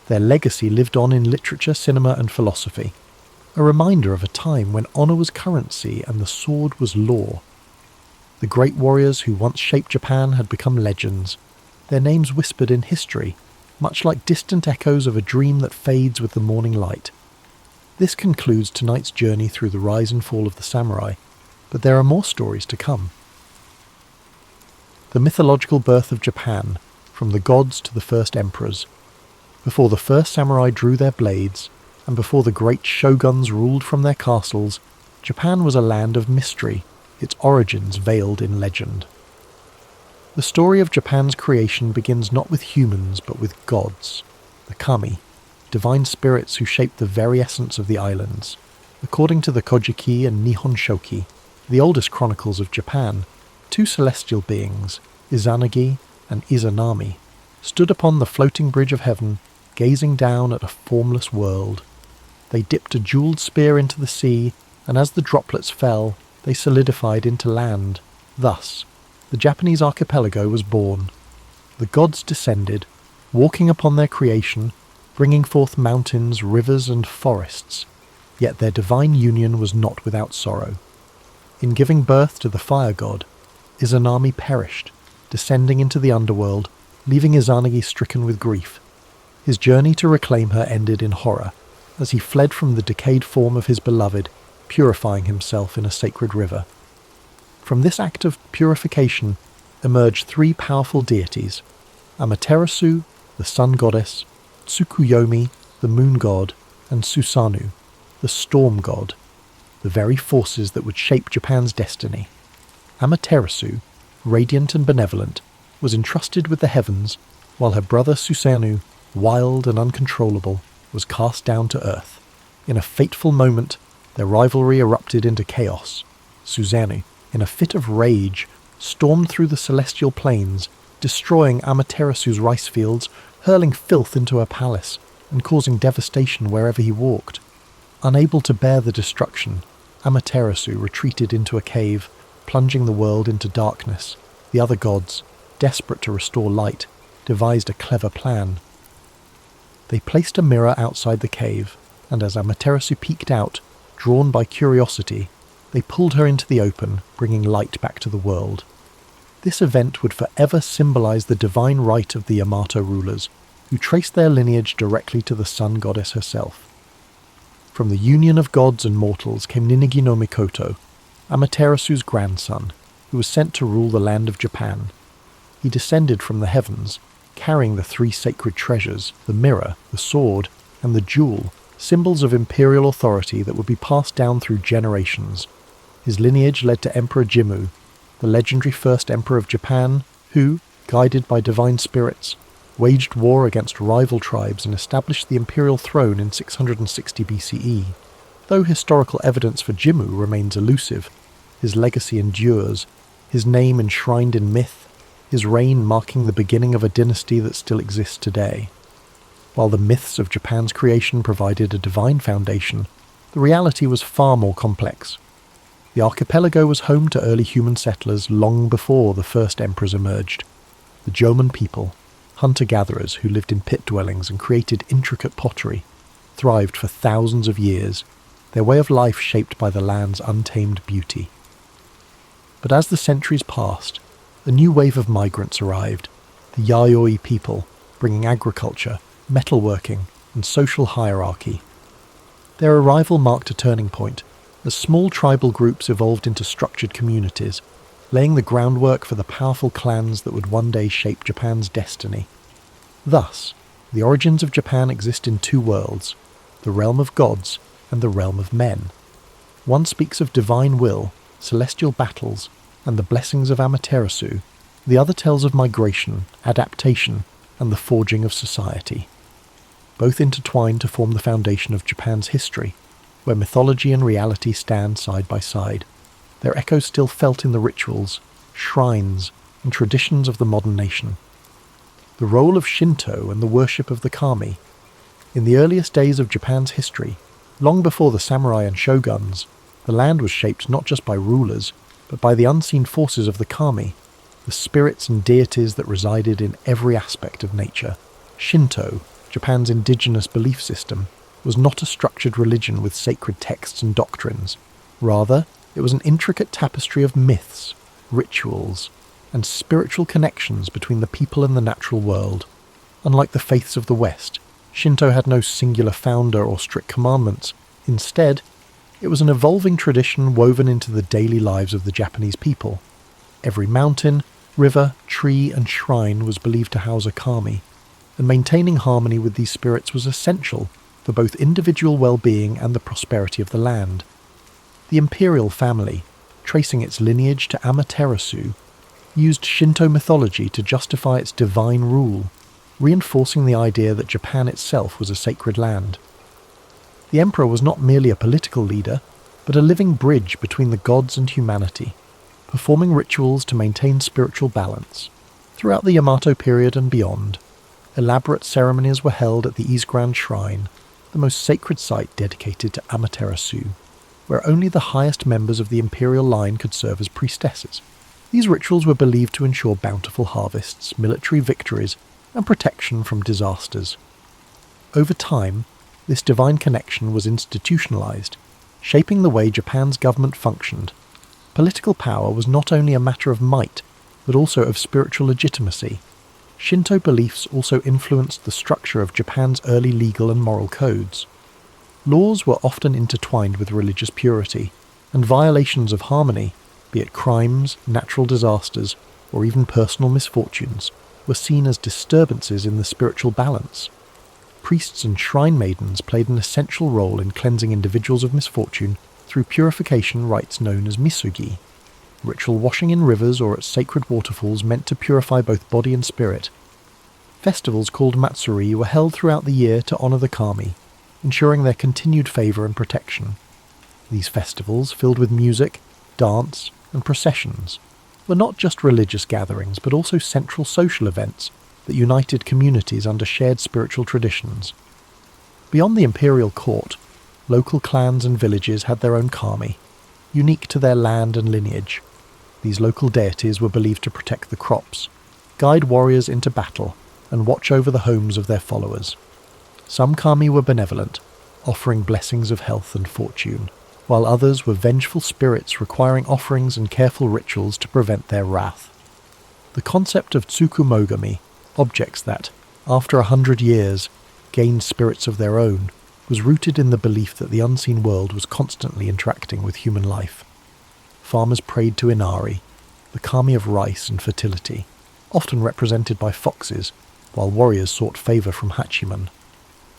Their legacy lived on in literature, cinema, and philosophy, a reminder of a time when honor was currency and the sword was law. The great warriors who once shaped Japan had become legends, their names whispered in history, much like distant echoes of a dream that fades with the morning light. This concludes tonight's journey through the rise and fall of the samurai, but there are more stories to come. The mythological birth of Japan, from the gods to the first emperors. Before the first samurai drew their blades, and before the great shoguns ruled from their castles, Japan was a land of mystery, its origins veiled in legend. The story of Japan's creation begins not with humans but with gods, the kami, divine spirits who shaped the very essence of the islands. According to the Kojiki and Nihon Shoki, the oldest chronicles of Japan, 2 celestial beings, Izanagi and Izanami, stood upon the floating bridge of heaven, gazing down at a formless world. They dipped a jewelled spear into the sea, and as the droplets fell, they solidified into land. Thus, the Japanese archipelago was born. The gods descended, walking upon their creation, bringing forth mountains, rivers, and forests. Yet their divine union was not without sorrow. In giving birth to the fire god, Izanami perished, descending into the underworld, leaving Izanagi stricken with grief. His journey to reclaim her ended in horror, as he fled from the decayed form of his beloved, purifying himself in a sacred river. From this act of purification emerged 3 powerful deities, Amaterasu, the sun goddess, Tsukuyomi, the moon god, and Susanoo, the storm god, the very forces that would shape Japan's destiny. Amaterasu, radiant and benevolent, was entrusted with the heavens, while her brother Susanoo, wild and uncontrollable, was cast down to earth. In a fateful moment, their rivalry erupted into chaos. Susanoo, in a fit of rage, stormed through the celestial plains, destroying Amaterasu's rice fields, hurling filth into her palace, and causing devastation wherever he walked. Unable to bear the destruction, Amaterasu retreated into a cave, plunging the world into darkness, the other gods, desperate to restore light, devised a clever plan. They placed a mirror outside the cave, and as Amaterasu peeked out, drawn by curiosity, they pulled her into the open, bringing light back to the world. This event would forever symbolize the divine right of the Yamato rulers, who traced their lineage directly to the sun goddess herself. From the union of gods and mortals came Ninigi no Mikoto, Amaterasu's grandson, who was sent to rule the land of Japan. He descended from the heavens, carrying the three sacred treasures, the mirror, the sword, and the jewel, symbols of imperial authority that would be passed down through generations. His lineage led to Emperor Jimmu, the legendary first emperor of Japan, who, guided by divine spirits, waged war against rival tribes and established the imperial throne in 660 BCE. Though historical evidence for Jimmu remains elusive, his legacy endures, his name enshrined in myth, his reign marking the beginning of a dynasty that still exists today. While the myths of Japan's creation provided a divine foundation, the reality was far more complex. The archipelago was home to early human settlers long before the first emperors emerged. The Jomon people, hunter-gatherers who lived in pit dwellings and created intricate pottery, thrived for thousands of years, their way of life shaped by the land's untamed beauty. But as the centuries passed, a new wave of migrants arrived, the Yayoi people, bringing agriculture, metalworking, and social hierarchy. Their arrival marked a turning point, as small tribal groups evolved into structured communities, laying the groundwork for the powerful clans that would one day shape Japan's destiny. Thus, the origins of Japan exist in two worlds, the realm of gods and the realm of men. One speaks of divine will, celestial battles, and the blessings of Amaterasu. The other tells of migration, adaptation, and the forging of society. Both intertwine to form the foundation of Japan's history, where mythology and reality stand side by side, their echoes still felt in the rituals, shrines, and traditions of the modern nation. The role of Shinto and the worship of the kami. In the earliest days of Japan's history, long before the samurai and shoguns, the land was shaped not just by rulers, but by the unseen forces of the kami, the spirits and deities that resided in every aspect of nature. Shinto, Japan's indigenous belief system, was not a structured religion with sacred texts and doctrines. Rather, it was an intricate tapestry of myths, rituals, and spiritual connections between the people and the natural world. Unlike the faiths of the West, Shinto had no singular founder or strict commandments. Instead, it was an evolving tradition woven into the daily lives of the Japanese people. Every mountain, river, tree, and shrine was believed to house a kami, and maintaining harmony with these spirits was essential for both individual well-being and the prosperity of the land. The imperial family, tracing its lineage to Amaterasu, used Shinto mythology to justify its divine rule, reinforcing the idea that Japan itself was a sacred land. The emperor was not merely a political leader, but a living bridge between the gods and humanity, performing rituals to maintain spiritual balance. Throughout the Yamato period and beyond, elaborate ceremonies were held at the Izgrand Shrine, the most sacred site dedicated to Amaterasu, where only the highest members of the imperial line could serve as priestesses. These rituals were believed to ensure bountiful harvests, military victories, and protection from disasters. Over time, this divine connection was institutionalized, shaping the way Japan's government functioned. Political power was not only a matter of might, but also of spiritual legitimacy. Shinto beliefs also influenced the structure of Japan's early legal and moral codes. Laws were often intertwined with religious purity, and violations of harmony, be it crimes, natural disasters, or even personal misfortunes, were seen as disturbances in the spiritual balance. Priests and shrine maidens played an essential role in cleansing individuals of misfortune through purification rites known as misugi, ritual washing in rivers or at sacred waterfalls meant to purify both body and spirit. Festivals called matsuri were held throughout the year to honor the kami, ensuring their continued favor and protection. These festivals, filled with music, dance, and processions, were not just religious gatherings but also central social events that united communities under shared spiritual traditions. Beyond the imperial court, local clans and villages had their own kami, unique to their land and lineage. These local deities were believed to protect the crops, guide warriors into battle, and watch over the homes of their followers. Some kami were benevolent, offering blessings of health and fortune, while others were vengeful spirits requiring offerings and careful rituals to prevent their wrath. The concept of tsukumogami, objects that, after 100 years, gained spirits of their own, was rooted in the belief that the unseen world was constantly interacting with human life. Farmers prayed to Inari, the kami of rice and fertility, often represented by foxes, while warriors sought favour from Hachiman,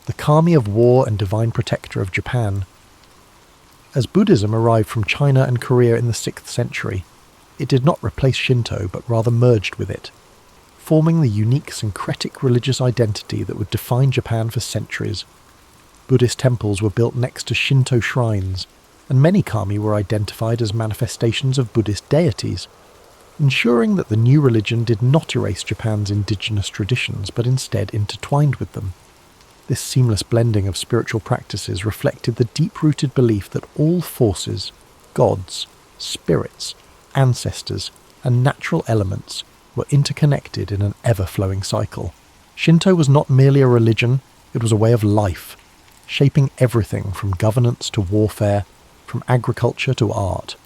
the kami of war and divine protector of Japan. As Buddhism arrived from China and Korea in the 6th century, it did not replace Shinto but rather merged with it, forming the unique syncretic religious identity that would define Japan for centuries. Buddhist temples were built next to Shinto shrines, and many kami were identified as manifestations of Buddhist deities, ensuring that the new religion did not erase Japan's indigenous traditions but instead intertwined with them. This seamless blending of spiritual practices reflected the deep-rooted belief that all forces, gods, spirits, ancestors, and natural elements were interconnected in an ever-flowing cycle. Shinto was not merely a religion, it was a way of life, shaping everything from governance to warfare, from agriculture to art.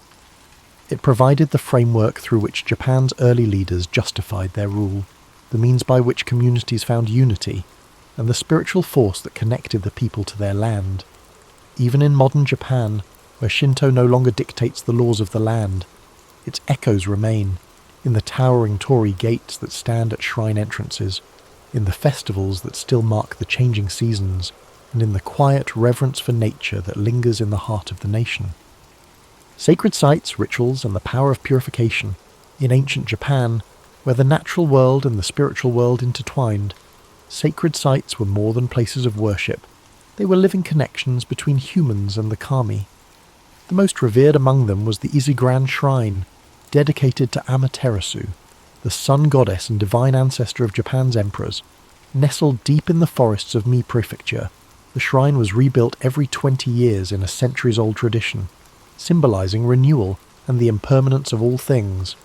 It provided the framework through which Japan's early leaders justified their rule, the means by which communities found unity, and the spiritual force that connected the people to their land. Even in modern Japan, where Shinto no longer dictates the laws of the land, its echoes remain, in the towering torii gates that stand at shrine entrances, in the festivals that still mark the changing seasons, and in the quiet reverence for nature that lingers in the heart of the nation. Sacred sites, rituals, and the power of purification. In ancient Japan, where the natural world and the spiritual world intertwined, sacred sites were more than places of worship. They were living connections between humans and the kami. The most revered among them was the Izigran Shrine, dedicated to Amaterasu, the sun goddess and divine ancestor of Japan's emperors. Nestled deep in the forests of Mi Prefecture, the shrine was rebuilt every 20 years in a centuries-old tradition, symbolizing renewal and the impermanence of all things.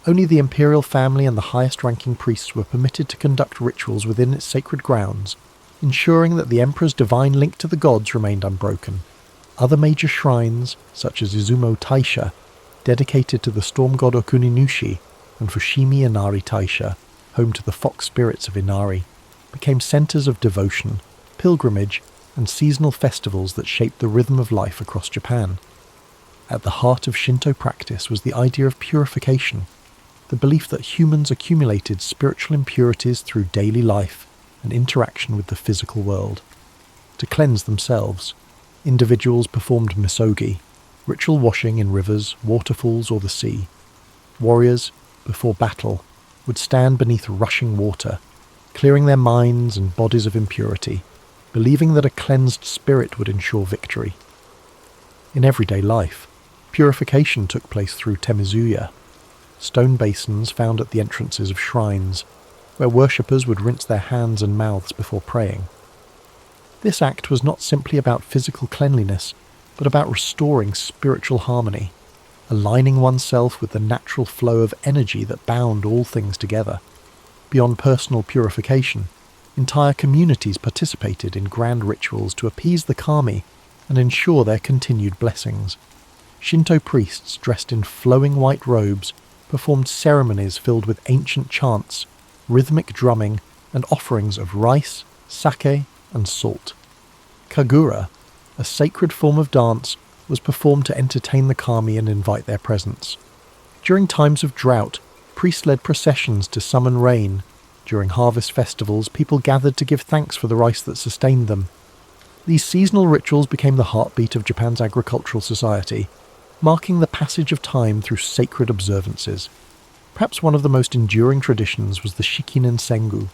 Only the imperial family and the highest-ranking priests were permitted to conduct rituals within its sacred grounds, ensuring that the emperor's divine link to the gods remained unbroken. Other major shrines, such as Izumo Taisha, dedicated to the storm god Okuninushi, and Fushimi Inari Taisha, home to the fox spirits of Inari, became centers of devotion, pilgrimage, and seasonal festivals that shaped the rhythm of life across Japan. At the heart of Shinto practice was the idea of purification, the belief that humans accumulated spiritual impurities through daily life and interaction with the physical world. To cleanse themselves, individuals performed misogi, ritual washing in rivers, waterfalls, or the sea. Warriors, before battle, would stand beneath rushing water, clearing their minds and bodies of impurity, believing that a cleansed spirit would ensure victory. In everyday life, purification took place through temizuya, stone basins found at the entrances of shrines, where worshippers would rinse their hands and mouths before praying. This act was not simply about physical cleanliness, but about restoring spiritual harmony, aligning oneself with the natural flow of energy that bound all things together. Beyond personal purification, entire communities participated in grand rituals to appease the kami and ensure their continued blessings. Shinto priests dressed in flowing white robes performed ceremonies filled with ancient chants, rhythmic drumming, and offerings of rice, sake, and salt. Kagura, a sacred form of dance, was performed to entertain the kami and invite their presence. During times of drought, priests led processions to summon rain. During harvest festivals, people gathered to give thanks for the rice that sustained them. These seasonal rituals became the heartbeat of Japan's agricultural society, marking the passage of time through sacred observances. Perhaps one of the most enduring traditions was the Shikinen Sengu,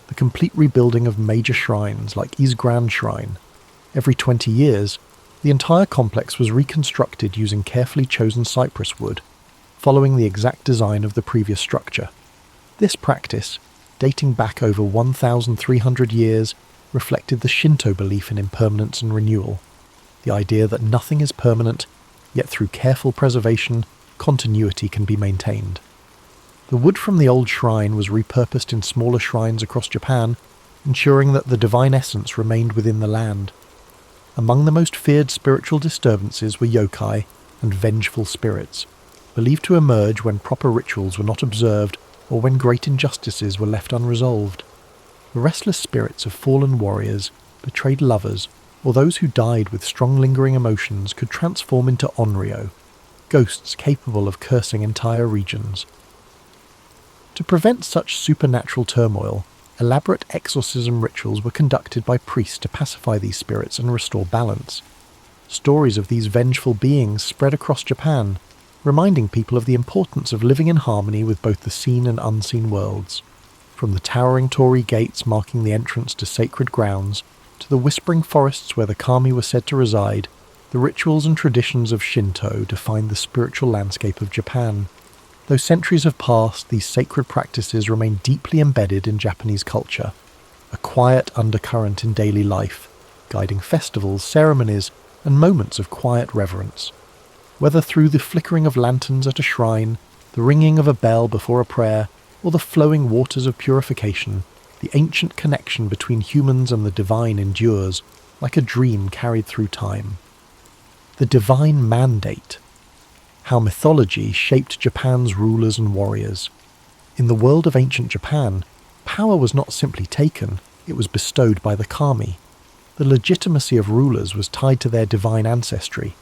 the complete rebuilding of major shrines like Izigran Shrine. Every 20 years, the entire complex was reconstructed using carefully chosen cypress wood, following the exact design of the previous structure. This practice, dating back over 1,300 years, reflected the Shinto belief in impermanence and renewal, the idea that nothing is permanent, yet through careful preservation, continuity can be maintained. The wood from the old shrine was repurposed in smaller shrines across Japan, ensuring that the divine essence remained within the land. Among the most feared spiritual disturbances were yokai and vengeful spirits, believed to emerge when proper rituals were not observed or when great injustices were left unresolved. The restless spirits of fallen warriors, betrayed lovers, or those who died with strong lingering emotions could transform into onryo, ghosts capable of cursing entire regions. To prevent such supernatural turmoil, elaborate exorcism rituals were conducted by priests to pacify these spirits and restore balance. Stories of these vengeful beings spread across Japan, reminding people of the importance of living in harmony with both the seen and unseen worlds. From the towering torii gates marking the entrance to sacred grounds, to the whispering forests where the kami were said to reside, the rituals and traditions of Shinto defined the spiritual landscape of Japan. Though centuries have passed, these sacred practices remain deeply embedded in Japanese culture, a quiet undercurrent in daily life, guiding festivals, ceremonies, and moments of quiet reverence. Whether through the flickering of lanterns at a shrine, the ringing of a bell before a prayer, or the flowing waters of purification, the ancient connection between humans and the divine endures, like a dream carried through time. The divine mandate. How mythology shaped Japan's rulers and warriors. In the world of ancient Japan, power was not simply taken, it was bestowed by the kami. The legitimacy of rulers was tied to their divine ancestry,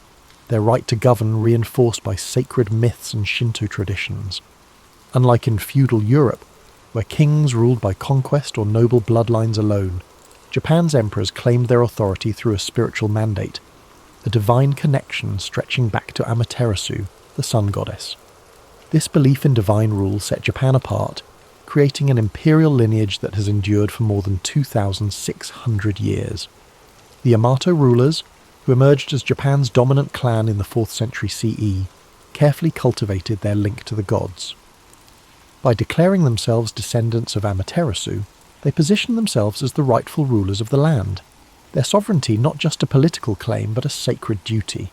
their right to govern reinforced by sacred myths and Shinto traditions. Unlike in feudal Europe, where kings ruled by conquest or noble bloodlines alone, Japan's emperors claimed their authority through a spiritual mandate, a divine connection stretching back to Amaterasu, the sun goddess. This belief in divine rule set Japan apart, creating an imperial lineage that has endured for more than 2,600 years. The Yamato rulers, who emerged as Japan's dominant clan in the 4th century CE, carefully cultivated their link to the gods. By declaring themselves descendants of Amaterasu, they positioned themselves as the rightful rulers of the land, their sovereignty not just a political claim but a sacred duty.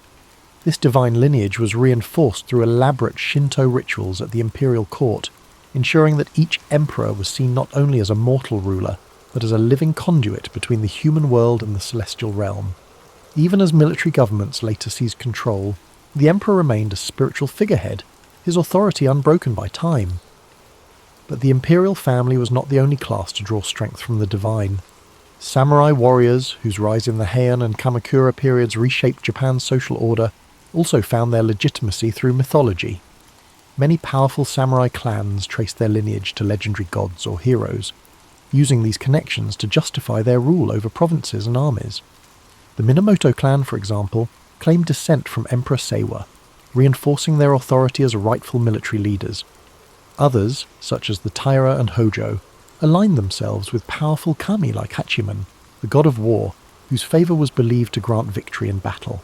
This divine lineage was reinforced through elaborate Shinto rituals at the imperial court, ensuring that each emperor was seen not only as a mortal ruler, but as a living conduit between the human world and the celestial realm. Even as military governments later seized control, the emperor remained a spiritual figurehead, his authority unbroken by time. But the imperial family was not the only class to draw strength from the divine. Samurai warriors, whose rise in the Heian and Kamakura periods reshaped Japan's social order, also found their legitimacy through mythology. Many powerful samurai clans traced their lineage to legendary gods or heroes, using these connections to justify their rule over provinces and armies. The Minamoto clan, for example, claimed descent from Emperor Seiwa, reinforcing their authority as rightful military leaders. Others, such as the Taira and Hojo, aligned themselves with powerful kami like Hachiman, the god of war, whose favour was believed to grant victory in battle.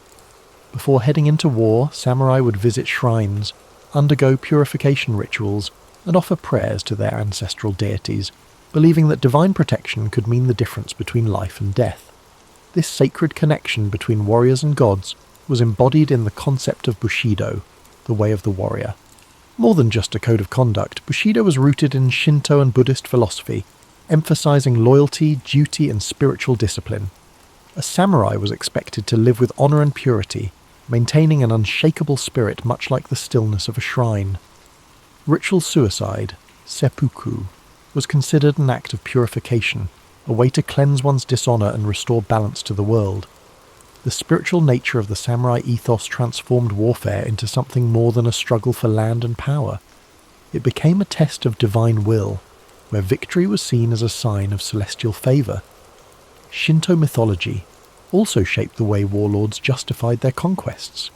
Before heading into war, samurai would visit shrines, undergo purification rituals, and offer prayers to their ancestral deities, believing that divine protection could mean the difference between life and death. This sacred connection between warriors and gods was embodied in the concept of Bushido, the way of the warrior. More than just a code of conduct, Bushido was rooted in Shinto and Buddhist philosophy, emphasizing loyalty, duty, and spiritual discipline. A samurai was expected to live with honor and purity, maintaining an unshakable spirit much like the stillness of a shrine. Ritual suicide, seppuku, was considered an act of purification, a way to cleanse one's dishonor and restore balance to the world. The spiritual nature of the samurai ethos transformed warfare into something more than a struggle for land and power. It became a test of divine will, where victory was seen as a sign of celestial favor. Shinto mythology also shaped the way warlords justified their conquests.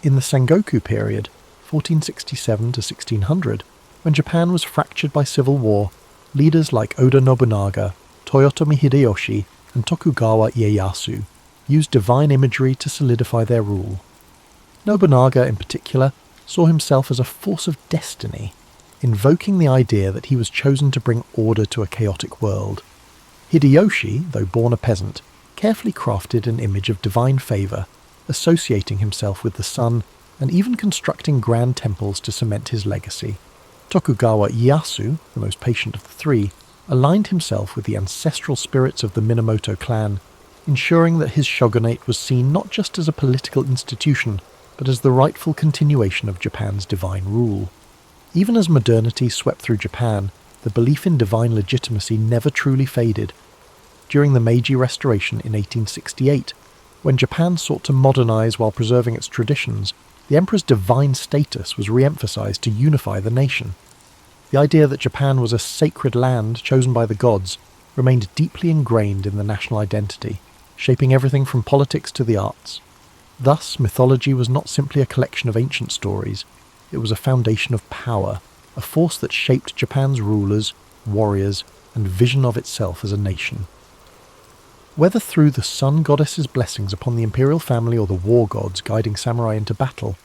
In the Sengoku period, 1467 to 1600, when Japan was fractured by civil war, leaders like Oda Nobunaga, Toyotomi Hideyoshi, and Tokugawa Ieyasu used divine imagery to solidify their rule. Nobunaga, in particular, saw himself as a force of destiny, invoking the idea that he was chosen to bring order to a chaotic world. Hideyoshi, though born a peasant, carefully crafted an image of divine favour, associating himself with the sun and even constructing grand temples to cement his legacy. Tokugawa Ieyasu, the most patient of the three, aligned himself with the ancestral spirits of the Minamoto clan, ensuring that his shogunate was seen not just as a political institution, but as the rightful continuation of Japan's divine rule. Even as modernity swept through Japan, the belief in divine legitimacy never truly faded. During the Meiji Restoration in 1868, when Japan sought to modernize while preserving its traditions, the emperor's divine status was re-emphasized to unify the nation. The idea that Japan was a sacred land chosen by the gods remained deeply ingrained in the national identity, shaping everything from politics to the arts. Thus, mythology was not simply a collection of ancient stories, it was a foundation of power, a force that shaped Japan's rulers, warriors, and vision of itself as a nation. Whether through the sun goddess's blessings upon the imperial family or the war gods guiding samurai into battle,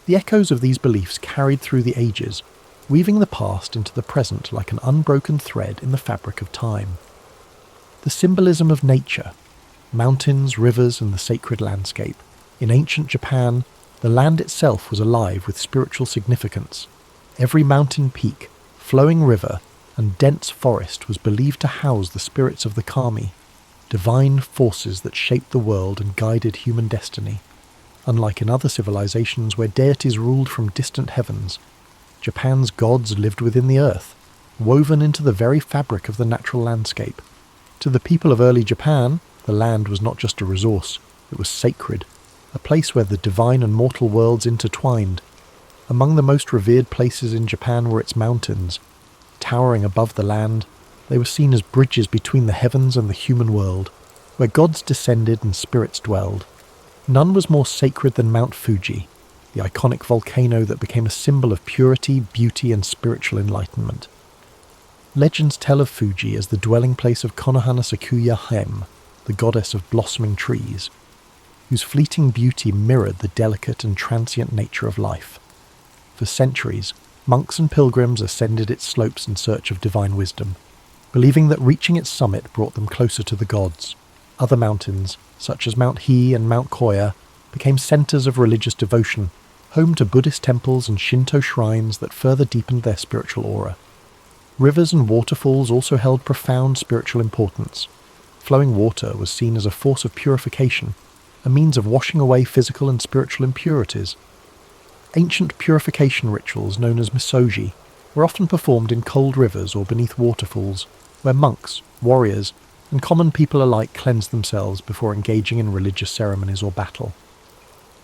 the echoes of these beliefs carried through the ages, weaving the past into the present like an unbroken thread in the fabric of time. The symbolism of nature, mountains, rivers, and the sacred landscape. In ancient Japan, the land itself was alive with spiritual significance. Every mountain peak, flowing river, and dense forest was believed to house the spirits of the kami, divine forces that shaped the world and guided human destiny. Unlike in other civilizations where deities ruled from distant heavens, Japan's gods lived within the earth, woven into the very fabric of the natural landscape. To the people of early Japan, the land was not just a resource, it was sacred, a place where the divine and mortal worlds intertwined. Among the most revered places in Japan were its mountains. Towering above the land, they were seen as bridges between the heavens and the human world, where gods descended and spirits dwelled. None was more sacred than Mount Fuji, the iconic volcano that became a symbol of purity, beauty, and spiritual enlightenment. Legends tell of Fuji as the dwelling place of Konohana Sakuya Hem, the goddess of blossoming trees, whose fleeting beauty mirrored the delicate and transient nature of life. For centuries, monks and pilgrims ascended its slopes in search of divine wisdom, believing that reaching its summit brought them closer to the gods. Other mountains, such as Mount He and Mount Koya, became centers of religious devotion, home to Buddhist temples and Shinto shrines that further deepened their spiritual aura. Rivers and waterfalls also held profound spiritual importance. Flowing water was seen as a force of purification, a means of washing away physical and spiritual impurities. Ancient purification rituals known as misogi were often performed in cold rivers or beneath waterfalls, where monks, warriors, and common people alike cleansed themselves before engaging in religious ceremonies or battle.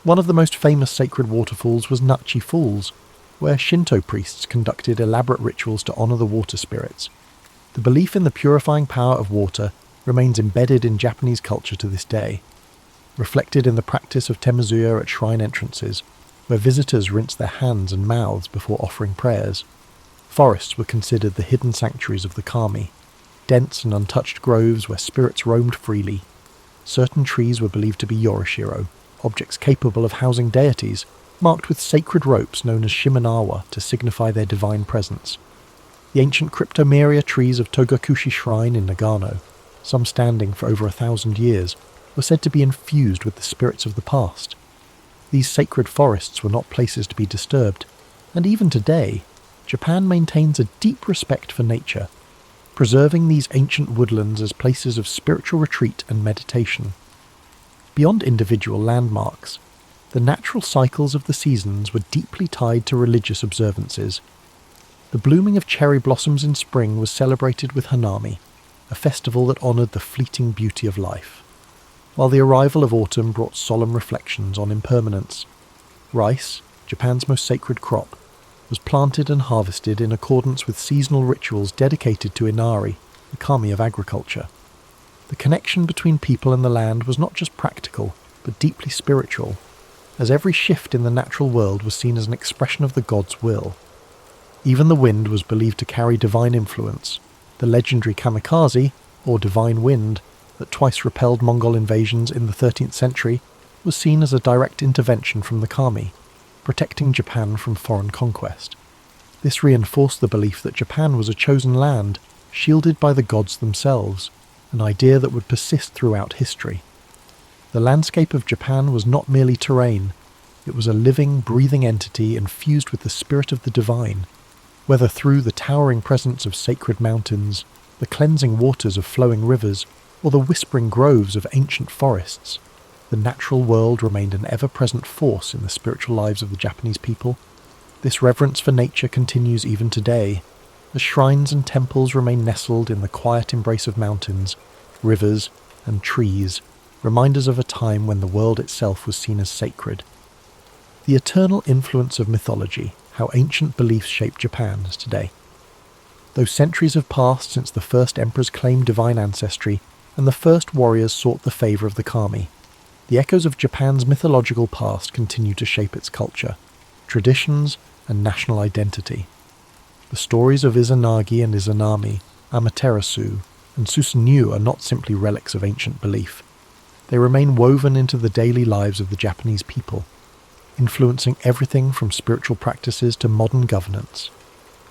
One of the most famous sacred waterfalls was Nachi Falls, where Shinto priests conducted elaborate rituals to honor the water spirits. The belief in the purifying power of water remains embedded in Japanese culture to this day, reflected in the practice of temazuya at shrine entrances, where visitors rinse their hands and mouths before offering prayers. Forests were considered the hidden sanctuaries of the kami, dense and untouched groves where spirits roamed freely. Certain trees were believed to be yorishiro, objects capable of housing deities, marked with sacred ropes known as shimenawa to signify their divine presence. The ancient cryptomeria trees of Togakushi Shrine in Nagano, some standing for over 1,000 years, were said to be infused with the spirits of the past. These sacred forests were not places to be disturbed, and even today, Japan maintains a deep respect for nature, preserving these ancient woodlands as places of spiritual retreat and meditation. Beyond individual landmarks, the natural cycles of the seasons were deeply tied to religious observances. The blooming of cherry blossoms in spring was celebrated with Hanami, a festival that honoured the fleeting beauty of life, while the arrival of autumn brought solemn reflections on impermanence. Rice, Japan's most sacred crop, was planted and harvested in accordance with seasonal rituals dedicated to Inari, the kami of agriculture. The connection between people and the land was not just practical, but deeply spiritual, as every shift in the natural world was seen as an expression of the god's will. Even the wind was believed to carry divine influence. The legendary kamikaze, or divine wind, that twice repelled Mongol invasions in the 13th century, was seen as a direct intervention from the kami, protecting Japan from foreign conquest. This reinforced the belief that Japan was a chosen land, shielded by the gods themselves, an idea that would persist throughout history. The landscape of Japan was not merely terrain, It was a living, breathing entity infused with the spirit of the divine, whether through the towering presence of sacred mountains, the cleansing waters of flowing rivers, or the whispering groves of ancient forests. The natural world remained an ever-present force in the spiritual lives of the Japanese people. This reverence for nature continues even today, as shrines and temples remain nestled in the quiet embrace of mountains, rivers, and trees, reminders of a time when the world itself was seen as sacred. The eternal influence of mythology, how ancient beliefs shape Japan today. Though centuries have passed since the first emperors claimed divine ancestry and the first warriors sought the favour of the kami, the echoes of Japan's mythological past continue to shape its culture, traditions, and national identity. The stories of Izanagi and Izanami, Amaterasu, and Susanoo are not simply relics of ancient belief. They remain woven into the daily lives of the Japanese people, influencing everything from spiritual practices to modern governance.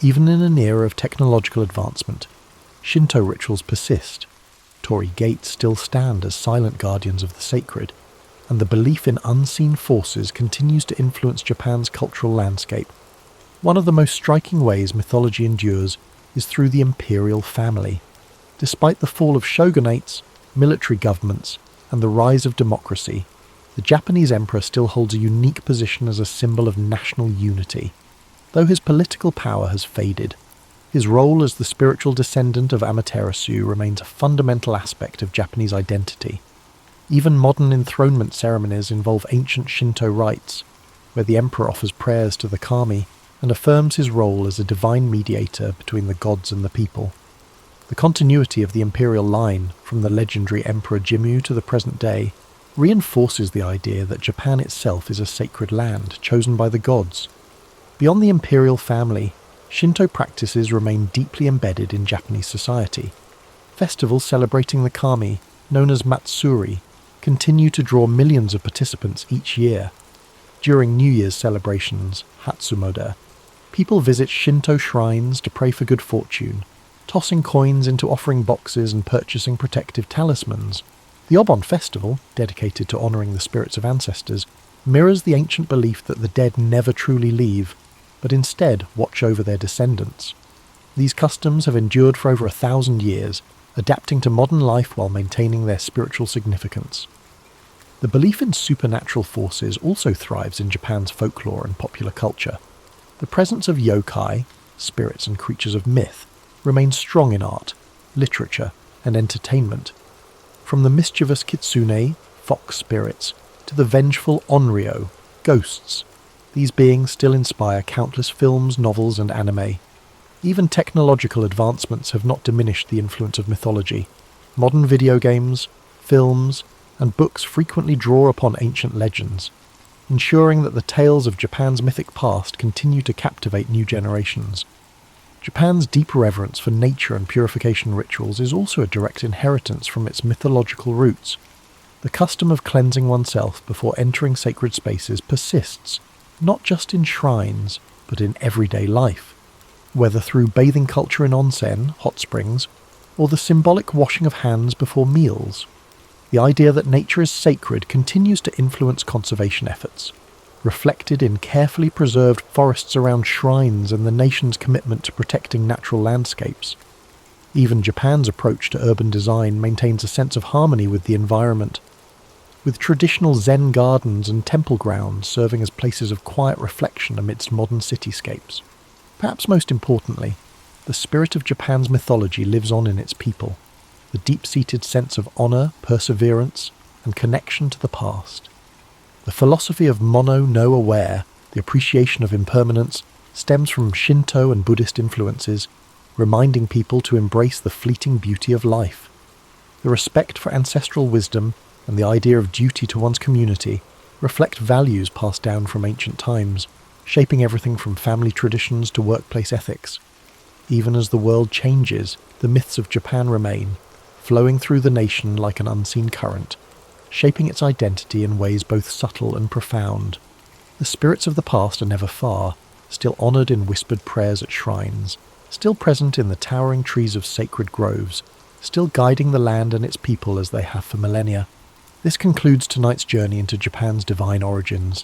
Even in an era of technological advancement, Shinto rituals persist. Torii gates still stand as silent guardians of the sacred, and the belief in unseen forces continues to influence Japan's cultural landscape. One of the most striking ways mythology endures is through the imperial family. Despite the fall of shogunates, military governments, and the rise of democracy, the Japanese emperor still holds a unique position as a symbol of national unity. Though his political power has faded, his role as the spiritual descendant of Amaterasu remains a fundamental aspect of Japanese identity. Even modern enthronement ceremonies involve ancient Shinto rites, where the emperor offers prayers to the kami and affirms his role as a divine mediator between the gods and the people. The continuity of the imperial line, from the legendary Emperor Jimmu to the present day, reinforces the idea that Japan itself is a sacred land chosen by the gods. Beyond the imperial family, Shinto practices remain deeply embedded in Japanese society. Festivals celebrating the kami, known as matsuri, continue to draw millions of participants each year. During New Year's celebrations, Hatsumoda, people visit Shinto shrines to pray for good fortune, tossing coins into offering boxes and purchasing protective talismans. The Obon festival, dedicated to honouring the spirits of ancestors, mirrors the ancient belief that the dead never truly leave, but instead watch over their descendants. These customs have endured for over 1,000 years, adapting to modern life while maintaining their spiritual significance. The belief in supernatural forces also thrives in Japan's folklore and popular culture. The presence of yokai, spirits and creatures of myth, remains strong in art, literature, and entertainment. From the mischievous kitsune, fox spirits, to the vengeful onryo, ghosts, these beings still inspire countless films, novels, and anime. Even technological advancements have not diminished the influence of mythology. Modern video games, films, and books frequently draw upon ancient legends, ensuring that the tales of Japan's mythic past continue to captivate new generations. Japan's deep reverence for nature and purification rituals is also a direct inheritance from its mythological roots. The custom of cleansing oneself before entering sacred spaces persists, not just in shrines, but in everyday life. Whether through bathing culture in onsen, hot springs, or the symbolic washing of hands before meals, the idea that nature is sacred continues to influence conservation efforts, reflected in carefully preserved forests around shrines and the nation's commitment to protecting natural landscapes. Even Japan's approach to urban design maintains a sense of harmony with the environment, with traditional Zen gardens and temple grounds serving as places of quiet reflection amidst modern cityscapes. Perhaps most importantly, the spirit of Japan's mythology lives on in its people, the deep-seated sense of honour, perseverance, and connection to the past. The philosophy of mono no aware, the appreciation of impermanence, stems from Shinto and Buddhist influences, reminding people to embrace the fleeting beauty of life. The respect for ancestral wisdom and the idea of duty to one's community reflect values passed down from ancient times, shaping everything from family traditions to workplace ethics. Even as the world changes, the myths of Japan remain, flowing through the nation like an unseen current, shaping its identity in ways both subtle and profound. The spirits of the past are never far, still honoured in whispered prayers at shrines, still present in the towering trees of sacred groves, still guiding the land and its people as they have for millennia. This concludes tonight's journey into Japan's divine origins.